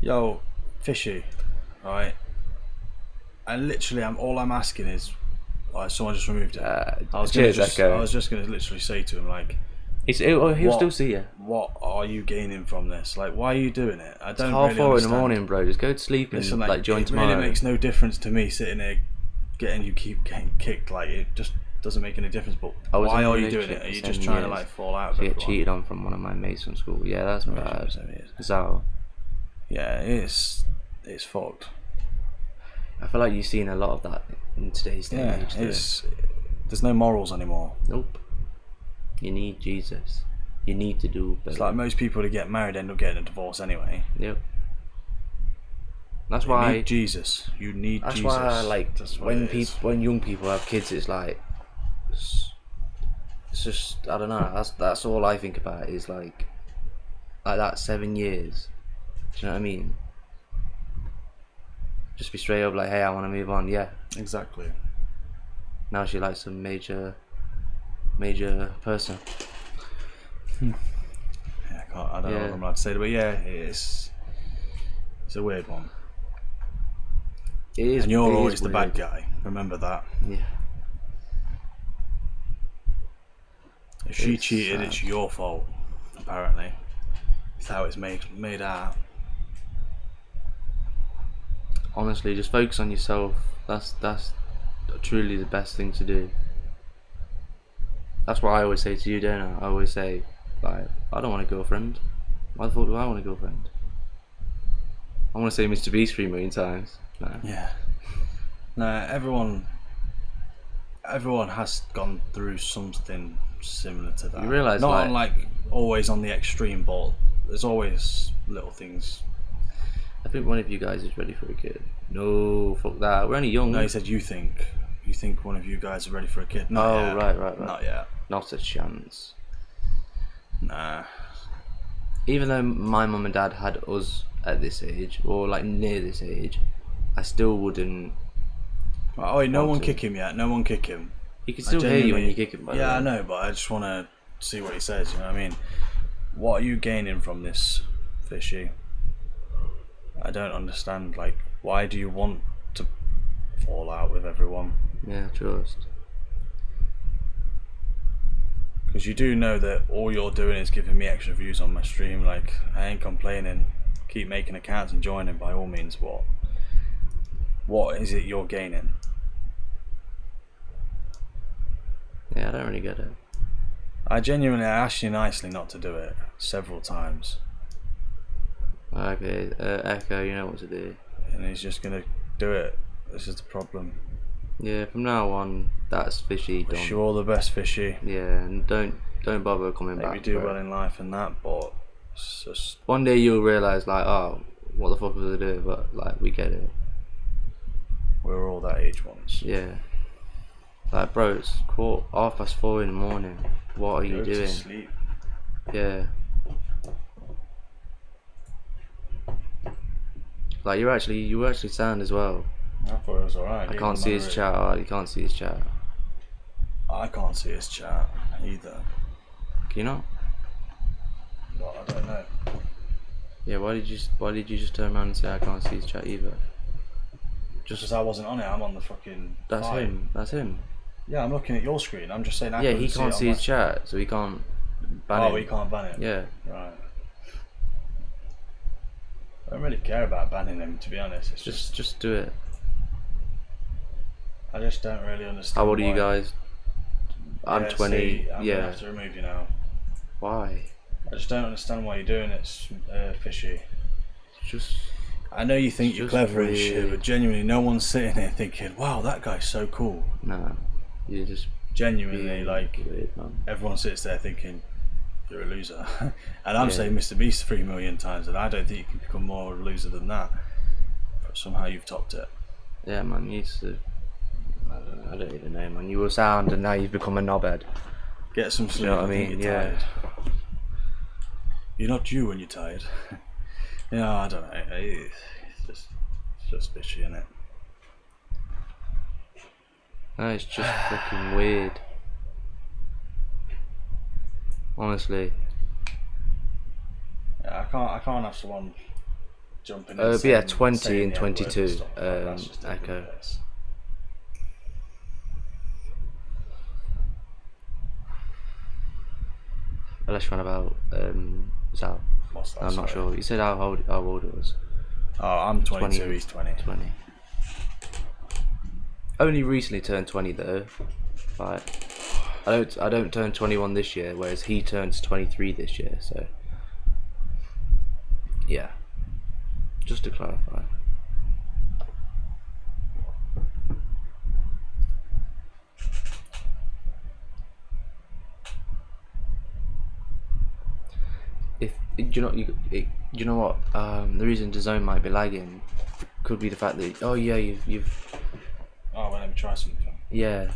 Yo, fishy, right? And literally, all I'm asking is, like, someone just removed it. Cheers, Echo. I was just gonna literally say to him, like, He'll What? still see you. what are you gaining from this? Like, why are you doing it? I It's don't half really 4 in the understand. morning, bro. Just go to sleep and Listen, like join it tomorrow. really makes no difference to me sitting there getting you keep getting kicked. Like, it just doesn't make any difference. But I was why in a are you doing relationship it? Are for you just 7 trying to years like fall out to of get everyone? cheated on from one of my mates from school. Yeah, that's bad. 7 years. So Yeah, it's fucked. I feel like you've seen a lot of that in today's day and Yeah, age. there's no morals anymore. Nope. You need Jesus. You need to do better. It's like most people who get married end up getting a divorce anyway. Yep. That's You why. need Jesus. You need That's Jesus. why, like, That's what when it is. when young people have kids, it's like, it's just I don't know. That's all I think about is like that 7 years. Do you know what I mean? Just be straight up like, hey, I want to move on. Yeah. Exactly. Now she likes some major person. Yeah, I don't know Yeah. what I'm allowed to say, but yeah, it's a weird one. It is. And you're it is always the bad weird. guy. Remember that. Yeah. If she It's cheated, sad. it's your fault. Apparently, it's how it's made out. Honestly, just focus on yourself. That's truly the best thing to do. That's what I always say to you, don't I? I always say, like, I don't want a girlfriend. Why the fuck do I want a girlfriend? I want to say Mr. Beast 3 million times. No. Yeah. No, everyone has gone through something similar to that. You realise, not like- on, like always on the extreme, but there's always little things. I think one of you guys is ready for a kid. No, fuck that. We're only young. No, you said you think one of you guys are ready for a kid. Not Oh, yet. right. Not yet. Not a chance. Nah. Even though my mum and dad had us at this age, or like near this age, I still wouldn't. Oh, no Want one to. kick him yet. No one kick him. He can I still hear you when genuinely- you kick him. By the Yeah, way. I know, but I just want to see what he says. You know what I mean? What are you gaining from this, Fishy? I don't understand. Like, why do you want to fall out with everyone? Yeah, trust. Because you do know that all you're doing is giving me extra views on my stream. Like, I ain't complaining. Keep making accounts and joining by all means. What is it you're gaining? Yeah, I don't really get it. I genuinely asked you nicely not to do it several times, Okay, Echo, you know what to do. and he's just gonna do it. This is the problem. Yeah, from now on, that's fishy done. Wish you all the best, Fishy. Yeah, and don't bother coming Maybe back. do bro. well in life and that, but it's just One day you'll realise, like, oh, what the fuck was I doing? But like, we get it. we're all that age once. Yeah. Like, bro, it's 4:30 in the morning. What are you Go to doing? sleep. Yeah. Like, you actually sound as well. I thought it was alright. I can't see his chat. Oh, you can't see his chat. I can't see his chat either. Can you not? But I don't know. Yeah. Why did you just turn around and say I can't see his chat either? Just as I wasn't on it, I'm on the fucking. That's fight. him. That's him. Yeah, I'm looking at your screen. I'm just saying. I Yeah, couldn't he see can't it see on his chat, so he can't ban Oh, him. he can't ban it. Yeah. Right. I don't really care about banning him, to be honest. It's Just do it. I just don't really understand. How old are you why. guys? I'm Yeah, 20. see, I'm Yeah. gonna have to remove you now. Why? I just don't understand why you're doing it, Fishy. Just I know you think It's you're just clever and shit, weird. but genuinely, no one's sitting there thinking, "Wow, that guy's so cool." nah. You just Genuinely, being like weird, man. everyone sits there thinking you're a loser, and I'm saying Mr. Beast 3 million times, and I don't think you can become more of a loser than that. But somehow you've topped it. Yeah, man. You used to. I don't even know, man. You were sound, and now you've become a knobhead. Get some sleep. You know what I think mean? you're Yeah. tired. You're not you when you're tired. I don't know. It's just fishy, isn't it? No, it's just fucking weird. Honestly. Yeah, I can't have someone jumping. But yeah, 20 and 22. Echo. Unless you're on about Zal. What's that? I'm not Sorry. sure. You said how old it was. Oh, I'm 22. 20. He's 20. 20. Only recently turned 20 though. Like, I don't turn 21 this year, whereas he turns 23 this year. So yeah, just to clarify. If you know what, the reason the zone might be lagging could be the fact that you've Oh, well, let me try something. yeah.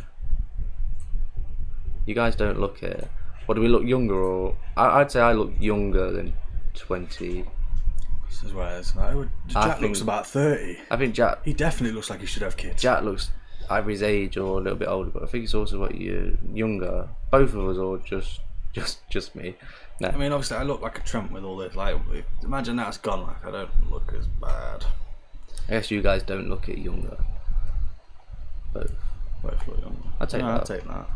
You guys don't look it. What do we look younger or? I'd say I look younger than 20. This is where it's like, Jack looks about 30. I think Jack He definitely looks like he should have kids. Jack looks either his age or a little bit older, but I think it's also what you're younger. Both of us, or just me. No. I mean, obviously, I look like a tramp with all this. Like, imagine that's gone. Like, I don't look as bad. I guess you guys don't look it younger. Both. Both look younger. I'll take that. I'll take that.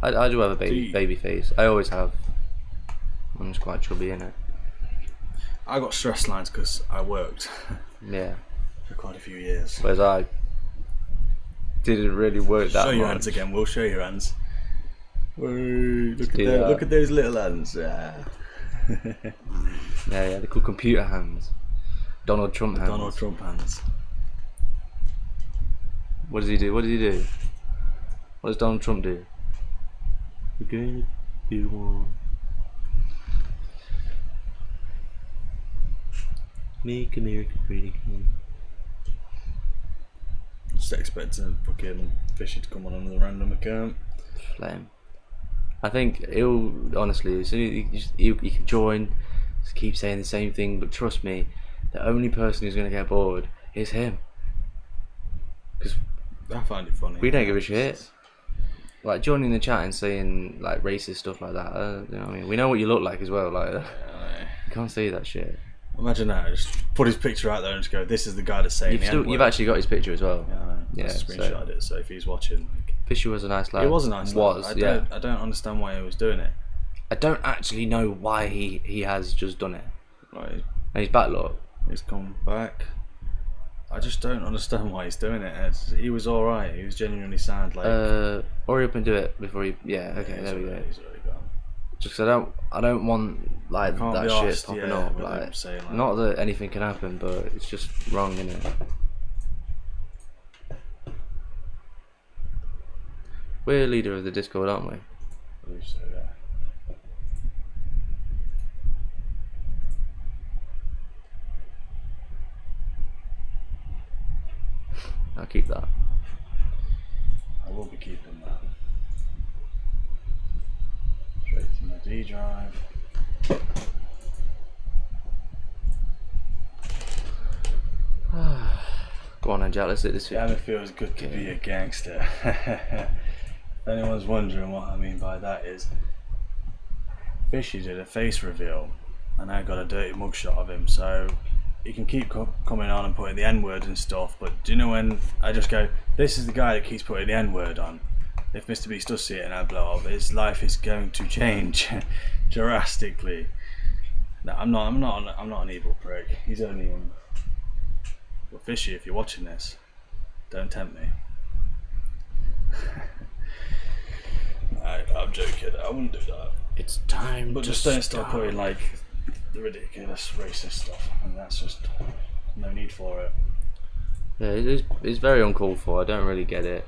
I do have a you- baby face. I always have. I'm just quite chubby in it. I got stress lines because I worked Yeah. for quite a few years. Whereas I didn't really work that Show your much. hands again. We'll show your hands. Woo, do that. look at those little hands. Yeah. Yeah, they're called computer hands. Donald Trump hands. Donald Trump hands. What does he do? What does he do? What does Donald Trump do? We're going to be one. Make America great again. Just expecting fucking Fishy to come on another random account. Flame. I think he'll honestly, as soon as he can join, just keep saying the same thing. But trust me, the only person who's gonna get bored is him. Because I find it funny. we don't give a shit. Like joining the chat and saying like racist stuff like that. You know what I mean? We know what you look like as well. Like you can't say that shit. Imagine that. Just put his picture out there and just go, "This is the guy that's saying You've actually got his picture as well. Yeah, I know. Yeah, I screenshotted it. So if he's watching, like, Fisher was a nice lad. he was a nice lad. Yeah. I don't understand why he was doing it. I don't actually know why he has just done it. Like, And he's back, look. he's come back. I just don't understand why he's doing it. He was all right. He was genuinely sound. Like, Hurry up and do it before he. Yeah. Okay. There we go. He's already gone. Just 'cause I don't want like Can't that be shit arsed, popping yeah, up. with Like, him saying, like- not that anything can happen, but it's just wrong, innit? We're leader of the Discord, aren't we? I believe so, yeah. I'll keep that. I will be keeping that. Straight to my D drive. Go on, then, Jack. Let's hit this. Yeah, it feels good to be a gangster. If anyone's wondering what I mean by that is, Fishy did a face reveal, and I got a dirty mugshot of him, so he can keep coming on and putting the N-word and stuff, but do you know when I just go, this is the guy that keeps putting the N-word on? If Mrbeast does see it and I blow up, his life is going to change drastically. No, I'm not an evil prick. He's only But Fishy, if you're watching this, don't tempt me. I'm joking. I wouldn't do that. It's time. But to just don't start start. putting like the ridiculous racist stuff, and that's just no need for it. Yeah, it's very uncalled for. I don't really get it.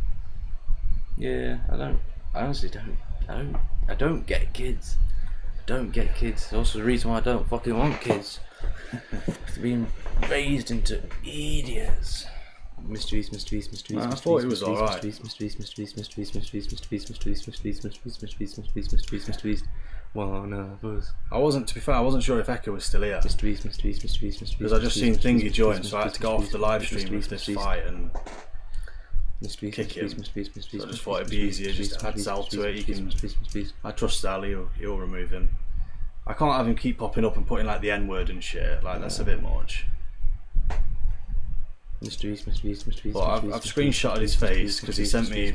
Yeah, I honestly don't get kids. I don't get kids. It's also the reason why I don't fucking want kids. They've been raised into idiots. Mysteries. I thought it was alright. Mysteries. One of us. To be fair, I wasn't sure if Echo was still here. Mysteries. Because I just seen Thingy join, so I had to go off the live stream with this fight and kick him. So I just thought it'd be easier just to add Zal to it. I trust Zal, he'll remove him. I can't have him keep popping up and putting like the N word and shit, like that's a bit much. Mysteries. But I've screenshotted his face because he sent me a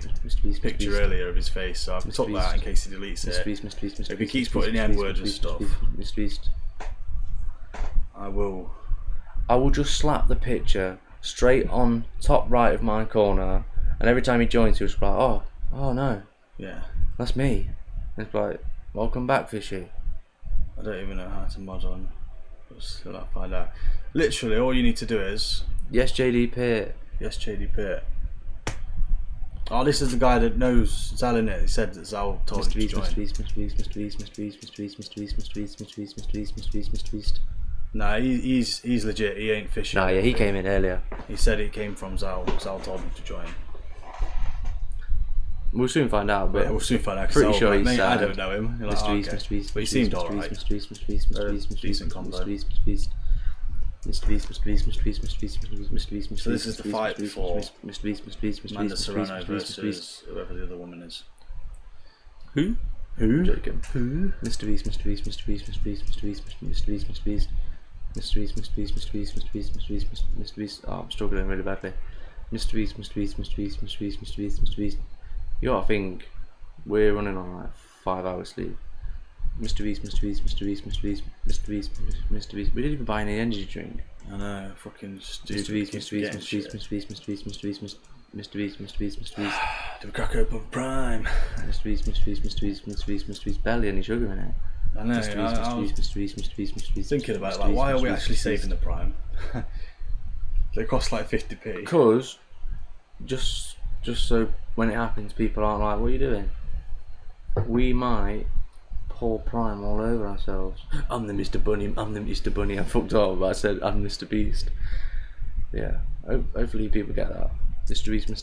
picture earlier of his face, so I've took that in case he deletes it. If he keeps putting the N word and stuff, I will just slap the picture straight on top right of my corner, and every time he joins, he'll just be like, oh no, yeah. that's me. And it's like, welcome back, Fishy. I don't even know how to mod on. Still I'll find out. Literally, all you need to do is yes, JD Pitt. Yes, JD Pitt. Oh, this is the guy that knows Zal in it. He said that Zal told him to join. Mysteries. Nah, he's legit. He ain't fishing. Nah, yeah, he came in earlier. He said it came from Zal. Zal told him to join. We'll soon find out, but we'll soon find out. Pretty sure he's mate, I don't know him. You're like, mysteries, but he seemed alright. Decent combo. Mysteries. So this is the fight for Amanda Serrano versus whoever the other woman is. Who? Joking. Who? Mysteries. Oh, I'm struggling really badly. Mysteries. You gotta think we're running on like 5 hours sleep. Mysteries. We didn't even buy any energy drink. I know, fucking stupid. Mysteries. Do we crack open Prime? Mysteries. Barely any sugar in it. I know. Mysteries. Thinking about it, like, why are we actually saving the Prime? They cost like 50p. Because just so when it happens, people aren't like, "What are you doing?" We might pour Prime all over ourselves. I'm the Mr. Bunny. I fucked up, but I said I'm Mr. Beast. Yeah. Hopefully people get that. Mysteries. This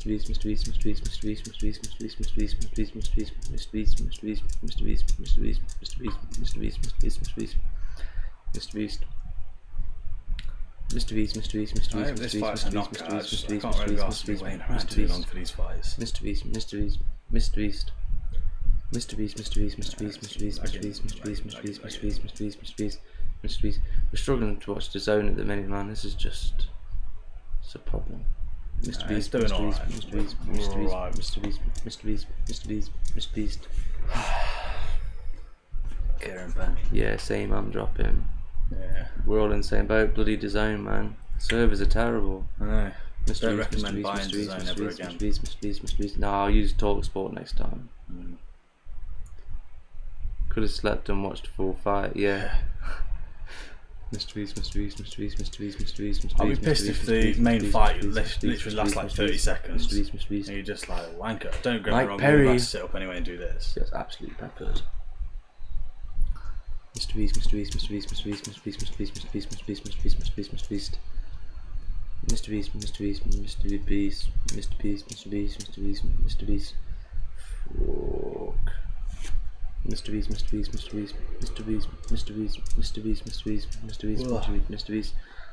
fight's a knockout. I can't really be asked to be waiting around too long for these fights. Mysteries. We're struggling to watch the Zone at the minute, man. This is just, it's a problem. Mysteries. Kieran Ben. Yeah, same. I'm dropping. Yeah. We're all in the same boat. Bloody DAZN, man. Servers are terrible. I know. Don't recommend buying DAZN ever again. Mysteries. No, I'll use TalkSport next time. Could have slept and watched a full fight. Yeah. Mysteries. I'll be pissed if the main fight literally lasts like 30 seconds. And you're just like, wanker. Don't get me wrong, you're about to sit up anyway and do this. Yes, absolutely peppered. Mysteries. Mysteries. I'm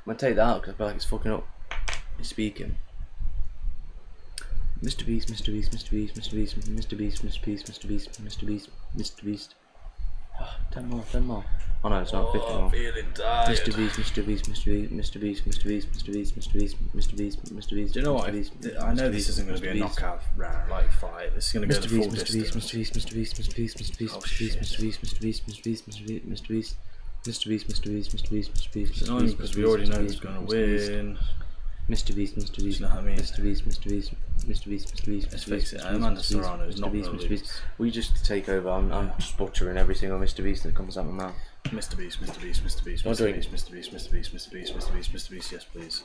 gonna take that out because I feel like it's fucking up. It's speaking. Mysteries. Oh, 10 more. Oh no, it's not 50 more. I'm feeling tired. Mysteries. Do you know what? I know this isn't going to be a knockout round, like fight. This is going to go the full distance. It's annoying because we already know who's going to win. Mysteries. Do you know what I mean? Mysteries. Let's face it, Amanda Serrano is not going to lose. We just take over. I'm just butchering every single Mr. Beast that comes out of my mouth. Mr. Beast, yes please.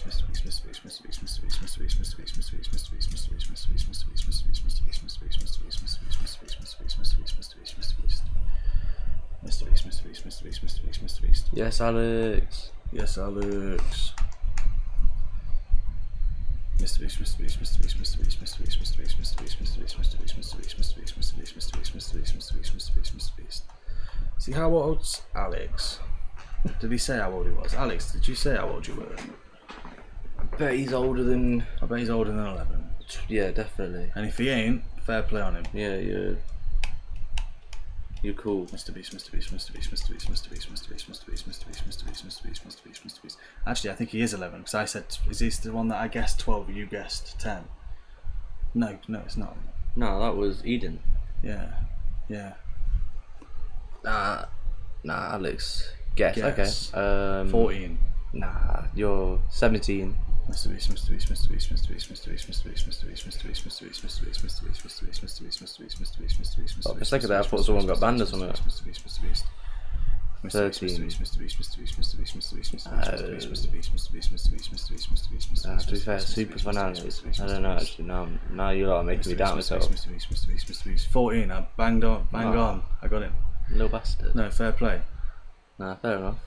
Yes, Alex. Yes, Alex. Mr. Beast, Mr. Beast, Mr. Beast, Mr. Beast, Mr. Beast, Mr. Beast, Mr. Beast, Mr. Beast, Mr. Beast, Mr. Beast, Mr. Beast, Mr. Beast, Mr. Beast, Mr. Beast, Mr. Beast, Mr. Beast, Mr. Beast. See how old's Alex? Did he say how old he was? Alex, did you say how old you were? I bet he's older than. I bet he's older than 11. Yeah, definitely. And if he ain't, fair play on him. Yeah, you're cool. Mr. Beast, Mr. Beast, Mr. Beast, Mr. Beast, Mr. Beast, Mr. Beast, Mr. Beast, Mr. Beast, Mr. Beast, Mr. Beast, Mr. Beast, Mr. Beast. Actually, I think he is 11 because I said, is he the one that I guessed 12? You guessed 10. No, it's not. No, that was Eden. Yeah. Nah, Alex. Guess. Guess. Okay. 14. Nah, you're 17. Mr. Beast, Mr. Beast, Mr. Beast, Mr. Beast, Mr. Beast, Mr. Beast, Mr. Beast, Mr. Beast, Mr. Beast, Mr. Beast, Mr. Beast, Mr. Beast, Mr. Beast, Mr. Beast, Mr. Beast, Mr. Beast, Mr. Beast, For a second there, I thought someone got banned or something. Mr. Beast, Mr. Beast. Mr. Beast, 13. Mr. Beast, Mr. Beast, Mr. Beast, Mr. Beast, Mr. Beast, Mr. Beast, Mr. Beast, Mr. Beast, Mr. Beast, Mr. Beast, Mr. Beast, Mr. Beast. To be fair, super fun animals. I don't know actually. Now you lot are making me doubt myself. Mr. Beast, Mr. Beast, Mr. Beast. 14. I banged on. I got him. Little bastard. No, fair play. Nah, fair enough.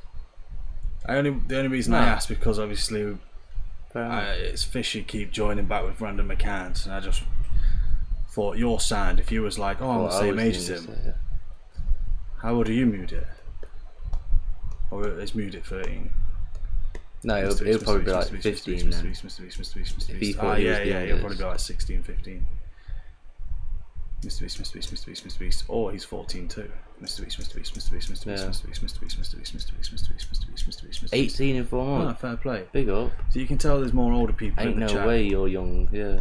The only reason I asked because obviously it's fishy keep joining back with random accounts, and I just thought your sound. If you was like, oh, I'm the same age as him, how old are you, moved it? Or is moved it 13? No, it'll probably be like 15 then. If he thought he was the he'll probably be like 16, 15. Mr. Beast, Mr. Beast, Mr. Beast, Mr. Beast. Or he's 14 too. Mr. Beast, Mr. Beast, Mr. Beast, Mr. Beast, Mr. Beast, Mr. Beast, Mr. Beast, Mr. Beast, Mr. Beast, Mr. Beast, Mr. Beast, Mr. Beast. 18 in 4 months. Fair play. Big up. So you can tell there's more older people Ain't in the no chat. way you're young, yeah.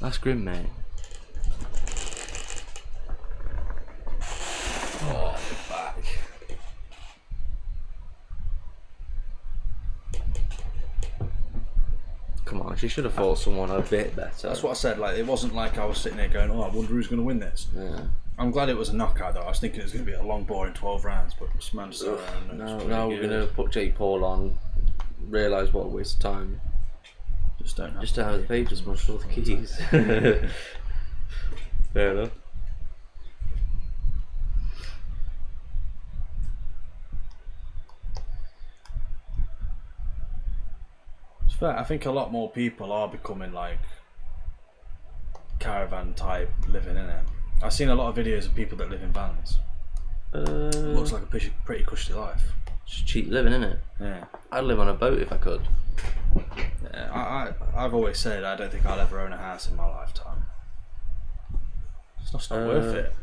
That's grim, mate. Oh, back. Come on, she should have fought someone a bit better. That's what I said. Like, it wasn't like I was sitting there going, "Oh, I wonder who's going to win this." Yeah. I'm glad it was a knockout though. I was thinking it was going to be a long, boring 12 rounds, but Samantha around. Now we're gonna put Jake Paul on. Realise what a waste of time. Just don't have Just to have the papers, much for the keys. Fair enough. It's fair. I think a lot more people are becoming like caravan type living in it. I've seen a lot of videos of people that live in vans. It looks like a pretty cushy life. Just cheap living, innit? Yeah. I'd live on a boat if I could. Yeah, I've always said I don't think I'll ever own a house in my lifetime. It's not worth it.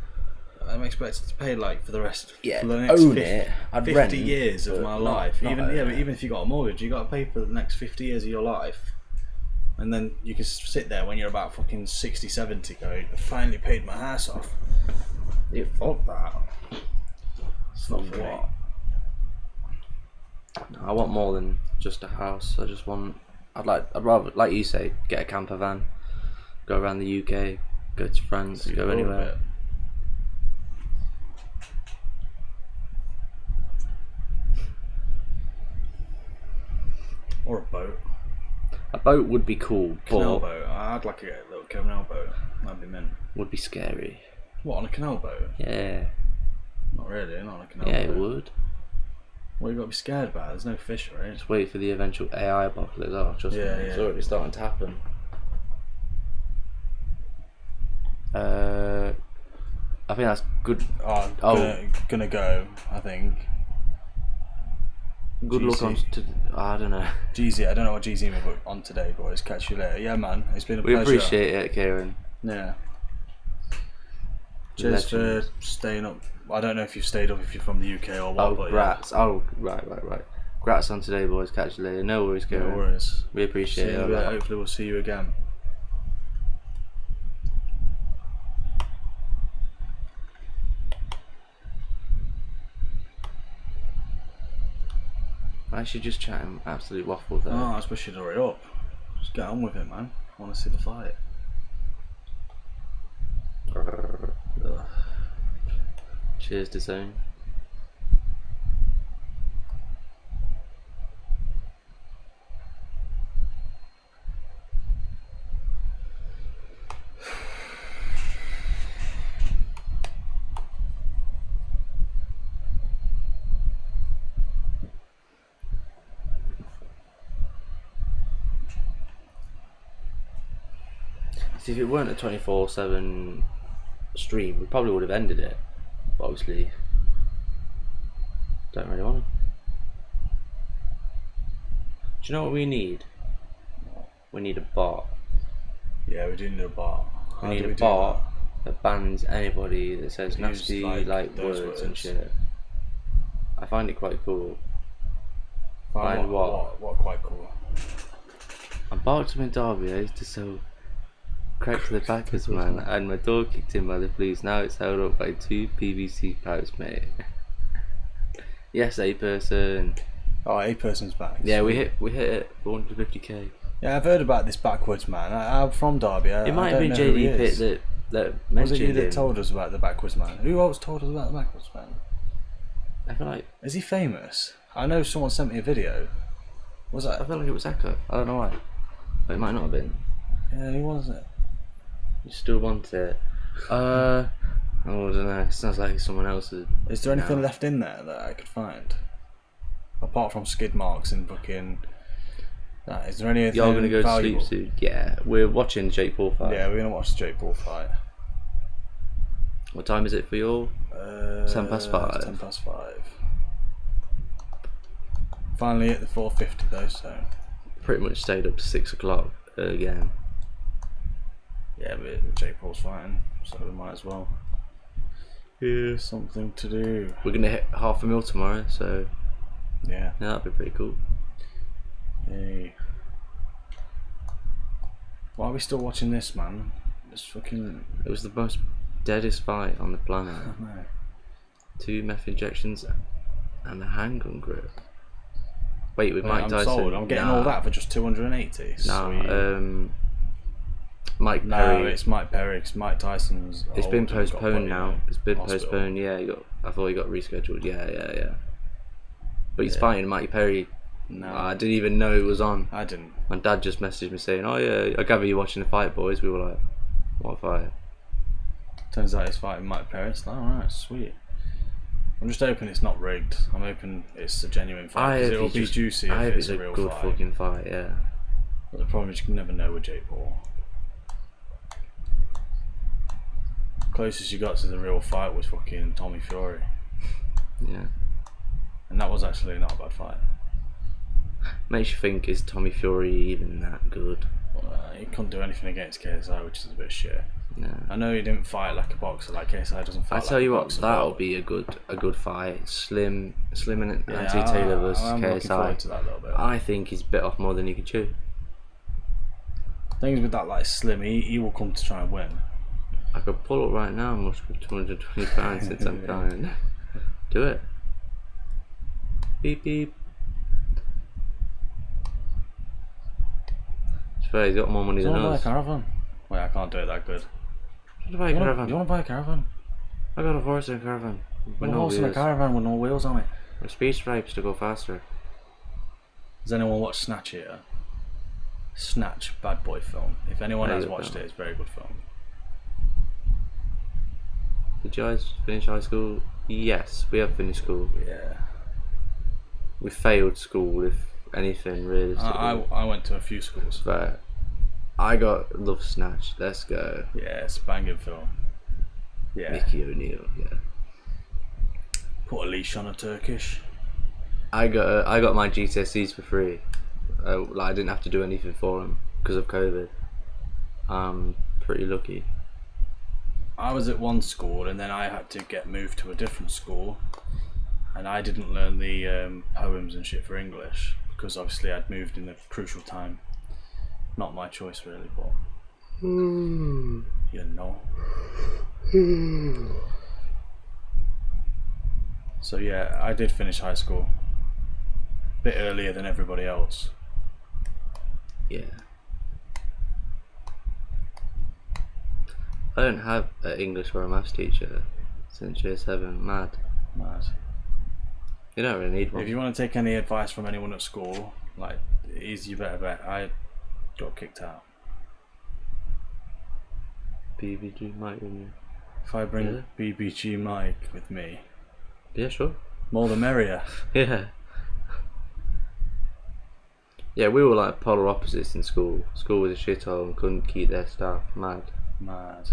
I'm expected to pay like for the rest Yeah, for the next own 50, it. I'd 50 rent, years of but my not- life. not Even own but it. even if you got a mortgage, you got to pay for the next 50 years of your life. And then you can sit there when you're about fucking 60, 70 going, I finally paid my house off. Yeah. Fuck that. It's not for me. What? No, I want more than just a house. I just want. I'd rather, like you say, get a camper van, go around the UK, go to France, See go all of anywhere. it. Or a boat. A boat would be cool, Canal but boat. I'd like a little canal boat. That'd be mint. would be scary. What, on a canal boat? Yeah, Not really, not on a canal yeah, boat. it would. What you got to be scared about? There's no fish, right? Just wait for the eventual AI apocalypse. Oh, trust me, Yeah, it's yeah. already starting to happen. I think that's good. Oh, Oh. gonna go, I think. Good luck on. I don't know. GZ, I don't know what GZ will put on today, boys. Catch you later. Yeah, man. It's been a We pleasure. appreciate it, Kieran. Yeah. Cheers for Legend. staying up. I don't know if you've stayed up if you're from the UK or what, Oh, but grats. Oh, right. Grats on today, boys. Catch you later. No worries, yeah. Kieran. No worries. We See appreciate you in a it. bit. Alright. Hopefully we'll see you again. I should just chat him absolute waffle there. Oh, I just wish you'd hurry up. Just get on with it, man. I want to see the fight. Ugh. Cheers to Zone. See, if it weren't a 24/7 stream, we probably would have ended it. But obviously, don't really want to. Do you know what we need? We need a bot. Yeah, we do need a bot. We How need do a we do bot that bans anybody that says Use, nasty like, those words and words. shit. I find it quite cool. that? Find What quite cool. I barked him in Derby. I used to sell crack to the backers, man, and my dog kicked in by the police. Now it's held up by 2 PVC pipes, mate. Yes, a person. Oh, a person's back. Yeah, we hit it 450k. Yeah, I've heard about this backwards man. I'm from Derby. It might have been JD Pitt that Was mentioned it you that him. told us about the backwards man? Who else told us about the backwards man? I feel like Is he famous? I know someone sent me a video. Was I that? feel like it was Echo. I don't know why, but it might not have been. Yeah, who was it? You still want it? I don't know. It sounds like someone else's. Is there anything No. left in there that I could find? Apart from skid marks and fucking. Is there anything You're gonna go valuable? to sleep soon. Yeah, we're watching Jake Paul fight. Yeah, we're gonna watch the Jake Paul fight. What time is it for you all? 10 past 5. It's 10 past 5. Finally hit the 450 though, so. Pretty much stayed up to 6 o'clock again. Yeah, but Jake Paul's fighting, so we might as well. Yeah. Something to do. We're gonna hit 500,000 tomorrow, so Yeah. yeah, that'd be pretty cool. Hey. Why are we still watching this, man? It's fucking. It was the most deadest fight on the planet. No. 2 meth injections and a handgun grip. Wait, with Mike I'm Tyson. sold. I'm getting all that for just 280. Nah, Mike No, Perry. it's Mike Perry. It's Mike Tyson's. It's been old and got put postponed in now. a It's been hospital. postponed. Yeah, I thought he got rescheduled. Yeah. But he's Yeah. fighting Mike Perry. No, I didn't even know it was on. I didn't. My dad just messaged me saying, "Oh yeah, I gather you're watching the fight, boys." We were like, "What fight?" Turns out he's fighting Mike Perry. It's like, alright, sweet. I'm just hoping it's not rigged. I'm hoping it's a genuine fight. 'Cause it'll be juicy I if hope it's a real good fight. fucking fight. Yeah. But the problem is you can never know with Jake Paul. Closest you got to the real fight was fucking Tommy Fury, Yeah. and that was actually not a bad fight. Makes you think, is Tommy Fury even that good? He couldn't do anything against KSI, which is a bit shit. No. I know he didn't fight like a boxer. Like KSI doesn't fight. I tell like you a what, boxer, that'll but- be a good fight. Slim and Yeah, Anthony Taylor versus I'm looking forward to KSI. that a little bit. I think he's bit off more than he can chew. Things with that, like Slim, he will come to try and win. I could pull up right now and must be 220 pounds since I'm dying. Do it. Beep beep. It's fair, he's got more money Do you than want to buy a us. caravan? Wait, I can't do it that good. Should I buy a You caravan? want to buy a caravan? I got a horse and a caravan. With A no horse and a wheels. caravan with no wheels on it. With speed stripes to go faster. Has anyone watched Snatch here? Snatch, bad boy film. If anyone Very has good watched film. it, it's a very good film. Did you guys finish high school? Yes, we have finished school. Yeah. We failed school, if anything, realistically. I went to a few schools. But I got Love Snatch. Let's go. Yeah, it's a banging film. Yeah. Mickey O'Neill. Yeah. Put a leash on a Turkish. I got my GCSEs for free. Like I didn't have to do anything for them because of COVID. I'm pretty lucky. I was at one school and then I had to get moved to a different school, and I didn't learn the poems and shit for English because obviously I'd moved in a crucial time. Not my choice really, but you know. So yeah, I did finish high school a bit earlier than everybody else. Yeah. I don't have an English or a maths teacher since year 7. Mad. Mad. You don't really need one. If you want to take any advice from anyone at school, like, easy, you better bet. I got kicked out. BBG might win you. If I bring Yeah. BBG Mike with me, Yeah, sure. more the merrier. Yeah. Yeah, we were like polar opposites in school. School was a shithole and couldn't keep their staff. Mad. Mad.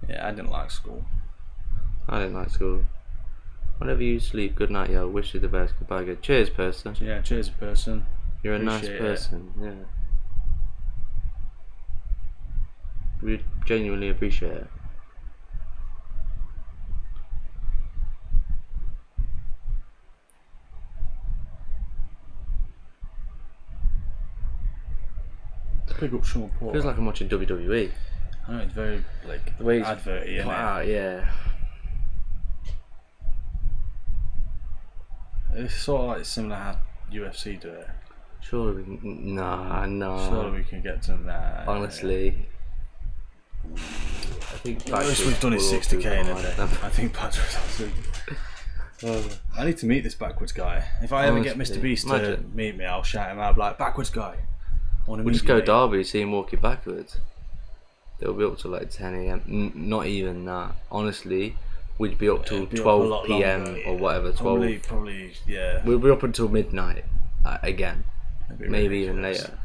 Yeah, I didn't like school. I didn't like school. Whenever you sleep, good night, yo. Wish you the best. Goodbye, good. Cheers, person. Yeah, cheers, person. You're a nice Appreciate it. person. Yeah. We genuinely appreciate it. Pick up Sean Paul. Feels like I'm watching WWE. I know it's very like The way it's adverty, isn't it? Wow, yeah. It's sort of like similar how UFC do it. Surely we can. Nah. Surely we can get to that. Honestly. I think I wish we've done it 60k in a day. I think Patrick. I need to meet this backwards guy. If I ever get Honestly, Mr. Beast to imagine. meet me, I'll shout him out like, backwards guy. I wanna We'll meet just you, go mate." Derby, see him walking backwards. They'll be up till like 10 AM. Not even that. Honestly, we'd be up till It'd be up a 12 lot PM longer, or whatever. 12. Probably, yeah. We'll be up until midnight again. Maybe even ridiculous. later.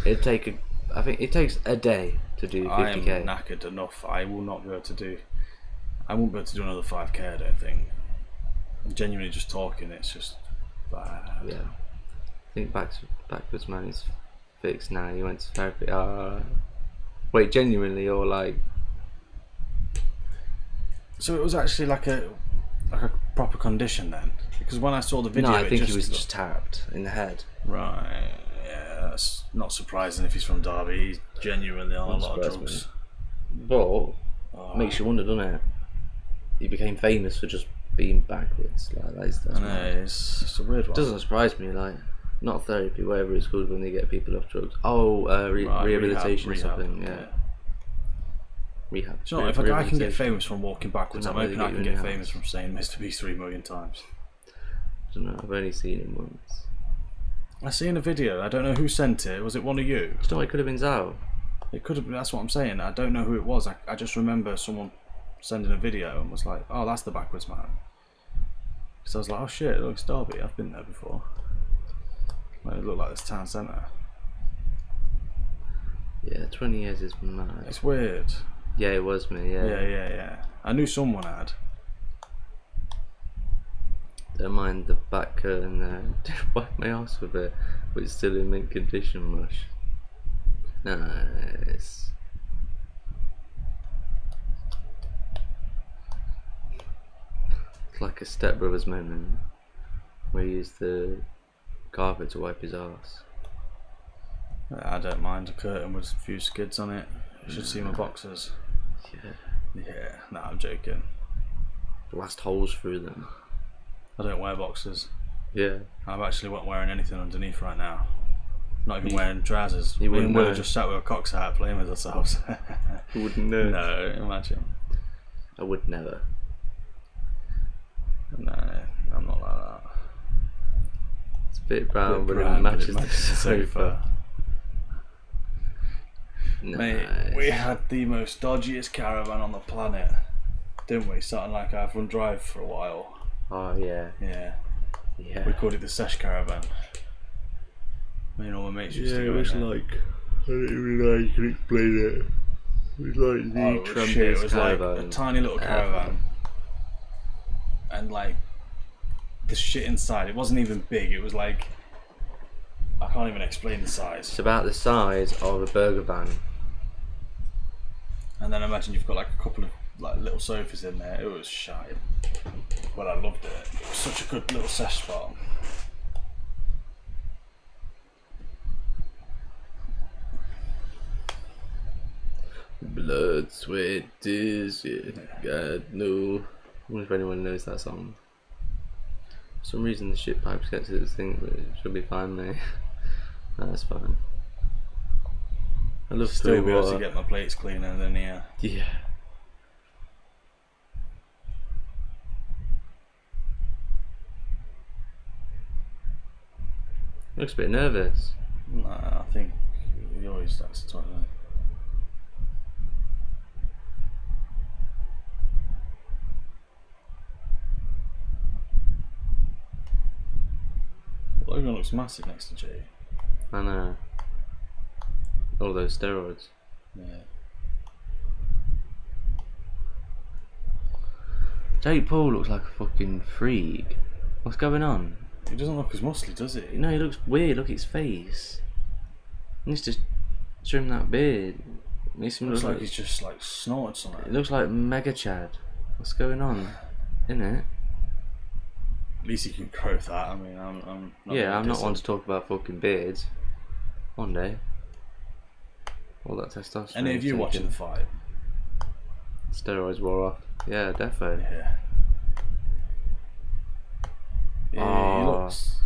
It'd take I think it takes a day to do I am 50k. knackered enough. I will not be able to do. I won't be able to do another 5k. I don't think. I'm genuinely just talking. It's just bad. Yeah. I think backwards man is fixed now. He went to therapy. Wait, genuinely or like? So it was actually like a proper condition then, because when I saw the video, No, I it think just he was just tapped in the head. right. Yeah. Yeah, that's not surprising if he's from Derby. He's genuinely on a lot of drugs. But makes you wonder, doesn't it? He became famous for just being backwards. Like that's I know, it's a weird one. Doesn't surprise me. Like not therapy, whatever it's called when they get people off drugs. Oh, rehabilitation or something. Yeah. Rehab. Do you know, if a guy can get famous from walking backwards, Doesn't I'm hoping really I can get you get in the famous house. from saying Mr. Beast 3 million times. I don't know. I've only seen him once. I seen a video. I don't know who sent it. Was it one of you? Still, it could have been Zhao. It could have been. That's what I'm saying. I don't know who it was. I just remember someone sending a video and was like, "Oh, that's the backwards man." So I was like, "Oh shit, it looks Derby. I've been there before." Like, it looked like this town centre. Yeah, 20 years is mad. It's weird. Yeah, it was me. Yeah. I knew someone had. Don't mind the back curtain there. Don't wipe my ass with it, but it's still in mint condition, mush. Nice. It's like a Step Brothers moment where he used the carpet to wipe his ass. I don't mind a curtain with a few skids on it. You should see my boxers. Yeah. Yeah, no, I'm joking. Blast holes through them. I don't wear boxers. Yeah. I'm actually not wearing anything underneath right now. Not even wearing trousers. You Me wouldn't and Will know. are just sat with a cocks out playing with ourselves. You wouldn't know. No, imagine. I would never. No, I'm not like that. It's a bit brown, Bit but brown, it matches the matches the sofa. Mate, Nice. we had the most dodgiest caravan on the planet, didn't we? Sat on like Avon Drive for a while. Oh yeah. Yeah. Yeah. We called it the Sesh Caravan. Me and all my mates used to go in there. like, I don't even know how you can explain it. It was like the Oh, it was shit. It was like a tiny little caravan. And like, the shit inside, it wasn't even big. It was like, I can't even explain the size. It's about the size of a burger van. And then imagine you've got like a couple of like little sofas in there. It was shy. But I loved it. It was such a good little sesh spot. Blood, sweat, tears, yeah. God, no. I wonder if anyone knows that song. For some reason the shit pipes get to this thing, but it should be fine, mate. No, that's fine. I love Still cool be able to water. get my plates cleaner than here. Yeah. Looks a bit nervous. Nah, I think he always starts to talk like that. Logan looks massive next to G. I know. All those steroids. Yeah. Jake Paul looks like a fucking freak. What's going on? He doesn't look as muscly, does he? You know, he looks weird. Look at his face. He needs to trim that beard. Makes him Looks look like he's just like snorted It something. looks like Mega Chad. What's going on? Innit? At least he can grow that. I mean, I'm not Yeah, gonna I'm not diss one him. to talk about fucking beards. One day. All that testosterone. Any of you watching the fight? Steroids wore off. Yeah, defo. Yeah. Yeah, he Oh. looks.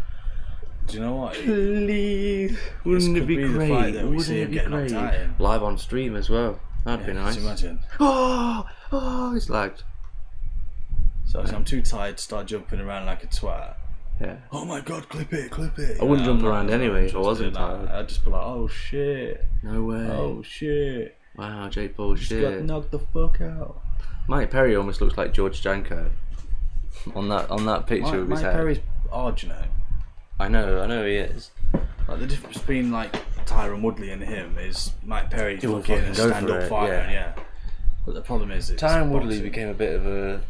Do you know what? Please, This wouldn't it could be be the great? fight that we Wouldn't see it him be get knocked great? out in. Live on stream as well. That'd be nice. Just imagine. Oh, it's lagged. So I'm too tired to start jumping around like a twat. Yeah. Oh my god, clip it, clip it. I wouldn't I'm jump not- around I'm not anyway if I interested wasn't in that. tired. I'd just be like, oh shit, No way. oh shit. Wow, Jake Paul Just got shit. knocked the fuck out. Mike Perry almost looks like George Janko on that picture of his Mike head. Perry's odd, you know. I know he is. Like the difference between like Tyron Woodley and him is Mike Perry He will fucking fucking go stand for up it, fighter, yeah. yeah. But the problem is, it's Tyron Woodley boxing. became a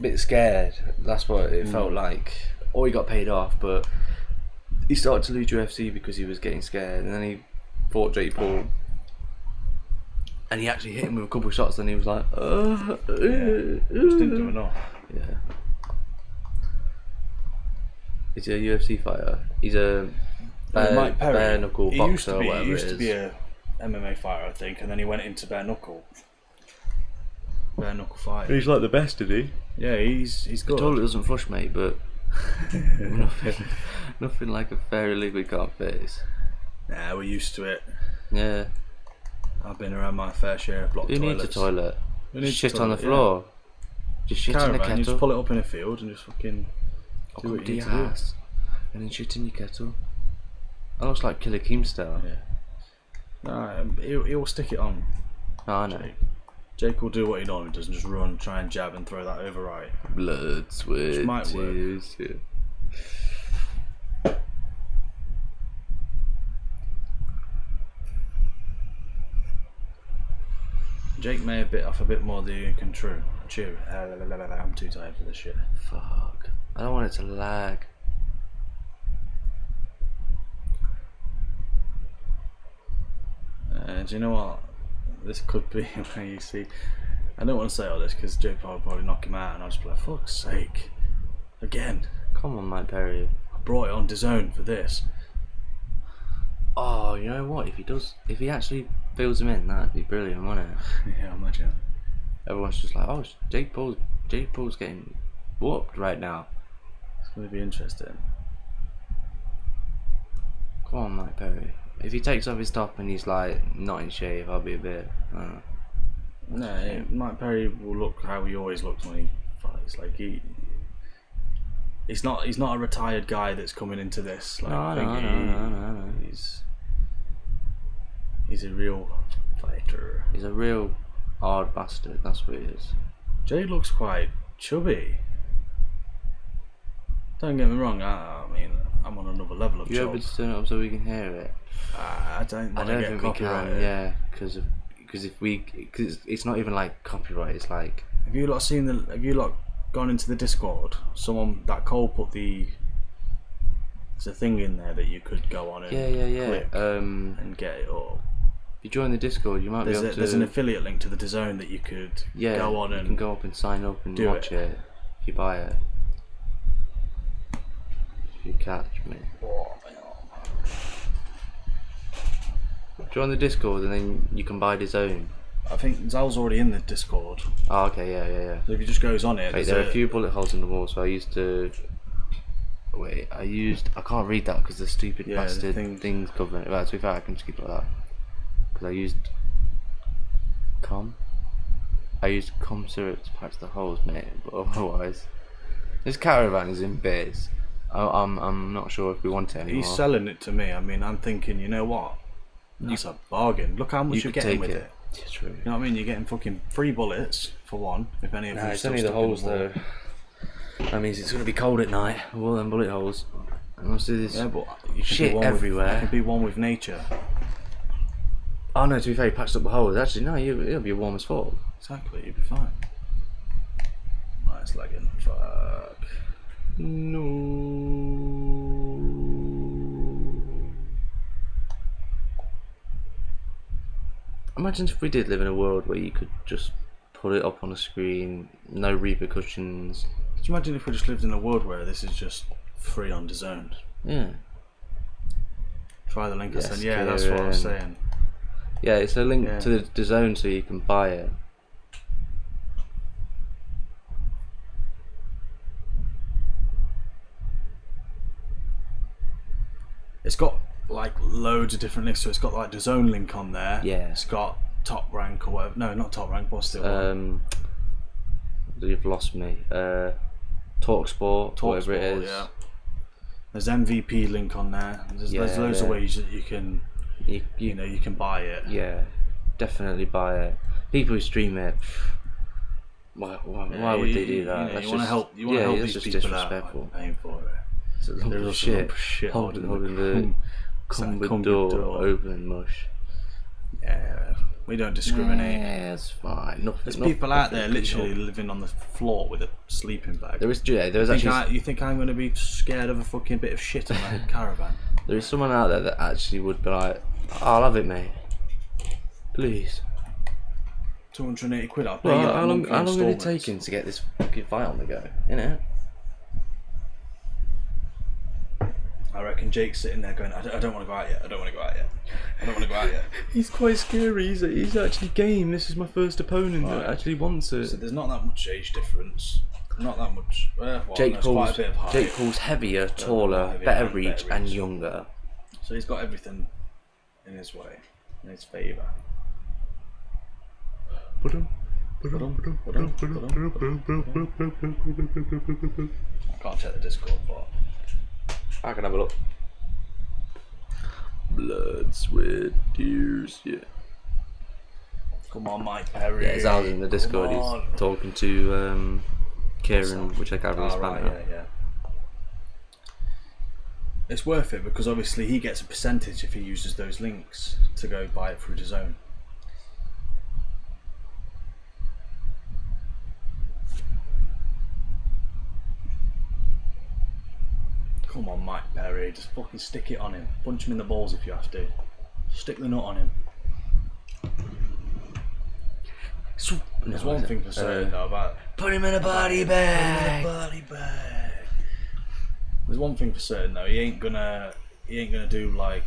bit scared. That's what it felt like. Or he got paid off, but he started to lose UFC because he was getting scared, and then he fought Jake Paul, and he actually hit him with a couple of shots. Then he was like, Just didn't do enough. Yeah. He's a UFC fighter. He's a Mike Perry, bare knuckle he boxer used to or be, whatever he used it to is. be a MMA fighter, I think, and then he went into bare knuckle fight. He's like the best, isn't he? Yeah, he's good. Totally doesn't flush, mate, but nothing like a fairy liquid can't face. Nah, we're used to it. Yeah. I've been around my fair share of block Who toilets. needs a toilet? Who needs a Shit on the toilet, floor. Just shit in the Caravan, you just kettle. pull it up in a field and just fucking I'll do come what to you your need to do. house and then shit in your kettle. That looks like Killer Keemstar. Yeah. Nah, he'll stick it on. Oh, I know. Jake will do what he normally does and just run, try and jab and throw that over right. Blood, sweat, might work. tears. Yeah. Jake may have bit off a bit more than you can chew. I'm too tired for this shit. Fuck. I don't want it to lag. Do you know what? This could be where you see. I don't want to say all this because Jake will probably knock him out, and I'll just be like, "Fuck's sake!" Again, Come on, Mike Perry. I brought it on DAZN for this. Oh, you know what? If he actually fills him in, that'd be brilliant, wouldn't it? Yeah, imagine. Everyone's just like, oh, Jake Paul's getting whooped right now. It's going to be interesting. Come on, Mike Perry. If he takes off his top and he's like not in shape, I'll be a bit. No, Mike Perry will look how he always looks when he fights. Like he's not a retired guy that's coming into this. Like, No. He's a real fighter. He's a real hard bastard. That's what he is. Jay looks quite chubby. Don't get me wrong. I mean, I'm on another level of You chub. able to turn it up so we can hear it? I don't I want to don't get think we can. copyrighted. Yeah, because it's not even like copyright. It's like Have you lot gone into the Discord? That Cole put there's a thing in there that you could go on and yeah. click and get it up. If you join the Discord, you might be able to. There's an affiliate link to the DAZN that you could go on you and can go up and sign up and do watch it if you buy it. If you catch me. Join the Discord and then you can buy his own. I think Zal's already in the Discord. Oh, okay, yeah. So if he just goes on it, Wait, there are a few bullet holes in the wall, so I can't read that because the stupid the bastard thing- thing's covering it. Well, to be fair, I can just keep it like that. Because I used com syrup to patch the holes, mate, but otherwise. This caravan is in bits. I'm not sure if we want it anymore. He's selling it to me. I mean, I'm thinking, you know what? That's a bargain. Look how much You you're could getting take with it. it. Yeah, true. You know what I mean? You're getting fucking 3 bullets for one. If any of No, you it's still only the stuck in holes wall. though. That means it's going to be cold at night with all them bullet holes. And obviously this Yeah, but you can shit be one everywhere. you can be one with nature. Oh no, to be fair, he patched up the holes. Actually, no, it'll be warm as fuck. Exactly, you'll be fine. Right, it's lagging. Fuck. No. Imagine if we did live in a world where you could just put it up on a screen, no repercussions. Could you imagine if we just lived in a world where this is just free on DAZN? Yeah. Try the link I Yes, sent. Yeah, that's what I was Kieran. saying. Yeah, it's a link Yeah. to the DAZN so you can buy it. It's got like loads of different links. So it's got like the zone link on there. Yeah. It's got top rank or whatever. No, not top rank. What's the other one? You've lost me. Talk Sport, whatever it Talksport, is. Yeah. There's MVP link on there. There's loads of yeah. ways that you can, you know, you can buy it. Yeah, definitely buy it. People who stream it, why would they do that? You, know, That's you want to just- help. You want to help that's these just people out disrespectful. by paying for it. It's a lump There's of also a lump shit. of shit holding the cupboard door open, mush. Yeah, we don't discriminate. Yeah, it's fine. Nothing, There's people out there nothing literally people- living on the floor with a sleeping bag. There is actually You think I'm going to be scared of a fucking bit of shit in my caravan? there is someone out there that actually would be like, I'll have it, mate. Please. 280 quid. I'll pay Well, you like how long monthly is it instalments. taking to get this fucking fight on the go? Innit? I reckon and Jake's sitting there going, I don't want to go out yet. I don't want to go out yet. I don't want to go out yet. He's quite scary. He's actually game. This is my first opponent that actually wants it. So there's not that much age difference. Not that much. Well, Jake quite a bit of height. Paul's heavier, taller, heavier, better and reach, and younger. So he's got everything in his way, in his favour. I can't check the Discord, but I can have a look. Blood, sweat, tears, yeah. come on, Mike Perry. Yeah, Zal's in the Discord. He's talking to Kieran, which I can't really Right, spell. yeah. It's worth it because obviously he gets a percentage if he uses those links to go buy it through DAZN. Come on, Mike Perry, just fucking stick it on him. Punch him in the balls if you have to. Stick the nut on him. There's one thing for certain though about Put him in a body bag. body bag. There's one thing for certain though, he ain't gonna do like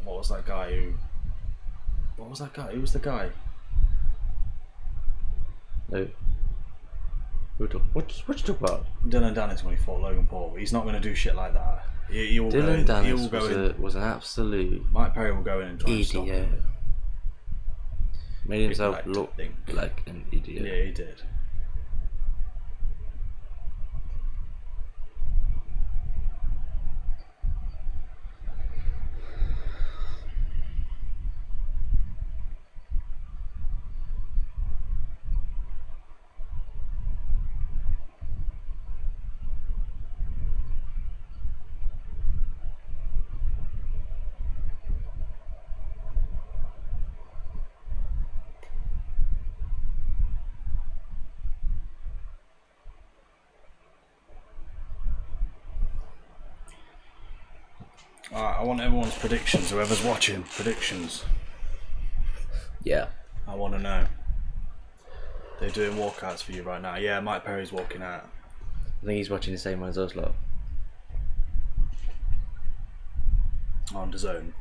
what was that guy? Who was the guy? No. What you talking about? Dylan Dennis when he fought Logan Paul. He's not gonna do shit like that. He will Dylan go in, he Dennis will go in. was an absolute Mike Perry will go in and try and stop idiot. him. Made himself like to look think. like an idiot. Yeah, he did. Alright, I want everyone's predictions. Whoever's watching, predictions. Yeah. I want to know. They're doing walkouts for you right now. Yeah, Mike Perry's walking out. I think he's watching the same one as us, lot. On DAZN.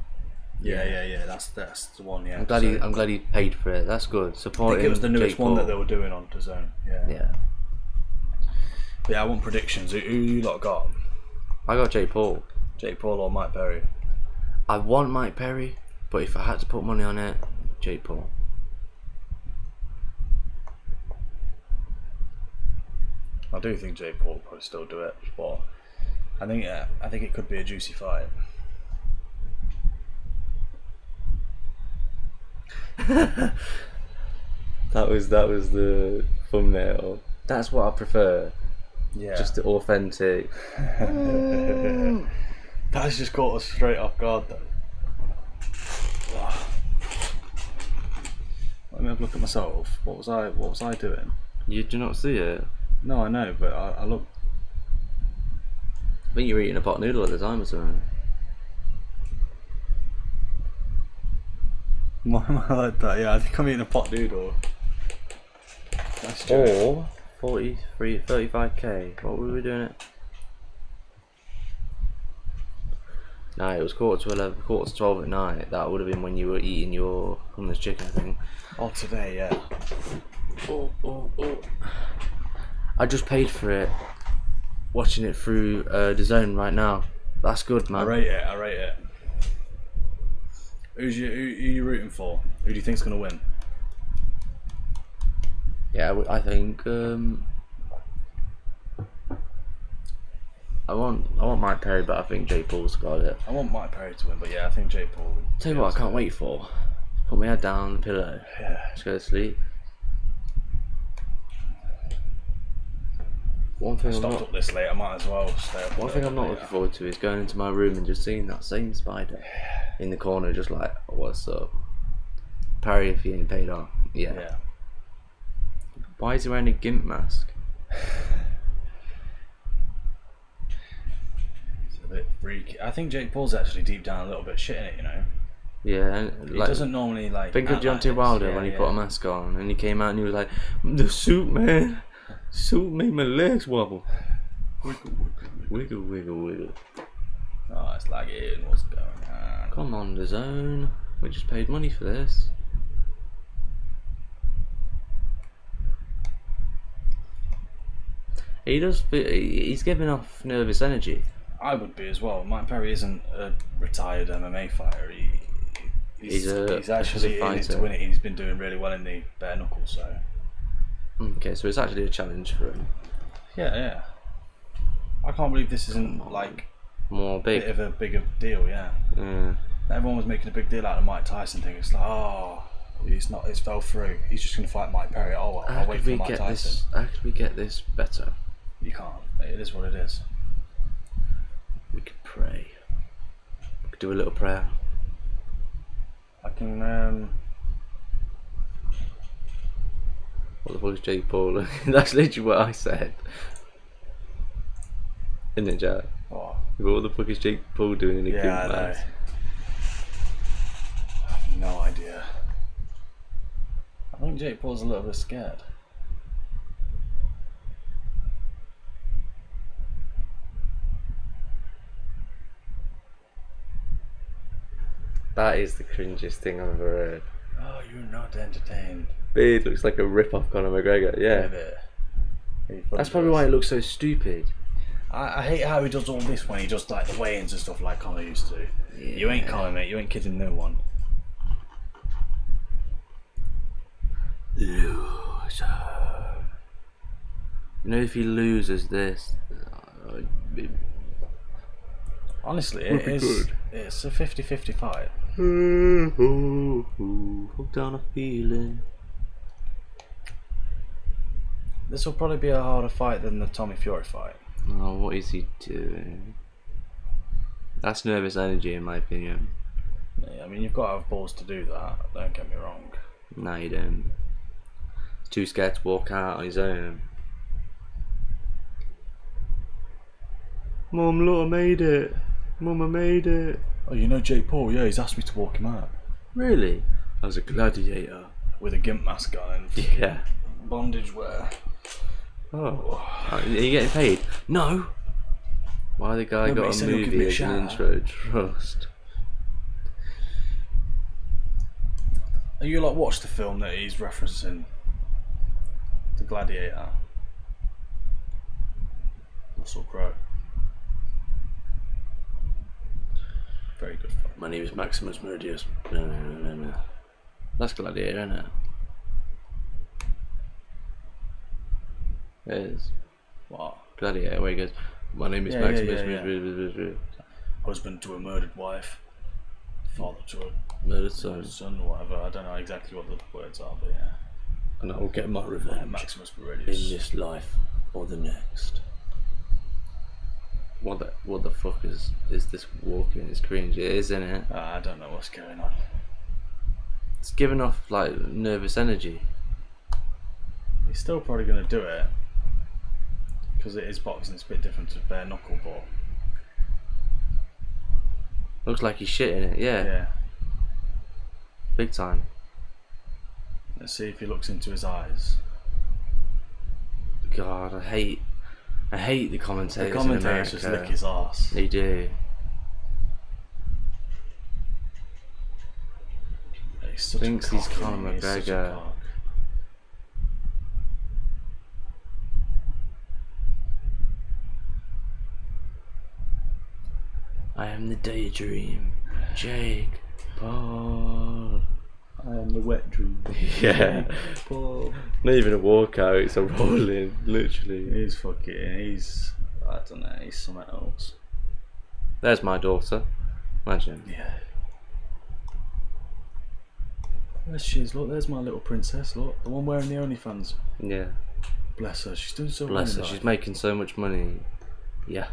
Yeah. That's the one. Yeah. I'm glad he paid for it. That's good. I Supporting think it was the newest Jake one Paul. that they were doing on DAZN. Yeah. Yeah. But yeah, I want predictions. Who you lot got? I got Jake Paul. Jake Paul or Mike Perry? I want Mike Perry, but if I had to put money on it, Jake Paul. I do think Jake Paul will probably still do it, but I think it could be a juicy fight. That was the thumbnail. That's what I prefer. Yeah. Just the authentic. That's just caught us straight off guard though. Wow. Let me have a look at myself. What was I doing? You do not see it. No, I know, but I look. I think you were eating a pot noodle at the time or something. Why am I like that? Yeah, I think I'm eating a pot noodle. That's true. Or 35k. What were we doing it? No, it was quarter to 12 at night. That would have been when you were eating your hummus chicken, I think. Oh, today, yeah. Oh. I just paid for it. Watching it through DAZN right now. That's good, man. I rate it. Who you rooting for? Who do you think's gonna win? Yeah, I think I want Mike Perry, but I think Jake Paul's got it. I want Mike Perry to win, but yeah, I think Jake Paul. Tell you what, I can't wait for. Put my head down on the pillow. Yeah. Just go to sleep. One thing I'm Stopped not, up this late. I might as well stay up. one thing I'm not looking forward to is going into my room and just seeing that same spider in the corner, just like, oh, what's up? Perry, if he ain't paid off. Yeah. Why is he wearing a gimp mask? It's a bit freaky. I think Jake Paul's actually deep down a little bit shit in it, you know. Yeah, and He like, doesn't normally like. think of act like Deontay this. Wilder Yeah, when he yeah. put a mask on and he came out and he was like, the suit, man. Suit made my legs wobble. Wiggle, wiggle, wiggle. Oh, it's lagging. What's going on? Come on, the zone. We just paid money for this. He does. He's giving off nervous energy. I would be as well. Mike Perry isn't a retired MMA fighter. He's actually in it to fighter. win it. He's been doing really well in the bare knuckles. So Okay, so it's actually a challenge for him. yeah. I can't believe this isn't like More a big. bit of a bigger deal. Yeah. Yeah. Everyone was making a big deal out of the Mike Tyson thing. It's like, oh, it's not. It's fell through. He's just going to fight Mike Perry. Oh well, How I'll wait could for we Mike get Tyson. this? How could we get this better? You can't. It is what it is. We could pray. We could do a little prayer. I can. What the fuck is Jake Paul? That's literally what I said. Isn't it, Jack? What? What the fuck is Jake Paul doing in a Yeah, I group know. match? I have no idea. I think Jake Paul's a little bit scared. That is the cringiest thing I've ever heard. Oh, you're not entertained. Beard looks like a rip-off Conor McGregor. Yeah. That's probably why it looks so stupid. I hate how he does all this when he does like the weigh-ins and stuff like Conor used to. Yeah. You ain't Conor, mate. You ain't kidding no one. Loser. You know, if he loses this, Honestly, Would it be is. good. It's a 50-50 fight. hooked down a feeling. This will probably be a harder fight than the Tommy Fury fight. Oh, what is he doing? That's nervous energy, in my opinion. Yeah, I mean, you've got to have balls to do that. Don't get me wrong. No, you don't. He's too scared to walk out on his own. Mum, look, I made it. Mum, I made it. Oh, you know Jake Paul? Yeah, he's asked me to walk him out Really? I was a gladiator. with a gimp mask on and Yeah. bondage wear. Oh. Are you getting paid? No. Why the guy No, but he got a said he'll give me movie a as an shout-out. intro? Trust. Are you like watched the film that he's referencing? The Gladiator. Russell Crowe. Very good film. My name is Maximus Meridius. No. That's Gladiator, isn't it? It is. What? Gladiator, where he goes, my name is Yeah, Maximus yeah. Meridius. Husband to a murdered wife. Father to a Murdered son. son or whatever. I don't know exactly what the words are, but yeah. And I will get my revenge Maximus in Meridius. this life or the next. What the fuck is this walking? It's cringe. It is, isn't it? I don't know what's going on. It's giving off like nervous energy. He's still probably going to do it because it is boxing. It's a bit different to bare knuckle, but Looks like he's shitting it. Yeah, yeah. big time. Let's see if he looks into his eyes. God, I hate the The commentators. commentators in just America. lick his arse. They do. He's such Thinks a he's cock, Conor isn't he? He's such a McGregor. cock. I am the daydream, Jake Paul. I am the wet dream. Yeah. Paul. Not even a walkout, it's a rolling, literally. He's I don't know, he's something else. There's my daughter. Imagine. Yeah. There she is, look, there's my little princess, look. The one wearing the OnlyFans. Yeah. Bless her, she's doing so well. Bless in her, life. she's making so much money. Yeah.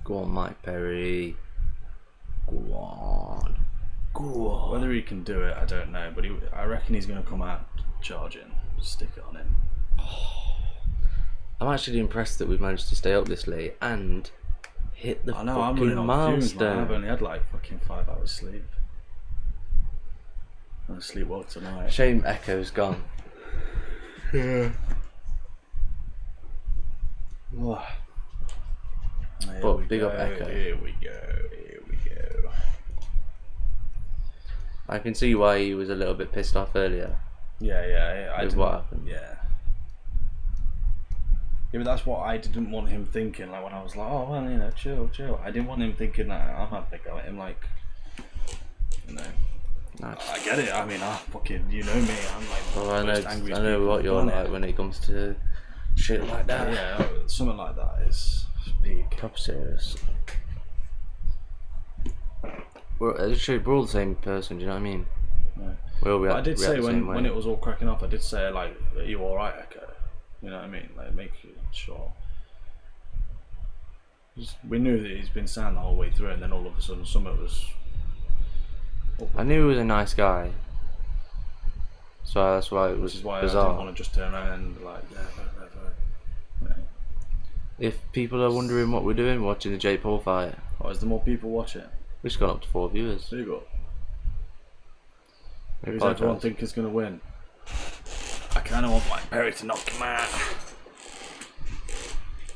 Go on, Mike Perry. Go on. Go on. Whether he can do it, I don't know, but I reckon he's going to come out charging. Stick it on him. I'm actually impressed that we've managed to stay up this late and hit the I know, I'm fucking running on fumes, man. I've milestone. only had like fucking 5 hours sleep. I'm going to sleep well tonight. Shame Echo's gone. Yeah. Oh. Here But we big go, up Echo. Here we go. Here we go. I can see why he was a little bit pissed off earlier. Yeah. I With didn't, what happened. Yeah. Yeah, but that's what I didn't want him thinking. Like when I was like, oh well, you know, chill. I didn't want him thinking that I'm having a go at him. Like, you know, Nice. I get it. I mean, fucking, you know me. I'm like, Well, the I most know angriest what people you're on the like planet. when it comes to shit like that. Yeah, something like that is big. Proper serious. We're all the same person, do you know what I mean? Yeah. We all But I did say the same way. when it was all cracking up, I did say like, "Are you all right, Echo?" You know what I mean? Like, make sure. We knew that he's been sound the whole way through, and then all of a sudden, something was. I knew he was a nice guy, so that's why it was Which is why I bizarre. didn't want to just turn around and be like, yeah. If people are wondering what we're doing, watching the Jake Paul fight, Oh, is there more people watching? we've just gone up to 4 viewers. There you go. We Who's everyone apologise. think is going to win? I kind of want Mike Perry to knock him out.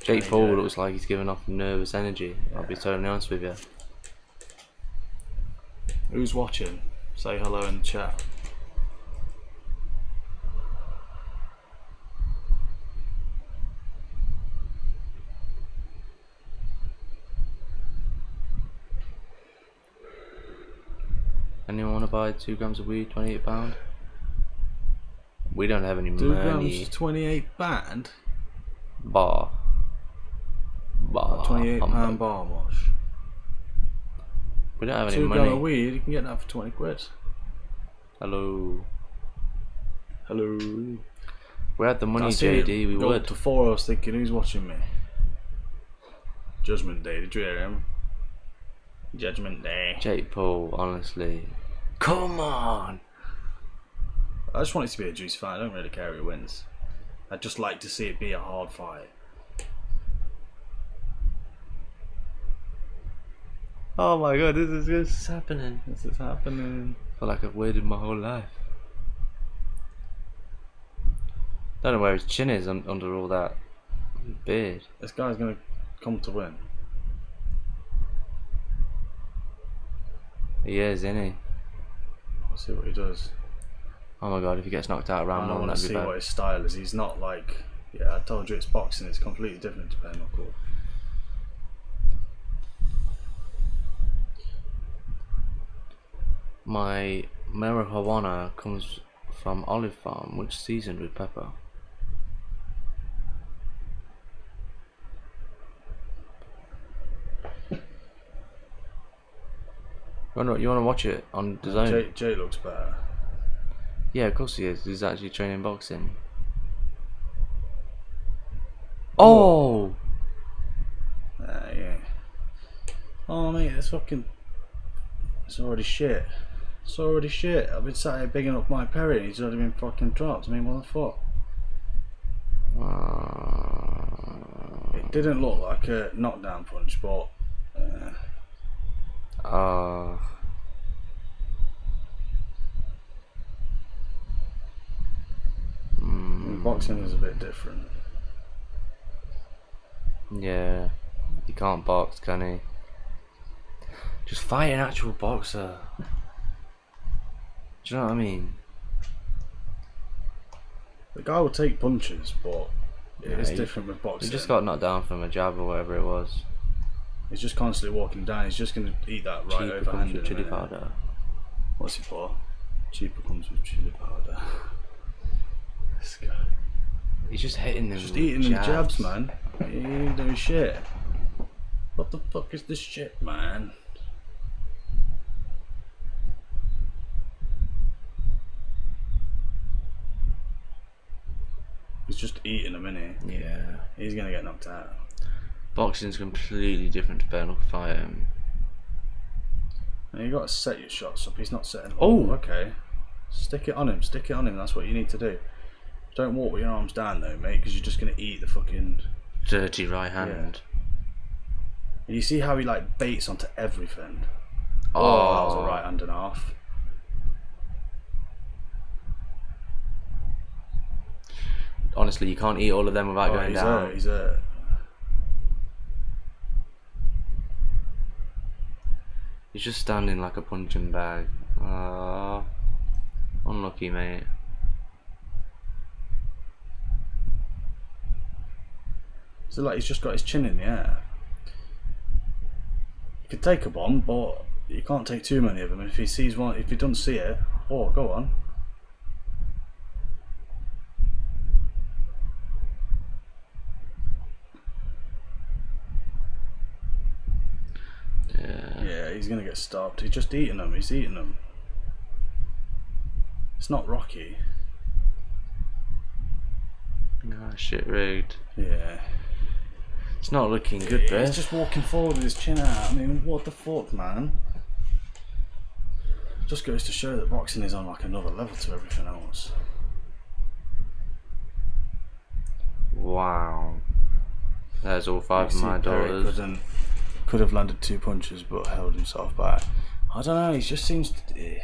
Jake Can he Paul do it? looks like he's giving off nervous energy. I'll be totally honest with you. Who's watching? Say hello in the chat. Anyone want to buy 2 grams of weed, £28? We don't have any 2 money. grams, 28 band. Bar. £28 bar wash. We don't have any 2 money. grams of weed, you can get that for 20 quid. Hello. Hello. We had the money, That's it. JD. We Go would. up to 4, I was thinking, who's watching me? Judgment Day, did you hear him? Judgment Day. Jake Paul, honestly. Come on. I just want it to be a juicy fight. I don't really care who wins. I'd just like to see it be a hard fight. Oh my god, this is happening. This is happening. I feel like I've waited my whole life. Don't know where his chin is under all that beard. This guy's gonna come to win. He is, isn't he? We'll see what he does. Oh my god, if he gets knocked out around I one, want to that'd be see bad. what his style is. He's not like, yeah, I told you it's boxing. It's completely different to bare knuckle. My marijuana comes from Olive Farm, which is seasoned with pepper. You wanna watch it on the zone? Jay looks better. Yeah, of course he is. He's actually training boxing. Oh! Yeah. Oh mate, it's fucking. It's already shit. It's already shit. I've been sat here bigging up Mike Perry and he's already been fucking dropped. I mean, what the fuck? It didn't look like a knockdown punch, but. Boxing is a bit different. Yeah, he can't box, can he? Just fight an actual boxer. Do you know what I mean? The guy will take punches, but it's he- different with He boxing. just got knocked down from a jab or whatever it was. He's just constantly walking down. He's just going to eat that right Cheaper overhand. comes in with a chili minute. powder. What's it for? Cheaper comes with chili powder. This guy. He's just hitting them. Just with eating them jabs, man. He ain't doing shit. What the fuck is this shit, man? He's just eating them, innit? Yeah. He's gonna get knocked out. Boxing's completely different to bare knuckle fighting. And you gotta set your shots up. He's not setting. Oh! Okay. Stick it on him. Stick it on him. That's what you need to do. Don't walk with your arms down though, mate, because you're just gonna eat the fucking. Dirty right hand. You see how he like baits onto everything. Oh. That was a right hand and a half. Honestly, you can't eat all of them without going down. He's hurt. He's just standing like a punching bag. Ah, unlucky, mate. So like he's just got his chin in the air. You could take a bomb, but you can't take too many of them. If he sees one, if he doesn't see it, oh, go on. Yeah, he's gonna get stopped. He's just eating them. He's eating them. It's not Rocky. Ah, shit rigged. Yeah. It's not looking good, He's Beth. just walking forward with his chin out. I mean, what the fuck, man? Just goes to show that boxing is on like another level to everything else. Wow. There's all 5 of You see my Perry dollars. could have landed 2 punches but held himself back. I don't know, he just seems to...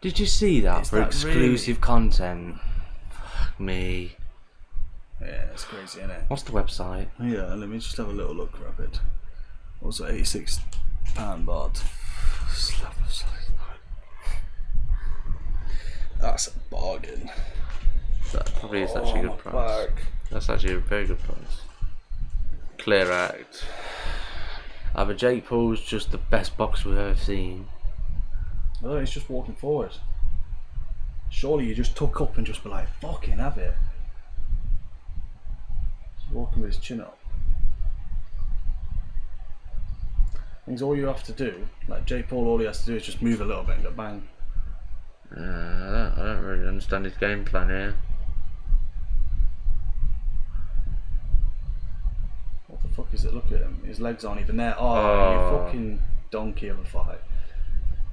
Did you see that Is for that exclusive content? Fuck me. Yeah, it's crazy, isn't it? What's the website? Yeah, let me just have a little look rapid. What's it, £86 baht? That's a bargain. That probably is actually a good price. That's actually a very good price. Clear act. Either Jake Paul's just the best boxer we've ever seen. Oh, he's just walking forward. Surely you just tuck up and just be like, fucking have it. He's walking with his chin up. I think all you have to do, like Jake Paul, all he has to do is just move a little bit and go bang. I don't really understand his game plan here. What the fuck is it? Look at him. His legs aren't even there. Oh, you fucking donkey of a fight.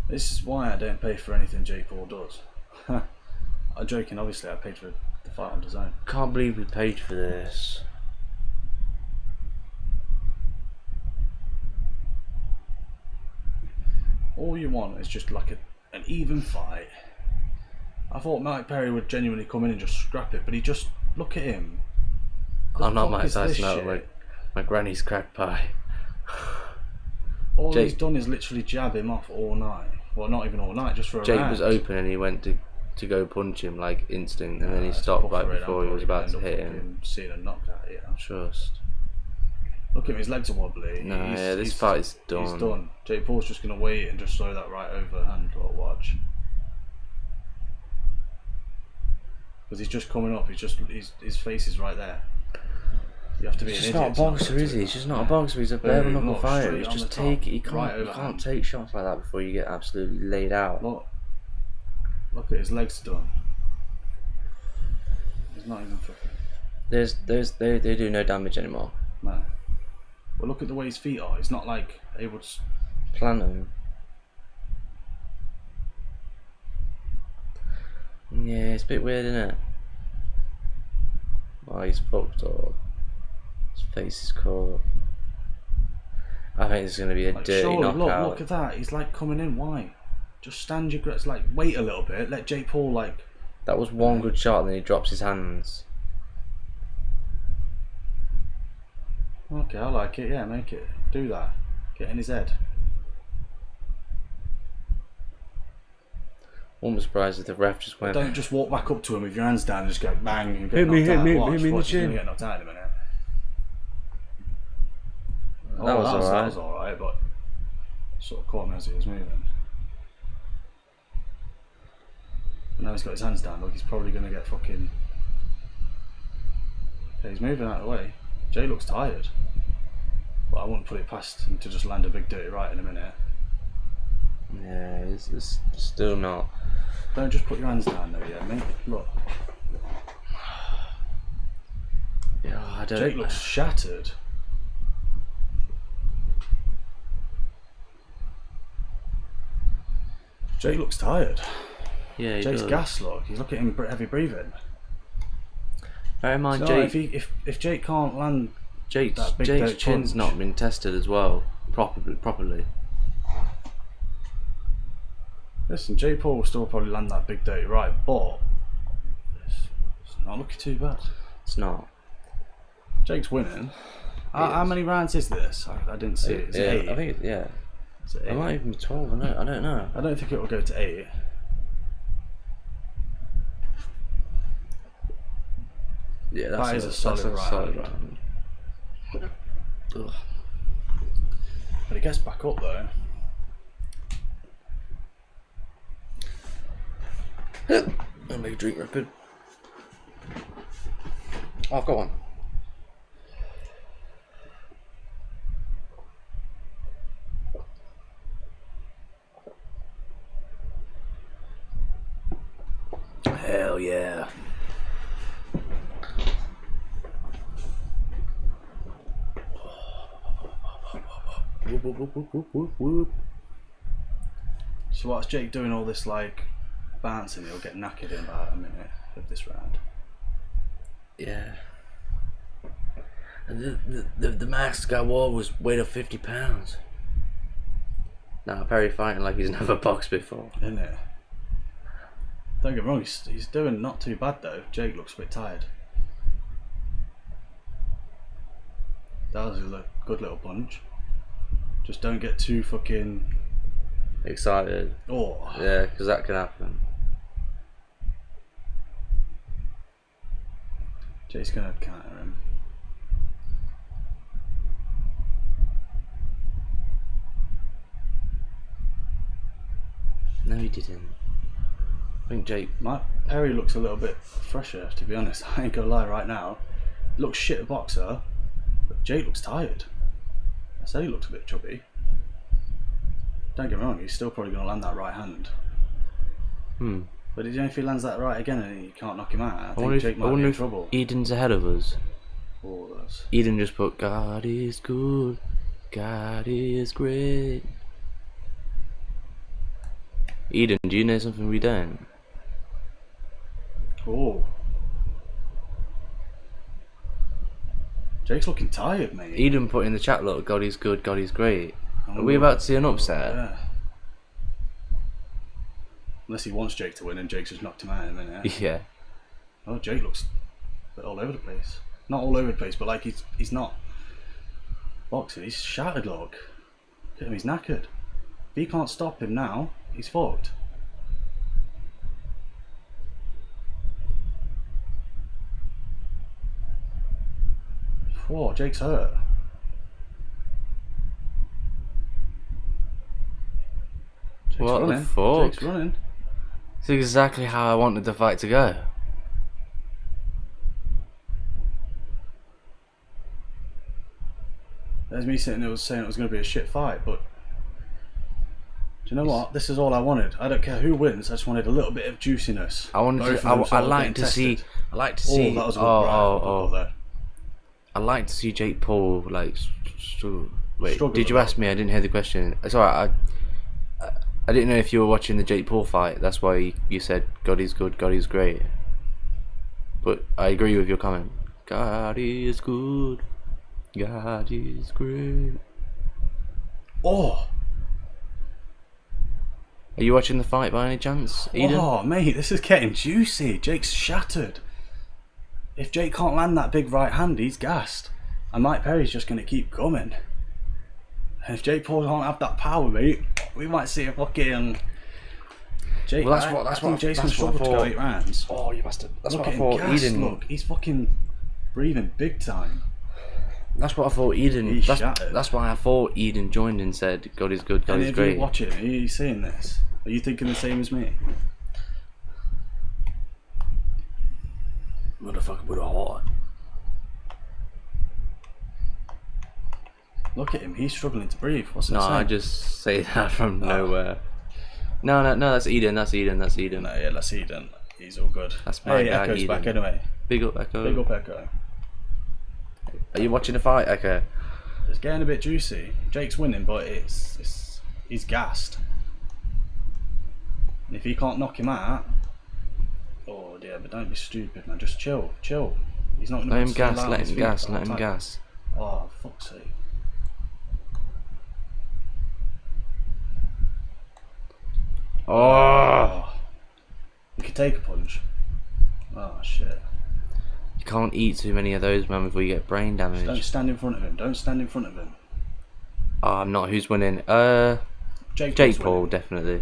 This is why I don't pay for anything Jake Paul does. I'm joking, obviously I paid for the fight on design. Can't believe we paid for this. All you want is just like an even fight. I thought Mike Perry would genuinely come in and just scrap it, but he just, look at him. I'm not fuck Mike is this Tyson out shit? like my granny's crack pie. All Jake- he's done is literally jab him off all night. Well, not even all night, just for a Jake round. was open and he went to go punch him like instinct, and then he It's stopped right buffering. before I'm he was probably about to gonna hit end up him. fucking seeing a knockout here. Trust. Look at him, his legs are wobbly. No, yeah, this fight's done. He's done. Jake Paul's just going to wait and just throw that right overhand or watch. Because he's just coming up, his face is right there. You have to be He's an just idiot. not a to boxer, do is he? that. He's just not a boxer. He's a bare Boom, knuckle look, fighter. straight He's on just the top, you right can't overhand. take shots like that before you get absolutely laid out. Look at his legs done. He's not even fucking... They do no damage anymore. No. Well, look at the way his feet are. He's not like able to... Plant him. Yeah, it's a bit weird, isn't it? Oh, he's fucked up. His face is caught. I think it's going to be a Like, dirty surely, knockout. look at that. He's like coming in. Why? Just stand your ground. Like, wait a little bit. Let Jake Paul, like... That was one good shot, and then he drops his hands. Okay, I like it. Yeah, make it. Do that. Get in his head. Wouldn't be surprised if the ref just went. Don't just walk back up to him with your hands down and just go bang and get Hit me, knocked hit out. me, Watch, hit me in the watch, he's chin. gonna get knocked out in a minute. That was alright. That was alright, but sort of caught him as he was moving. But now he's got his hands down. Look, he's probably gonna get fucking. Okay, he's moving out of the way. Jay looks tired, but I wouldn't put it past him to just land a big dirty right in a minute. Yeah, it's still not. Don't just put your hands down though, yeah, mate. Look, Yeah, I don't. Jake looks shattered. Jake looks tired. Yeah, he Jake's does. gas look. He's looking at him heavy breathing. Bear in mind, So Jake. if Jake can't land, Jake's that big Jake's dirt chin's punch. not been tested as well properly. listen, Jake Paul will still probably land that big dirty right, but it's not looking too bad. It's not. Jake's winning. How many rounds is this? I didn't see it. Is it 8? I think yeah. Is it 8? It might even be 12. I don't know. I don't think it will go to 8. Yeah, That is a solid round. round. Ugh. But it gets back up though. I'll make a drink rapid. Oh, I've got one. Hell yeah. Whoop, whoop, whoop, whoop, whoop, whoop, whoop. So what's Jake doing all this like bouncing? He'll get knackered in about a minute of this round. Yeah. And the max guy wore was weighed up 50 pounds. Now Perry fighting like he's never boxed before. Isn't it? Don't get me wrong, he's doing not too bad though. Jake looks a bit tired. That was a good little punch. Just don't get too fucking Excited. oh. Yeah, because that can happen. Jake's gonna counter him. No, he didn't. I think Jake. Perry looks a little bit fresher, to be honest. I ain't gonna lie right now. Looks shit a boxer, but Jake looks tired. I said he looks a bit chubby. Don't get me wrong, he's still probably gonna land that right hand. But if he lands that right again and he can't knock him out, I think Jake might be in trouble. Eden's ahead of us. Oh, that's... Eden just put, God is good, God is great. Eden, do you know something we don't? Oh. Jake's looking tired, mate. Eden put in the chat, look, God is good, God is great. Are we about to see an upset? Yeah. Unless he wants Jake to win and Jake's just knocked him out in a minute. Yeah. Oh, Jake looks a bit all over the place. Not all over the place, but like he's not boxing. He's shattered, look. Look at him, he's knackered. If he can't stop him now, he's fucked. Whoa, Jake's hurt. Jake's What running. the fuck? Jake's running. It's exactly how I wanted the fight to go. There's me sitting there saying it was going to be a shit fight, but do you know what? This is all I wanted. I don't care who wins. I just wanted a little bit of juiciness. I wanted Both to. of them sort I of like getting to see. tested. I like to see. Oh, that was a good there. I like to see Jake Paul like. Wait, Struggle did you a ask me? I didn't hear the question. It's alright. I didn't know if you were watching the Jake Paul fight. That's why you said God is good, God is great. But I agree with your comment. God is good, God is great. Oh, Are you watching the fight by any chance, Eden? oh, mate, this is getting juicy. Jake's shattered. If Jake can't land that big right hand, he's gassed. And Mike Perry's just going to keep coming. And if Jake Paul can't have that power, mate, we might see a fucking... Jake, Well, I think Jake's going to struggle to go 8 rounds. Oh, you bastard! That's Look what at I him thought. gassed, Eden. look. He's fucking breathing big time. That's what I thought. Eden. He's shattered. That's why I thought Eden joined and said, "God is good, God And is if great." you watch it, are you seeing this? Are you thinking the same as me? Motherfucker with a heart. Look at him. He's struggling to breathe. What's that No, saying? I just say that from nowhere. No, that's Eden. That's Eden. That's Eden. No, yeah, let's see then. He's all good. That's my hey, guy, Echo's Eden. back anyway. Big up, Echo. Big up, Echo. Are you watching the fight, Echo? It's getting a bit juicy. Jake's winning, but he's gassed. And if he can't knock him out, oh dear, but don't be stupid, man. Just chill. He's not going to Let him gas. Let him gas. Let him gas. Oh, fuck's sake. Oh, You can take a punch. Oh shit. you can't eat too many of those, man, before you get brain damage. Don't stand in front of him. Don't stand in front of him. I'm not. Who's winning? Jake Jake Paul's Paul, winning. definitely.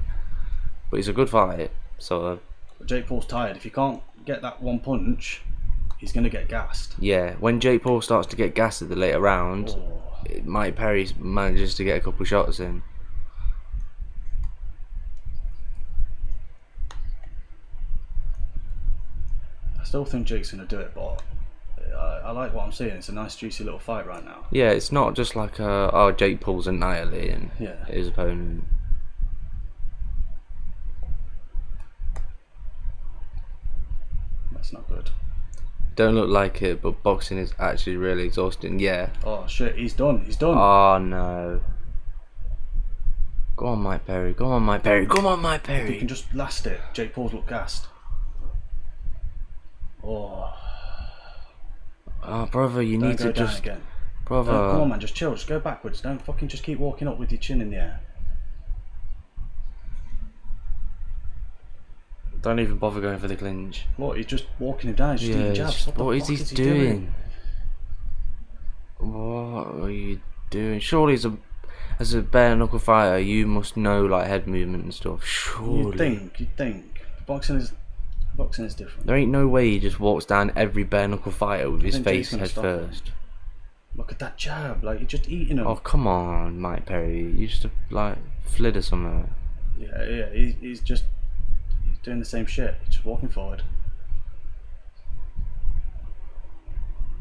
But it's a good fight, so But Jake Paul's tired. If he can't get that one punch, he's gonna get gassed. yeah. When Jake Paul starts to get gassed at the later round, Mike Perry manages to get a couple shots in. I still think Jake's gonna do it, but I like what I'm seeing. It's a nice, juicy little fight right now. Yeah, it's not just like Jake Paul's annihilating his opponent. That's not good. Don't look like it, but boxing is actually really exhausting. Yeah. Oh shit, he's done. He's done. Oh no. Go on, Mike Perry. Go on, Mike Perry. Come on, Mike If he Perry. can just last it. Jake Paul's look gassed. Oh, Oh, brother, you don't need go to down just, again. brother. Come on, man, just chill. Just go backwards. Don't fucking just keep walking up with your chin in the air. Don't even bother going for the clinch. Look, he's just walking him down. He's just eating jabs. What the What is fuck he is he doing? What are you doing? Surely, as a bare knuckle fighter, you must know like head movement and stuff. Surely. You'd think. Boxing is different. There ain't no way he just walks down every bare knuckle fighter with his think Jake's face gonna head stop him. first. Look at that jab. Like, you're just eating him. Oh come on, Mike Perry. You just like flitter somewhere. Yeah. He's doing the same shit. He's just walking forward.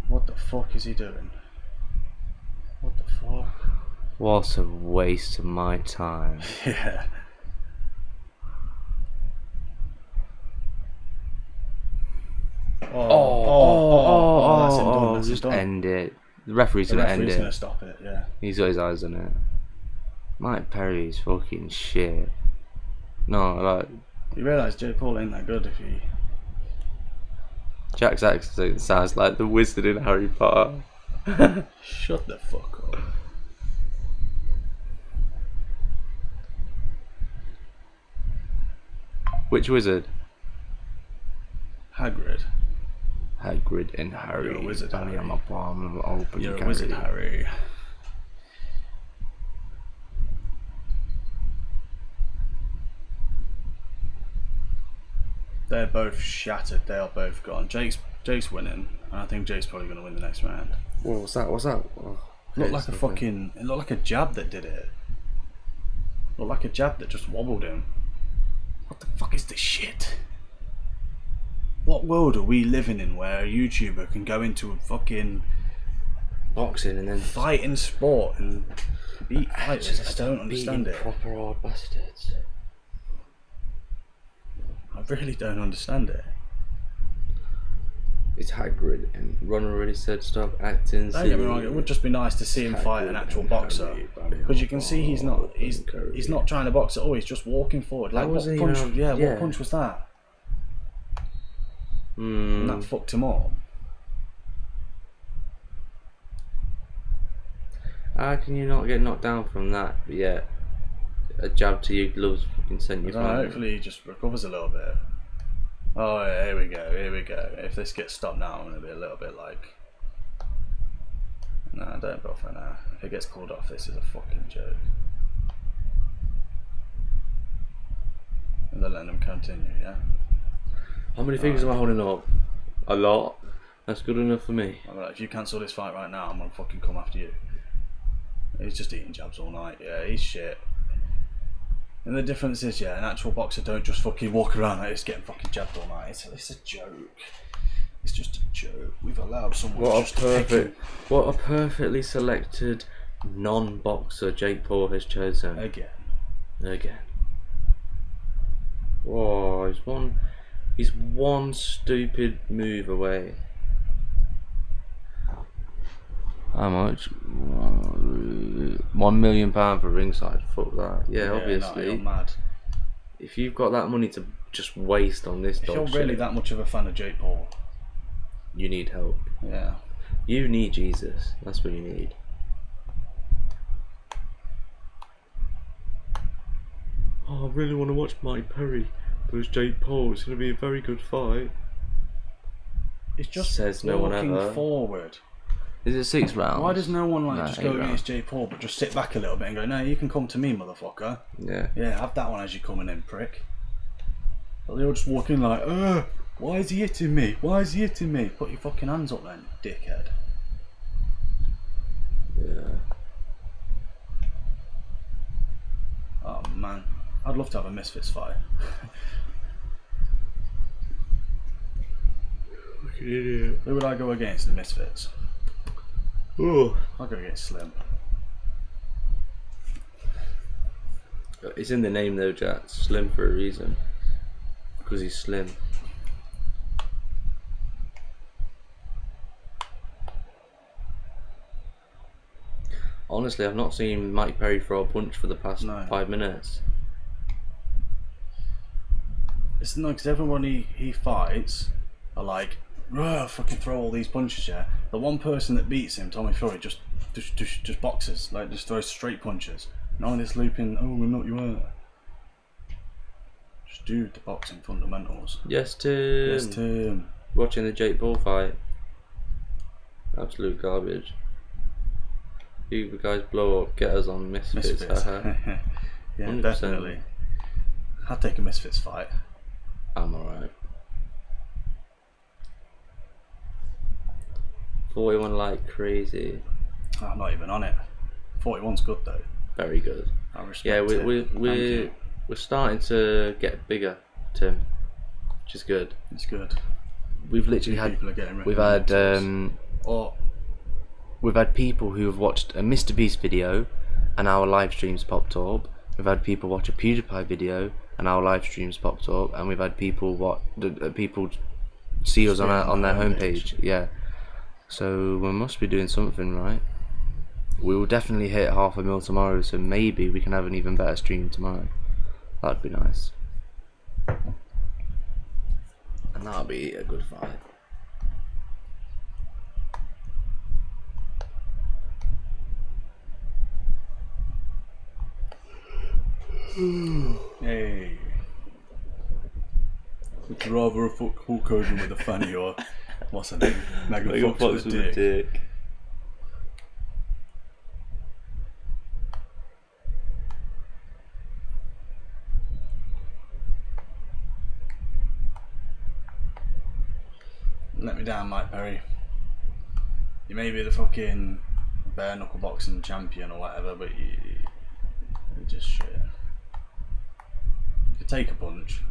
What the fuck is he doing? What the fuck? What a waste of my time. Yeah. That's him done. That's him Just done. end it. The referee's The gonna end referee's it. gonna stop it. Yeah. He's got his eyes on it. Mike Perry's fucking shit. No, like You realise Jake Paul ain't that good if he. Jack's accent sounds like the wizard in Harry Potter. Shut the fuck up. Which wizard? Hagrid. Hagrid and Harry. You're a wizard, Danny, Harry. I'm a bomb, open You're a carry. wizard, Harry. They're both shattered. They are both gone. Jake's winning, and I think Jake's probably going to win the next round. Whoa, what's that? What's that? Oh, Looked like a fucking. It looked like a jab that did it. Looked like a jab that just wobbled him. What the fuck is this shit? What world are we living in where a YouTuber can go into a fucking boxing and then fighting sport and beat fighters? I don't understand it. Proper old bastards. I really don't understand it. It's Hagrid, and Ron already said stop acting. Don't get me wrong, it would just be nice to see him fight an actual boxer, because you can see he's not trying to box at all. He's just walking forward. Like, what punch? What punch was that? And that fucked him up. How can you not get knocked down from that? But yeah, a jab to your gloves fucking sent you flying. Hopefully he just recovers a little bit. Oh, yeah, here we go. If this gets stopped now, I'm going to be a little bit like... Nah, don't bother now. If it gets called off, this is a fucking joke. And then let them continue, yeah? How many fingers am I holding up? A lot. That's good enough for me. I'm like, if you cancel this fight right now, I'm going to fucking come after you. He's just eating jabs all night, yeah, he's shit. And the difference is, yeah, an actual boxer don't just fucking walk around like this getting fucking jabbed all night. It's a joke. It's just a joke. We've allowed someone just to pick him. What a perfectly selected non-boxer Jake Paul has chosen. Again. Whoa, he's one stupid move away. How much? £1 million for ringside. Fuck that. Yeah, obviously. No, you're mad. If you've got that money to just waste on this If dog you're shit, really that much of a fan of Jake Paul, you need help. yeah. You need Jesus. That's what you need. Oh, I really want to watch Mike Perry versus Jake Paul. It's going to be a very good fight. It's just Says no one walking ever. forward. Is it 6 rounds? Why does no one like Nah, just 8 go rounds. against Jake Paul, but just sit back a little bit and go, no, you can come to me, motherfucker. Yeah. Yeah, have that one as you're coming in, prick. But they all just walk in like, why is he hitting me? Why is he hitting me? Put your fucking hands up then, dickhead. Yeah. Oh man, I'd love to have a Misfits fight. Who would I go against in the Misfits? Oh. I'll go against Slim. It's in the name though, Jack. Slim for a reason. Because he's slim. Honestly, I've not seen Mike Perry throw a punch for the past 5 minutes. It's no, because everyone he fights are like, fucking throw all these punches, yeah. The one person that beats him, Tommy Fury, just boxes, like just throws straight punches. None of this looping, oh, we're not you are. Just do the boxing fundamentals. Yes, Tim. Yes, Tim. Watching the Jake Paul fight. Absolute garbage. You guys blow up, get us on Misfits. Misfits. Haha. Yeah, 100%. definitely. I'd take a Misfits fight. I'm alright. 41 like crazy. I'm not even on it. 41's good though. Very good. I respect Yeah, it. we're starting to get bigger, Tim, which is good. It's good. We've literally had People are getting we've had or we've had people who have watched a Mrbeast video and our live streams popped up. We've had people watch a PewDiePie video and our live streams popped up, and we've had people people see us on their homepage. Yeah, so we must be doing something right. We will definitely hit 500,000 tomorrow, so maybe we can have an even better stream tomorrow. That'd be nice, and that'll be a good fight. hey. Would you rather a fuck Hulk Hogan with a fanny or what's her name? Megan Fox with a dick. Let me down, Mike Perry. You may be the fucking bare knuckle boxing champion or whatever, but you're just shit. You could take a punch.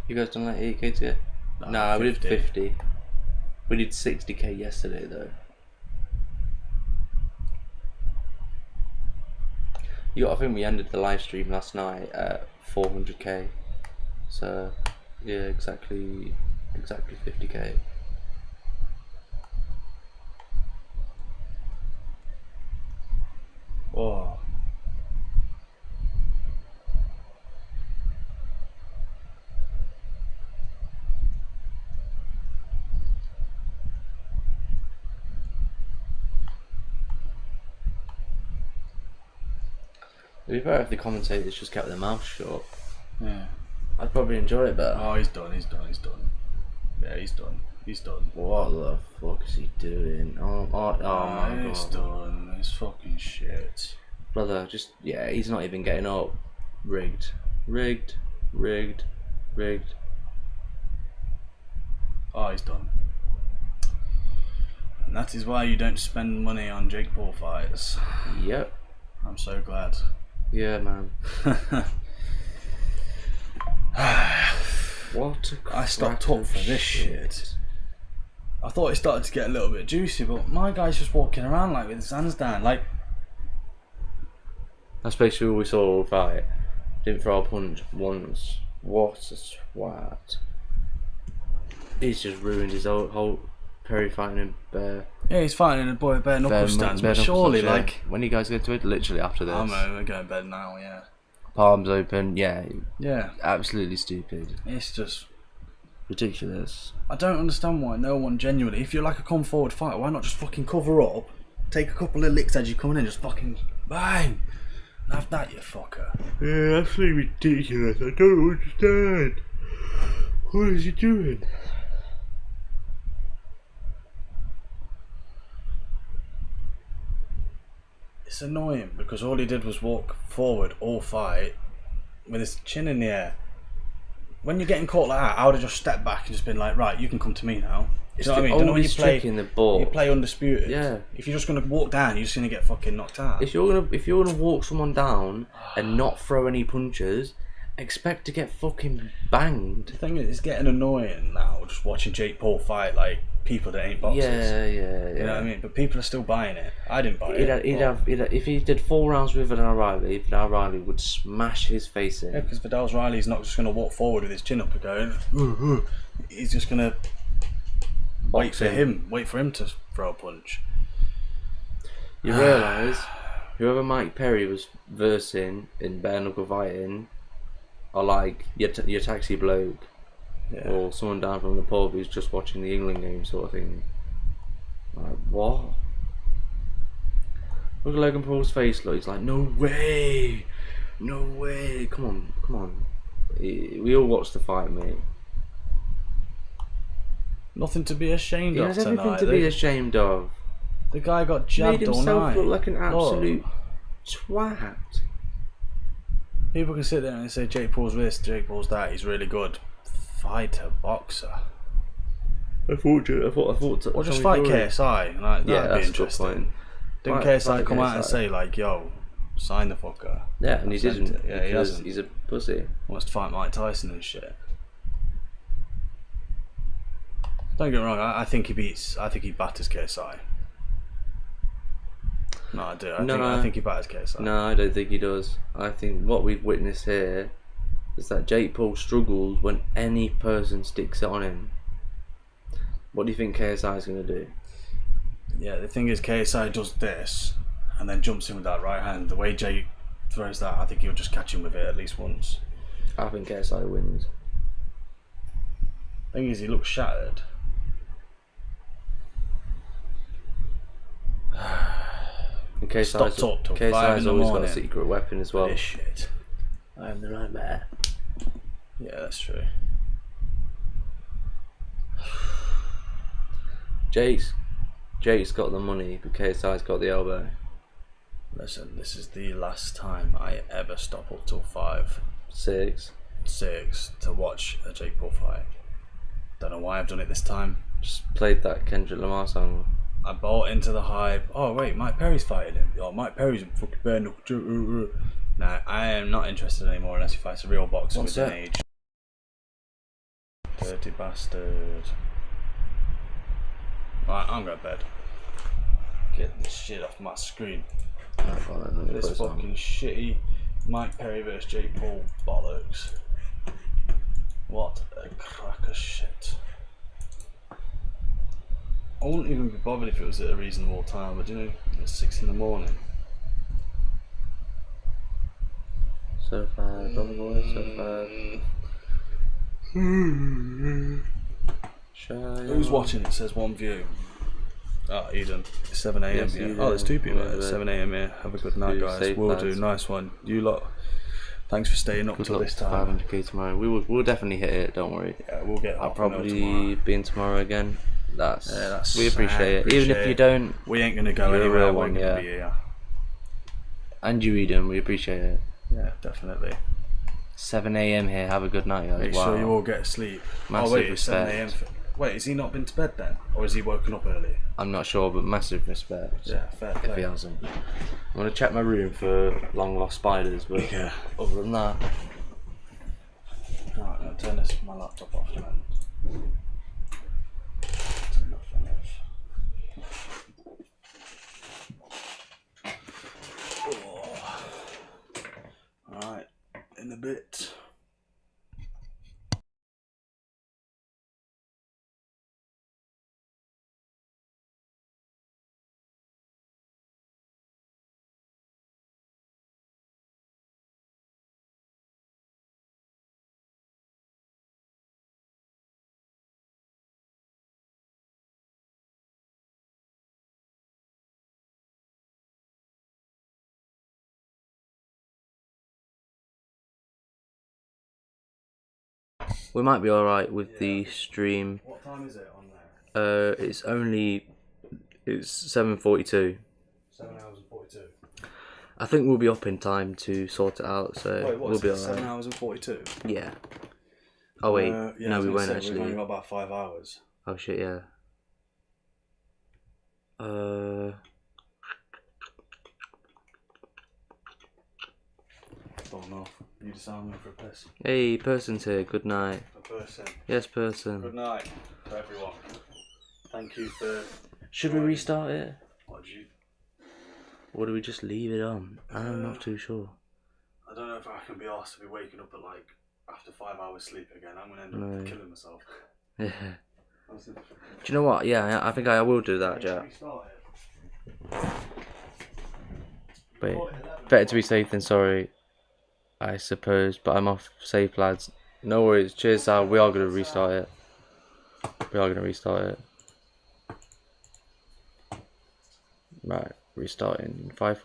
You guys done like 80k yet? Nah, we did 50. We did 60k yesterday though. I think we ended the live stream last night at 400k. So yeah, exactly 50k. Oh. It'd be better if the commentators just kept their mouth shut. Yeah. I'd probably enjoy it better. Oh, he's done. Yeah, he's done. What the fuck is he doing? Oh my It's god. done. It's fucking shit. Brother, he's not even getting up. Rigged. Oh, he's done. And that is why you don't spend money on Jake Paul fights. Yep. I'm so glad. Yeah, man. What a I stopped crack up for of this shit. I thought it started to get a little bit juicy, but my guy's just walking around like with his hands down, like. That's basically all we saw all fight. Didn't throw a punch once. What a swat. He's just ruined his whole Perry fighting him bare. Yeah, he's fighting in a boy bare knuckle stance, but surely, like. When you guys get to it, literally after this. I'm going to bed now, yeah. Palms open, yeah. Yeah. Absolutely stupid. It's just. Ridiculous. I don't understand why no one genuinely, if you're like a come forward fighter, why not just fucking cover up, take a couple of licks as you coming in, just fucking bang, and have that, you fucker. Yeah, absolutely ridiculous. I don't understand. What is he doing? It's annoying because all he did was walk forward all fight with his chin in the air. When you're getting caught like that, I would have just stepped back and just been like, right, you can come to me now. It's You know what I the mean? Don't know when you oldest play trick in the book. You play undisputed. Yeah. If you're just gonna walk down, you're just gonna get fucking knocked out. If you're gonna walk someone down and not throw any punches, expect to get fucking banged. The thing is, it's getting annoying now just watching Jake Paul fight like people that ain't boxers. Yeah. You know what I mean? But people are still buying it. I didn't buy it. He'd have, if he did 4 rounds with Vidal Riley, Vidal Riley would smash his face in. Yeah, because Vidal Riley's not just going to walk forward with his chin up and going. He's just going to wait for him to throw a punch. You realise whoever Mike Perry was versing in bare knuckle fighting are like your taxi bloke, or someone down from the pub who's just watching the England game sort of thing. Like, what? Look at Logan Paul's face. Look, he's like, no way, come on. We all watched the fight, mate. Nothing to be ashamed He of has tonight. everything to be ashamed of. The guy got jabbed Made all himself night. look like an absolute Look. twat. People can sit there and say Jake Paul's this, Jake Paul's that. He's really good. Fight a boxer. I thought. Or just fight KSI. Like, Yeah, that'd that's be a good interesting. point. Didn't Fight KSI come out and KSI. say like, "Yo, sign the fucker"? Yeah, and he Sent didn't. it. Yeah, he because hasn't. He's a pussy. Wants to fight Mike Tyson and shit. Don't get me wrong. I think he batters KSI. No, I do. I think he batters KSI. No, I don't think he does. I think what we've witnessed here is that Jake Paul struggles when any person sticks it on him. What do you think KSI is going to do? Yeah, the thing is, KSI does this and then jumps in with that right hand. The way Jake throws that, I think he'll just catch him with it at least once. I think KSI wins. Thing is, he looks shattered. And Stopped up till 5 KSI's in the always got a morning. secret weapon as well. This shit. I am the nightmare. Yeah, that's true. Jake's got the money, but KSI's got the elbow. Listen, this is the last time I ever stop up till 5, 6. 6 to watch a Jake Paul fight. Don't know why I've done it this time. Just played that Kendrick Lamar song. I bought into the hype. Oh wait, Mike Perry's fighting him. Oh, Mike Perry's a fucking bare knuckle. Nah, I am not interested anymore unless he fights a real boxer What's with that? an age. Dirty bastard. Right, I'm going to bed. Get this shit off my screen. This fucking shitty Mike Perry versus Jake Paul bollocks. What a crack of shit. I wouldn't even be bothered if it was at a reasonable time, but you know, it's 6 in the morning. So bad, brother boy, so bad. Who's watching? It says 1 view. Oh, Eden. It's 7 a.m. Yes, here. Eden. Oh, there's 2 people Right, at 7 a.m. here. Have a good night, Do guys. safe, Will lads. do. Nice one. You lot. Thanks for staying up Good till luck this to time. 500k tomorrow. We'll definitely hit it. Don't worry. Yeah, we'll get. I'll half an hour probably tomorrow. be in tomorrow again. That's we I appreciate it. Even if you don't, we ain't gonna go you're a anywhere. real We're one, gonna yeah. be here. and you Eden, we appreciate it. Yeah, definitely. 7 a.m. here. Have a good night, guys. Make Wow. sure you all get sleep. Massive Oh wait, it's 7 a.m. respect. Wait, has he not been to bed then, or has he woken up early? I'm not sure, but massive respect. Yeah, fair If he play. hasn't, I'm gonna check my room for long lost spiders. But Yeah. other than that, Alright, I'm gonna turn my laptop off then. Turn that thing off. Oh. Alright, in a bit. we might be all right with the stream. What time is it on there? It's 7:42. 7 hours and 42. I think we'll be up in time to sort it out, so Wait, what we'll is be it? 7 alright. hours and 42? Yeah. Oh wait, Yeah, I no, was we gonna won't say, actually. We've only got about 5 hours. Oh shit, yeah. Don't know. You just sound for a piss. Hey, person's here. Good night. A person. Yes, person. Good night to everyone. Thank you for. Should we restart it? What did you? Or do we just leave it on? I'm not too sure. I don't know if I can be asked to be waking up at like after 5 hours sleep again. I'm gonna end up No. killing myself. Yeah. Do you know what? Yeah, I think I will do that, Jack. But better to be safe than sorry, I suppose. But I'm off safe, lads. No worries. Cheers, Sal. We are gonna restart it. We are gonna restart it. Right, restarting in 5.